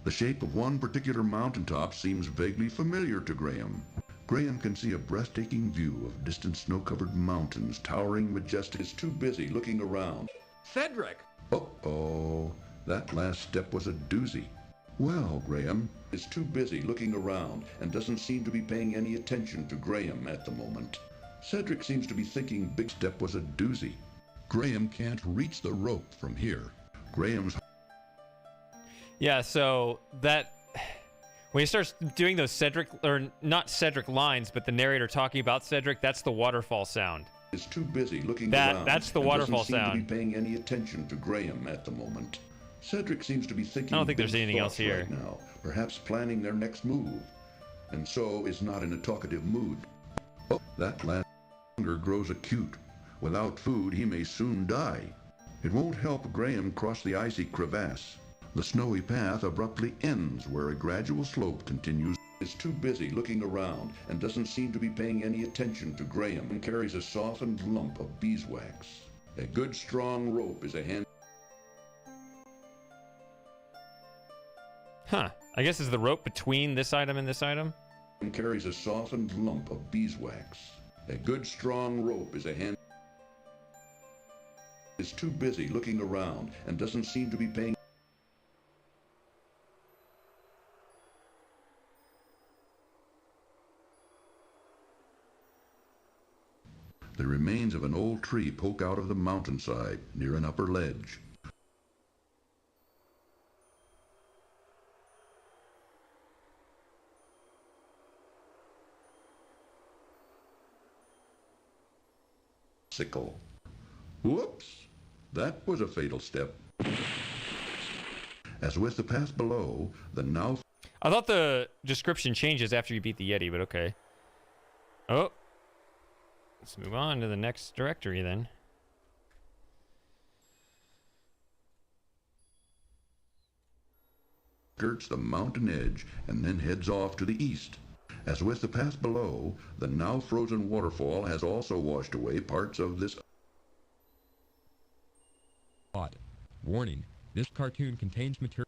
The shape of one particular mountaintop seems vaguely familiar to Graham. Graham can see a breathtaking view of distant snow-covered mountains towering majestic. Is too busy looking around. Cedric! Uh-oh, that last step was a doozy. Well, Graham is too busy looking around and doesn't seem to be paying any attention to Graham at the moment. Cedric seems to be thinking big step was a doozy. Graham can't reach the rope from here. Graham's... Yeah, so that... When he starts doing those Cedric, or not Cedric lines, but the narrator talking about Cedric, that's the waterfall sound. Is too busy looking around. That's the waterfall sound. Doesn't seem to be paying any attention to Graham at the moment. Cedric seems to be thinking. I don't think there's anything else here right now, perhaps planning their next move, and so is not in a talkative mood. Oh, that last hunger grows acute. Without food, he may soon die. It won't help Graham cross the icy crevasse. The snowy path abruptly ends where a gradual slope continues. Is too busy looking around and doesn't seem to be paying any attention to Graham and carries a softened lump of beeswax. A good strong rope is a hand. Huh. I guess is the rope between this item and this item? And carries a softened lump of beeswax. A good strong rope is a hand. Is too busy looking around and doesn't seem to be paying. The remains of an old tree poke out of the mountainside near an upper ledge. Sickle. Whoops! That was a fatal step. As with the path below, the now... I thought the description changes after you beat the Yeti, but okay. Oh. Let's move on to the next directory then. Skirts the mountain edge and then heads off to the east. As with the path below, the now frozen waterfall has also washed away parts of this. Warning, this cartoon contains material.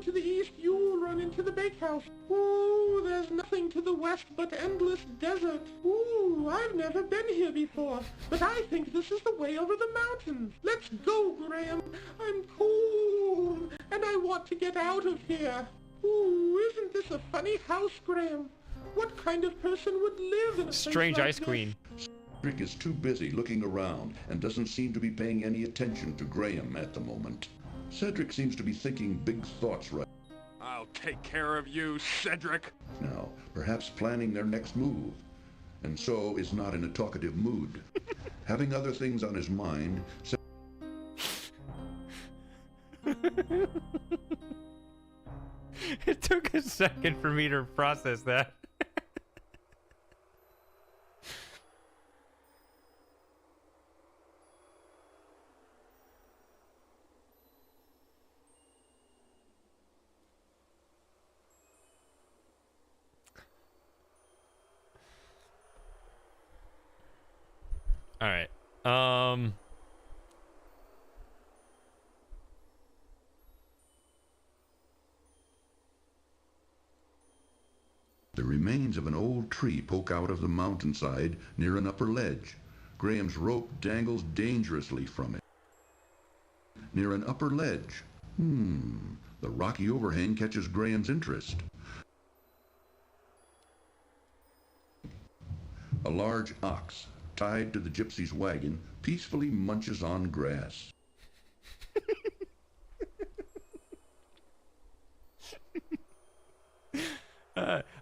To the east, you'll run into the bakehouse. Ooh, there's nothing to the west but endless desert. Ooh, I've never been here before, but I think this is the way over the mountains. Let's go, Graham. I'm cold, and I want to get out of here. Ooh, isn't this a funny house, Graham? What kind of person would live in a strange place like ice queen? Cedric is too busy looking around and doesn't seem to be paying any attention to Graham at the moment. Cedric seems to be thinking big thoughts right I'll take care of you, Cedric. now, perhaps planning their next move, and so is not in a talkative mood. Having other things on his mind, It took a second for me to process that. All right. the remains of an old tree poke out of the mountainside near an upper ledge. Graham's rope dangles dangerously from it. Near an upper ledge. The rocky overhang catches Graham's interest. A large ox, tied to the gypsy's wagon, peacefully munches on grass.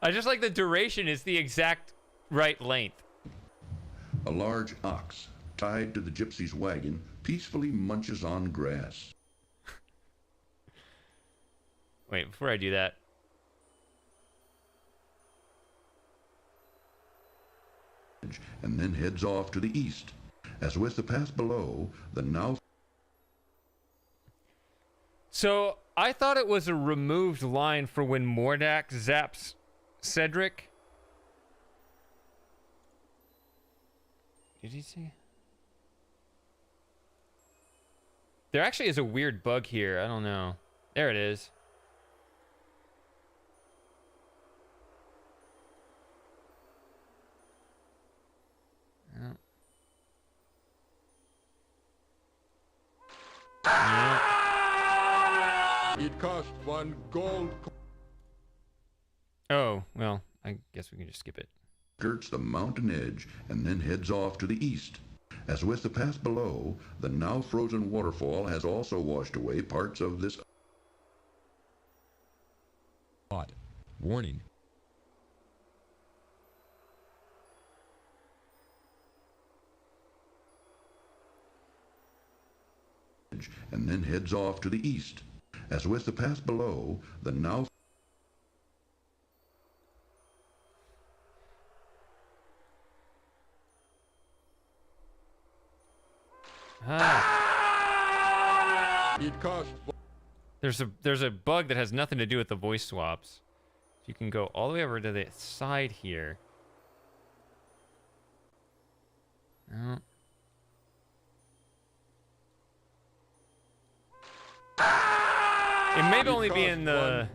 I just like the duration is the exact right length. A large ox, tied to the gypsy's wagon, peacefully munches on grass. Wait, before I do that. And then heads off to the east. As with the path below, the now... So, I thought it was a removed line for when Mordak zaps Cedric. Did he say? There actually is a weird bug here. I don't know. There it is. It cost 1 gold. Oh, well, I guess we can just skip it. Skirts the mountain edge and then heads off to the east. As with the path below, the now frozen waterfall has also washed away parts of this... Warning. And then heads off to the east. As with the path below, the now... It cost... There's a bug that has nothing to do with the voice swaps. You can go all the way over to the side here. No. It may only be in the...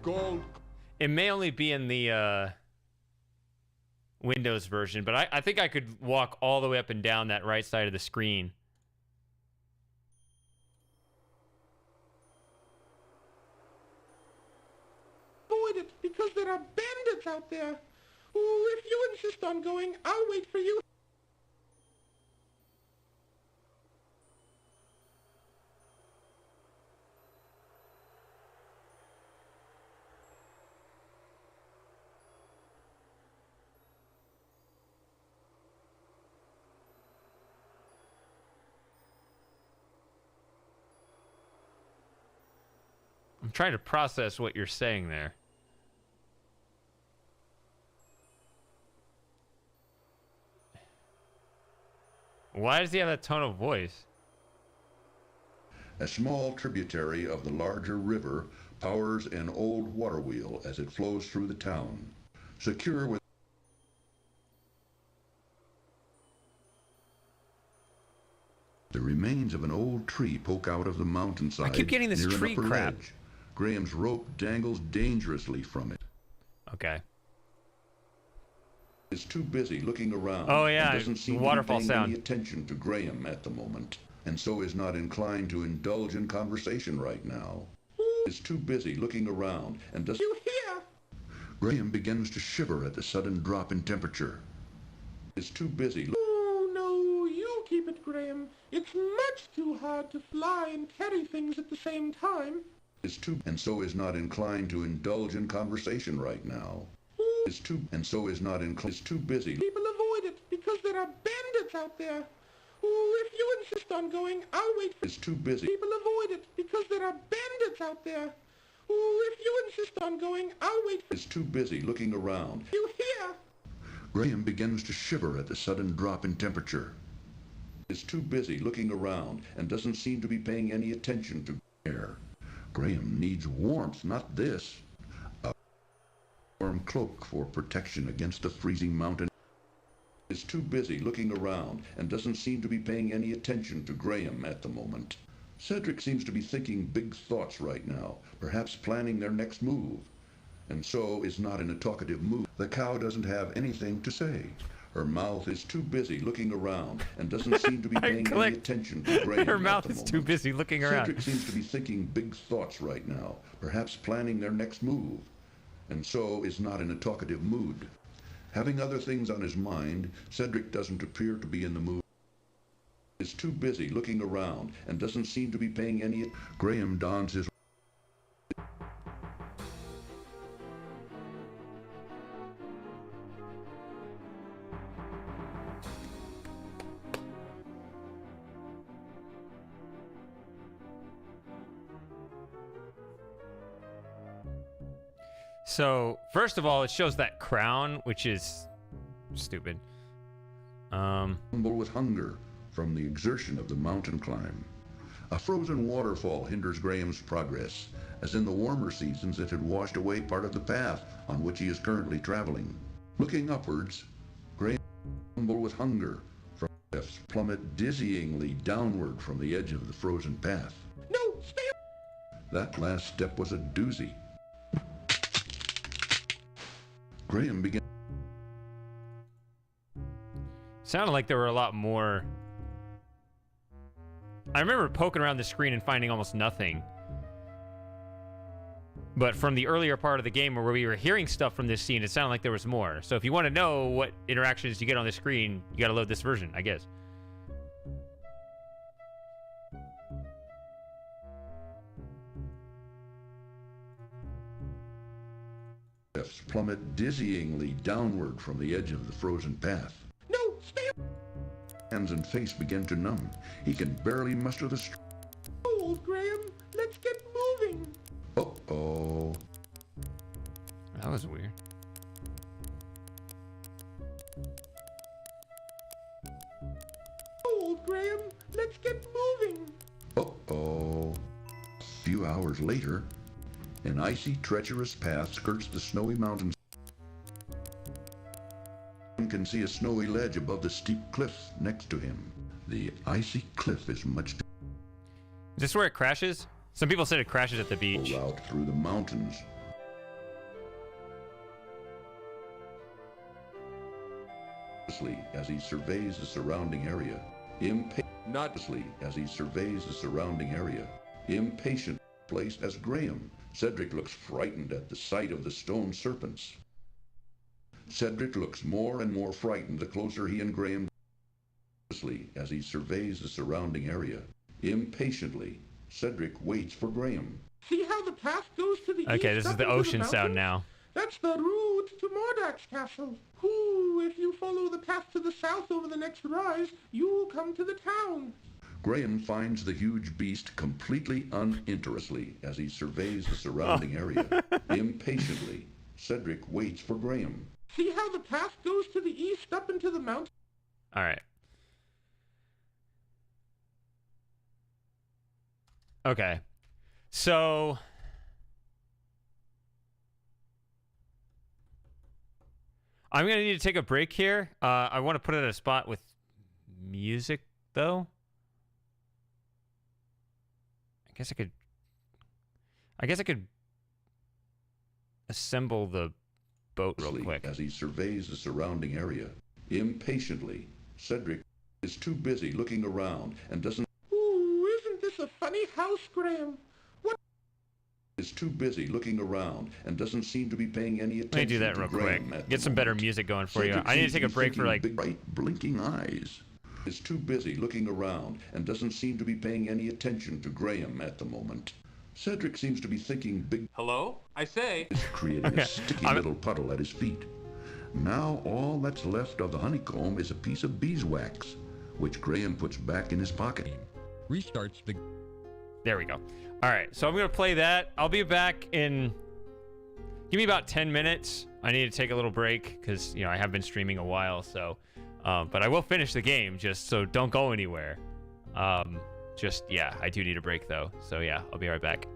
It may only be in the Windows version, but I think I could walk all the way up and down that right side of the screen. Avoid it, because there are bandits out there. Ooh, if you insist on going, I'll wait for you. I'm trying to process what you're saying there. Why does he have that tone of voice? A small tributary of the larger river powers an old water wheel as it flows through the town. Secure with... The remains of an old tree poke out of the mountainside. I keep getting this near an tree upper crap. ledge. Graham's rope dangles dangerously from it. Okay. Is too busy looking around. Oh yeah, and doesn't seem waterfall to be paying sound. any attention to Graham at the moment, and so is not inclined to indulge in conversation right now. Is too busy looking around and does... You hear? Graham begins to shiver at the sudden drop in temperature. Is too busy... Oh, no, you keep it, Graham. It's much too hard to fly and carry things at the same time. Is too... and so is not inclined to indulge in conversation right now. Is too... and so is not inclined... is too busy... People avoid it, because there are bandits out there. Ooh, if you insist on going, I'll wait for... Is too busy... People avoid it, because there are bandits out there. Ooh, if you insist on going, I'll wait for... Is too busy looking around. You hear? Graham begins to shiver at the sudden drop in temperature. Is too busy looking around and doesn't seem to be paying any attention to air. Graham needs warmth, not this. A warm cloak for protection against the freezing mountain. Is too busy looking around and doesn't seem to be paying any attention to Graham at the moment. Cedric seems to be thinking big thoughts right now, perhaps planning their next move, and so is not in a talkative mood. The cow doesn't have anything to say. Her mouth is too busy looking around and doesn't seem to be paying any attention to Graham. Her mouth is too busy looking around. Cedric seems to be thinking big thoughts right now, perhaps planning their next move, and so is not in a talkative mood. Having other things on his mind, Cedric doesn't appear to be in the mood. Is too busy looking around and doesn't seem to be paying any... Graham dons his... So, first of all, it shows that crown, which is stupid. With hunger from the exertion of the mountain climb. A frozen waterfall hinders Graham's progress, as in the warmer seasons it had washed away part of the path on which he is currently traveling. Looking upwards, Graham with hunger from cliffs plummet dizzyingly downward from the edge of the frozen path. No, stay! That last step was a doozy. Graham began. Sounded like there were a lot more. I remember poking around the screen and finding almost nothing. But from the earlier part of the game where we were hearing stuff from this scene, it sounded like there was more. So if you want to know what interactions you get on the screen, you got to load this version, I guess. Plummet dizzyingly downward from the edge of the frozen path. No, stay! Hands and face begin to numb. He can barely muster the strength. Old Graham, let's get moving. Uh-oh. That was weird. Old Graham, let's get moving. Uh-oh. A few hours later, an icy, treacherous path skirts the snowy mountains. One can see a snowy ledge above the steep cliffs next to him. The icy cliff is much. Is this where it crashes? Some people said it crashes at the beach. Out through the mountains. As he surveys the surrounding area, impatiently as he surveys the surrounding area, impatient placed as Graham. Cedric looks frightened at the sight of the stone serpents. Cedric looks more and more frightened the closer he and Graham as he surveys the surrounding area. Impatiently, Cedric waits for Graham. See how the path goes to the east? Okay, this is the ocean sound now. That's the route to Mordak's castle. Ooh, if you follow the path to the south over the next rise, you'll come to the town. Graham finds the huge beast completely uninterestingly as he surveys the surrounding area. Impatiently, Cedric waits for Graham. See how the path goes to the east up into the mountain? All right. Okay. So I'm going to need to take a break here. I want to put it at a spot with music, though. I guess I could assemble the boat real quick. As he surveys the surrounding area, impatiently, Cedric is too busy looking around and doesn't. Ooh, isn't this a funny house, Graham? What? Is too busy looking around and doesn't seem to be paying any attention. Let me do that real quick. Get some better music going for you. I need to take a break for like. Big, bright, blinking eyes. Is too busy looking around and doesn't seem to be paying any attention to Graham at the moment. Cedric seems to be thinking big. Hello? I say. Is creating a sticky little puddle at his feet. Now all that's left of the honeycomb is a piece of beeswax, which Graham puts back in his pocket. Restarts the. There we go. All right, so I'm gonna play that. I'll be back in. Give me about 10 minutes. I need to take a little break because I have been streaming a while, so. But I will finish the game, just so don't go anywhere. Yeah, I do need a break though. So yeah, I'll be right back.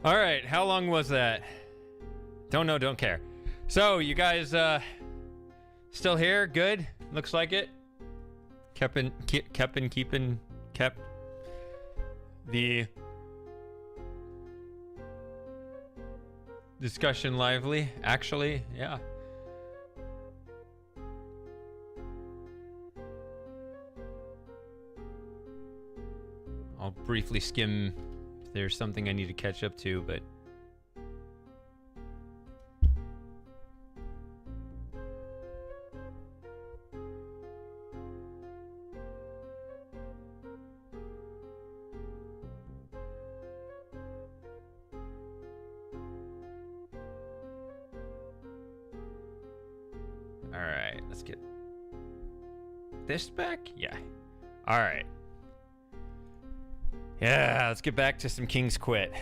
All right, how long was that? Don't know, don't care. So, you guys still here? Good? Looks like it. Kept the discussion lively, actually. Yeah. I'll briefly skim if there's something I need to catch up to, but all right, let's get this back. Yeah. All right. Yeah, let's get back to some King's Quit.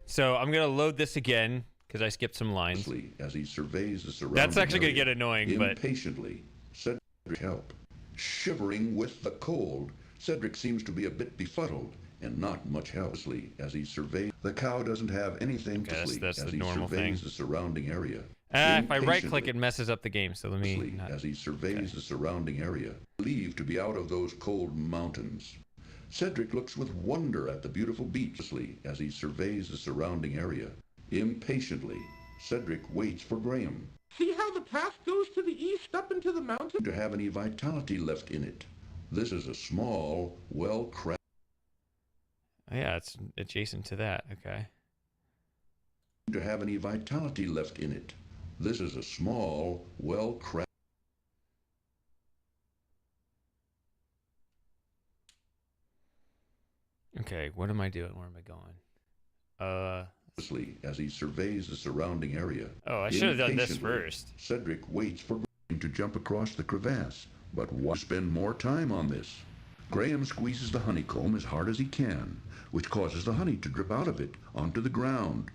So I'm gonna load this again because I skipped some lines. As he surveys the surrounding That's actually gonna area, get annoying, but impatiently, Cedric help. Shivering with the cold, Cedric seems to be a bit befuddled and not much helplessly as he surveys. The cow doesn't have anything to sleep that's as the he normal surveys thing. the surrounding area. if I right click, it messes up the game. So let me. As he surveys the surrounding area, believed to be out of those cold mountains. Cedric looks with wonder at the beautiful beach as he surveys the surrounding area. Impatiently, Cedric waits for Graham. See how the path goes to the east up into the mountain? To have any vitality left in it. This is a small, well-crafted... Oh, yeah, it's adjacent to that. Okay. To have any vitality left in it. This is a small, well-crafted... Okay, what am I doing? Where am I going? As he surveys the surrounding area. Oh, I should have done this first. Cedric waits for Graham to jump across the crevasse, but why spend more time on this? Graham squeezes the honeycomb as hard as he can, which causes the honey to drip out of it onto the ground.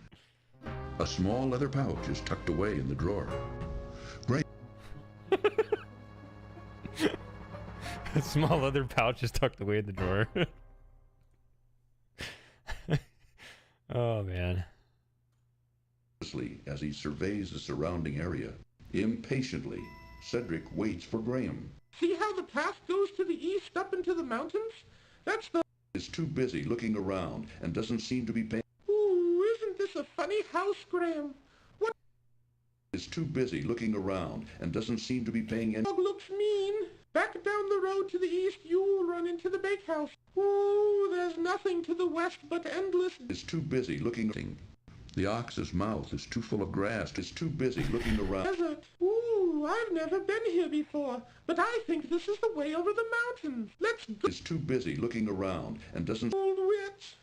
A small leather pouch is tucked away in the drawer. Graham... A small leather pouch is tucked away in the drawer. Oh, man. As he surveys the surrounding area. Impatiently, Cedric waits for Graham. See how the path goes to the east up into the mountains? That's the... Is too busy looking around and doesn't seem to be paying... Ooh, isn't this a funny house, Graham? What... Is too busy looking around and doesn't seem to be paying any... Dog looks mean. Back down the road to the east, you'll run into the bakehouse. Ooh, there's nothing to the west but endless... Is too busy looking... The ox's mouth is too full of grass. Is too busy looking around... Desert. Ooh, I've never been here before, but I think this is the way over the mountains. Let's go... Is too busy looking around and doesn't... Old witch.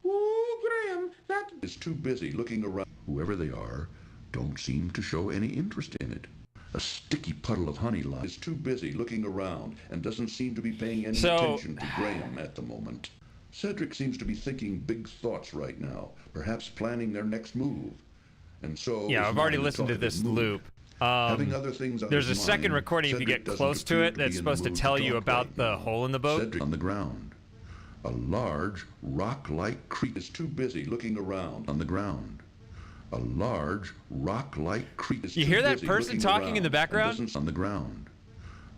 Ooh, Graham, that... Is too busy looking around... Whoever they are, don't seem to show any interest in it. A sticky puddle of honey is too busy looking around and doesn't seem to be paying any attention to Graham at the moment. Cedric seems to be thinking big thoughts right now, perhaps planning their next move. And so... Yeah, I've already listened to this loop. Having other things on there's a his second mind, recording if you Cedric get close to it that's supposed to tell you about the hole in the boat. Cedric on the ground. A large, rock-like creature is too busy looking around on the ground. A large, rock-like creature is You hear that person talking in the background? On the ground.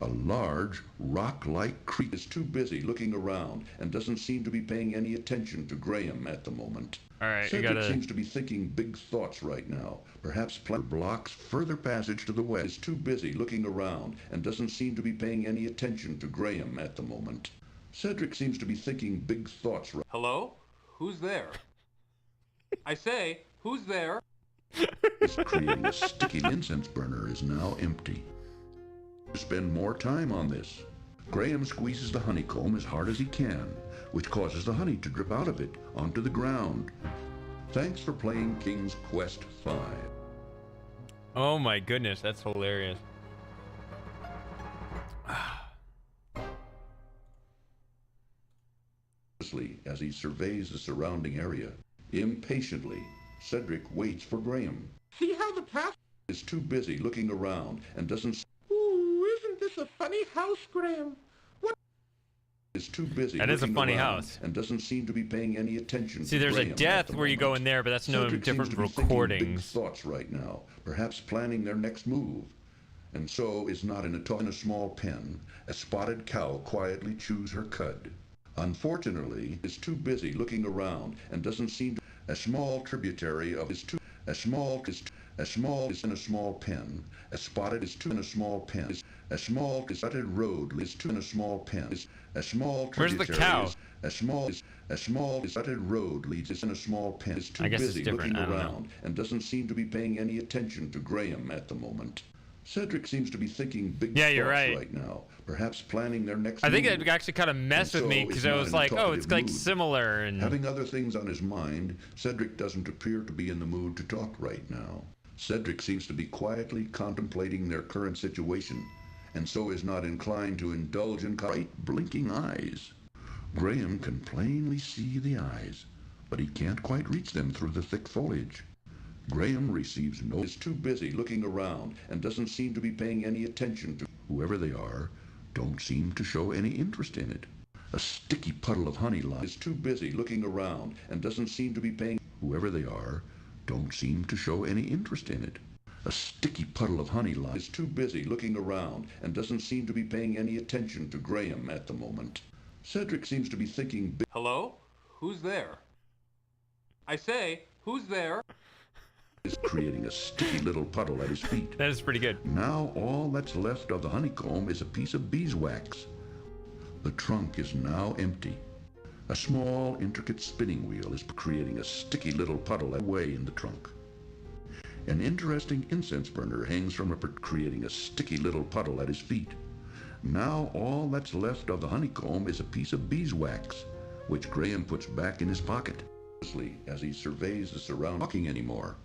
A large, rock-like creature is too busy looking around and doesn't seem to be paying any attention to Graham at the moment. All right, Cedric seems to be thinking big thoughts right now. Perhaps blocks further passage to the west. Is too busy looking around and doesn't seem to be paying any attention to Graham at the moment. Cedric seems to be thinking big thoughts right... Hello? Who's there? I say, who's there? This creating sticky incense burner is now empty. Spend more time on this. Graham squeezes the honeycomb as hard as he can, which causes the honey to drip out of it onto the ground. Thanks for playing King's Quest V. Oh my goodness, that's hilarious. As he surveys the surrounding area, impatiently, Cedric waits for Graham. See how the path... Is too busy looking around and doesn't... Ooh, isn't this a funny house, Graham? What... is too busy. That is a looking funny around house. and doesn't seem to be paying any attention. See, to there's a Graham at death the where you go moment. in there, but that's no Cedric different seems to be thinking recordings. big thoughts right now, perhaps planning their next move. And so is not in a small pen. A spotted cow quietly chews her cud. Unfortunately, is too busy looking around and doesn't seem to. A small tributary of is too. A small is in a small pen. A spotted is too in a small pen. A small spotted road is too in a small pen. A small Where's tributary. the cow? A small spotted road leads us in a small pen. Is too I guess it's busy different. looking I don't know. around and doesn't seem to be paying any attention to Graham at the moment. Cedric seems to be thinking big Yeah, thoughts you're right. right now, perhaps planning their next I think move. it actually kind of messed And with me so because is I not was in a like, oh, talkative it's like mood. similar. And Having other things on his mind, Cedric doesn't appear to be in the mood to talk right now. Cedric seems to be quietly contemplating their current situation, and so is not inclined to indulge in bright, blinking eyes. Graham can plainly see the eyes, but he can't quite reach them through the thick foliage. Graham receives no. Is too busy looking around and doesn't seem to be paying any attention to whoever they are. Don't seem to show any interest in it. A sticky puddle of honey lies. Is too busy looking around and doesn't seem to be paying whoever they are. Don't seem to show any interest in it. A sticky puddle of honey lies. Is too busy looking around and doesn't seem to be paying any attention to Graham at the moment. Cedric seems to be thinking big. Hello? Who's there? I say, who's there? Is creating a sticky little puddle at his feet. That is pretty good. Now all that's left of the honeycomb is a piece of beeswax. The trunk is now empty. A small, intricate spinning wheel is creating a sticky little puddle away in the trunk. An interesting incense burner hangs from creating a sticky little puddle at his feet. Now all that's left of the honeycomb is a piece of beeswax, which Graham puts back in his pocket. As he surveys the surrounding, talking anymore.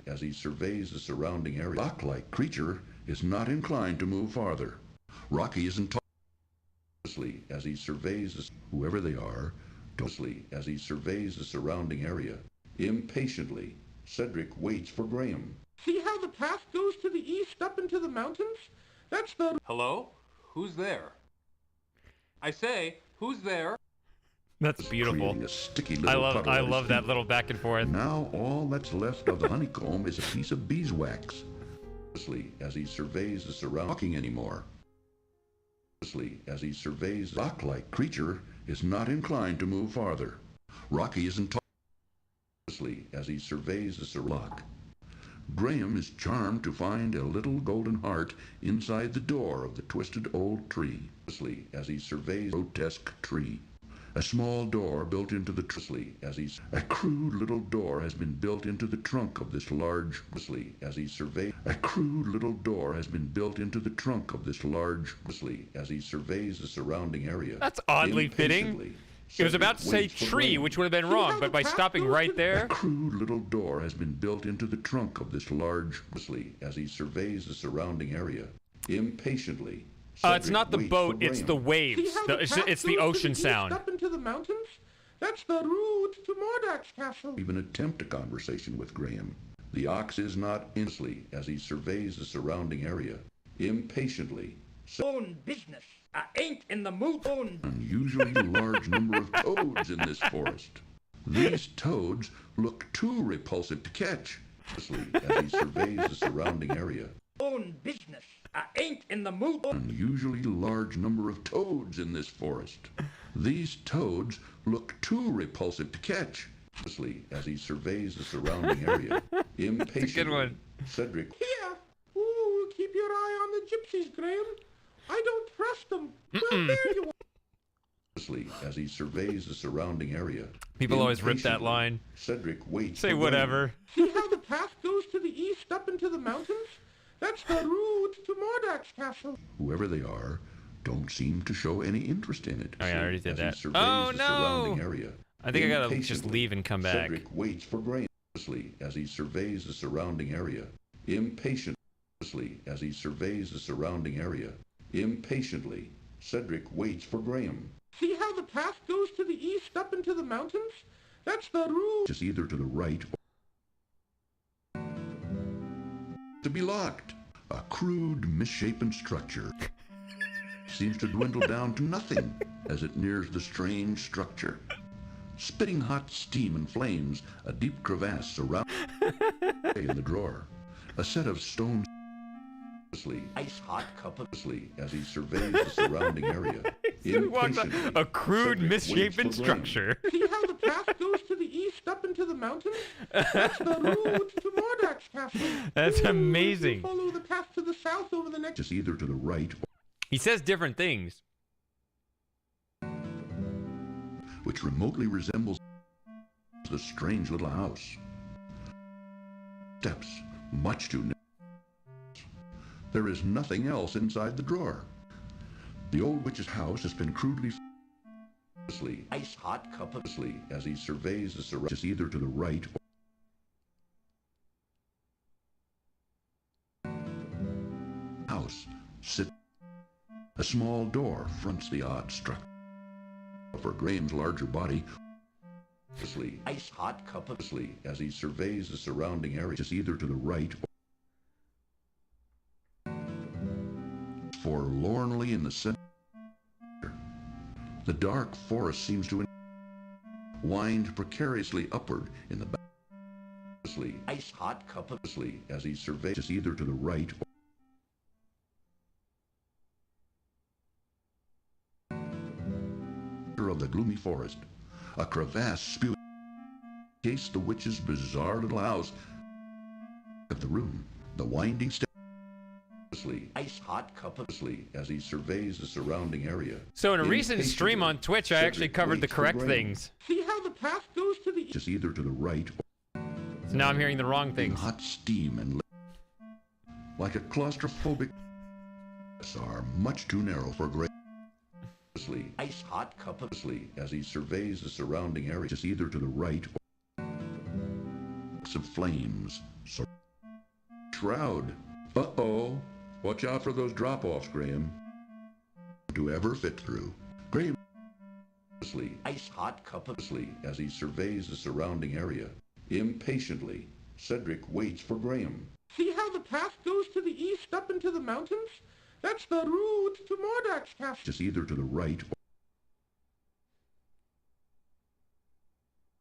As he surveys the surrounding area, rock-like creature is not inclined to move farther. Rocky isn't talking. As he surveys whoever they are, as he surveys the surrounding area, impatiently, Cedric waits for Graham. See how the path goes to the east up into the mountains? That's the... Hello? Who's there? I say, who's there? That's beautiful. A sticky little I love that little back and forth. Now all that's left of the honeycomb is a piece of beeswax. As he surveys the surrounding, talking anymore. As he surveys the rock-like creature is not inclined to move farther. Rocky isn't talking. As he surveys the surrounding. Graham is charmed to find a little golden heart inside the door of the twisted old tree. As he surveys the grotesque tree. A small door built into the a crude little door has been built into the trunk of this large as he surveys a crude little door has been built into the trunk of this large as he surveys the surrounding area. That's oddly fitting. It was about to say tree, which would have been wrong, but by stopping right there. A crude little door has been built into the trunk of this large as he surveys the surrounding area. Impatiently. It's not the boat, it's the waves. It's the ocean sound. Up into the mountains? That's the route to Mordak's castle. Even attempt a conversation with Graham. The ox is not instantly as he surveys the surrounding area. Impatiently. Own business. I ain't in the mood. Unusually large number of toads in this forest. These toads look too repulsive to catch. As he surveys the surrounding area. Own business. I ain't in the mood. Unusually large number of toads in this forest. These toads look too repulsive to catch. As he surveys the surrounding area. Impatiently. That's a good one. Cedric. Here. Ooh, keep your eye on the gypsies, Graham. I don't trust them. Well, there you are. As he surveys the surrounding area. People always rip that line. Cedric waits. Say whatever. See how the path goes to the east up into the mountains? That's the route to Mordak's castle. Whoever they are, don't seem to show any interest in it. Oh, yeah, I already did that. Oh, no! Area. I think I gotta just leave and come back. Cedric waits for Graham as he surveys the surrounding area. Impatiently, as he surveys the surrounding area. Impatiently, Cedric waits for Graham. See how the path goes to the east up into the mountains? That's the route. Just either to the right or to be locked. A crude, misshapen structure. seems to dwindle down to nothing as it nears the strange structure. Spitting hot steam and flames, a deep crevasse surrounds in the drawer. A set of stones ice hot cup of as he surveys the surrounding area. A crude, misshapen structure. See how the path goes to the east up into the mountains? That's the route to Mordak's castle. That's amazing. Follow the path to the south over the next... Just either to the right or... He says different things. Which remotely resembles the strange little house. Steps, much too narrow. There is nothing else inside the drawer. The old witch's house has been crudely ice hot cup of as he surveys the surroundings, just either to the right or house. Sit. A small door fronts the odd structure. For Graham's larger body, ice hot cup of as he surveys the surrounding area, just either to the right or forlornly in the center. The dark forest seems to wind precariously upward in the back. Ice hot cup of as he surveys just either to the right or of the gloomy forest. A crevasse spewing cased the witch's bizarre little house of the room. The winding stairs. Ice hot cup of as he surveys the surrounding area. So in a recent stream on Twitch, I actually covered the correct things. See how the path goes to the just either to the right or so now I'm hearing the wrong things. Hot steam and like a claustrophobic are much too narrow for Graham. Ice hot cup of as he surveys the surrounding area, just either to the right or of flames. So shroud. Uh-oh. Watch out for those drop-offs, Graham. To ever fit through. Graham ice hot cup of as he surveys the surrounding area. Impatiently, Cedric waits for Graham. See how the path goes to the east up into the mountains? That's the route to Mordak's castle. Just either to the right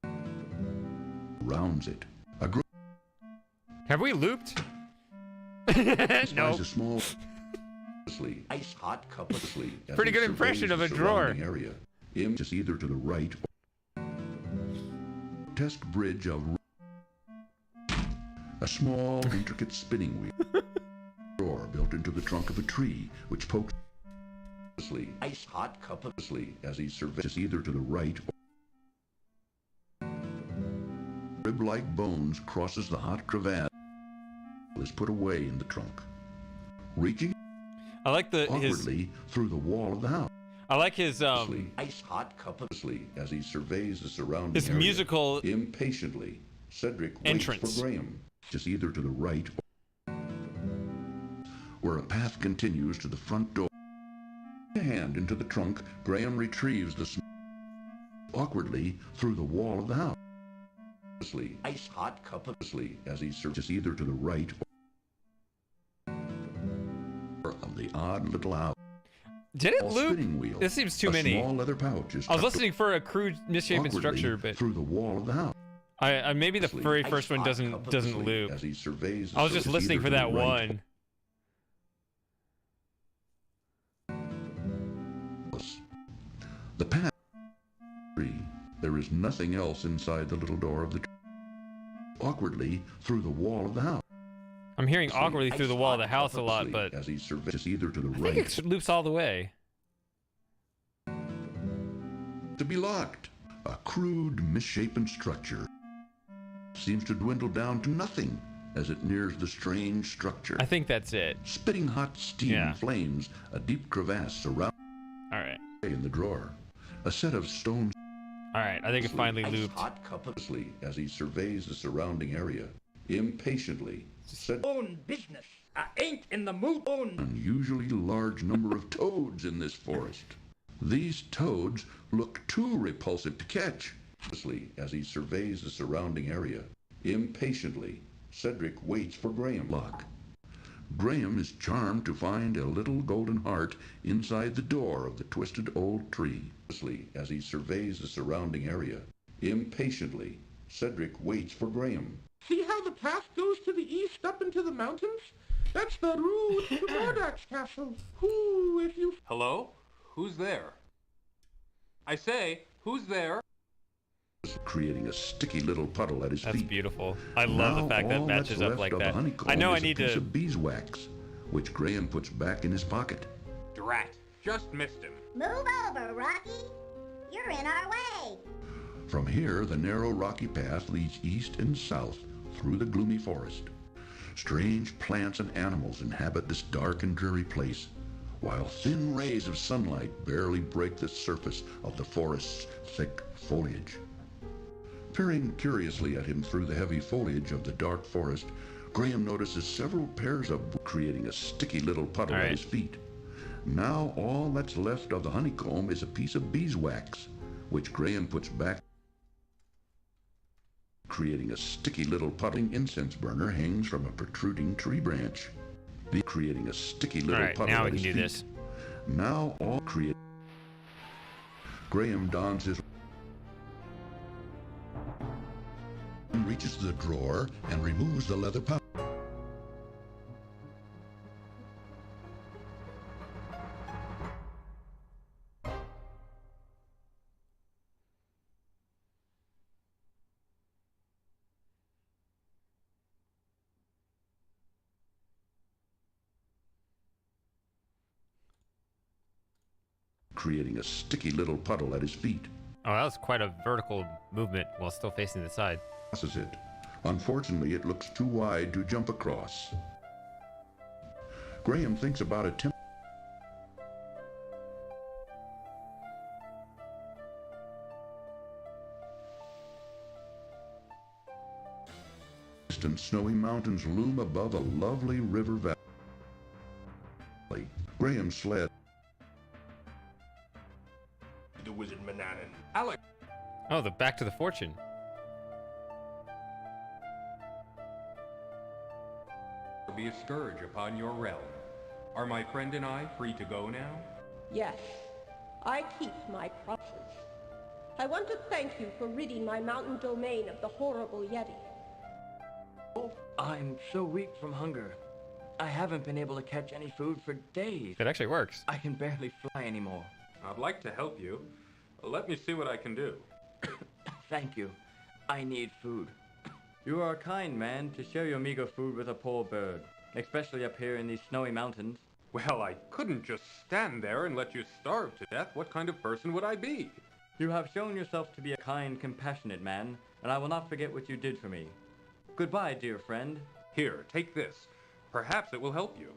or rounds it. Have we looped? No. A small ice hot cup of pretty good impression of a drawer. Area. Just either to the right or test bridge of a small intricate spinning wheel drawer built into the trunk of a tree which pokes ice hot cup of as he surveys just either to the right or rib-like bones crosses the hot crevasse is put away in the trunk, reaching I like awkwardly through the wall of the house. I like his ice hot cup of as he surveys the surrounding his area. Musical Impatiently, Cedric entrance. Waits for Graham, just either to the right or where a path continues to the front door. A hand into the trunk, Graham retrieves the awkwardly through the wall of the house. Ice hot cup of as he searches either to the right or of the odd little house. Did it loop? Wheel, this seems too many. Small leather pouch is I was listening for a crude, misshapen structure, but through the wall of the house. I maybe the very first one doesn't loop. As he surveys I was just listening for that one. The path. There is nothing else inside the little door of the awkwardly through the wall of the house. I'm hearing awkwardly through the wall of the house a lot, but as he surveys either to the I think it loops all the way. To be locked. A crude, misshapen structure seems to dwindle down to nothing as it nears the strange structure. I think that's it. Spitting hot steam and flames, a deep crevasse surrounds in the drawer. A set of stones. Alright, I think it finally looped. Hot cup of as he surveys the surrounding area. Impatiently, own business. I ain't in the mood. Unusually large number of toads in this forest. These toads look too repulsive to catch. As he surveys the surrounding area. Impatiently, Cedric waits for Graham. Graham is charmed to find a little golden heart inside the door of the twisted old tree. As he surveys the surrounding area, impatiently, Cedric waits for Graham. See how the path goes to the east up into the mountains? That's the route to Mordak's castle. Whoo, if you... Hello? Who's there? I say, who's there? Creating a sticky little puddle at his feet. That's beautiful. I love the fact that matches up like that. I know I need to... a piece of beeswax, which Graham puts back in his pocket. Drat. Just missed him. Move over, Rocky. You're in our way. From here, the narrow rocky path leads east and south through the gloomy forest. Strange plants and animals inhabit this dark and dreary place, while thin rays of sunlight barely break the surface of the forest's thick foliage. Peering curiously at him through the heavy foliage of the dark forest, Graham notices several pairs of creating a sticky little puddle at his feet. Now all that's left of the honeycomb is a piece of beeswax, which Graham puts back. Creating a sticky little puddling incense burner hangs from a protruding tree branch. Creating a sticky little puddle now at we his can feet. do this. Now all create. Graham dons his... reaches the drawer and removes the leather pouch. Creating a sticky little puddle at his feet. Oh, that was quite a vertical movement while still facing the side. Crosses it. Unfortunately, it looks too wide to jump across. Graham thinks about a distant snowy mountains loom above a lovely river valley. Graham's sled. The wizard Mananan. Alex. Oh, the back to the fortune. Be a scourge upon your realm. Are my friend and I free to go now? Yes, I keep my promises. I want to thank you for ridding my mountain domain of the horrible Yeti. Oh, I'm so weak from hunger. I haven't been able to catch any food for days. It actually works. I can barely fly anymore. I'd like to help you. Let me see what I can do. Thank you. I need food. You are a kind man to share your meager food with a poor bird, especially up here in these snowy mountains. Well, I couldn't just stand there and let you starve to death. What kind of person would I be? You have shown yourself to be a kind, compassionate man, and I will not forget what you did for me. Goodbye, dear friend. Here, take this. Perhaps it will help you.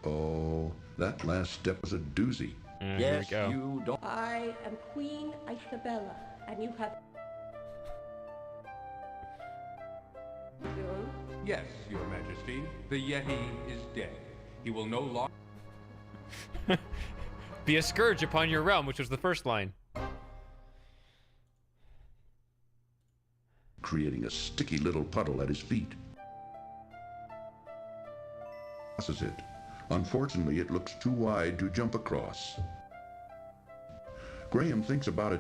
Oh, that last step was a doozy. Yes, you don't. I am Queen Isabella, and you have... Yes, Your Majesty. The Yeti is dead. He will no longer... Be a scourge upon your realm, which was the first line. Creating a sticky little puddle at his feet. Crosses it. Unfortunately, it looks too wide to jump across. Graham thinks about a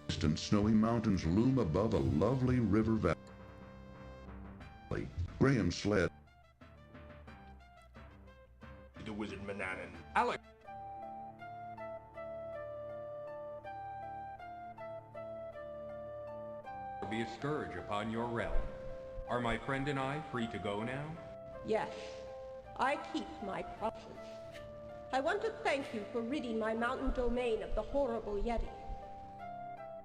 distant snowy mountains loom above a lovely river valley. Graham's sled. The wizard Mananan. Alex. Be a scourge upon your realm. Are my friend and I free to go now? Yes, I keep my promises. I want to thank you for ridding my mountain domain of the horrible Yeti.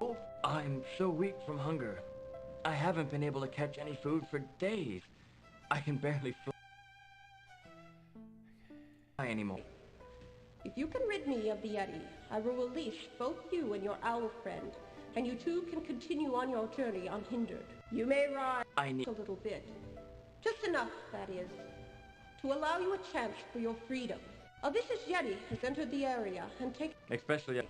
Oh, I'm so weak from hunger. I haven't been able to catch any food for days. I can barely fly anymore. If you can rid me of the Yeti, I will release both you and your owl friend, and you two can continue on your journey unhindered. You may ride a little bit. Just enough, that is, to allow you a chance for your freedom. A vicious Yeti has entered the area and taken... Especially...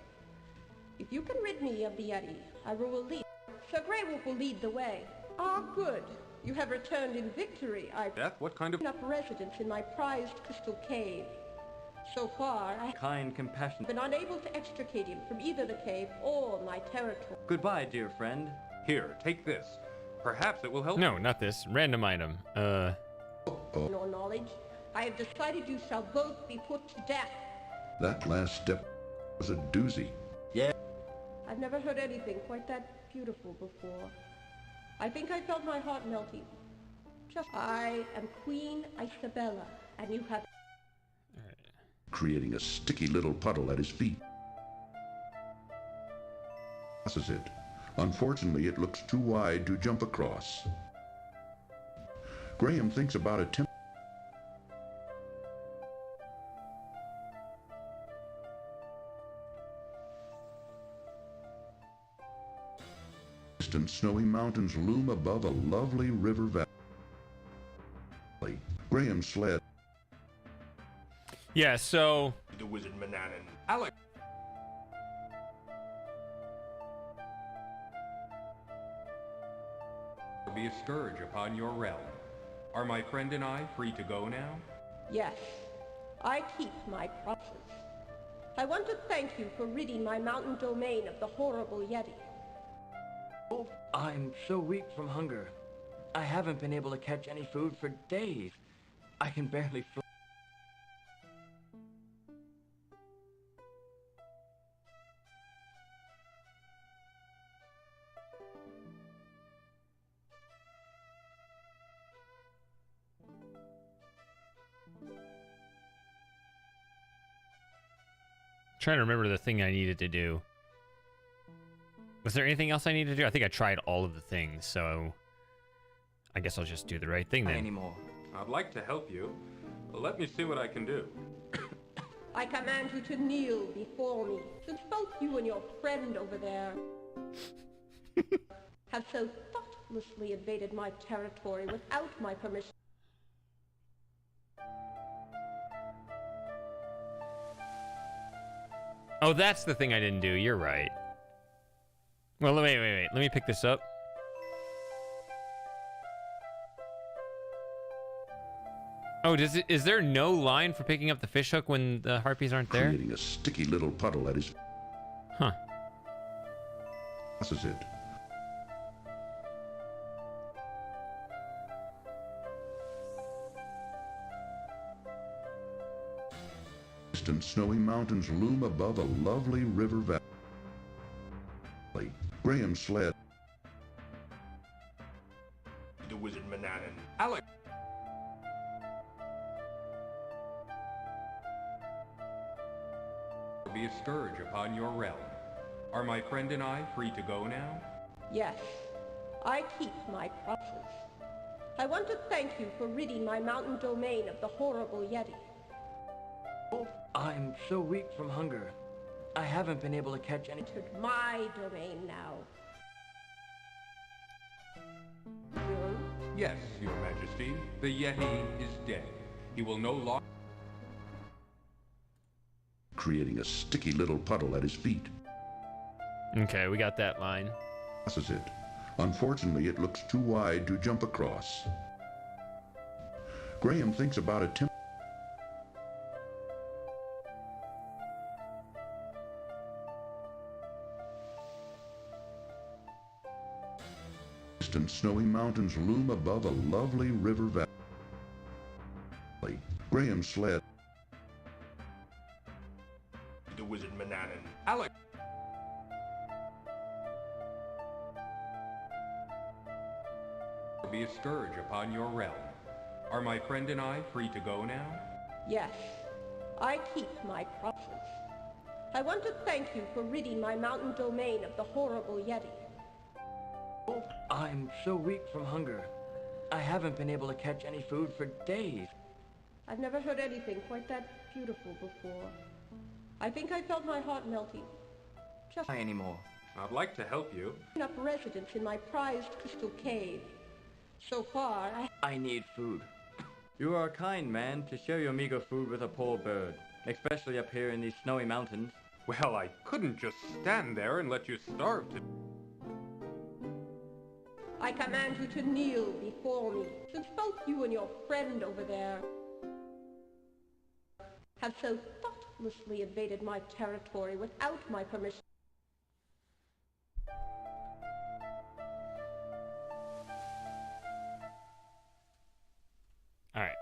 If you can rid me of the Yeti, I will release. Sir Grey Wolf will lead the way. Ah, good. You have returned in victory. Death? What kind of... Up residence in my prized crystal cave. So far, I... Kind, compassionate... been unable to extricate him from either the cave or my territory. Goodbye, dear friend. Here, take this. Perhaps it will help. No, not this. Random item. Nor knowledge. I have decided you shall both be put to death. That last step was a doozy. Yeah. I've never heard anything quite that beautiful before. I think I felt my heart melting. I am Queen Isabella, and you have... Creating a sticky little puddle at his feet. Crosses it. Unfortunately, it looks too wide to jump across. Graham thinks about attempting. Distant snowy mountains loom above a lovely river valley. Graham's sled. Yeah, so... The wizard Mananan. Alex! Be a scourge upon your realm. Are my friend and I free to go now? Yes. I keep my promises. I want to thank you for ridding my mountain domain of the horrible Yeti. Oh, I'm so weak from hunger. I haven't been able to catch any food for days. I can barely fly. Trying to remember the thing I needed to do. Was there anything else I needed to do? I think I tried all of the things, so I guess I'll just do the right thing then. Anymore. I'd like to help you. Let me see what I can do. I command you to kneel before me, since both you and your friend over there have so thoughtlessly invaded my territory without my permission. Oh, that's the thing I didn't do. You're right. Well, wait. Let me pick this up. Oh, is there no line for picking up the fishhook when the harpies aren't there? Creating a sticky little puddle at his... Huh. Crosses it. Distant snowy mountains loom above a lovely river valley. Graham's sled. The wizard Mananan. Alex! Be a scourge upon your realm. Are my friend and I free to go now? Yes. I keep my promises. I want to thank you for ridding my mountain domain of the horrible Yeti. Oh, I'm so weak from hunger. I haven't been able to catch any... My domain now. Yes, your majesty. The Yeti is dead. He will no longer... Creating a sticky little puddle at his feet. Okay, we got that line. Crosses it. Unfortunately, it looks too wide to jump across. Graham thinks about attempting... Distant snowy mountains loom above a lovely river valley. Graham's sled. The wizard Mananan. Alex! Be a scourge upon your realm. Are my friend and I free to go now? Yes. I keep my promises. I want to thank you for ridding my mountain domain of the horrible Yeti. Oh, I'm so weak from hunger. I haven't been able to catch any food for days. I've never heard anything quite that beautiful before. I think I felt my heart melting. Just anymore. I'd like to help you. Up residence in my prized crystal cave. So far, I need food. You are a kind man to share your meager food with a poor bird, especially up here in these snowy mountains. Well, I couldn't just stand there and let you starve to... I command you to kneel before me, since both you and your friend over there have so thoughtlessly invaded my territory without my permission. Alright.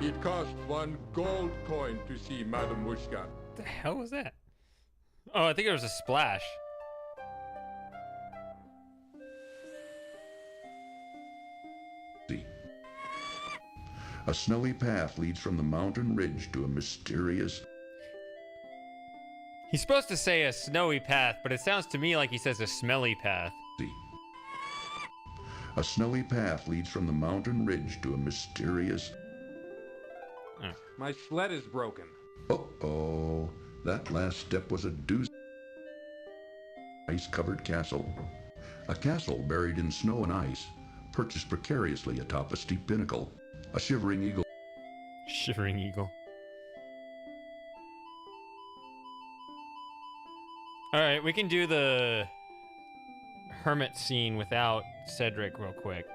It cost 1 gold coin to see Madame Mushka. What the hell was that? Oh, I think it was a splash. A snowy path leads from the mountain ridge to a mysterious... He's supposed to say a snowy path, but it sounds to me like he says a smelly path. A snowy path leads from the mountain ridge to a mysterious... My sled is broken. Uh-oh. That last step was a doozy. Ice-covered castle. A castle buried in snow and ice, perched precariously atop a steep pinnacle. A shivering eagle. Shivering eagle. Alright, we can do the hermit scene without Cedric real quick.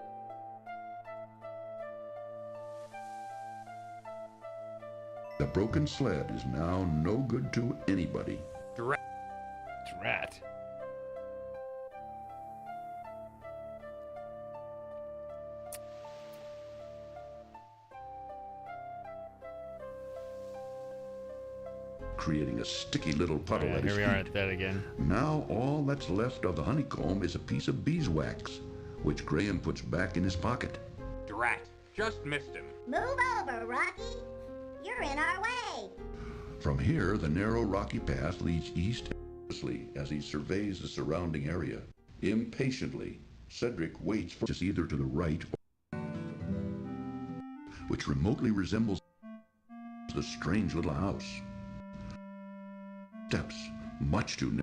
The broken sled is now no good to anybody. Drat. Creating a sticky little puddle at his here feet. we are at that again. Now all that's left of the honeycomb is a piece of beeswax, which Graham puts back in his pocket. Drat. Just missed him. Move over, Rocky. You're in our way. From here, the narrow rocky path leads east as he surveys the surrounding area. Impatiently, Cedric waits for just either to the right or which remotely resembles the strange little house. Steps, much too narrow.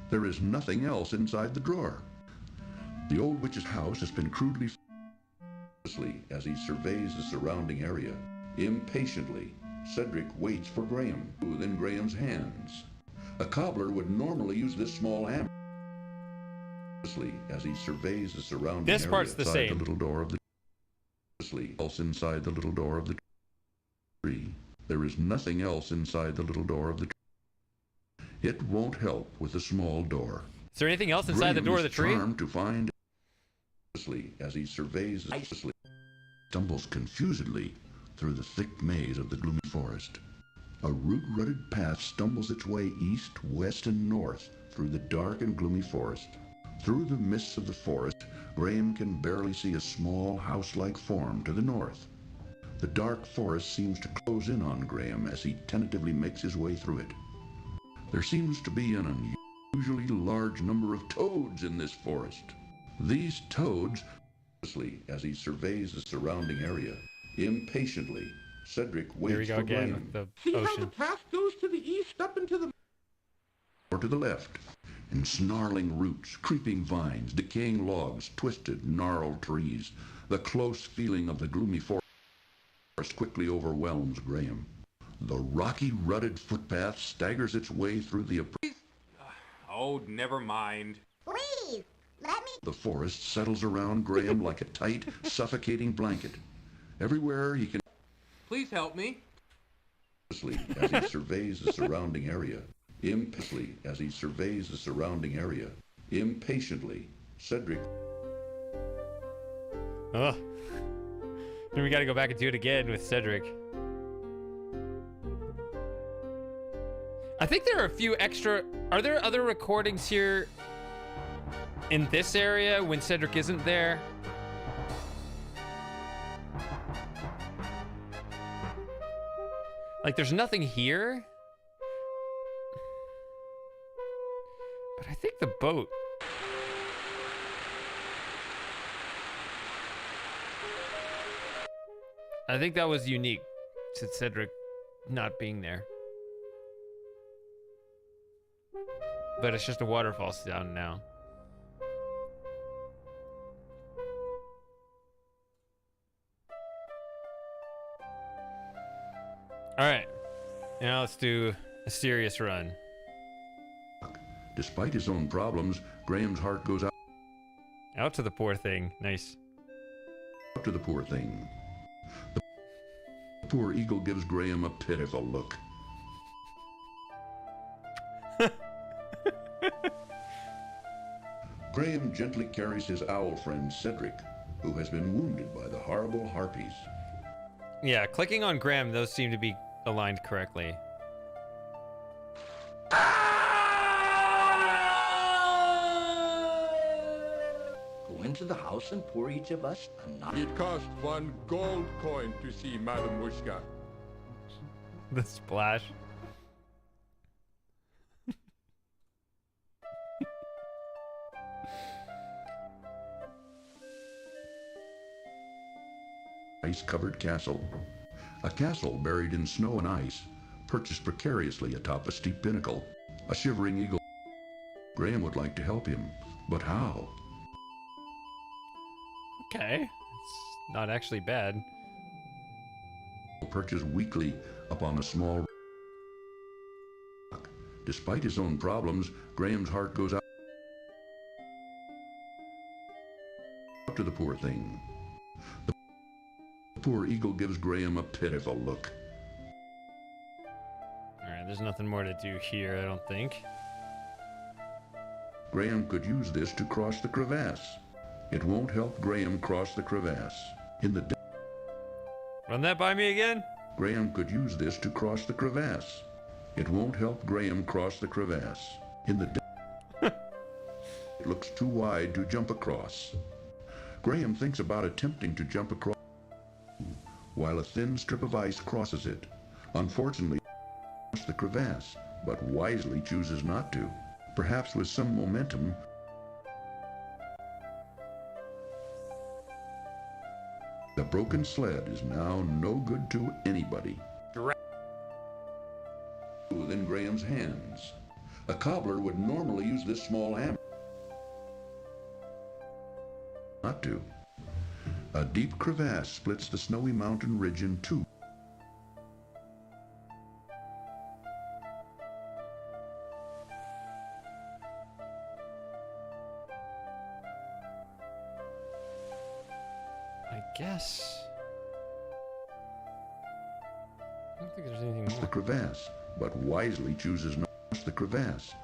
There is nothing else inside the drawer. The old witch's house has been crudely as he surveys the surrounding area. Impatiently, Cedric waits for Graham, in Graham's hands. A cobbler would normally use this small hammer as he surveys the surrounding area. This part's the same. The little door of the else inside the little door of the tree. There is nothing else inside the little door of the tree. It won't help with the small door. Is there anything else inside the door of the tree? Charmed to find as he surveys the stumbles confusedly through the thick maze of the gloomy forest. A root-rutted path stumbles its way east, west, and north through the dark and gloomy forest. Through the mists of the forest, Graham can barely see a small house-like form to the north. The dark forest seems to close in on Graham as he tentatively makes his way through it. There seems to be an unusually large number of toads in this forest. These toads, as he surveys the surrounding area, impatiently, Cedric waits Here we go for again Graham. with the See how ocean. the path goes to the east up into the... Or to the left, and snarling roots, creeping vines, decaying logs, twisted, gnarled trees. The close feeling of the gloomy forest quickly overwhelms Graham. The rocky, rutted footpath staggers its way through the... Oh, never mind. Please, let me... The forest settles around Graham like a tight, suffocating blanket. Everywhere he can... Please help me. As he surveys the surrounding area. Impatiently, Cedric... Ugh. Then we gotta go back and do it again with Cedric. I think there are a few extra... Are there other recordings here in this area when Cedric isn't there? Like, there's nothing here? But I think the boat... I think that was unique to Cedric not being there. But it's just a waterfall sound now. All right. Now let's do a serious run. Despite his own problems, Graham's heart goes out to the poor thing. Nice. To the poor thing. The poor eagle gives Graham a pitiful look. Graham gently carries his owl friend Cedric, who has been wounded by the horrible Harpies. Yeah, clicking on Graham, those seem to be aligned correctly. Go into the house and pour each of us a knife. It cost 1 gold coin to see Madame Mushka. The splash. Ice-covered castle. A castle buried in snow and ice, perched precariously atop a steep pinnacle. A shivering eagle. Graham would like to help him, but how? Okay, it's not actually bad. Perches weakly upon a small rock. Despite his own problems, Graham's heart goes out to the poor thing. The poor eagle gives Graham a pitiful look. Alright, there's nothing more to do here, I don't think. Graham could use this to cross the crevasse. It won't help Graham cross the crevasse. In the Run that by me again? Graham could use this to cross the crevasse. It won't help Graham cross the crevasse. In the it looks too wide to jump across. Graham thinks about attempting to jump across while a thin strip of ice crosses it. Unfortunately, the crevasse, but wisely chooses not to. Perhaps with some momentum, the broken sled is now no good to anybody. Within Graham's hands. A cobbler would normally use this small hammer. Not to. A deep crevasse splits the snowy mountain ridge in two. I guess. I don't think there's anything more. The crevasse, but wisely chooses not to cross the crevasse.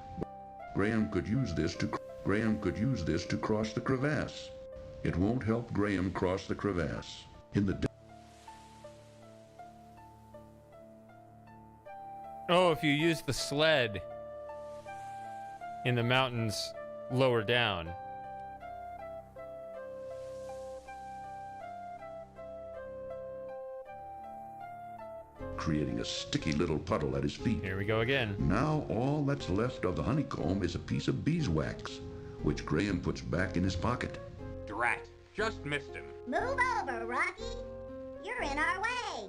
Graham could use this to cross the crevasse. It won't help Graham cross the crevasse. In the Oh, if you use the sled in the mountains lower down. creating a sticky little puddle at his feet. Here we go again. Now all that's left of the honeycomb is a piece of beeswax, which Graham puts back in his pocket. Drat, just missed him. Move over, Rocky. You're in our way.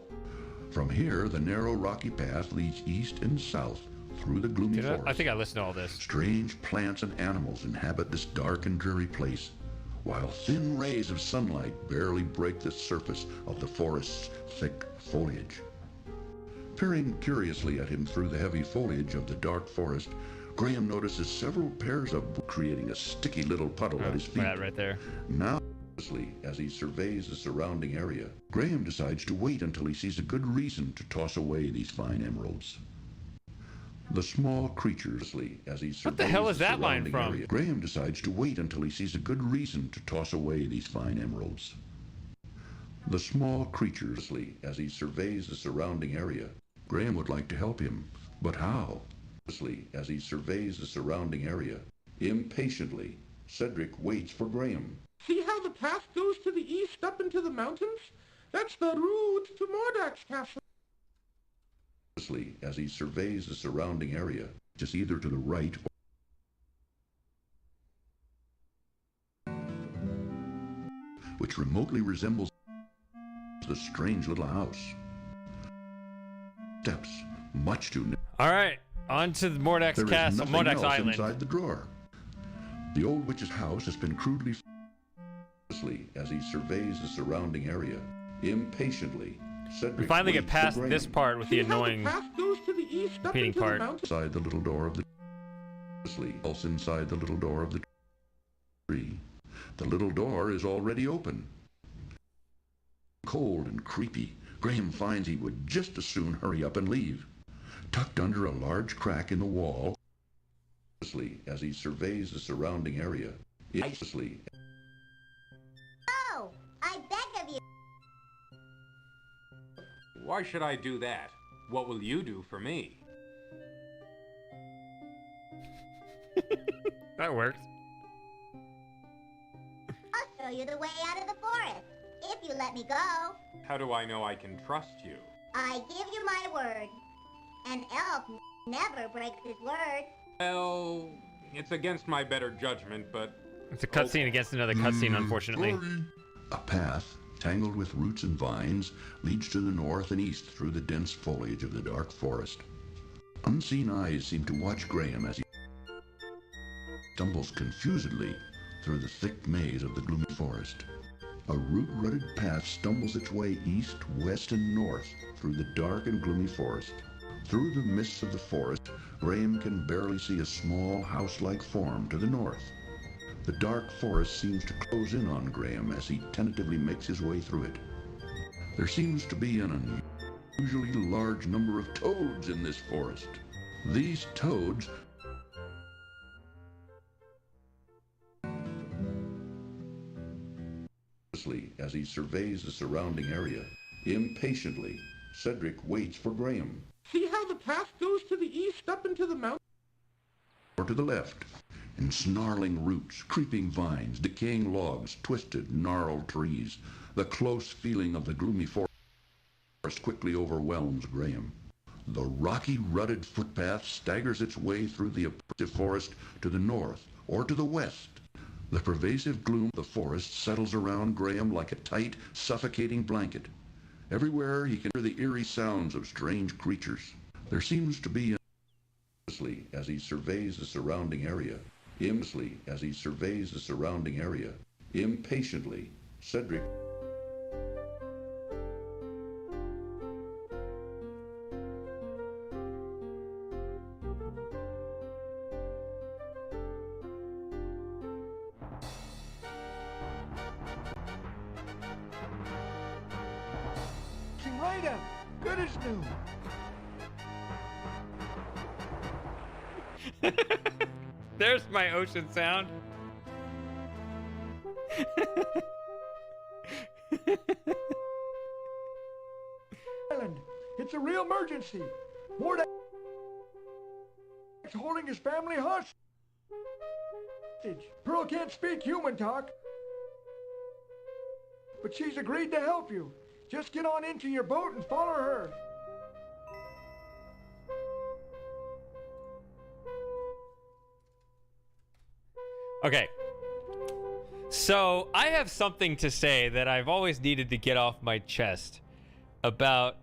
From here, the narrow rocky path leads east and south through the gloomy forest. I think I listened to all this. Strange plants and animals inhabit this dark and dreary place, while thin rays of sunlight barely break the surface of the forest's thick foliage. Peering curiously at him through the heavy foliage of the dark forest, Graham notices several pairs of creating a sticky little puddle at his feet. That right there. Now, as he surveys the surrounding area, Graham decides to wait until he sees a good reason to toss away these fine emeralds. The small creatures, as he surveys what the hell is that line from? Area, Graham decides to wait until he sees a good reason to toss away these fine emeralds. The small creatures, as he surveys the surrounding area, Graham would like to help him, but how? As he surveys the surrounding area, impatiently, Cedric waits for Graham. See how the path goes to the east up into the mountains? That's the route to Mordak's castle. As he surveys the surrounding area, just either to the right or which remotely resembles the strange little house. Steps, much too near. All right, on to the Mordak's castle, Mordak's island. Inside the drawer. The old witch's house has been crudely as he surveys the surrounding area. Impatiently, Cedric we finally get waits past for this part with the See how annoying the path goes to the east up Repeating into part. the mountain. Inside the little door of the else inside the little door of the tree. The little door is already open. Cold and creepy, Graham finds he would just as soon hurry up and leave. Tucked under a large crack in the wall, as he surveys the surrounding area, Oh, I beg of you. Why should I do that? What will you do for me? That works. I'll show you the way out of the forest, if you let me go. How do I know I can trust you? I give you my word. An elf never breaks his word. Well, it's against my better judgment, but... It's a cutscene against another cutscene, unfortunately. A path, tangled with roots and vines, leads to the north and east through the dense foliage of the dark forest. Unseen eyes seem to watch Graham as he stumbles confusedly through the thick maze of the gloomy forest. A root-rutted path stumbles its way east, west, and north through the dark and gloomy forest. Through the mists of the forest, Graham can barely see a small house-like form to the north. The dark forest seems to close in on Graham as he tentatively makes his way through it. There seems to be an unusually large number of toads in this forest. These toads as he surveys the surrounding area. Impatiently, Cedric waits for Graham. See how the path goes to the east up into the mountain? Or to the left, in snarling roots, creeping vines, decaying logs, twisted, gnarled trees. The close feeling of the gloomy forest quickly overwhelms Graham. The rocky, rutted footpath staggers its way through the oppressive forest to the north or to the west. The pervasive gloom of the forest settles around Graham like a tight, suffocating blanket. Everywhere he can hear the eerie sounds of strange creatures. There seems to be as he surveys the surrounding area. Impatiently, Cedric Right up, good as new. There's my ocean sound. Island, it's a real emergency. Mordec's holding his family hostage. Pearl can't speak human talk, but she's agreed to help you. Just get on into your boat and follow her. Okay. So, I have something to say that I've always needed to get off my chest about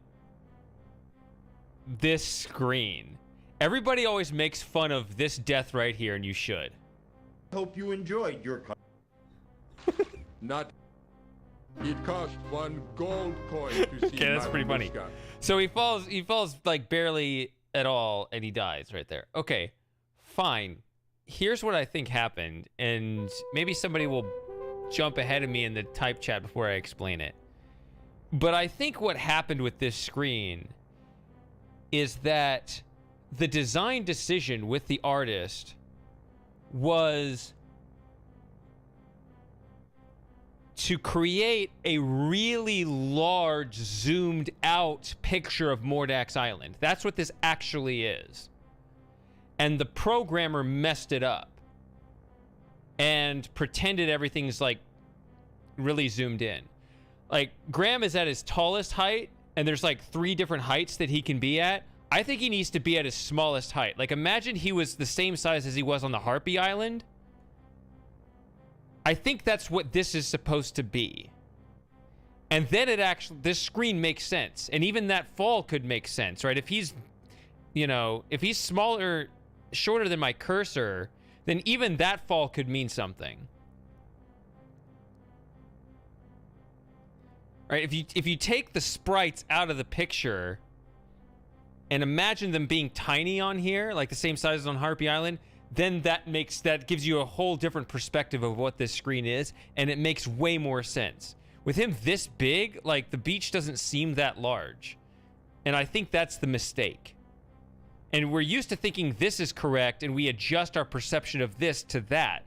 this screen. Everybody always makes fun of this death right here, and you should. Hope you enjoyed your... Not... It cost 1 gold coin to see. Okay, that's pretty funny. So he falls like barely at all, and he dies right there. Okay, fine. Here's what I think happened, and maybe somebody will jump ahead of me in the type chat before I explain it. But I think what happened with this screen is that the design decision with the artist was to create a really large, zoomed out picture of Mordak's Island. That's what this actually is. And the programmer messed it up and pretended everything's like really zoomed in. Like, Graham is at his tallest height, and there's like 3 different heights that he can be at. I think he needs to be at his smallest height. Like, imagine he was the same size as he was on the Harpy Island. I think that's what this is supposed to be. And then this screen makes sense. And even that fall could make sense, right? If he's, if he's shorter than my cursor, then even that fall could mean something. Right? If you take the sprites out of the picture, and imagine them being tiny on here, like the same size as on Harpy Island, then that gives you a whole different perspective of what this screen is, and it makes way more sense. With him this big, like, the beach doesn't seem that large. And I think that's the mistake. And we're used to thinking this is correct, and we adjust our perception of this to that,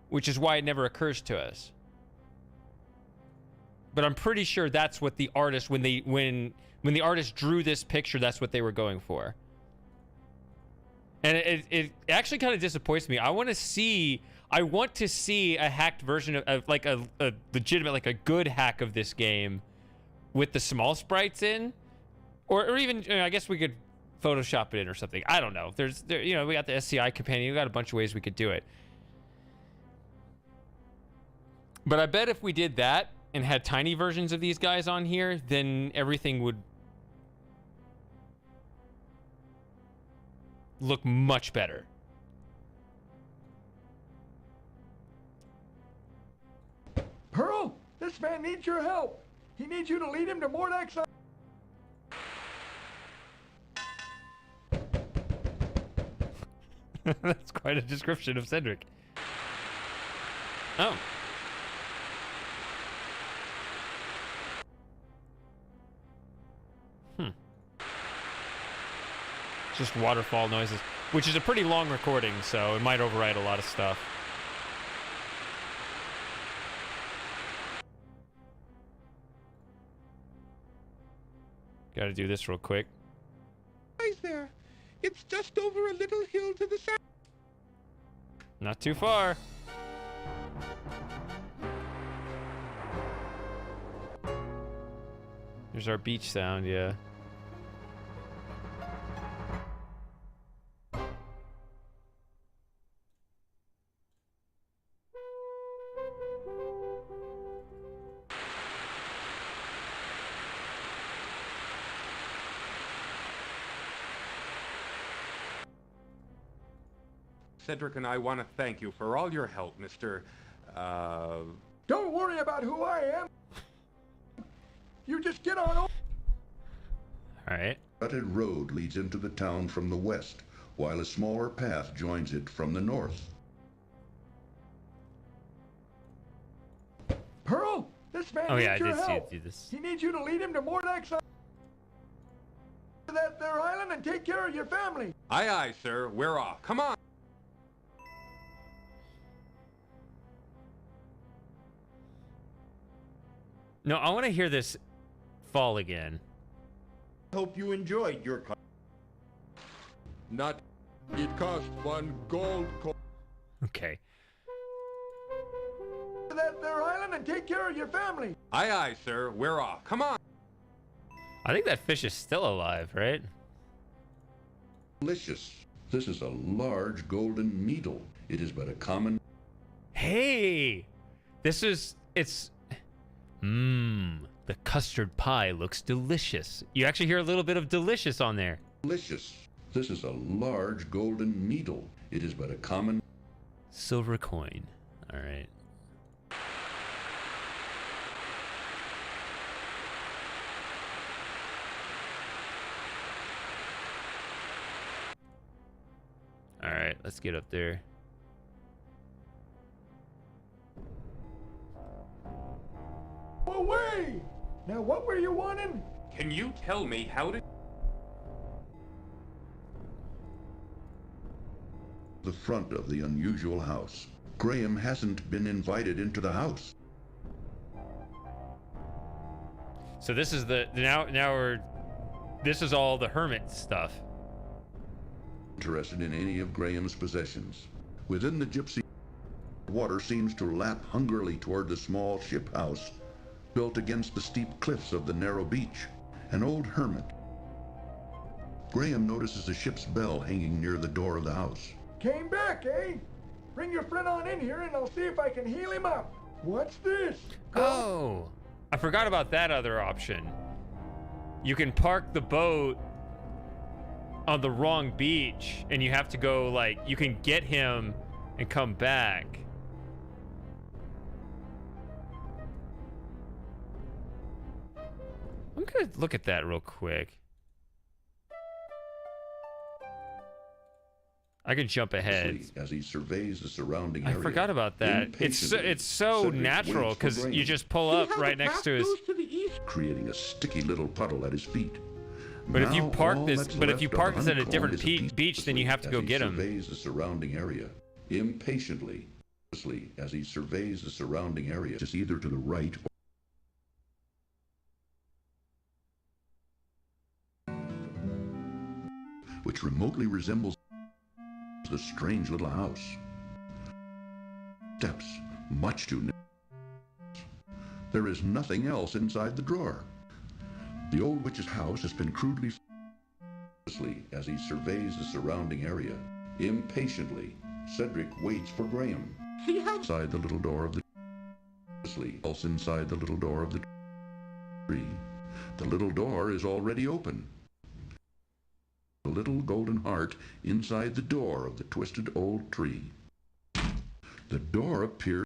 which is why it never occurs to us. But I'm pretty sure that's what the artist, when the artist drew this picture, that's what they were going for. And it actually kind of disappoints me. I want to see a hacked version of like a legitimate, like a good hack of this game with the small sprites in, or even, I guess we could Photoshop it in or something. I don't know. You know, we got the SCI companion. We got a bunch of ways we could do it. But I bet if we did that and had tiny versions of these guys on here, then everything would look much better. Pearl, this man needs your help. He needs you to lead him to Mordek's. That's quite a description of Cedric. Oh. Just waterfall noises, which is a pretty long recording, so it might override a lot of stuff. Gotta do this real quick. There. It's just over a little hill to the south. Not too far. There's our beach sound, yeah. Cedric and I want to thank you for all your help, Mr. Don't worry about who I am. You just get on over. Alright. A rutted road leads into the town from the west, while a smaller path joins it from the north. Pearl, this man needs your help. He needs you to lead him to Mordek's their island and take care of your family. Aye, aye, sir. We're off. Come on. No, I want to hear this fall again. Hope you enjoyed your... Not... It cost 1 gold coin. Okay. Their island and take care of your family. Aye, aye, sir. We're off. Come on. I think that fish is still alive, right? Delicious. This is a large golden needle. It is but a common... Hey! It's... the custard pie looks delicious. You actually hear a little bit of delicious on there. Delicious. This is a large golden needle. It is but a common... Silver coin. All right. All right, let's get up there. Away! Now what were you wanting? Can you tell me how to... The front of the unusual house. Graham hasn't been invited into the house. So this is this is all the hermit stuff. Interested in any of Graham's possessions. Within the Gypsy, water seems to lap hungrily toward the small ship house built against the steep cliffs of the narrow beach. An old hermit. Graham notices a ship's bell hanging near the door of the house. Came back, eh? Bring your friend on in here and I'll see if I can heal him up. What's this? Oh, I forgot about that other option. You can park the boat on the wrong beach and you have to go, like, you can get him and come back. I'm gonna look at that real quick. I can jump ahead. As he surveys the surrounding I area. forgot about that. It's so natural because you just pull up right next to his. Creating a sticky little puddle at his feet. But if you Now park all this, that's but if left you of park the this at a honeycomb different is a piece beach, then you have to go get him. As he surveys the surrounding area, impatiently, as he surveys the surrounding area, just either to the right or which remotely resembles the strange little house. Steps, much too narrow. There is nothing else inside the drawer. The old witch's house has been crudely as he surveys the surrounding area. Impatiently, Cedric waits for Graham. Inside the little door of the else inside the little door of the tree. The little door is already open. A little golden heart inside the door of the twisted old tree. The door appears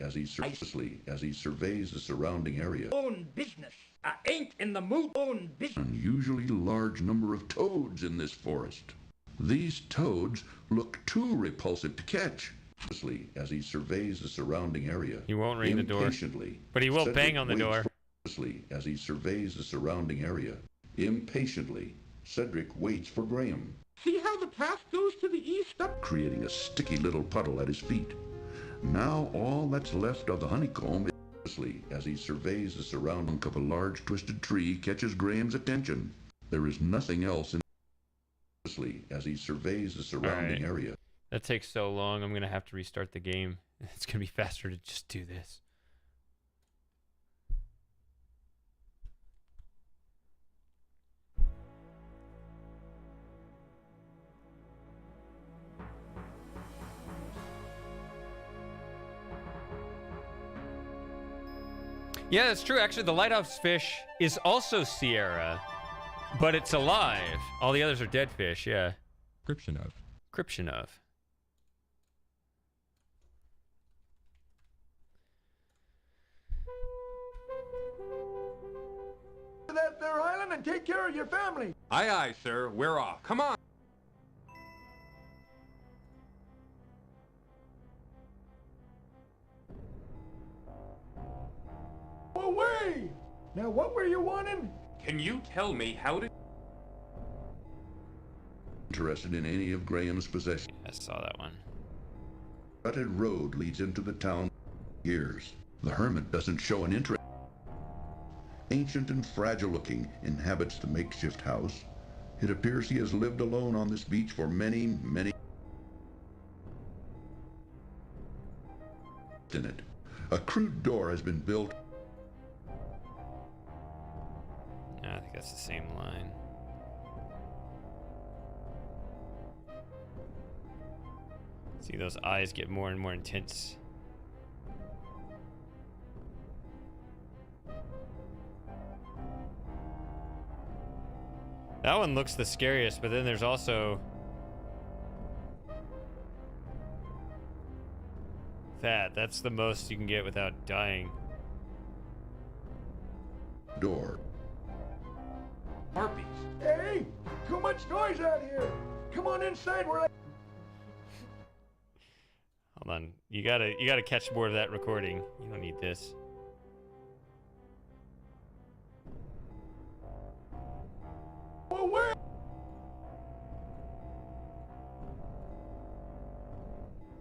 as he surveys the surrounding area. Own business. I ain't in the mood. Own business. Unusually large number of toads in this forest. These toads look too repulsive to catch. As he surveys the surrounding area. He won't ring the door, but he will bang on the door. As he surveys the surrounding area. Impatiently, Cedric waits for Graham. See how the path goes to the east up? Creating a sticky little puddle at his feet. Now all that's left of the honeycomb is as he surveys the surrounding of a large twisted tree catches Graham's attention. There is nothing else in as he surveys the surrounding area. That takes so long, I'm gonna have to restart the game. It's gonna be faster to just do this. Yeah, that's true. Actually, the lighthouse fish is also Sierra, but it's alive. All the others are dead fish, yeah. Description of. Description of. That there island and take care of your family. Aye, aye, sir. We're off. Come on. Away! Now what were you wanting? Can you tell me how to... Interested in any of Graham's possessions. I saw that one. Rutted road leads into the town for years. The hermit doesn't show an interest. Ancient and fragile looking, inhabits the makeshift house. It appears he has lived alone on this beach for many, many in it. A crude door has been built. I think that's the same line. See, those eyes get more and more intense. That one looks the scariest, but then there's also that. That's the most you can get without dying. Door. Harpies. Hey, too much noise out here. Come on inside where I... Hold on. You gotta catch more of that recording. You don't need this. Away!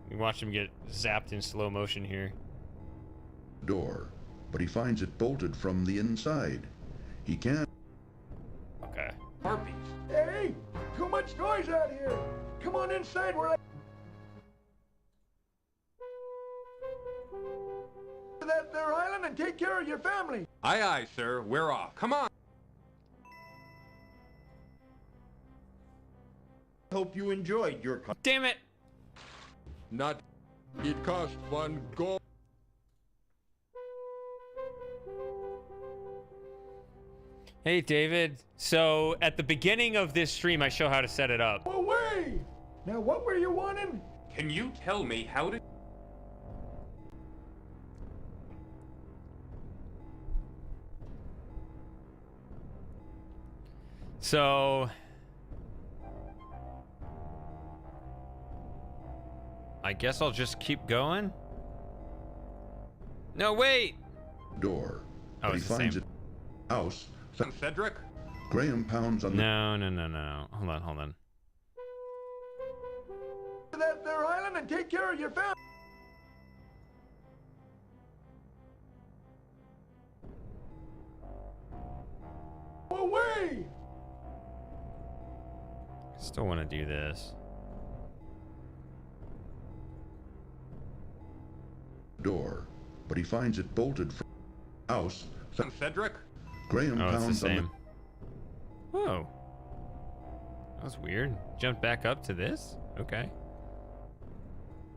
We watch him get zapped in slow motion here. Door, but he finds it bolted from the inside. He can't. Okay. Harpies. Hey, too much noise out here. Come on inside where I... that there island and take care of your family. Aye, aye, sir. We're off. Come on. Hope you enjoyed your... Damn it! Not... It cost 1 gold. Hey, David. So, at the beginning of this stream, I show how to set it up. Away! Now, what were you wanting? Can you tell me how to... So... I guess I'll just keep going. No, wait. Door. Oh, But it's he the finds same. it house. Cedric? Graham pounds on No. Hold on. That there island and take care of your family. Away! Still want to do this. door, but he finds it bolted from the house. Cedric? Graham Oh, it's the pounds on same. Whoa. That was weird. Jumped back up to this? Okay.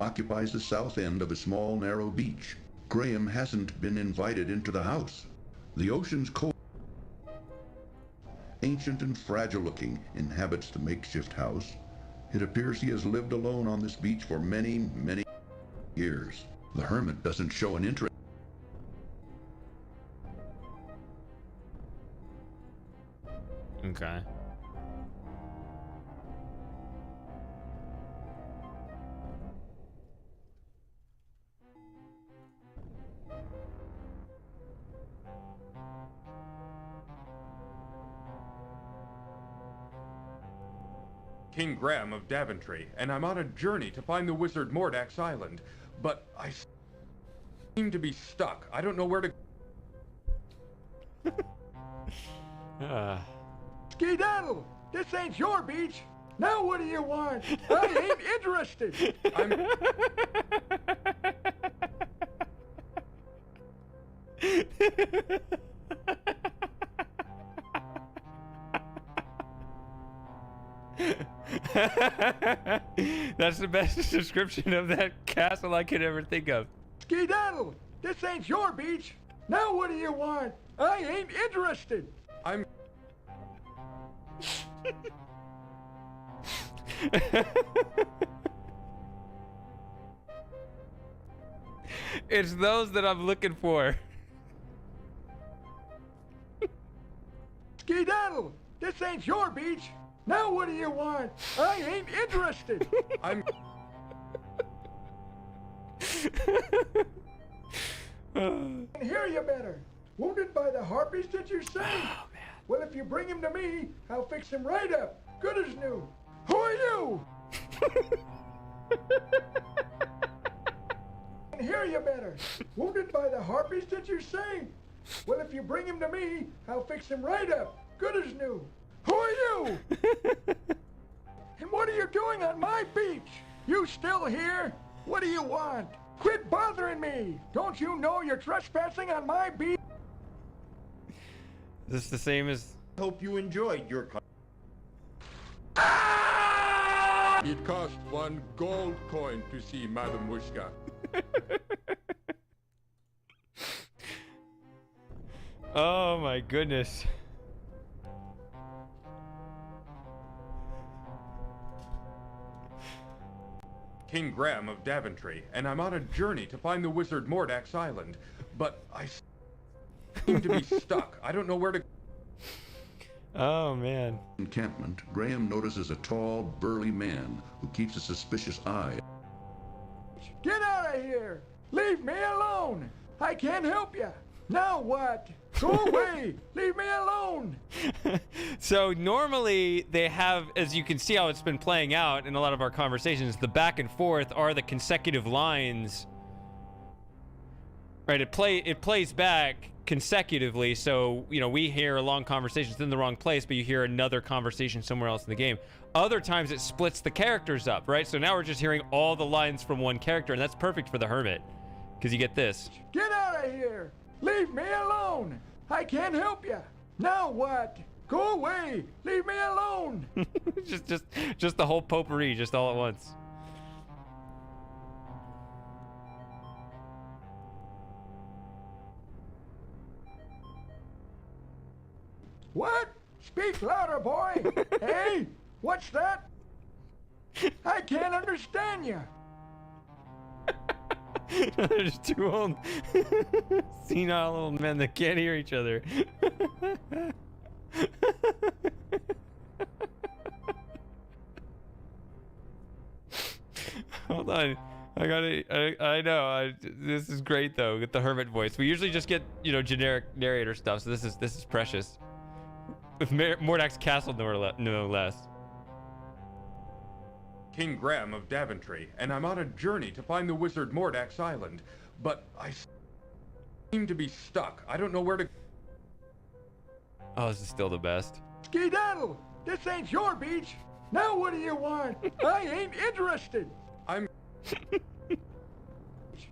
occupies the south end of a small, narrow beach. Graham hasn't been invited into the house. The ocean's cold, ancient and fragile-looking, inhabits the makeshift house. It appears he has lived alone on this beach for many, many years. The hermit doesn't show an interest. Okay. King Graham of Daventry, and I'm on a journey to find the wizard Mordax Island, but I seem to be stuck. I don't know where to... Skedaddle! This ain't your beach! Now what do you want? I ain't interested! That's the best description of that castle I could ever think of. Skedaddle! This ain't your beach! Now what do you want? I ain't interested! I'm... It's those that I'm looking for. Skedaddle! This ain't your beach! Now what do you want? I ain't interested! I'm... And hear you better. Wounded by the Harpies, did you say? Oh, man. Well, if you bring him to me, I'll fix him right up. Good as new. Who are you? And hear you better. Wounded by the Harpies, did you say? Well, if you bring him to me, I'll fix him right up. Good as new. Who are you? And what are you doing on my beach? You still here? What do you want? Quit bothering me! Don't you know you're trespassing on my beach? Is this the same as... Hope you enjoyed your... It cost 1 gold coin to see Madame Mushka. Oh my goodness. King Graham of Daventry, and I'm on a journey to find the wizard Mordax Island, but I seem to be stuck. I don't know where to... Oh, man. Encampment, Graham notices a tall, burly man who keeps a suspicious eye. Get out of here! Leave me alone! I can't help you! Now what? Go away! Leave me alone! So normally they have, as you can see how it's been playing out in a lot of our conversations, the back and forth are the consecutive lines. Right, it plays back consecutively, so, you know, we hear long conversations in the wrong place, but you hear another conversation somewhere else in the game. Other times it splits the characters up, right? So now we're just hearing all the lines from one character, and that's perfect for the Hermit, because you get this. Get out of here! Leave me alone! I can't help you! Now what? Go away! Leave me alone! just the whole potpourri, just all at once. What? Speak louder, boy! Hey? What's that? I can't understand you! There's two old senile old men that can't hear each other. Hold on. I know. This is great though. Get the hermit voice. We usually just get, you know, generic narrator stuff. So this is precious. With Mordak's castle, no less. King Graham of Daventry, and I'm on a journey to find the wizard Mordak's island. But I seem to be stuck. I don't know where to... Oh, this is still the best. Skedaddle! This ain't your beach! Now what do you want? I ain't interested! I'm...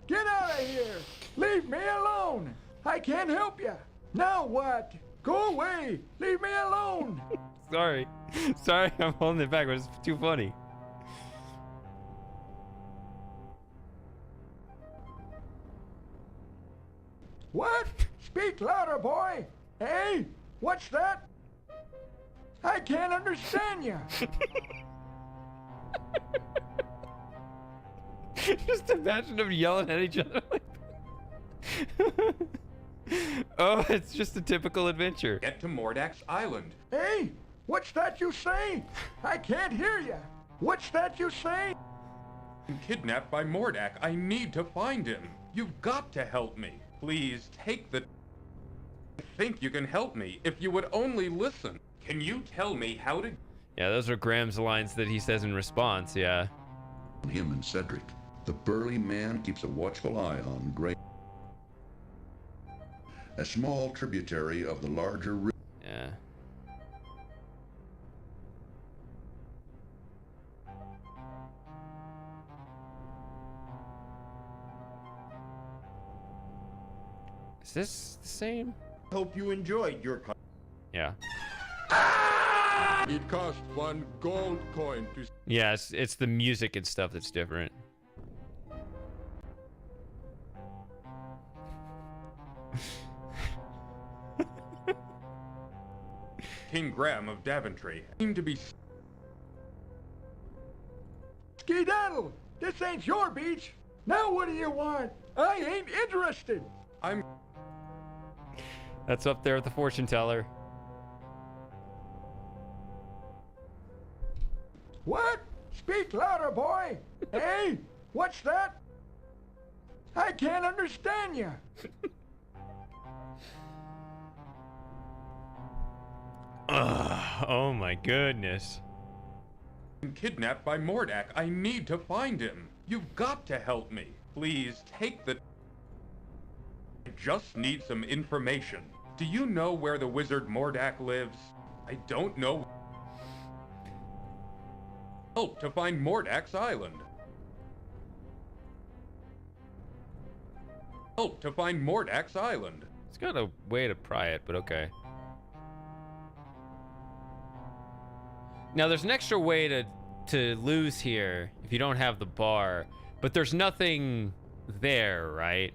Get out of here! Leave me alone! I can't help you! Now what? Go away! Leave me alone! Sorry, I'm holding it back, but it's too funny. What? Speak louder, boy! Hey, what's that? I can't understand you! Just imagine them yelling at each other like that. Oh, it's just a typical adventure. Get to Mordak's island. Hey, what's that you say? I can't hear you. What's that you say? I'm kidnapped by Mordak. I need to find him. You've got to help me. Please take the... I think you can help me if you would only listen. Can you tell me how to... Yeah, those are Graham's lines that he says in response, yeah. Him and Cedric. The burly man keeps a watchful eye on Graham. A small tributary of the larger river. Yeah. Is this the same? Hope you enjoyed your... Yeah. It cost 1 gold coin to... Yeah, it's the music and stuff that's different. King Graham of Daventry seem to be... Skedaddle! This ain't your beach! Now what do you want? I ain't interested! I'm... That's up there with the fortune teller. What? Speak louder, boy! Hey, what's that? I can't understand you. Oh my goodness. I'm kidnapped by Mordak. I need to find him. You've got to help me. Please take the... I just need some information. Do you know where the wizard Mordak lives? I don't know. Help to find Mordak's island. Help to find Mordak's island. It's got a way to pry it, but okay. Now there's an extra way to lose here if you don't have the bar, but there's nothing there, right?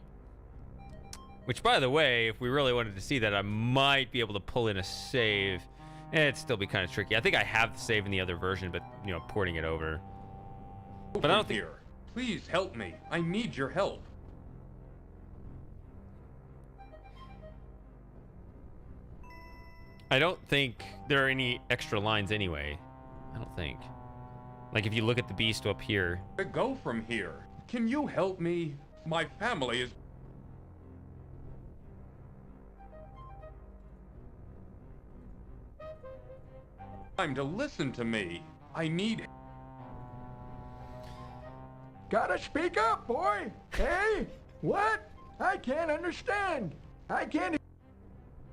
Which, by the way, if we really wanted to see that, I might be able to pull in a save. It'd still be kind of tricky. I think I have the save in the other version, but, you know, porting it over. But I don't think... Here. Please help me. I need your help. I don't think there are any extra lines anyway. I don't think. Like, if you look at the beast up here. To go from here. Can you help me? My family is... Time to listen to me. I need... Gotta speak up, boy. Hey, what? I can't understand. I can't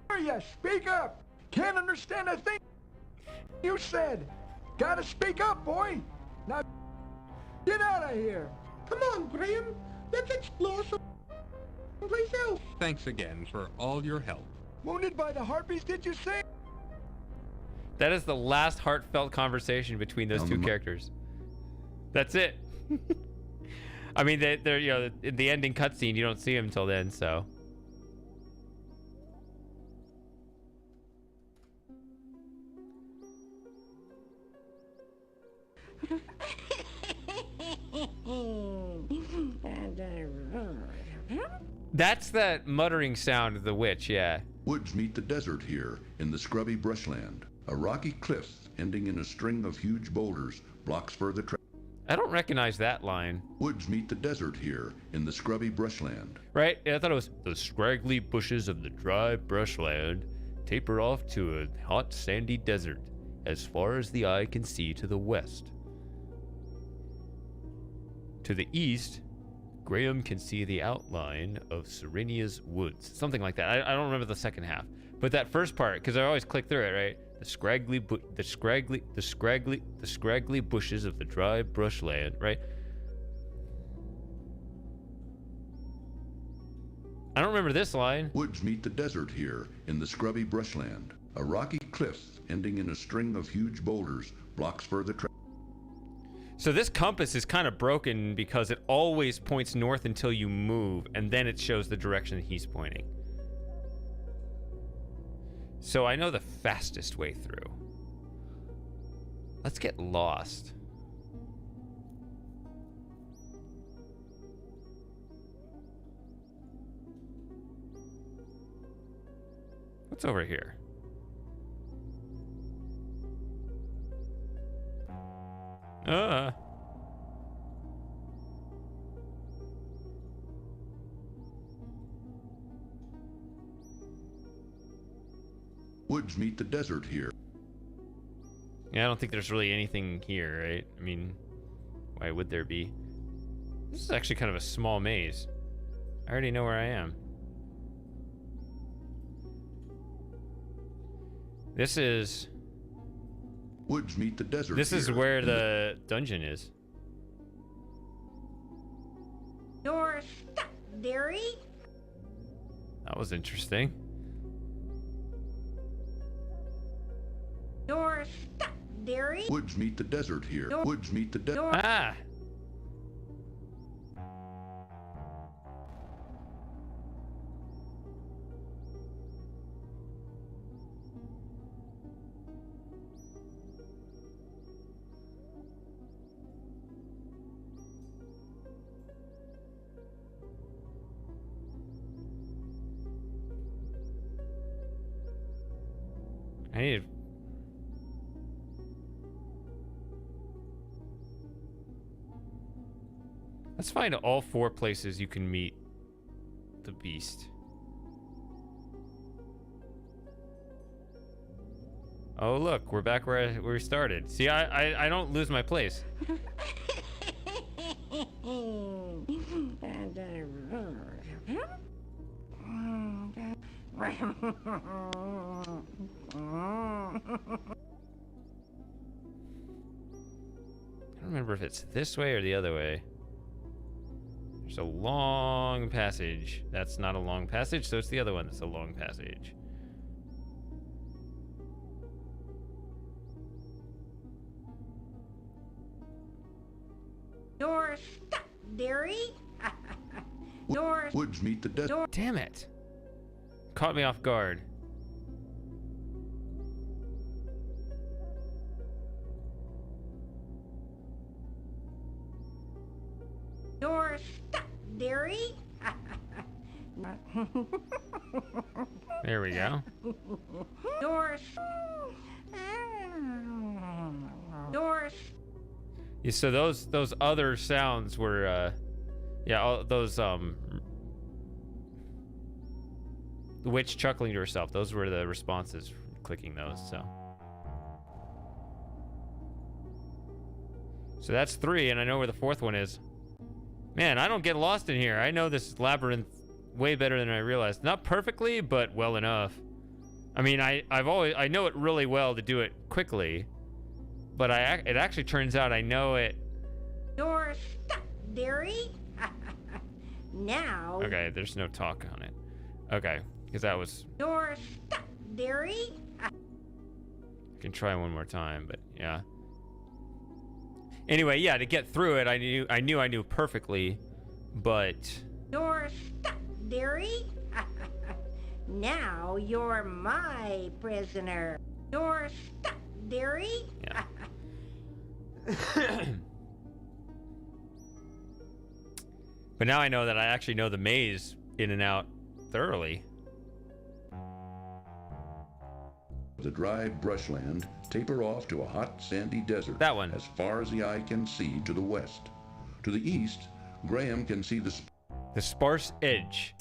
hear you. Speak up. Can't understand a thing you said. Gotta speak up, boy. Now, get out of here. Come on, Graham. Let's explore someplace else. Thanks again for all your help. Wounded by the Harpies, did you say? That is the last heartfelt conversation between those two characters. That's it. I mean, they're, you know, in the ending cutscene, you don't see him until then, so. That's that muttering sound of the witch, yeah. Woods meet the desert here in the scrubby brushland. A rocky cliff ending in a string of huge boulders blocks further travel. I don't recognize that line. Woods meet the desert here in the scrubby brushland. Right? I thought it was the scraggly bushes of the dry brushland taper off to a hot sandy desert as far as the eye can see to the west. To the east, Graham can see the outline of Serenia's woods. Something like that. I don't remember the second half. But that first part, because I always click through it, right? The scraggly bushes of the dry brushland, right? I don't remember this line. Woods meet the desert here in the scrubby brushland. A rocky cliff ending in a string of huge boulders blocks further travel. So this compass is kind of broken because it always points north until you move, and then it shows the direction he's pointing. So I know the fastest way through. Let's get lost. What's over here? Woods meet the desert here. Yeah, I don't think there's really anything here, right? I mean, why would there be? This is actually kind of a small maze. I already know where I am. This is... Woods meet the desert. This is where the dungeon is. You're stuck, dearie. That was interesting. You're stuck, dearie. Woods meet the desert here. Woods meet the desert. Ah! I need to... Let's find all 4 places you can meet the beast. Oh look, we're back where we started. See, I don't lose my place. I don't remember if it's this way or the other way. There's a long passage. That's not a long passage, so it's the other one that's a long passage. You're stuck, dearie. You're... Woods meet the desert. Damn it. Caught me off guard. You're stuck, dearie. There we go. You're... Yeah, so those other sounds were yeah, all those the witch chuckling to herself, those were the responses from clicking those. So that's 3, and I know where the 4th one is. Man, I don't get lost in here. I know this labyrinth way better than I realized. Not perfectly, but well enough. I mean, I know it really well to do it quickly, but it actually turns out I know it. You're stuck, dearie. Now. Okay, there's no talk on it. Okay, because that was. You're stuck, dearie. I can try one more time, but yeah. Anyway, yeah, to get through it, I knew perfectly, but. You're stuck, dearie. Now you're my prisoner. You're stuck, dearie. Yeah. But now I know that I actually know the maze in and out thoroughly. The dry brushland taper off to a hot, sandy desert. That one. As far as the eye can see to the west. To the east, Graham can see the sparse edge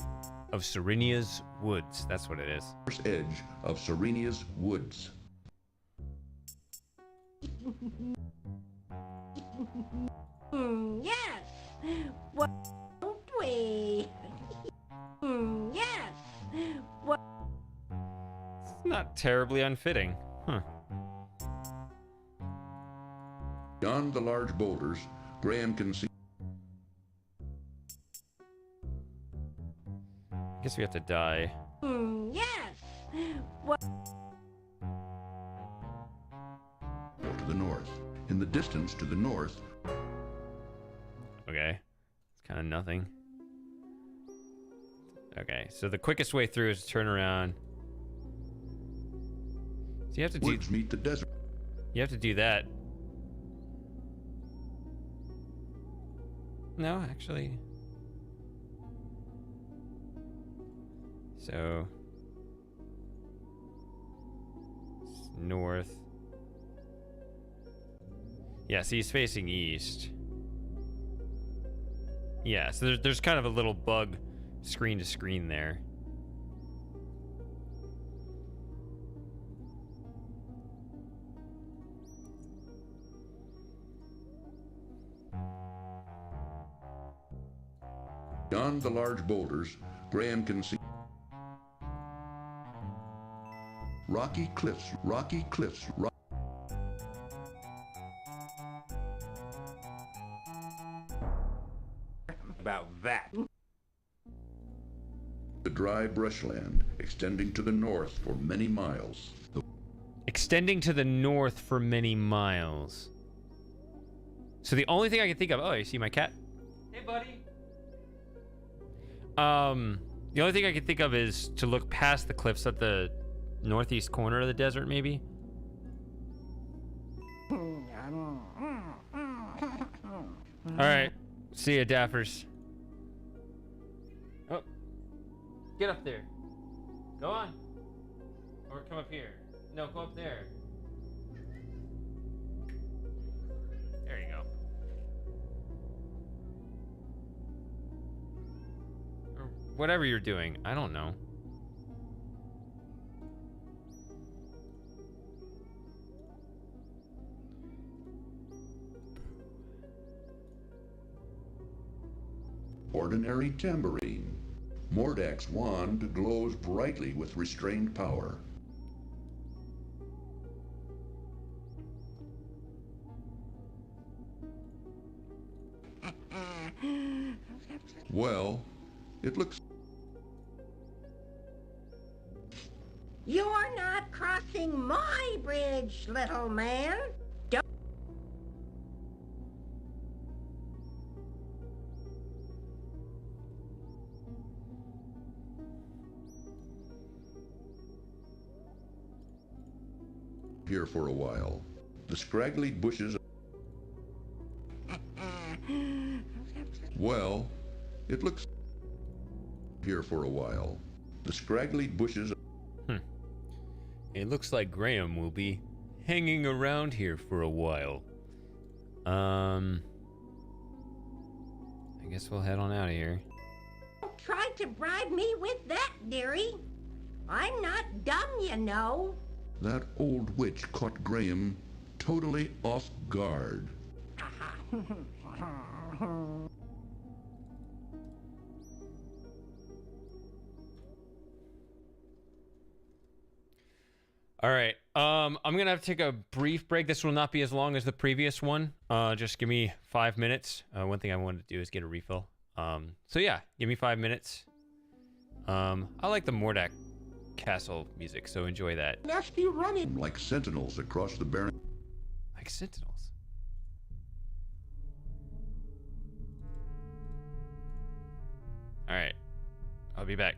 of Serenia's woods. That's what it is. sparse edge of Serenia's woods. Yes. Won't we? Yes. What? It's not terribly unfitting. Huh. Beyond the large boulders, Graham can see. I guess we have to die. Yes. What? To the north. In the distance to the north. Okay. It's kind of nothing. Okay, so the quickest way through is to turn around. So you have to Woods meet the desert. You have to do that. No, actually. So it's north. Yeah, so he's facing east. Yeah, so there's kind of a little bug screen to screen there. Beyond the large boulders, Graham can see rocky cliffs, About that. The dry brushland extending to the north for many miles. Extending to the north for many miles. So the only thing I can think of... Oh, you see my cat? Hey, buddy. The only thing I can think of is to look past the cliffs at the northeast corner of the desert, maybe? Alright. See ya, Daffers. Oh. Get up there. Go on. Or come up here. No, go up there. There you go. Or whatever you're doing. I don't know. Ordinary tambourine. Mordak's wand glows brightly with restrained power. Well, it looks... You're not crossing my bridge, little man. Don't. Here for a while. The scraggly bushes... Well, it looks... Here for a while. The scraggly bushes... It looks like Graham will be hanging around here for a while. I guess we'll head on out of here. Don't try to bribe me with that, dearie. I'm not dumb, you know. That old witch caught Graham totally off guard. All right. I'm gonna have to take a brief break. This will not be as long as the previous one. Just give me 5 minutes. One thing I wanted to do is get a refill. So yeah, give me 5 minutes. I like the Mordak Castle music, so enjoy that. Nasty running like sentinels across the barren. Like sentinels. All right. I'll be back.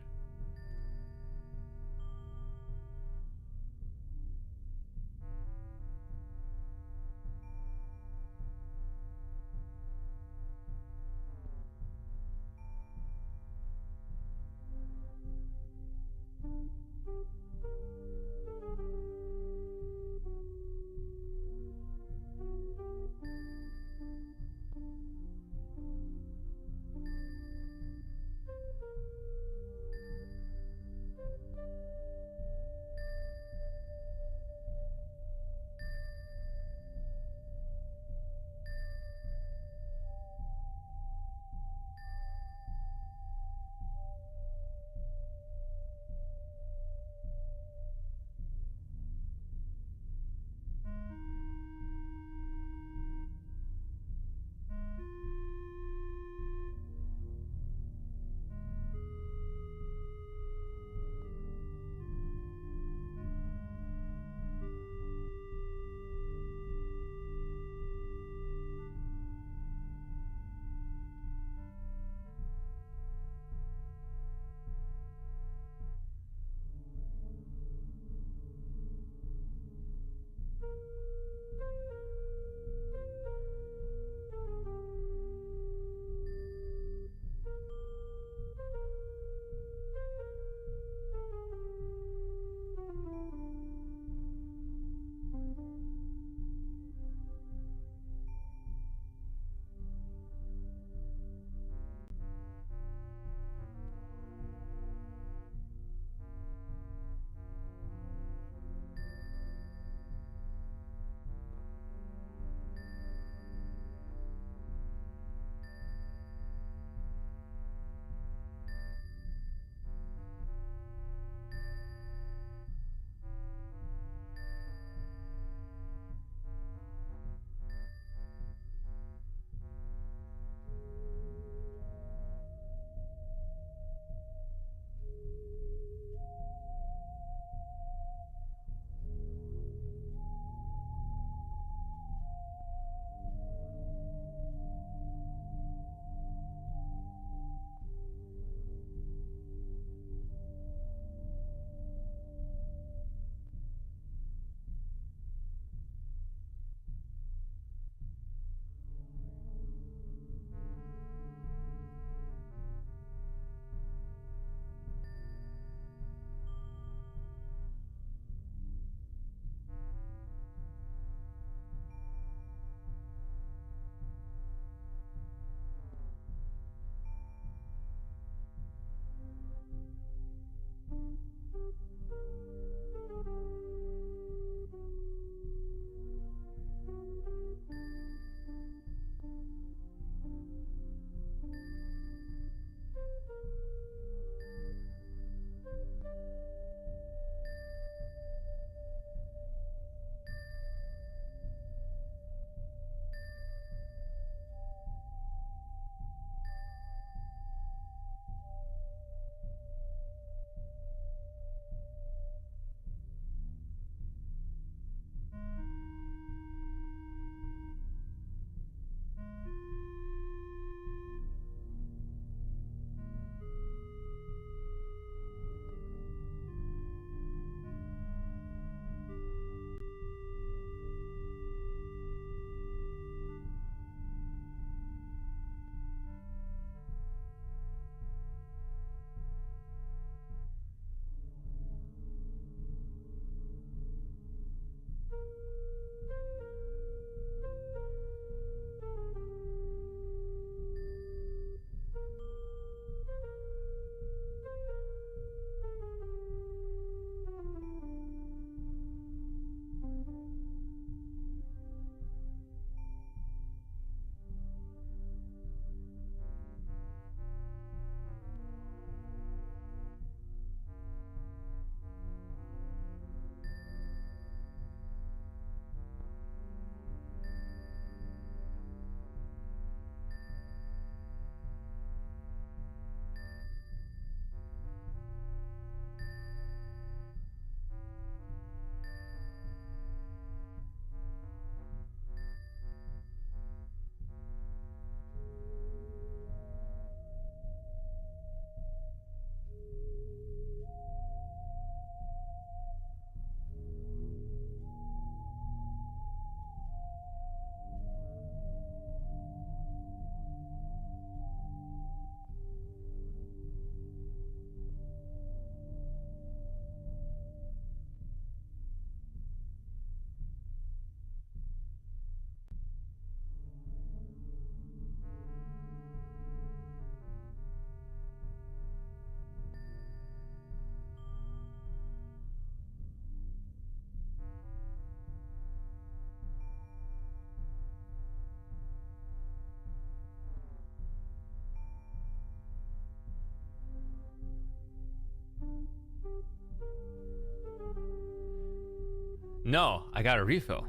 No, I got a refill.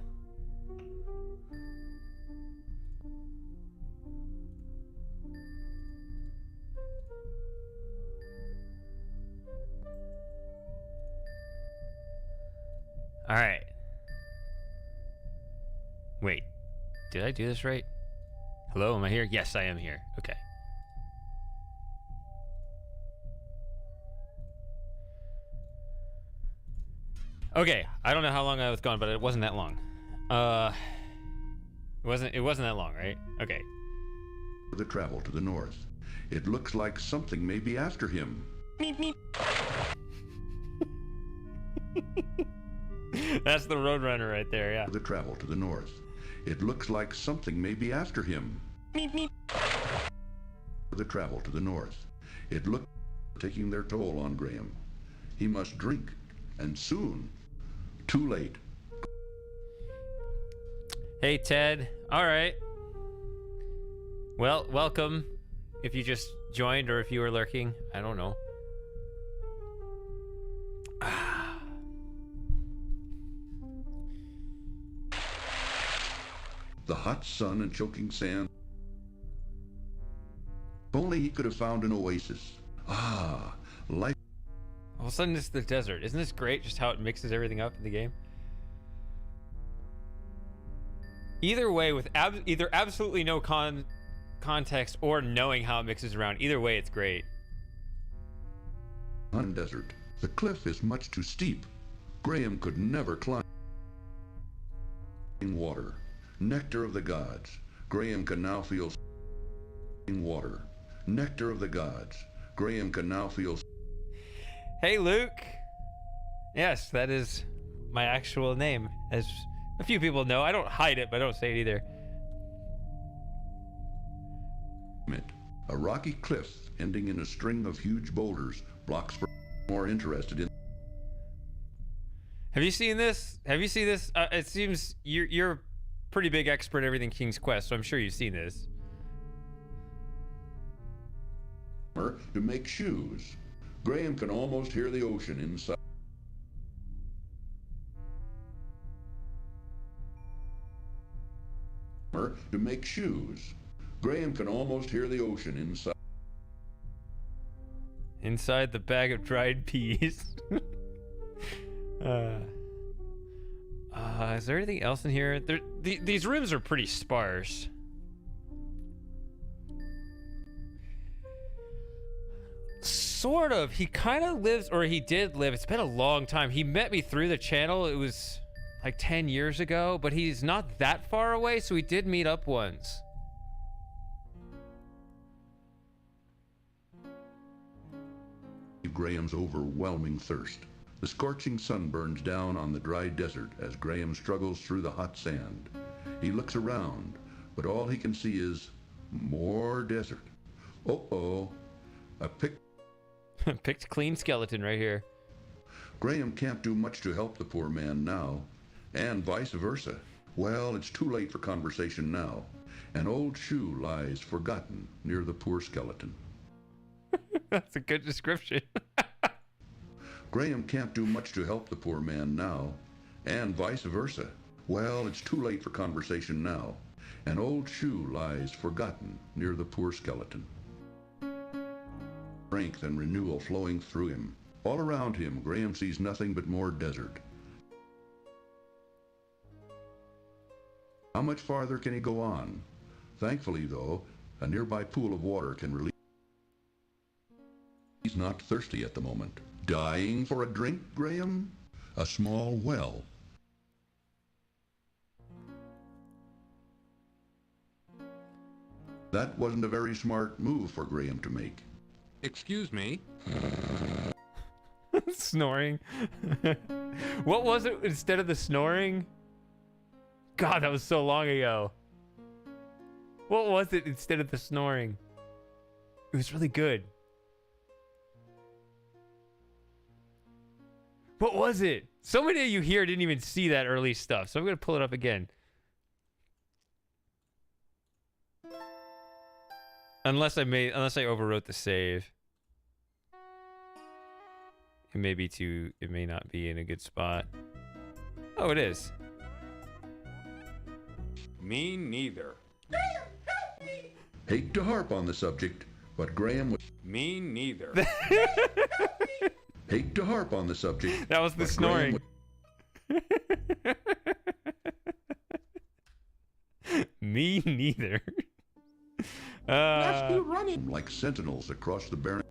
All right. Wait, did I do this right? Hello, am I here? Yes, I am here. Okay. Okay, I don't know how long I was gone, but it wasn't that long. It wasn't that long, right? Okay. The travel to the north. It looks like something may be after him. Meep, meep. That's the Roadrunner right there, yeah. The travel to the north. It looks like something may be after him. Meep, meep. The travel to the north. It looked taking their toll on Graham. He must drink, and soon. Too late. Hey, Ted. All right. Well, welcome. If you just joined or if you were lurking, I don't know. The hot sun and choking sand. If only he could have found an oasis. Ah, life. All of a sudden, it's the desert. Isn't this great? Just how it mixes everything up in the game. Either way, with either absolutely no context or knowing how it mixes around, either way, it's great. On desert, the cliff is much too steep. Graham could never climb. Water, nectar of the gods. Graham can now feel water, nectar of the gods. Graham can now feel. Hey, Luke. Yes, that is my actual name, as a few people know. I don't hide it, but I don't say it either. A rocky cliff ending in a string of huge boulders blocks for more interested in. Have you seen this? Have you seen this? It seems you're a pretty big expert in everything King's Quest, so I'm sure you've seen this. To make shoes. Graham can almost hear the ocean inside. To make shoes. Graham can almost hear the ocean inside. Inside the bag of dried peas. Is there anything else in here? These rooms are pretty sparse. Sort of. He kind of lives, or he did live. It's been a long time. He met me through the channel. It was like 10 years ago, but he's not that far away, so we did meet up once. Graham's overwhelming thirst. The scorching sun burns down on the dry desert as Graham struggles through the hot sand. He looks around, but all he can see is more desert. Uh-oh. A picked clean skeleton right here. Graham can't do much to help the poor man now, and vice versa. Well, it's too late for conversation now. An old shoe lies forgotten near the poor skeleton. That's a good description. Graham can't do much to help the poor man now, and vice versa. Well, it's too late for conversation now. An old shoe lies forgotten near the poor skeleton. Strength and renewal flowing through him. All around him, Graham sees nothing but more desert. How much farther can he go on? Thankfully, though, a nearby pool of water can relieve. He's not thirsty at the moment. Dying for a drink, Graham? A small well. That wasn't a very smart move for Graham to make. Excuse me? Snoring. What was it instead of the snoring? God, that was so long ago. What was it instead of the snoring? It was really good. What was it? So many of you here didn't even see that early stuff, so I'm going to pull it up again. Unless I overwrote the save. It may not be in a good spot. Oh, it is. Me neither. Hate to harp on the subject, but Graham was... Me neither. Hate to harp on the subject. That was the snoring. Me neither. Rescue running like sentinels across the barren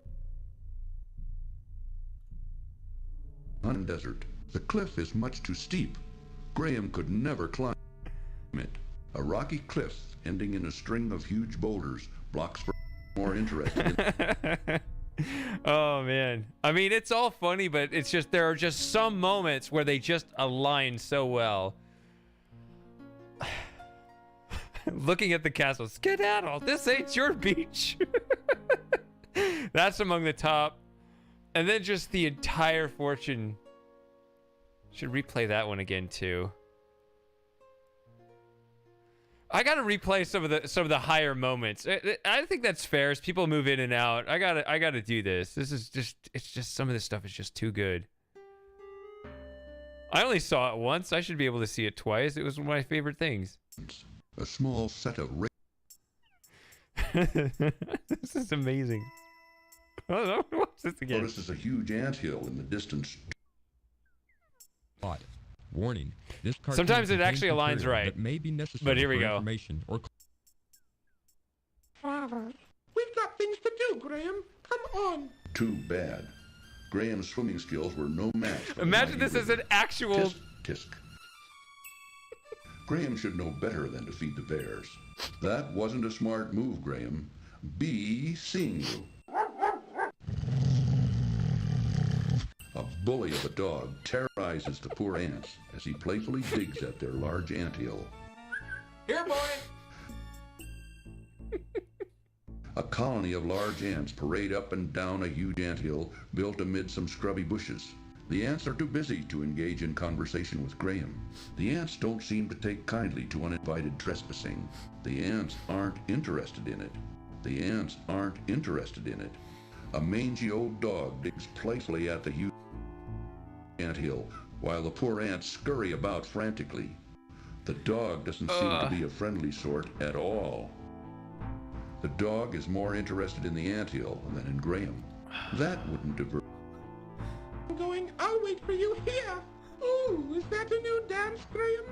desert. The cliff is much too steep. Graham could never climb it. A rocky cliff ending in a string of huge boulders blocks for more interested. Oh man, I mean, it's all funny, but it's just there are just some moments where they just align so well. Looking at the castle, skedaddle, this ain't your beach. That's among the top. And then just the entire fortune. Should replay that one again too. I gotta replay some of the higher moments. I think that's fair as people move in and out. I gotta do this. It's just some of this stuff is just too good. I only saw it once. I should be able to see it twice. It was one of my favorite things. A small set of This is amazing. Oh, what's this again? Notices a huge anthill in the distance. Warning. This cartoon Sometimes it actually contains aligns material right. that may be necessary But here we for go. information or We've got things to do, Graham. Come on. Too bad. Graham's swimming skills were no match for the Imagine mighty this as an actual... Tisk, tisk. Graham should know better than to feed the bears. That wasn't a smart move, Graham. Be seeing you. A bully of a dog terrorizes the poor ants as he playfully digs at their large anthill. Here, boy! A colony of large ants parade up and down a huge anthill built amid some scrubby bushes. The ants are too busy to engage in conversation with Graham. The ants don't seem to take kindly to uninvited trespassing. The ants aren't interested in it. The ants aren't interested in it. A mangy old dog digs playfully at the huge anthill while the poor ants scurry about frantically. The dog doesn't seem to be a friendly sort at all. The dog is more interested in the anthill than in Graham. That wouldn't divert. I'm going, I'll wait for you here. Ooh, is that a new dance, Graham?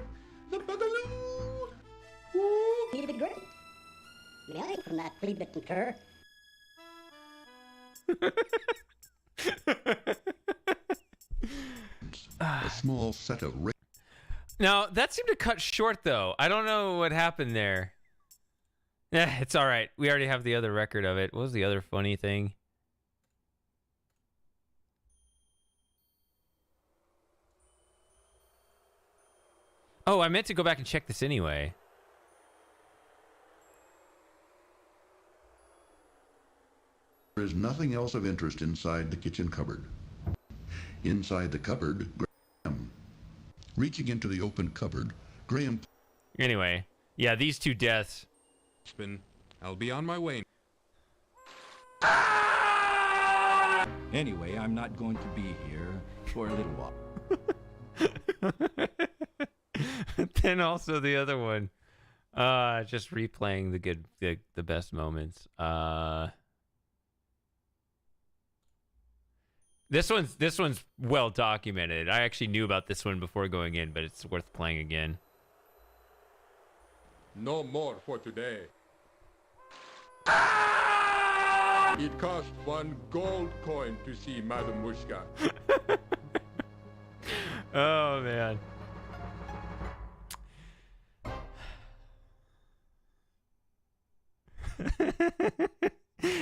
The Boogaloo? Ooh. Need a bit great. Really? From that flea bitten cur. A small set of Now, that seemed to cut short, though. I don't know what happened there. Yeah, it's all right. We already have the other record of it. What was the other funny thing? Oh, I meant to go back and check this anyway. There is nothing else of interest inside the kitchen cupboard. Inside the cupboard, Graham. Reaching into the open cupboard, Graham... Anyway, yeah, these two deaths. I'll be on my way. Anyway, I'm not going to be here for a little while. Then also the other one. Just replaying the best moments. This one's well documented. I actually knew about this one before going in, but it's worth playing again. No more for today. It cost 1 gold coin to see Madame Mushka. Oh man.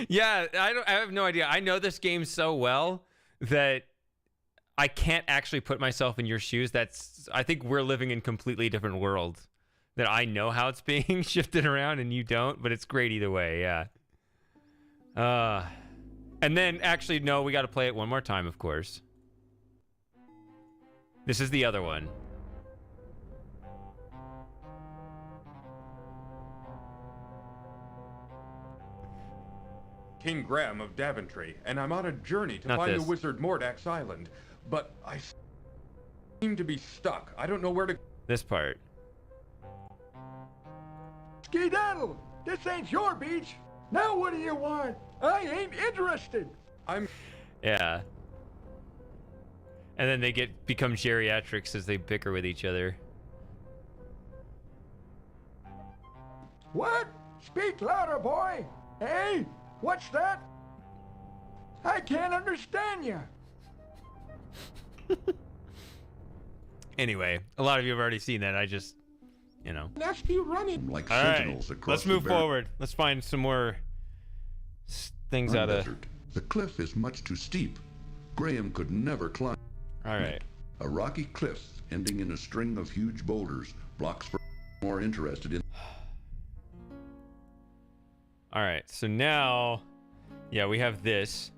Yeah, I have no idea. I know this game so well that I can't actually put myself in your shoes. I think we're living in completely different worlds. That I know how it's being shifted around and you don't, but it's great either way, yeah. And then actually no, we got to play it one more time, of course. This is the other one. King Graham of Daventry, and I'm on a journey to Not find this. the wizard Mordak's island. But I seem to be stuck. I don't know where to... This part. Skedaddle! This ain't your beach! Now what do you want? I ain't interested! Yeah. And then they become geriatrics as they bicker with each other. What? Speak louder, boy! Hey? What's that? I can't understand you. Anyway, a lot of you have already seen that. I just, you know. Nasty running. Like All sentinels right, across let's move the forward. Let's find some more things out of... desert. The cliff is much too steep. Graham could never climb. All right. A rocky cliff ending in a string of huge boulders blocks for more interested in... All right, so now, yeah, we have this.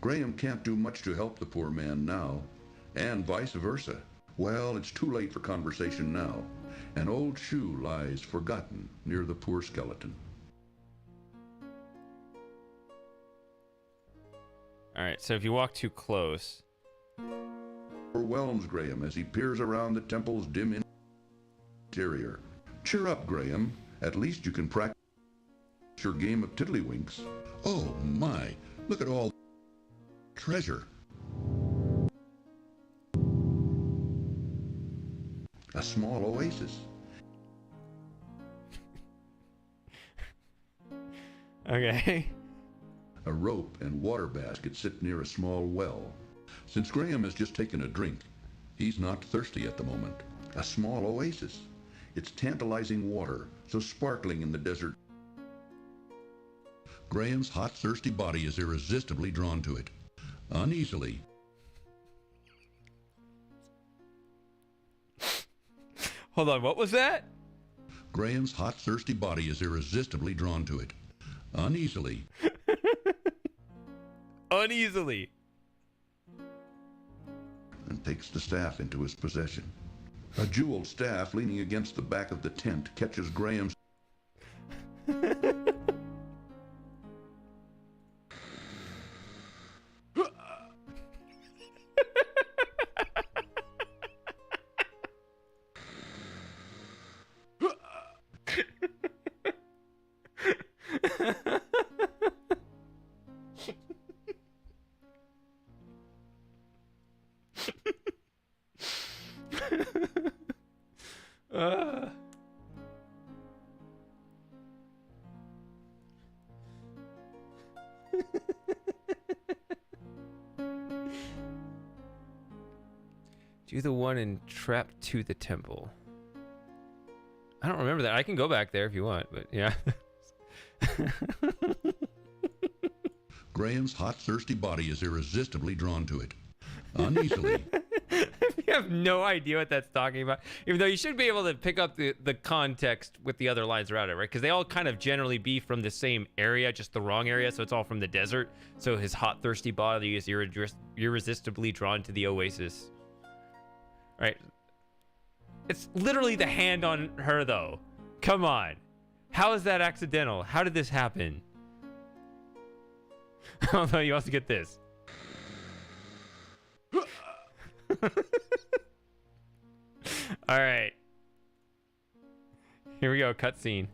Graham can't do much to help the poor man now, and vice versa. Well, it's too late for conversation now. An old shoe lies forgotten near the poor skeleton. All right, so if you walk too close... Overwhelms Graham as he peers around the temple's dim interior. Cheer up, Graham. At least you can practice your game of tiddlywinks. Oh my, look at all treasure. A small oasis. Okay. A rope and water basket sit near a small well. Since Graham has just taken a drink, he's not thirsty at the moment. A small oasis. It's tantalizing water, so sparkling in the desert. Graham's hot, thirsty body is irresistibly drawn to it. Uneasily. Hold on, what was that? Graham's hot, thirsty body is irresistibly drawn to it. Uneasily. Uneasily. And takes the staff into his possession. A jeweled staff leaning against the back of the tent catches Graham's... Do the one and trap to the temple. I don't remember that. I can go back there if you want, but yeah. Graham's hot, thirsty body is irresistibly drawn to it. Uneasily. You have no idea what that's talking about. Even though you should be able to pick up the context with the other lines around it, right? Because they all kind of generally be from the same area, just the wrong area. So it's all from the desert. So his hot, thirsty body is irresistibly drawn to the oasis. Right. It's literally the hand on her, though. Come on. How is that accidental? How did this happen? Although you also get this. All right. Here we go. Cutscene.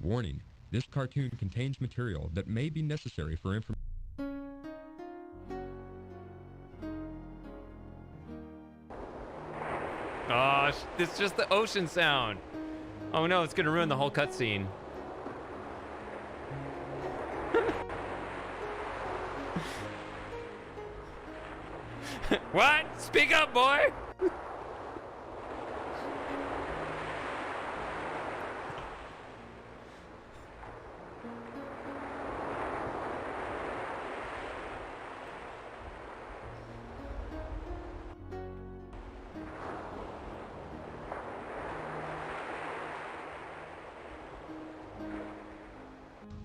Warning. This cartoon contains material that may be necessary for information. Oh, it's just the ocean sound. Oh no, it's gonna ruin the whole cutscene. What? Speak up, boy!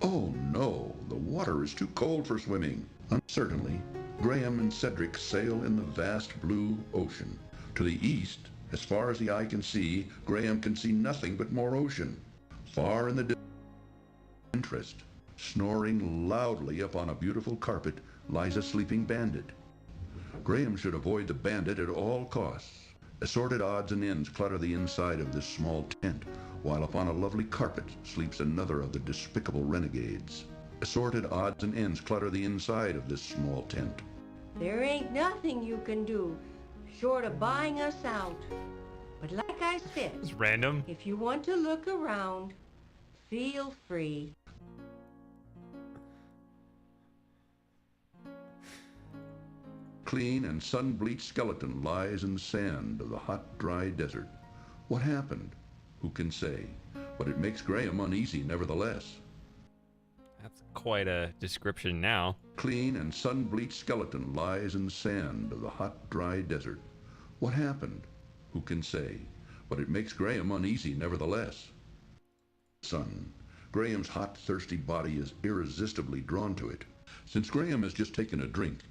Oh no, the water is too cold for swimming. Uncertainly, Graham and Cedric sail in the vast blue ocean. To the east, as far as the eye can see, Graham can see nothing but more ocean. Far in the distance, interest, snoring loudly upon a beautiful carpet, lies a sleeping bandit. Graham should avoid the bandit at all costs. Assorted odds and ends clutter the inside of this small tent, while upon a lovely carpet sleeps another of the despicable renegades. Assorted odds and ends clutter the inside of this small tent. There ain't nothing you can do short of buying us out. But like I said, it's random. If you want to look around, feel free. Clean and sun-bleached skeleton lies in the sand of the hot, dry desert. What happened? Who can say? But it makes Graham uneasy nevertheless. That's quite a description now. Clean and sun-bleached skeleton lies in the sand of the hot, dry desert. What happened? Who can say? But it makes Graham uneasy nevertheless. Sun. Graham's hot, thirsty body is irresistibly drawn to it. Since Graham has just taken a drink.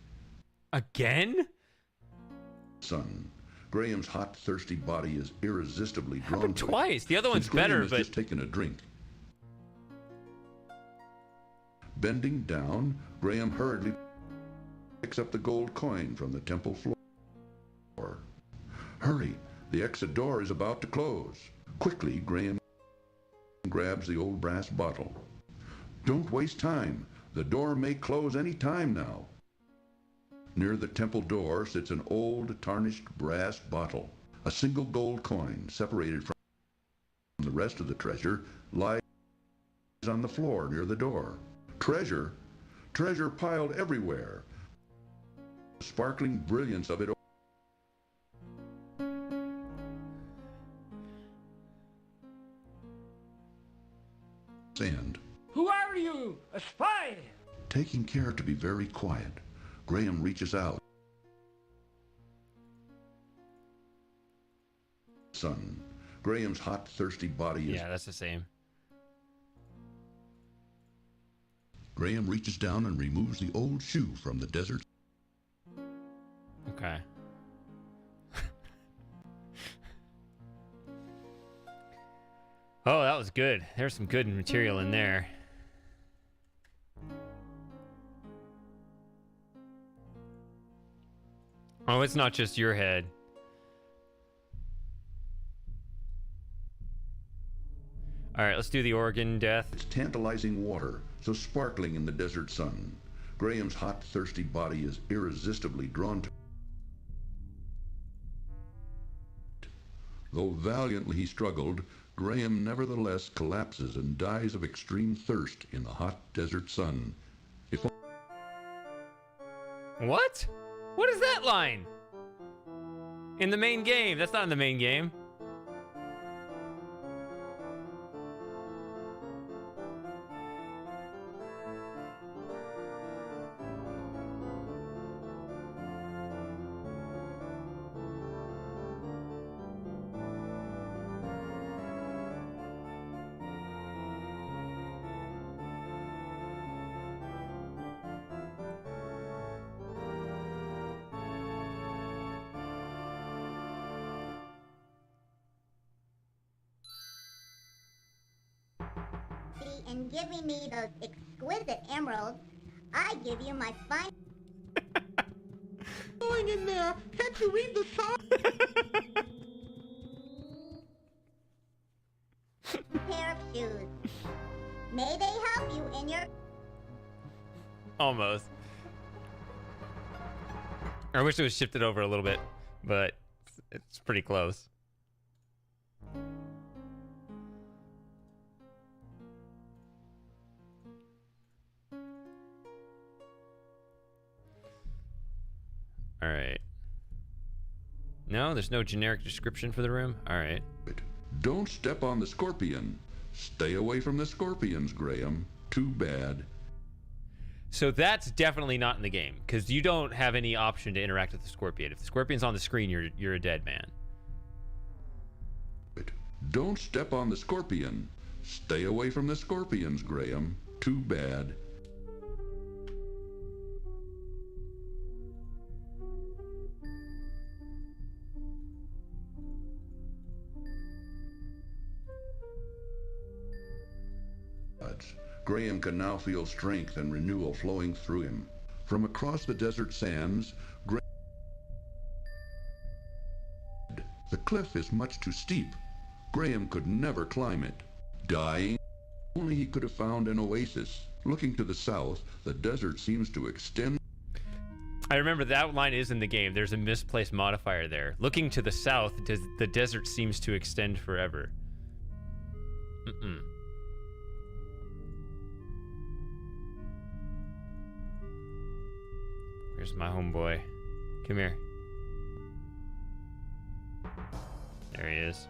Again? Sun. Graham's hot, thirsty body is irresistibly drawn to twice. It. The other one's better, but... Has just taken a drink. Bending down, Graham hurriedly picks up the gold coin from the temple floor. Hurry! The exit door is about to close. Quickly, Graham grabs the old brass bottle. Don't waste time. The door may close any time now. Near the temple door sits an old, tarnished brass bottle. A single gold coin, separated from the rest of the treasure, lies on the floor near the door. Treasure? Treasure piled everywhere. The sparkling brilliance of it sand. Who are you? A spy? Taking care to be very quiet, Graham reaches out. Sun. Graham's hot, thirsty body is... Yeah, that's the same. Graham reaches down and removes the old shoe from the desert. Okay. Oh, that was good. There's some good material in there. Oh, it's not just your head. All right, let's do the organ death. It's tantalizing water, so sparkling in the desert sun. Graham's hot, thirsty body is irresistibly drawn to it. Though valiantly he struggled, Graham nevertheless collapses and dies of extreme thirst in the hot desert sun. If What? What is that line? In the main game. That's not in the main game. And giving me those exquisite emeralds, I give you my fine... Going in there, can't you read the sign? Pair of shoes. May they help you in your... Almost. I wish it was shifted over a little bit, but it's pretty close. All right. No, there's no generic description for the room? All right. Don't step on the scorpion. Stay away from the scorpions, Graham. Too bad. So that's definitely not in the game, because you don't have any option to interact with the scorpion. If the scorpion's on the screen, you're a dead man. Don't step on the scorpion. Stay away from the scorpions, Graham. Too bad. Graham can now feel strength and renewal flowing through him. From across the desert sands, cliff is much too steep. Graham could never climb it. Dying, only he could have found an oasis. Looking to the south, the desert seems to extend. I remember that line is in the game. There's a misplaced modifier there. Looking to the south, the desert seems to extend forever. Where's my homeboy? Come here. There he is.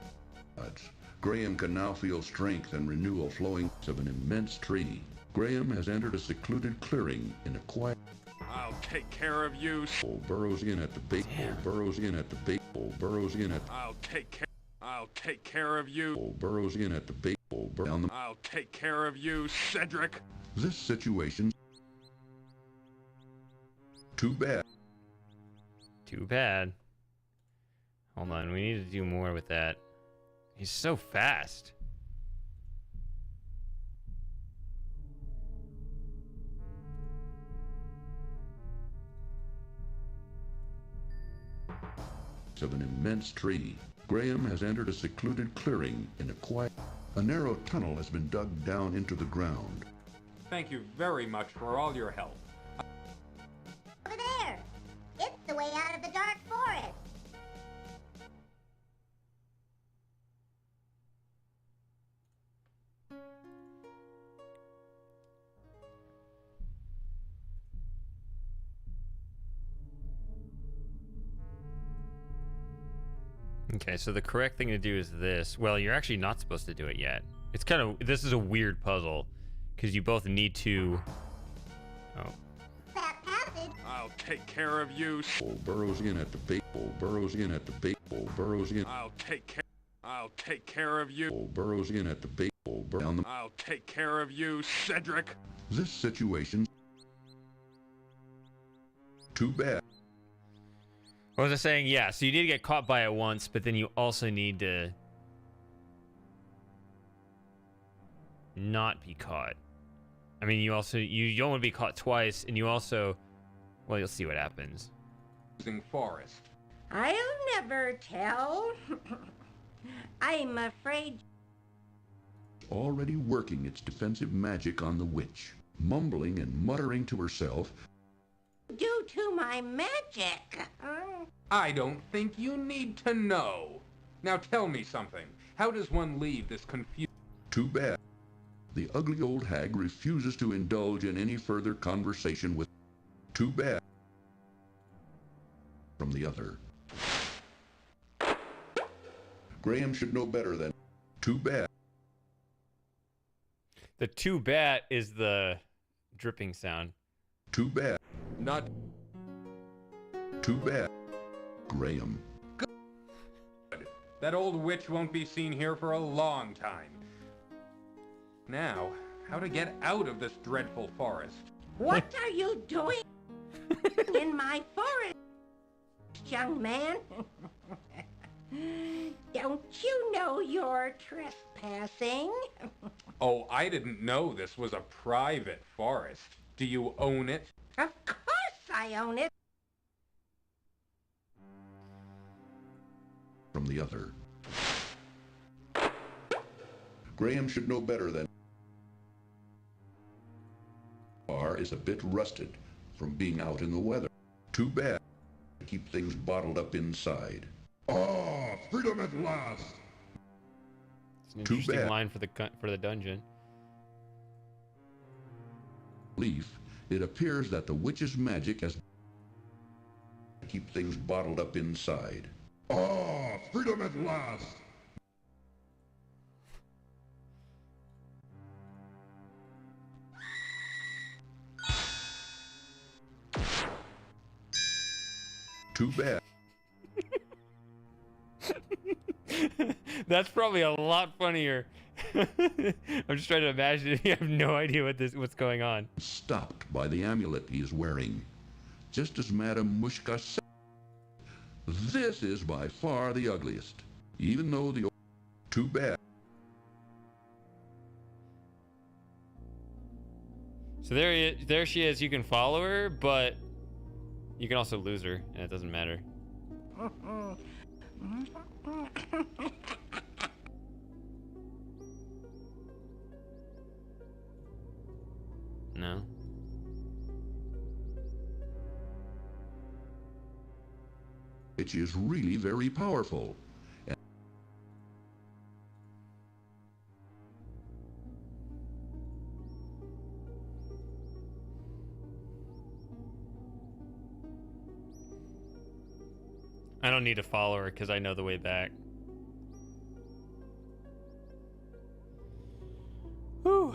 Graham can now feel strength and renewal flowing of an immense tree. Graham has entered a secluded clearing in a quiet. I'll take care of you. Burrows in at the base. Burrows in at the base. Burrows in at. I'll take care of you. Burrows in at the base. Down the. I'll take care of you, Cedric. This situation. Too bad. Too bad. Hold on, we need to do more with that. He's so fast. Of an immense tree. Graham has entered a secluded clearing in a quiet. A narrow tunnel has been dug down into the ground. Thank you very much for all your help. Over there! It's the way out of the dark forest! Okay, so the correct thing to do is this. Well, you're actually not supposed to do it yet. It's kind of, this is a weird puzzle, because you both need to... Oh. I'll take care of you. Burrows in at the base. Burrows in at the base. Burrows in. I'll take care of you. Burrows in at the base. Down the. I'll take care of you, Cedric. This situation. Too bad. What was I saying? Yeah, so you need to get caught by it once, but then you also need to not be caught. I mean, you don't want to be caught twice, and you also, well, you'll see what happens. Forest. I'll never tell. I'm afraid. Already working its defensive magic on the witch, mumbling and muttering to herself. Due to my magic. I don't think you need to know. Now tell me something. How does one leave this confused? Too bad. The ugly old hag refuses to indulge in any further conversation with. Too bad. From the other. Graham should know better than. Too bad. The too bad is the dripping sound. Too bad. Not. Too bad. Graham. Good. That old witch won't be seen here for a long time. Now, how to get out of this dreadful forest? What are you doing in my forest, young man? Don't you know you're trespassing? Oh, I didn't know this was a private forest. Do you own it? Of course I own it. From the other. Graham should know better than. Bar is a bit rusted from being out in the weather. Too bad. Keep things bottled up inside. Oh, freedom at last! It's an interesting line for the dungeon. Leaf. It appears that the witch's magic has keep things bottled up inside. Oh, freedom at last! Too bad. That's probably a lot funnier. I'm just trying to imagine if you have no idea what's going on. Stopped by the amulet he is wearing. Just as Madame Mushka said, this is by far the ugliest. Even though the... Too bad. So there she is. You can follow her, but you can also lose her, and it doesn't matter. No. Which is really very powerful. I don't need to follow her because I know the way back. Whew.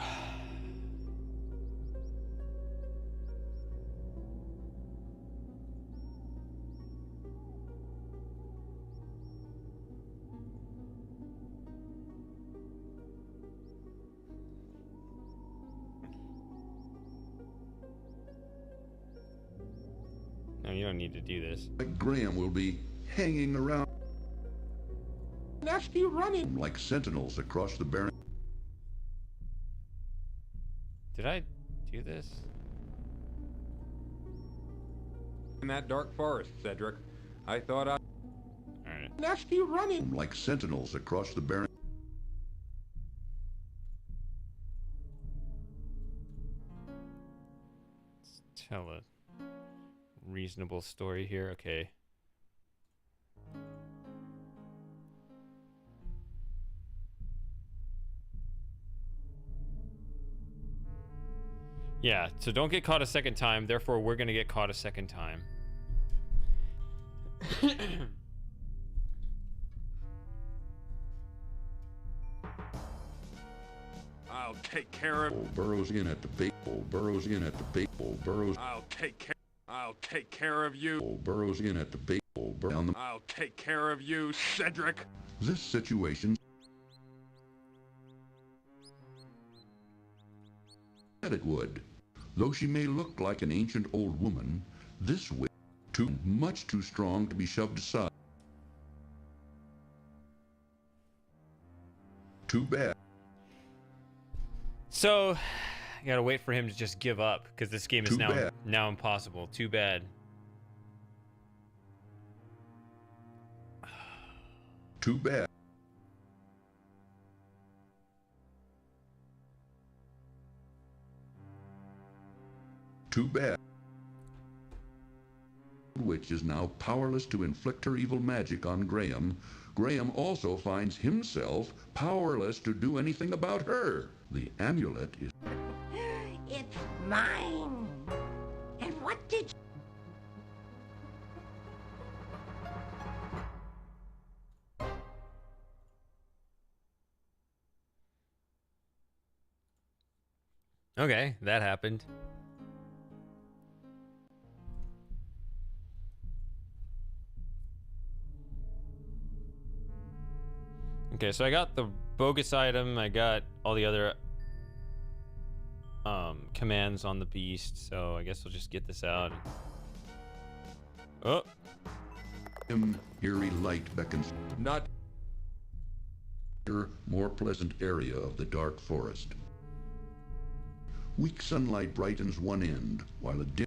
No, you don't need to do this. Like Graham will be hanging around Nasty running like sentinels across the barren. Did I do this? In that dark forest, Cedric. I thought I... Alright. Nasty running Like sentinels across the barren. Let's tell a reasonable story here. Okay. Yeah, so don't get caught a second time, therefore we're gonna get caught a second time. I'll take care of... Burrows in at the bait. Burrows in at the bait. Burrows. I'll take care of you. Burrows in at the bait. Down the. I'll take care of you, Cedric. This situation said it would. Though she may look like an ancient old woman, this witch much too strong to be shoved aside. Too bad. So, I gotta wait for him to just give up, because this game is Too bad. now impossible. Too bad. Too bad. Too bad. Witch is now powerless to inflict her evil magic on Graham. Graham also finds himself powerless to do anything about her. The amulet is... It's mine. And what did Okay, that happened. Okay, so I got the bogus item, I got all the other commands on the beast, so I guess we'll just get this out. Oh. Eerie light beckons. Not. More pleasant area of the dark forest. Weak sunlight brightens one end, while a dim...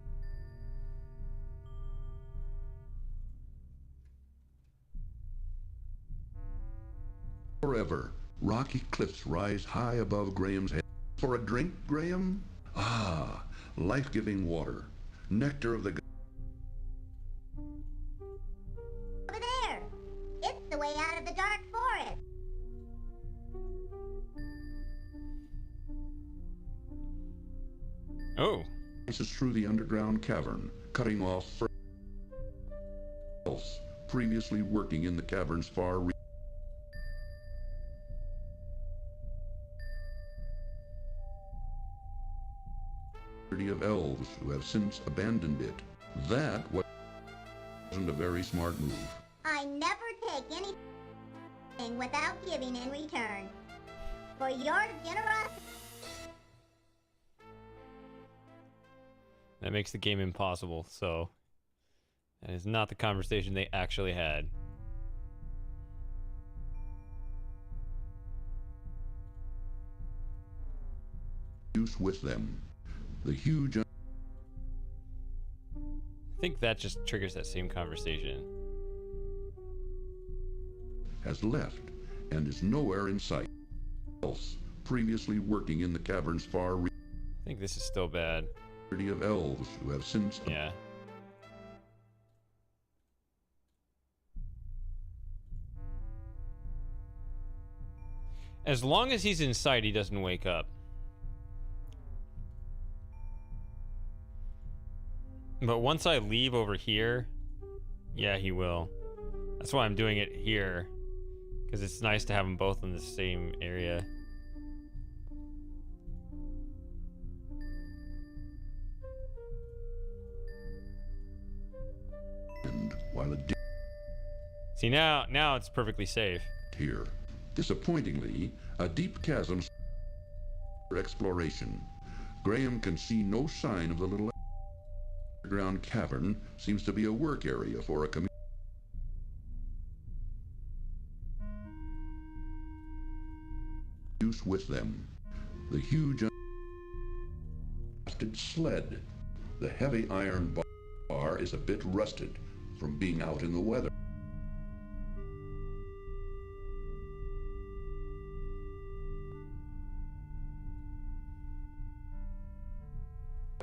Forever, rocky cliffs rise high above Graham's head. For a drink, Graham? Ah, life-giving water. Nectar of the... over there? It's the way out of the dark forest. Oh. Passes through the underground cavern, cutting off else previously working in the cavern's far reach. Of elves who have since abandoned it. That wasn't a very smart move. I never take anything without giving in return. For your generosity. That makes the game impossible, so that is not the conversation they actually had. Use with them. The huge... I think that just triggers that same conversation. has left and is nowhere in sight. Else, previously working in the cavern's far reach. I think this is still bad. Of elves who have since. Yeah. As long as he's in sight, he doesn't wake up. But once I leave over here, yeah, he will. That's why I'm doing it here, because it's nice to have them both in the same area. And while see, now it's perfectly safe. Here, disappointingly, a deep chasm for exploration. Graham can see no sign of the little underground cavern. Seems to be a work area for a community. Use with them. The huge sled. The heavy iron bar is a bit rusted from being out in the weather.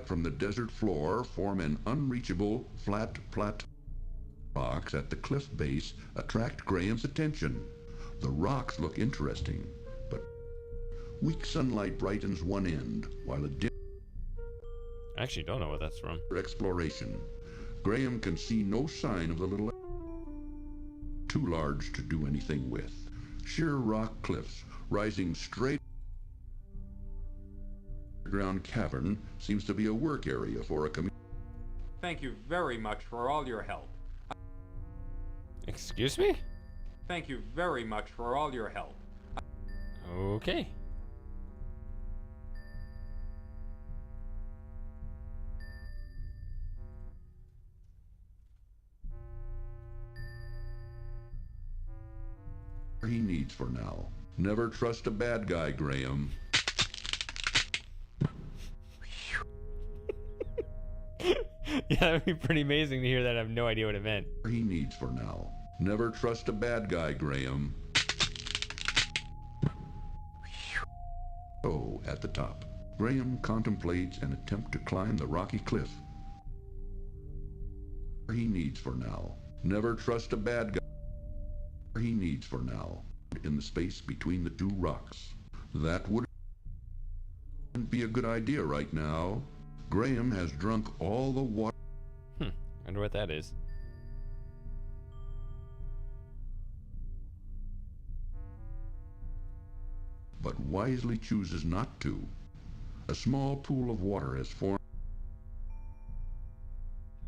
From the desert floor form an unreachable flat rocks at the cliff base attract Graham's attention. The rocks look interesting, but weak sunlight brightens one end while a dim I actually don't know what that's from. Exploration. Graham can see no sign of the little too large to do anything with. Sheer rock cliffs rising straight underground cavern seems to be a work area for a community. Thank you very much for all your help. Excuse me? Thank you very much for all your help. Okay. He needs for now. Never trust a bad guy, Graham. Yeah, that would be pretty amazing to hear that. I have no idea what it meant. He needs for now. Never trust a bad guy, Graham. Oh, at the top. Graham contemplates an attempt to climb the rocky cliff. He needs for now. Never trust a bad guy. He needs for now. In the space between the two rocks. That wouldn't be a good idea right now. Graham has drunk all the water. Wonder what that is. But wisely chooses not to. A small pool of water has formed.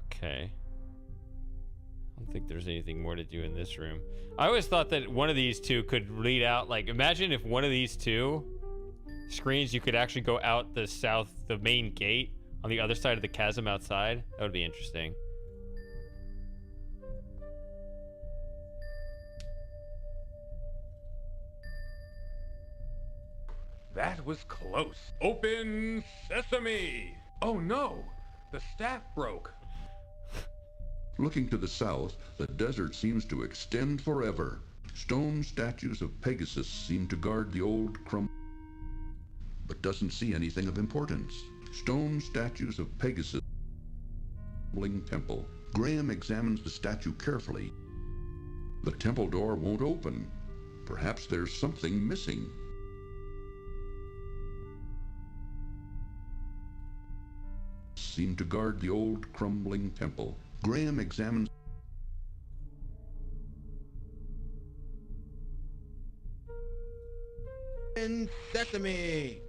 Okay. I don't think there's anything more to do in this room. I always thought that one of these two could lead out, like, imagine if one of these two screens you could actually go out the main gate on the other side of the chasm outside. That would be interesting. That was close. Open sesame! Oh no! The staff broke. Looking to the south, the desert seems to extend forever. Stone statues of Pegasus seem to guard the old but doesn't see anything of importance. Stone statues of Pegasus temple. Graham examines the statue carefully. The temple door won't open. Perhaps there's something missing. Seem to guard the old crumbling temple. Graham examines. In sesame.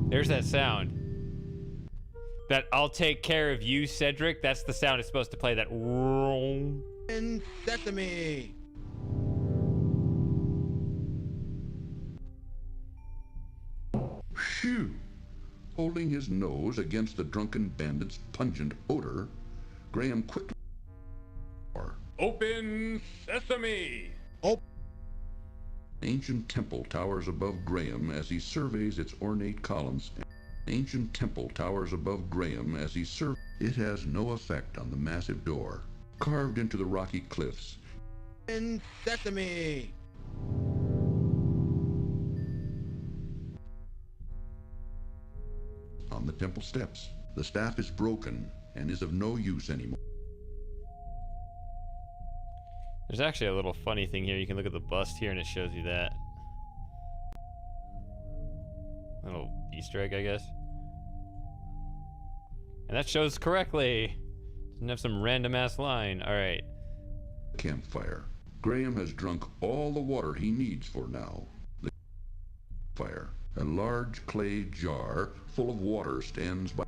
There's that sound. That I'll take care of you, Cedric. That's the sound it's supposed to play. That. In sesame. Phew! Holding his nose against the drunken bandit's pungent odor, Graham quickly. Open sesame! Ancient temple towers above Graham as he surveys its ornate columns. Ancient temple towers above Graham as he surveys. It has no effect on the massive door. Carved into the rocky cliffs, In sesame. On the temple steps, the staff is broken and is of no use anymore. There's actually a little funny thing here. You can look at the bust here and it shows you that. Little Easter egg, I guess. And that shows correctly. Doesn't have some random ass line. Alright. Campfire. Graham has drunk all the water he needs for now. The fire. A large clay jar full of water stands by.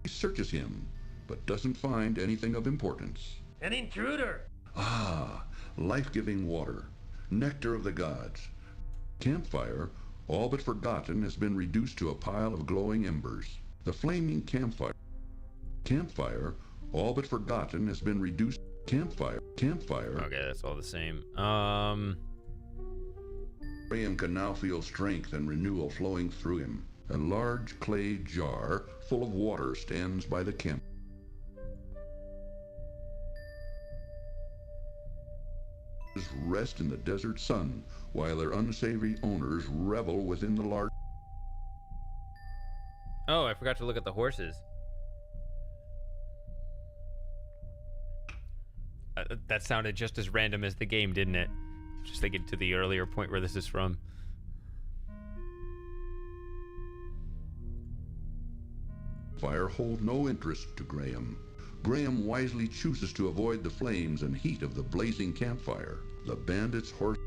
He searches him, but doesn't find anything of importance. An intruder! Ah, life-giving water. Nectar of the gods. Campfire, all but forgotten, has been reduced to a pile of glowing embers. The flaming campfire. Campfire, all but forgotten, has been reduced. Campfire. Okay, that's all the same. Graham can now feel strength and renewal flowing through him. A large clay jar full of water stands by the camp. Rest in the desert sun while their unsavory owners revel within the large. Oh, I forgot to look at the horses. That sounded just as random as the game, didn't it? Just thinking to the earlier point where this is from. Fire hold no interest to Graham. Graham wisely chooses to avoid the flames and heat of the blazing campfire. The bandit's horse.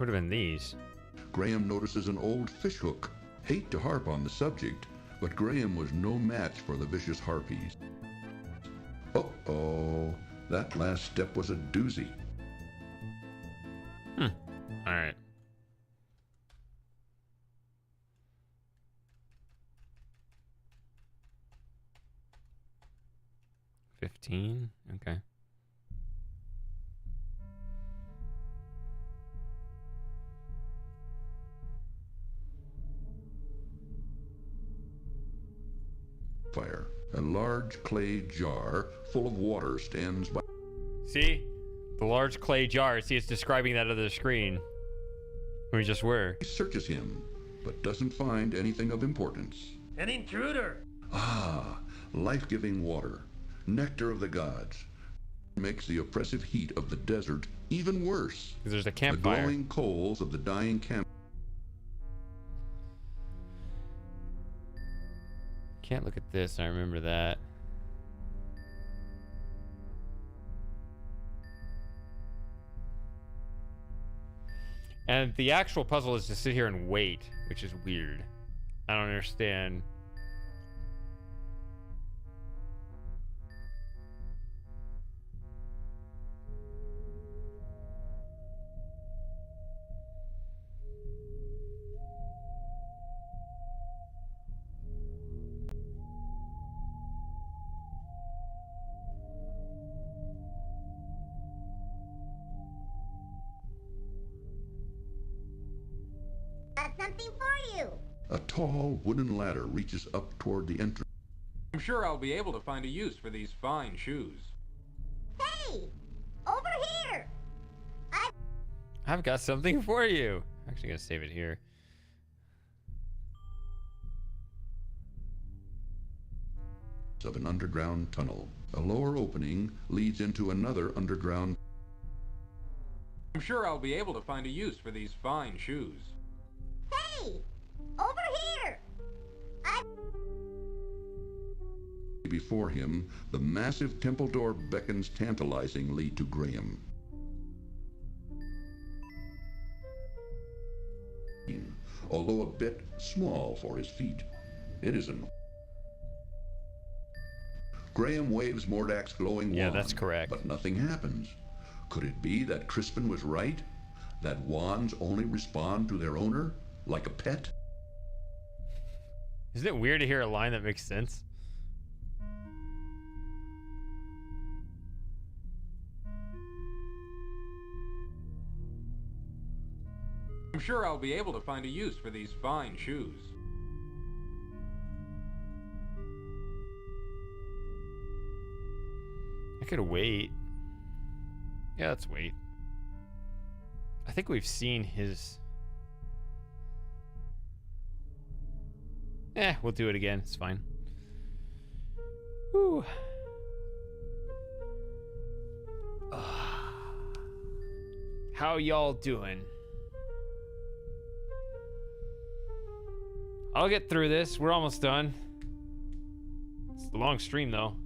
Would have been these. Graham notices an old fishhook. Hate to harp on the subject, but Graham was no match for the vicious Harpies. Uh-oh, that last step was a doozy. Alright. $15? Okay. Fire. A large clay jar full of water stands by. See? The large clay jar. See, it's describing that other screen. We just were. He searches him, but doesn't find anything of importance. An intruder! Ah, life-giving water. Nectar of the gods. Makes the oppressive heat of the desert even worse. Because there's a campfire. The glowing coals of the dying camp. Can't look at this. I remember that. And the actual puzzle is to sit here and wait, which is weird. I don't understand. Something for you. A tall wooden ladder reaches up toward the entrance. I'm sure I'll be able to find a use for these fine shoes. Hey, over here. I've got something for you. I'm actually gonna save it here. Of an underground tunnel. A lower opening leads into another underground. I'm sure I'll be able to find a use for these fine shoes. Hey, over here. Before him, the massive temple door beckons tantalizingly to Graham. Although a bit small for his feet, it isn't. Graham waves Mordak's glowing wand. Yeah, that's correct. But nothing happens. Could it be that Crispin was right? That wands only respond to their owner, like a pet? Isn't it weird to hear a line that makes sense? I'm sure I'll be able to find a use for these fine shoes. I could wait. Yeah, let's wait. I think we've seen his... we'll do it again. It's fine. Whew. How y'all doing? I'll get through this. We're almost done. It's a long stream, though.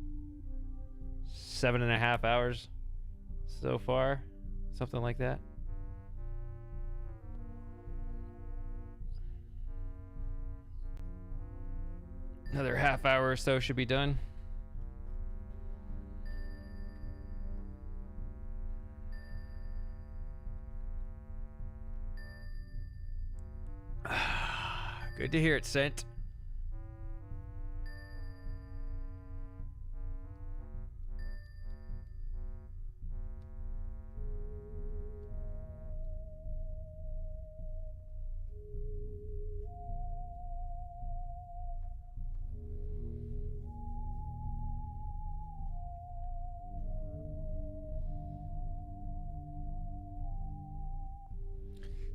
7.5 hours so far. Something like that. Another half hour or so should be done. Good to hear it, Sent.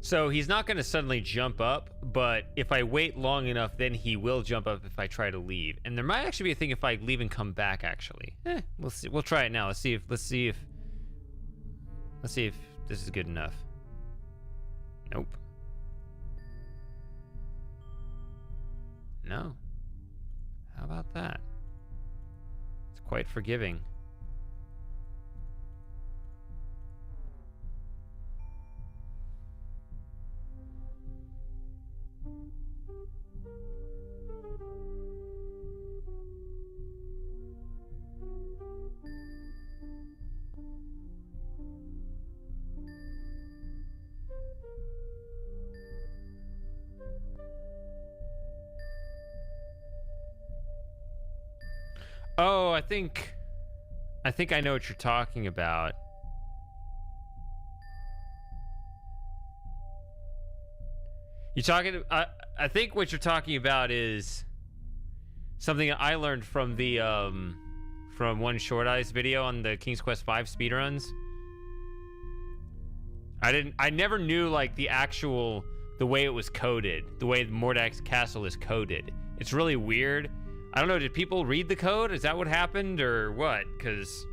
So he's not going to suddenly jump up, but if I wait long enough, then he will jump up if I try to leave. And there might actually be a thing if I leave and come back, actually. We'll see. We'll try it now. Let's see if this is good enough. Nope. No. How about that? It's quite forgiving. Oh, I think I know what you're talking about. I think what you're talking about is something I learned from the from one Short Eyes video on the King's Quest V speedruns. I never knew like the way it was coded, the way Mordek's Castle is coded. It's really weird. I don't know, did people read the code? Is that what happened or what? Because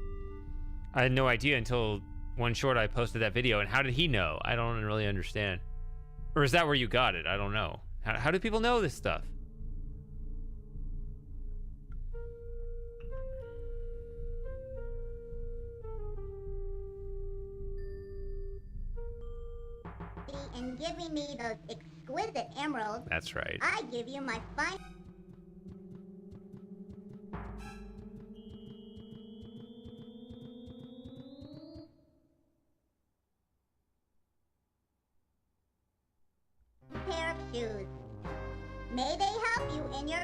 I had no idea until one Short Eye posted that video. And how did he know? I don't really understand. Or is that where you got it? I don't know. How do people know this stuff? In giving me those exquisite emeralds, that's right. I give you my fine... pair of shoes. May they help you in your...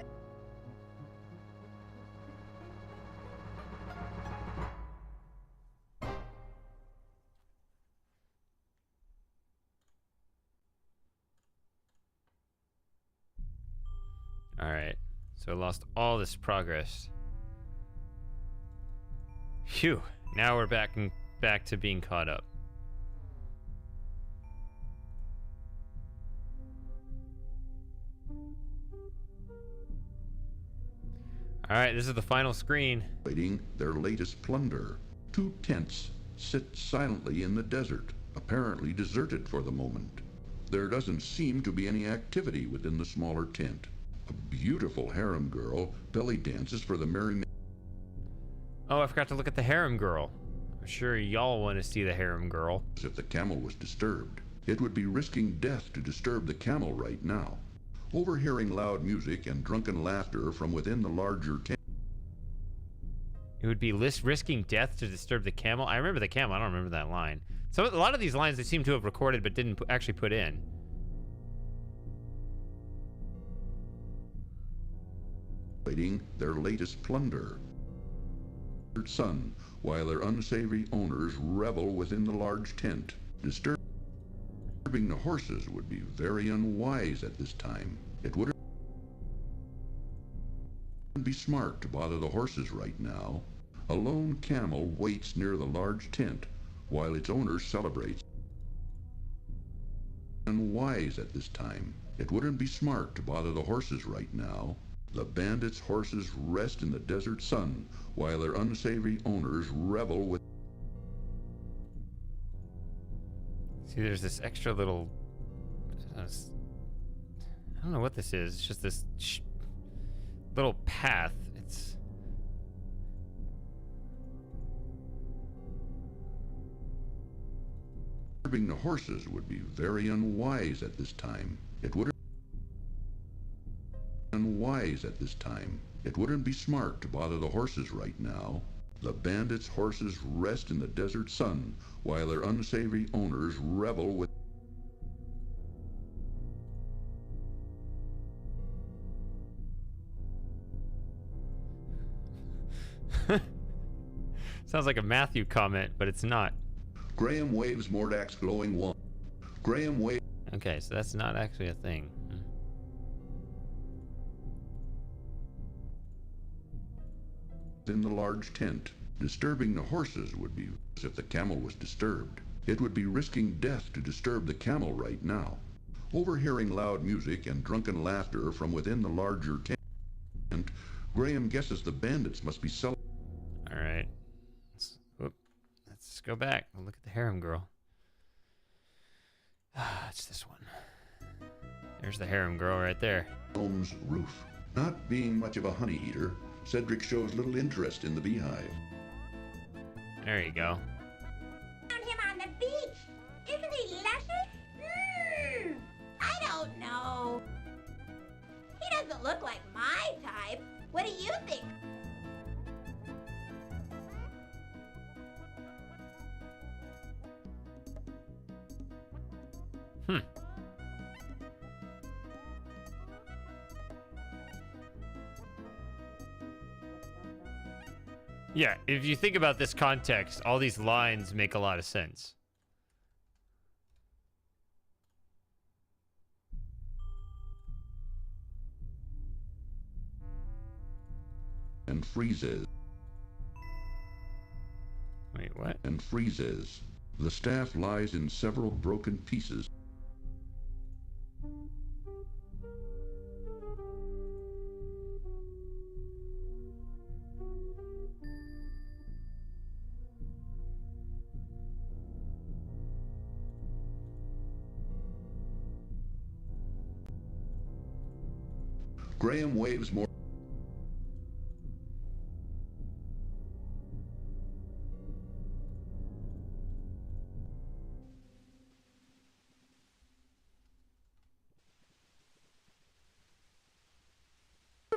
Alright, so I lost all this progress. Phew, now we're back to being caught up. Alright, this is the final screen. Waiting their latest plunder. 2 tents sit silently in the desert, apparently deserted for the moment. There doesn't seem to be any activity within the smaller tent. A beautiful harem girl belly dances for the merry men. Oh, I forgot to look at the harem girl. I'm sure y'all want to see the harem girl. If the camel was disturbed, it would be risking death to disturb the camel right now. Overhearing loud music and drunken laughter from within the larger tent. It would be risking death to disturb the camel. I remember the camel. I don't remember that line. So a lot of these lines they seem to have recorded but didn't actually put in. Waiting their latest plunder. Sun, while their unsavory owners revel within the large tent. Disturbing the horses would be very unwise at this time. It wouldn't be smart to bother the horses right now. A lone camel waits near the large tent while its owner celebrates. Unwise at this time. It wouldn't be smart to bother the horses right now. The bandits' horses rest in the desert sun while their unsavory owners revel with... See, there's this extra little... I don't know what this is. It's just this little path. It's... Disturbing the horses would be very unwise at this time. It wouldn't unwise at this time. It wouldn't be smart to bother the horses right now. The bandits' horses rest in the desert sun while their unsavory owners revel with... Sounds like a Matthew comment, but it's not. Graham waves Mordak's glowing wand. Graham waves... Okay, so that's not actually a thing. In the large tent. Disturbing the horses would be as if the camel was disturbed. It would be risking death to disturb the camel right now. Overhearing loud music and drunken laughter from within the larger tent, Graham guesses the bandits must be celebrating. All right. Let's go back. We'll look at the harem girl. It's this one. There's the harem girl right there. Gnome's roof. Not being much of a honey eater, Cedric shows little interest in the beehive. There you go. Found him on the beach. Isn't he luscious? I don't know. He doesn't look like my type. What do you think? Yeah, if you think about this context, all these lines make a lot of sense. And freezes. Wait, what? And freezes. The staff lies in several broken pieces. Graham waves more.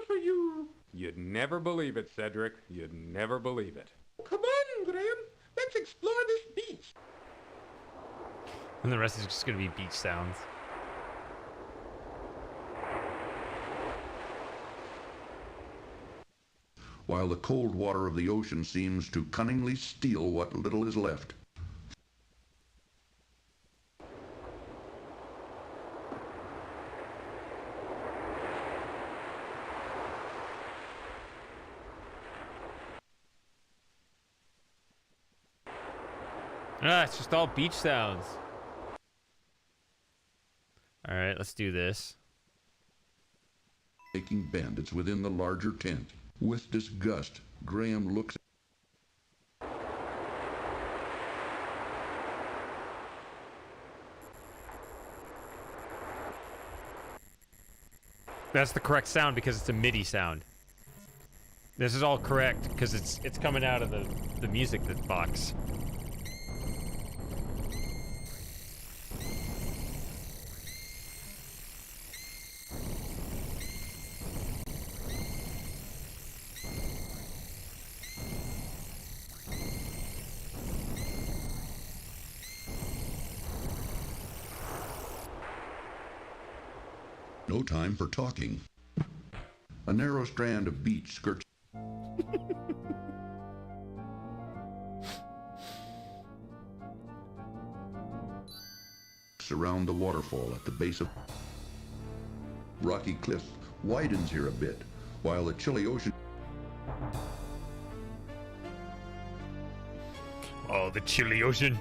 For you. You'd never believe it, Cedric. You'd never believe it. Come on, Graham. Let's explore this beach. And the rest is just going to be beach sounds. While the cold water of the ocean seems to cunningly steal what little is left. It's just all beach sounds. All right, let's do this. Taking bandits within the larger tent. With disgust, Graham looks. That's the correct sound because it's a MIDI sound. This is all correct because it's coming out of the music box. No time for talking. A narrow strand of beach skirts surround the waterfall at the base of rocky cliff widens here a bit, while the chilly ocean... Oh, the chilly ocean.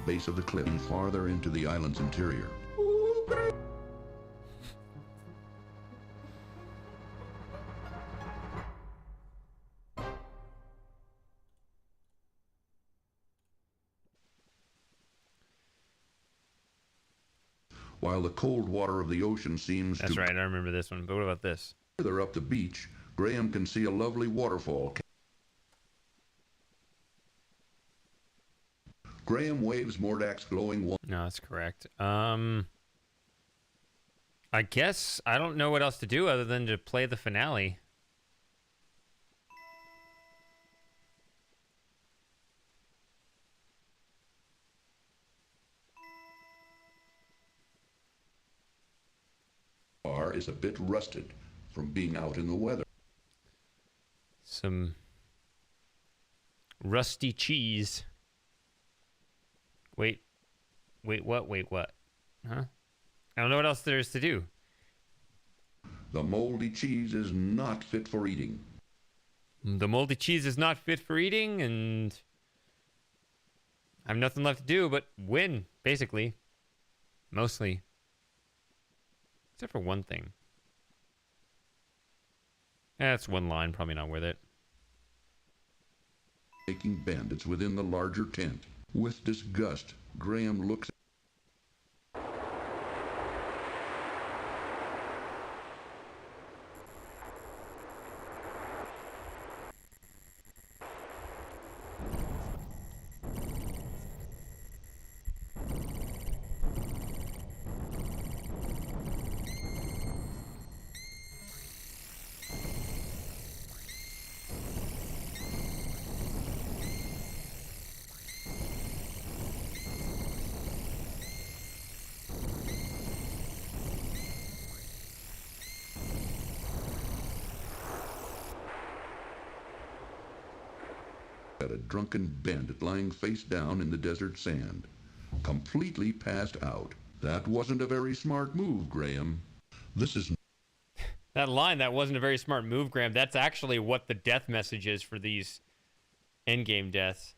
Base of the cliff and farther into the island's interior. While the cold water of the ocean seems That's right, I remember this one. But what about this? Further up the beach, Graham can see a lovely waterfall. Graham waves Mordak's glowing wand. No, that's correct. I guess I don't know what else to do other than to play the finale. Is a bit rusted from being out in the weather. Some rusty cheese. Wait, what? Huh? I don't know what else there is to do. The moldy cheese is not fit for eating. The moldy cheese is not fit for eating, and I have nothing left to do but win, basically. Mostly. Except for one thing. That's one line, probably not worth it. Making bandits within the larger tent. With disgust, Graham looks at a drunken bandit lying face down in the desert sand, completely passed out. That wasn't a very smart move, Graham. This is... That line, that wasn't a very smart move, Graham. That's actually what the death message is for these endgame deaths.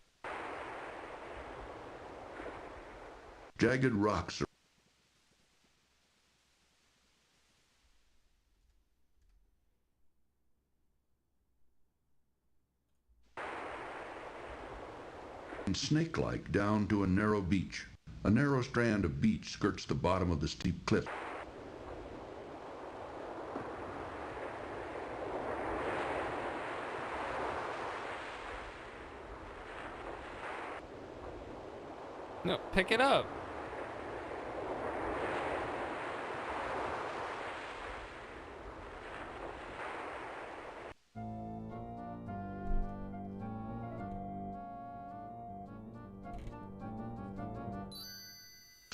Jagged rocks are... snake-like down to a narrow beach. A narrow strand of beach skirts the bottom of the steep cliff. No, pick it up.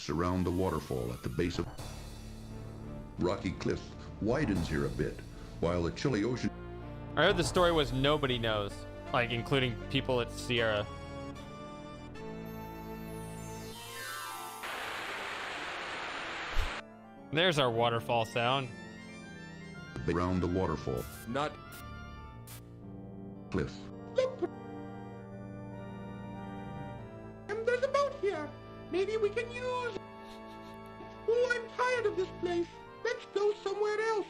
Around the waterfall at the base of rocky cliff widens here a bit, while the chilly ocean... I heard the story was nobody knows, like including people at Sierra. There's our waterfall sound. Around the waterfall. Not... cliff. And there's a boat here. Maybe we can use... Oh, I'm tired of this place. Let's go somewhere else.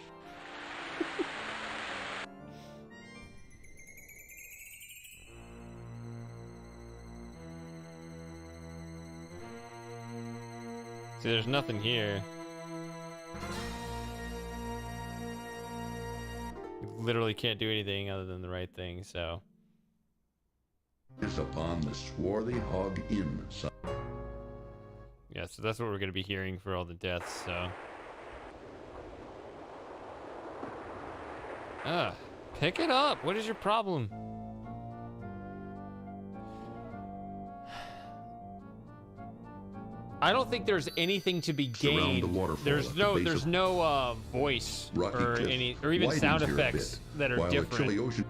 See, there's nothing here. You literally can't do anything other than the right thing, so... is upon the swarthy hog inn side. Yeah, so that's what we're going to be hearing for all the deaths, so... Pick it up! What is your problem? I don't think there's anything to be gained. There's no voice or any, or even sound effects that are different.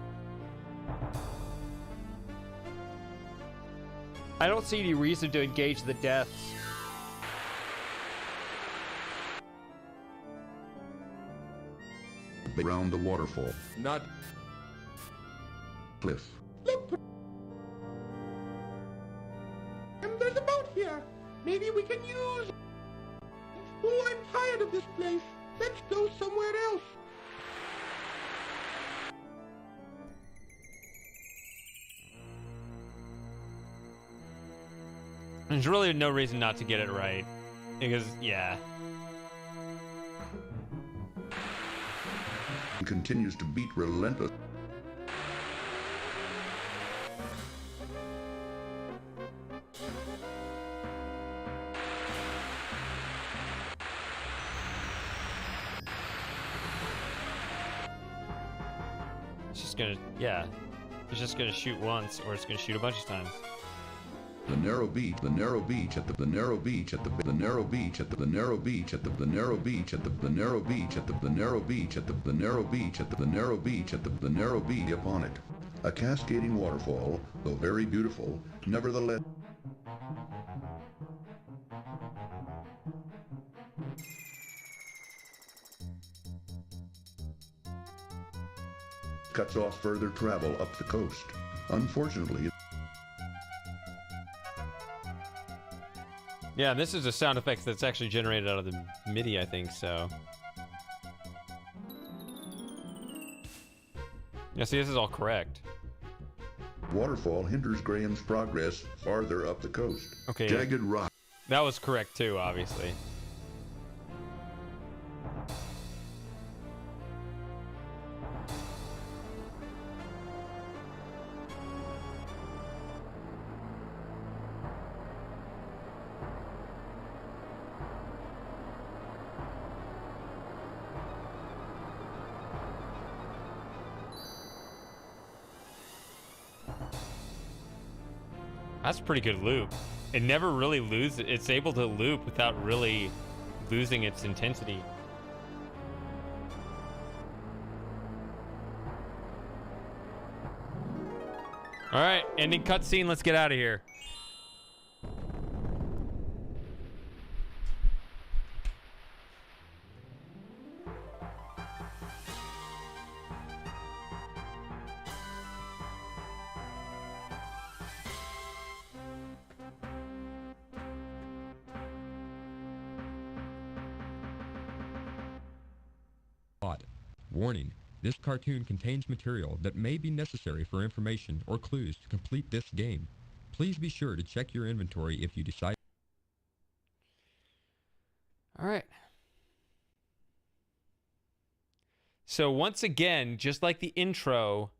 I don't see any reason to engage the deaths. Around the waterfall. Not Cliff. Look, there's a boat here. Maybe we can use it. Oh, I'm tired of this place. Let's go somewhere else. There's really no reason not to get it right. Because, yeah. He continues to beat relentless. It's just gonna, yeah. It's just gonna shoot once, or it's gonna shoot a bunch of times. The narrow beach, the narrow beach at the narrow beach at the narrow beach at the narrow beach at the narrow beach at the narrow beach at the narrow beach at the narrow beach at the narrow beach at the narrow beach upon it. A cascading waterfall, though very beautiful, nevertheless cuts off further travel up the coast. Unfortunately, Yeah, this is a sound effect that's actually generated out of the MIDI, I think, so. Yeah, see, this is all correct. waterfall hinders Graham's progress farther up the coast. Okay. Jagged rock. That was correct too, obviously. That's a pretty good loop. It never really loses. It's able to loop without really losing its intensity. All right, ending cutscene. Let's get out of here. Warning, this cartoon contains material that may be necessary for information or clues to complete this game. Please be sure to check your inventory if you decide. All right. So once again, just like the intro,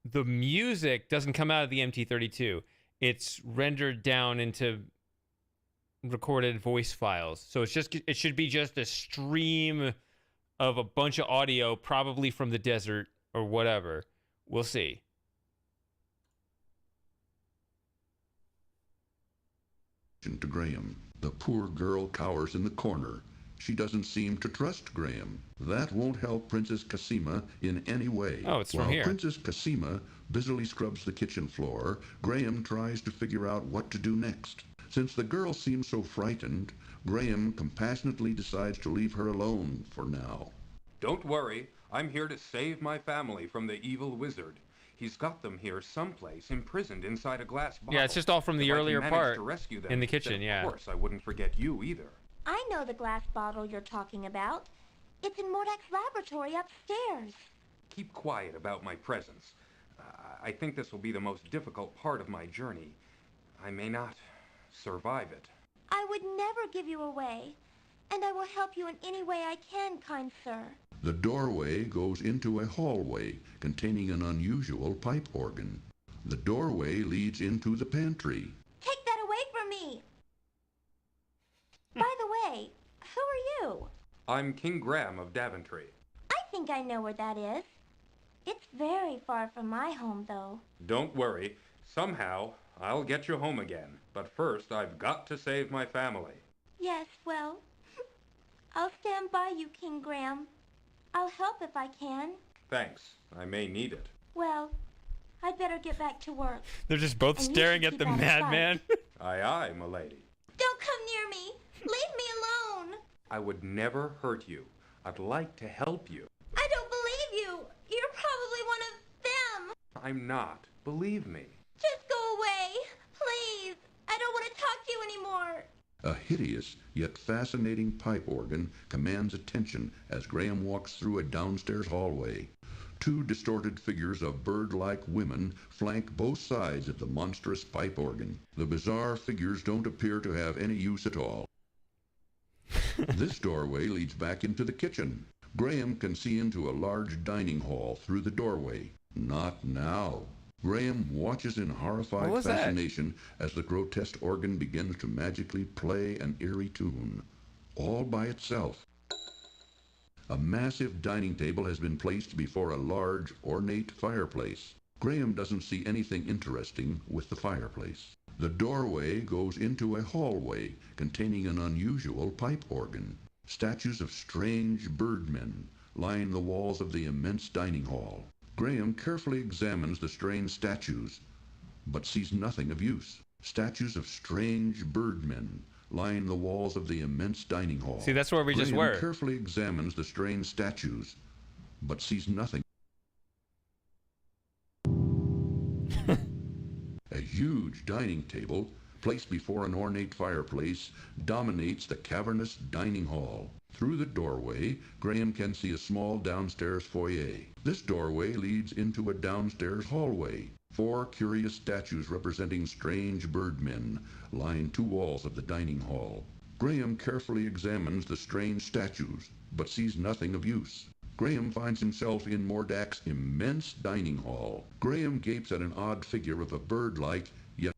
the music doesn't come out of the MT32. It's rendered down into recorded voice files. So it should be just a stream of a bunch of audio, probably from the desert or whatever. We'll see. To Graham. The poor girl cowers in the corner. She doesn't seem to trust Graham. That won't help Princess Cassima in any way. Oh, it's from While here. Princess Cassima busily scrubs the kitchen floor, Graham tries to figure out what to do next. Since the girl seems so frightened, Graham compassionately decides to leave her alone for now. Don't worry, I'm here to save my family from the evil wizard. He's got them here someplace, imprisoned inside a glass bottle. Yeah, it's just all from the If I can earlier manage part to rescue them, in the kitchen, then yeah. Of course, I wouldn't forget you either. I know the glass bottle you're talking about. It's in Mordek's laboratory upstairs. Keep quiet about my presence. I think this will be the most difficult part of my journey. I may not survive it. I would never give you away, and I will help you in any way I can, kind sir. The doorway goes into a hallway containing an unusual pipe organ. The doorway leads into the pantry. Take that away from me! By the way, who are you? I'm King Graham of Daventry. I think I know where that is. It's very far from my home, though. Don't worry. Somehow, I'll get you home again. But first, I've got to save my family. Yes, well, I'll stand by you, King Graham. I'll help if I can. Thanks. I may need it. Well, I'd better get back to work. They're just both And you staring should at the keep out of madman. Aye, aye, milady. Don't come near me. Leave me alone. I would never hurt you. I'd like to help you. I don't believe you. You're probably one of them. I'm not. Believe me. Just go away. Please. I don't want to talk to you anymore. A hideous yet fascinating pipe organ commands attention as Graham walks through a downstairs hallway. Two distorted figures of bird-like women flank both sides of the monstrous pipe organ. The bizarre figures don't appear to have any use at all. This doorway leads back into the kitchen. Graham can see into a large dining hall through the doorway. Not now. Graham watches in horrified fascination as the grotesque organ begins to magically play an eerie tune, all by itself. A massive dining table has been placed before a large, ornate fireplace. Graham doesn't see anything interesting with the fireplace. The doorway goes into a hallway containing an unusual pipe organ. Statues of strange birdmen line the walls of the immense dining hall. Graham carefully examines the strange statues, but sees nothing of use. Statues of strange birdmen line the walls of the immense dining hall. See, that's where we just were. Graham carefully examines the strange statues, but sees nothing. A huge dining table, placed before an ornate fireplace, dominates the cavernous dining hall. Through the doorway, Graham can see a small downstairs foyer. This doorway leads into a downstairs hallway. 4 curious statues representing strange birdmen line 2 walls of the dining hall. Graham carefully examines the strange statues, but sees nothing of use. Graham finds himself in Mordak's immense dining hall. Graham gapes at an odd figure of a bird-like, yet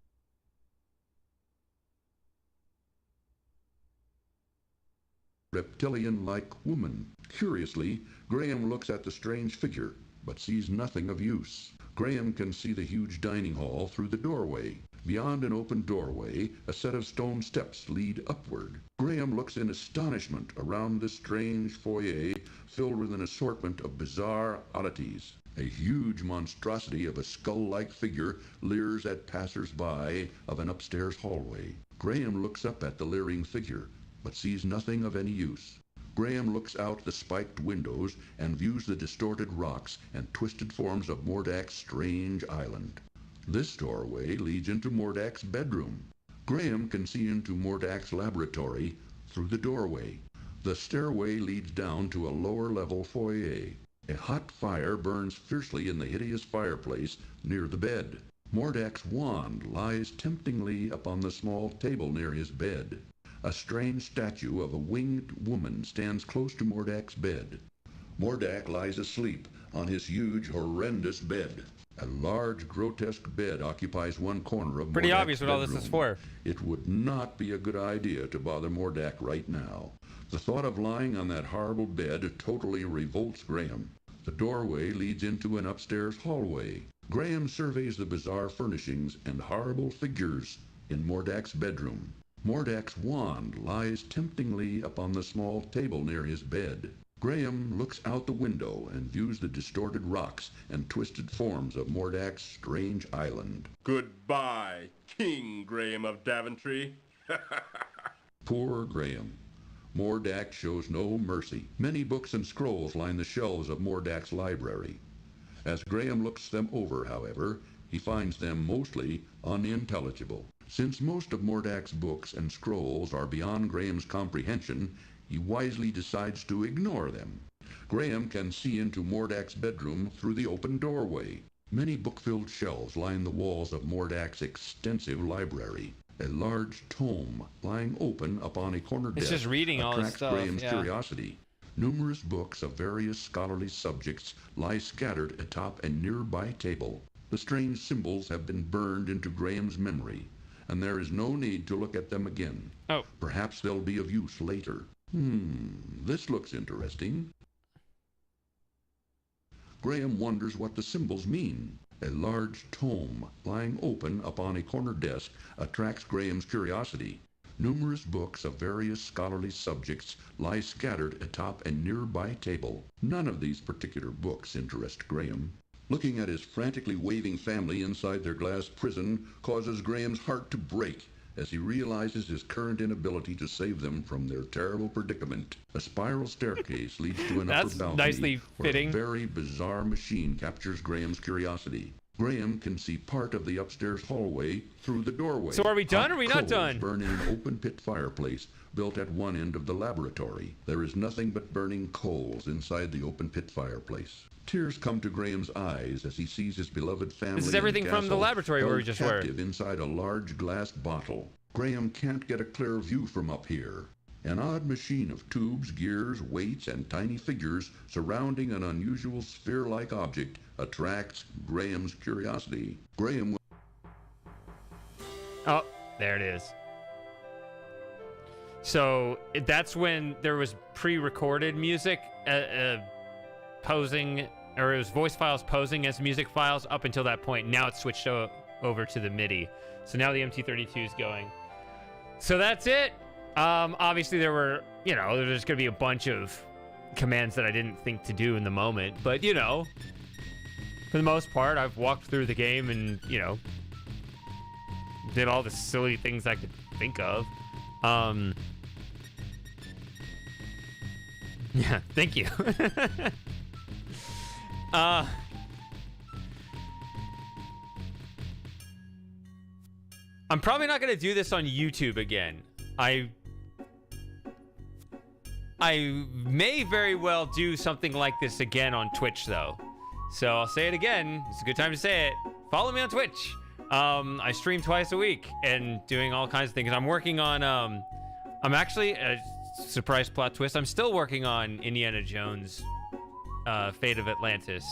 reptilian-like woman. Curiously, Graham looks at the strange figure, but sees nothing of use. Graham can see the huge dining hall through the doorway. Beyond an open doorway, a set of stone steps lead upward. Graham looks in astonishment around this strange foyer filled with an assortment of bizarre oddities. A huge monstrosity of a skull-like figure leers at passers-by of an upstairs hallway. Graham looks up at the leering figure, but sees nothing of any use. Graham looks out the spiked windows and views the distorted rocks and twisted forms of Mordak's strange island. This doorway leads into Mordak's bedroom. Graham can see into Mordak's laboratory through the doorway. The stairway leads down to a lower-level foyer. A hot fire burns fiercely in the hideous fireplace near the bed. Mordak's wand lies temptingly upon the small table near his bed. A strange statue of a winged woman stands close to Mordak's bed. Mordak lies asleep on his huge, horrendous bed. A large, grotesque bed occupies one corner of Pretty Mordak's obvious what all this is for. It would not be a good idea to bother Mordak right now. The thought of lying on that horrible bed totally revolts Graham. The doorway leads into an upstairs hallway. Graham surveys the bizarre furnishings and horrible figures in Mordak's bedroom. Mordak's wand lies temptingly upon the small table near his bed. Graham looks out the window and views the distorted rocks and twisted forms of Mordak's strange island. Goodbye, King Graham of Daventry. Poor Graham. Mordak shows no mercy. Many books and scrolls line the shelves of Mordak's library. As Graham looks them over, however, he finds them mostly unintelligible. Since most of Mordak's books and scrolls are beyond Graham's comprehension, he wisely decides to ignore them. Graham can see into Mordak's bedroom through the open doorway. Many book-filled shelves line the walls of Mordak's extensive library. A large tome lying open upon a corner desk just reading all this attracts stuff, Graham's yeah. curiosity. Numerous books of various scholarly subjects lie scattered atop a nearby table. The strange symbols have been burned into Graham's memory, and there is no need to look at them again. Oh. Perhaps they'll be of use later. This looks interesting. Graham wonders what the symbols mean. A large tome lying open upon a corner desk attracts Graham's curiosity. Numerous books of various scholarly subjects lie scattered atop a nearby table. None of these particular books interest Graham. Looking at his frantically waving family inside their glass prison causes Graham's heart to break as he realizes his current inability to save them from their terrible predicament. A spiral staircase leads to an upper balcony nicely fitting. where a very bizarre machine captures Graham's curiosity. Graham can see part of the upstairs hallway through the doorway. So are we done or are we not Coals done? burn in an open pit fireplace built at one end of the laboratory. There is nothing but burning coals inside the open pit fireplace. Tears come to Graham's eyes as he sees his beloved family. This is everything and from the Castle laboratory where we held just were. captive inside a large glass bottle. Graham can't get a clear view from up here. An odd machine of tubes, gears, weights, and tiny figures surrounding an unusual sphere-like object attracts Graham's curiosity. Graham will... Oh, there it is. So that's when there was pre-recorded music posing, or it was voice files posing as music files up until that point. Now it's switched over to the MIDI. So now the MT32 is going. So that's it. Obviously there were, there's going to be a bunch of commands that I didn't think to do in the moment. But, for the most part, I've walked through the game and, did all the silly things I could think of. Yeah, thank you. I'm probably not going to do this on YouTube again. I may very well do something like this again on Twitch, though. So I'll say it again. It's a good time to say it. Follow me on Twitch. I stream twice a week and doing all kinds of things. I'm working on, I'm actually, a surprise plot twist, I'm still working on Indiana Jones, Fate of Atlantis.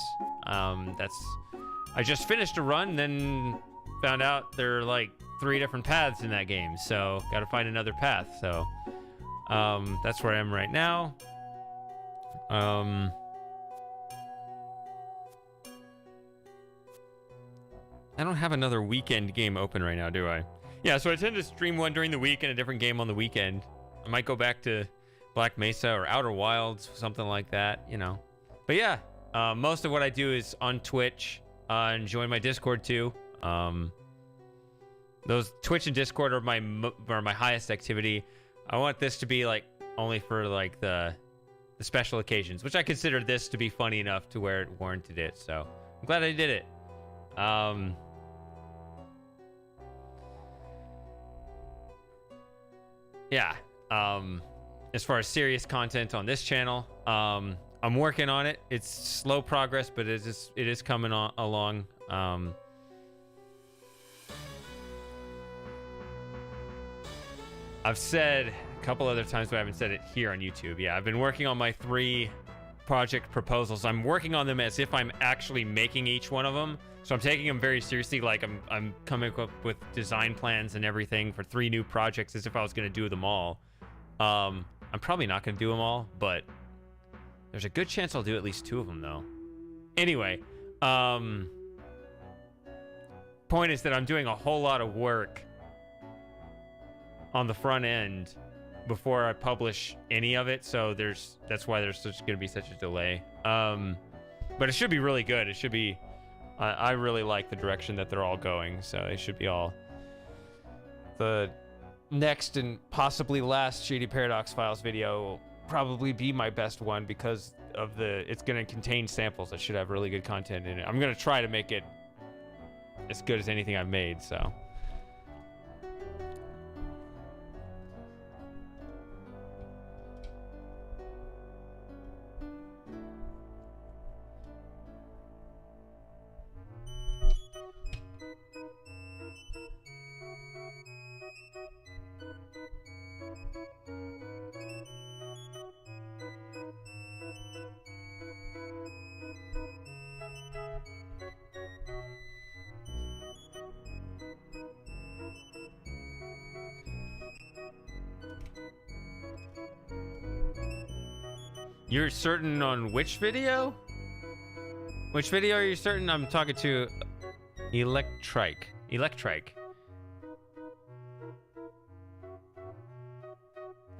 I just finished a run, then found out there are like 3 different paths in that game. So got to find another path. So, that's where I am right now. I don't have another weekend game open right now, do I? Yeah, so I tend to stream one during the week and a different game on the weekend. I might go back to Black Mesa or Outer Wilds, something like that, But yeah, most of what I do is on Twitch, and join my Discord too. Those Twitch and Discord are my highest activity. I want this to be like only for like the special occasions, which I consider this to be funny enough to where it warranted it. So I'm glad I did it. Yeah. As far as serious content on this channel, I'm working on it. It's slow progress, but it is coming along. I've said a couple other times, but I haven't said it here on YouTube. Yeah, I've been working on my 3 project proposals. I'm working on them as if I'm actually making each one of them. So I'm taking them very seriously. Like I'm coming up with design plans and everything for 3 new projects as if I was going to do them all. I'm probably not going to do them all, but there's a good chance I'll do at least 2 of them though. Anyway, point is that I'm doing a whole lot of work on the front end before I publish any of it, so that's why there's going to be such a delay. But it should be really good. It should be. I really like the direction that they're all going, so it should be all. The next and possibly last Shady Paradox Files video will probably be my best one because of it's going to contain samples that should have really good content in it. I'm going to try to make it as good as anything I've made, so. You're certain on which video? Which video are you certain? I'm talking to Electrike.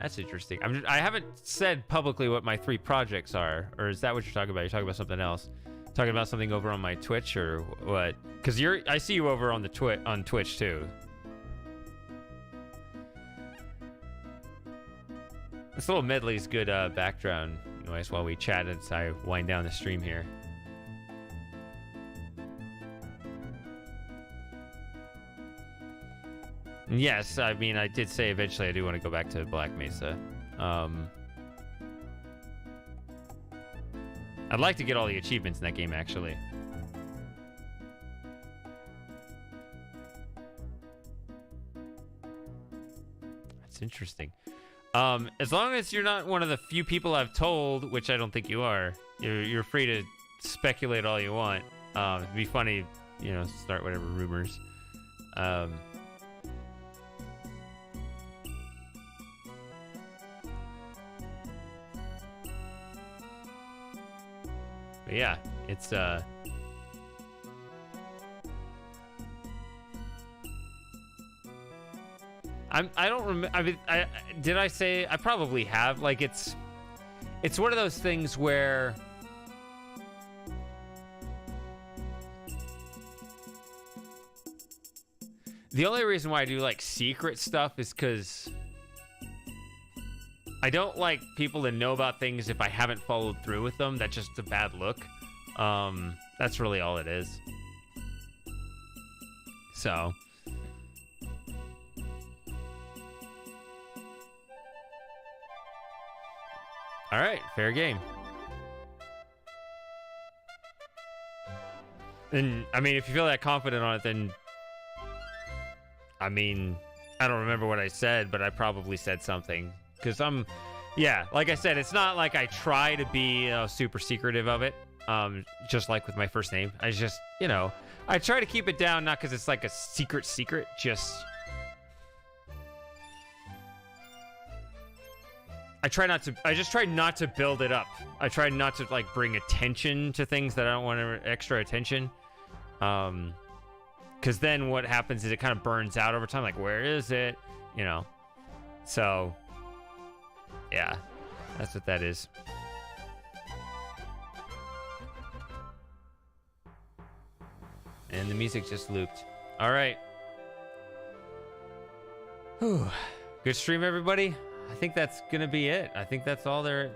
That's interesting. I haven't said publicly what my 3 projects are, or is that what you're talking about? You're talking about something else. Talking about something over on my Twitch or what? Because I see you over on the on Twitch too. This little medley's good background noise while we chat as I wind down the stream here. Yes, I mean, I did say eventually I do want to go back to Black Mesa. I'd like to get all the achievements in that game, actually. That's interesting. As long as you're not one of the few people I've told, which I don't think you are, you're free to speculate all you want. It'd be funny, you know, start whatever rumors. But yeah, it's I don't remember. I mean, did I say? I probably have. Like, it's one of those things where the only reason why I do like secret stuff is because I don't like people to know about things if I haven't followed through with them. That's just a bad look. That's really all it is. So. All right, fair game. And I mean, if you feel that confident on it, then I mean, I don't remember what I said, but I probably said something. Because yeah, like I said, it's not like I try to be super secretive of it. Just like with my first name. I just, you know, I try to keep it down, not because it's like a secret, just... I just try not to build it up. I try not to, like, bring attention to things that I don't want extra attention. Because then what happens is it kind of burns out over time. Like, where is it? You know? So, yeah. That's what that is. And the music just looped. All right. Whew. Good stream, everybody. I think that's gonna be it. I think that's all there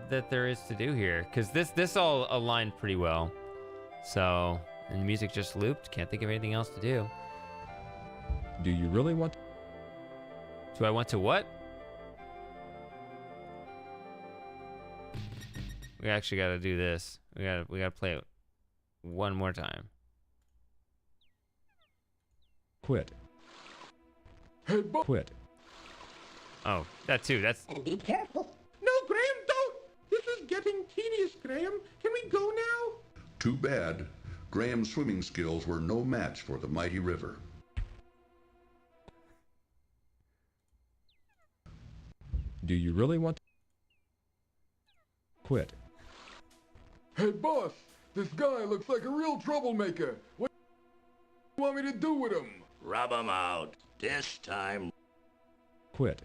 is to do here, because this all aligned pretty well. So, and the music just looped. Can't think of anything else to do. Do you really want? Do I want to what? We actually got to do this. We got to play it one more time. Quit. Hey, quit. Oh, that too. That's. And be careful. No, Graham, don't. This is getting tedious, Graham. Can we go now? Too bad. Graham's swimming skills were no match for the mighty river. Do you really want to quit? Hey, boss. This guy looks like a real troublemaker. What do you want me to do with him? Rub him out. This time. Quit.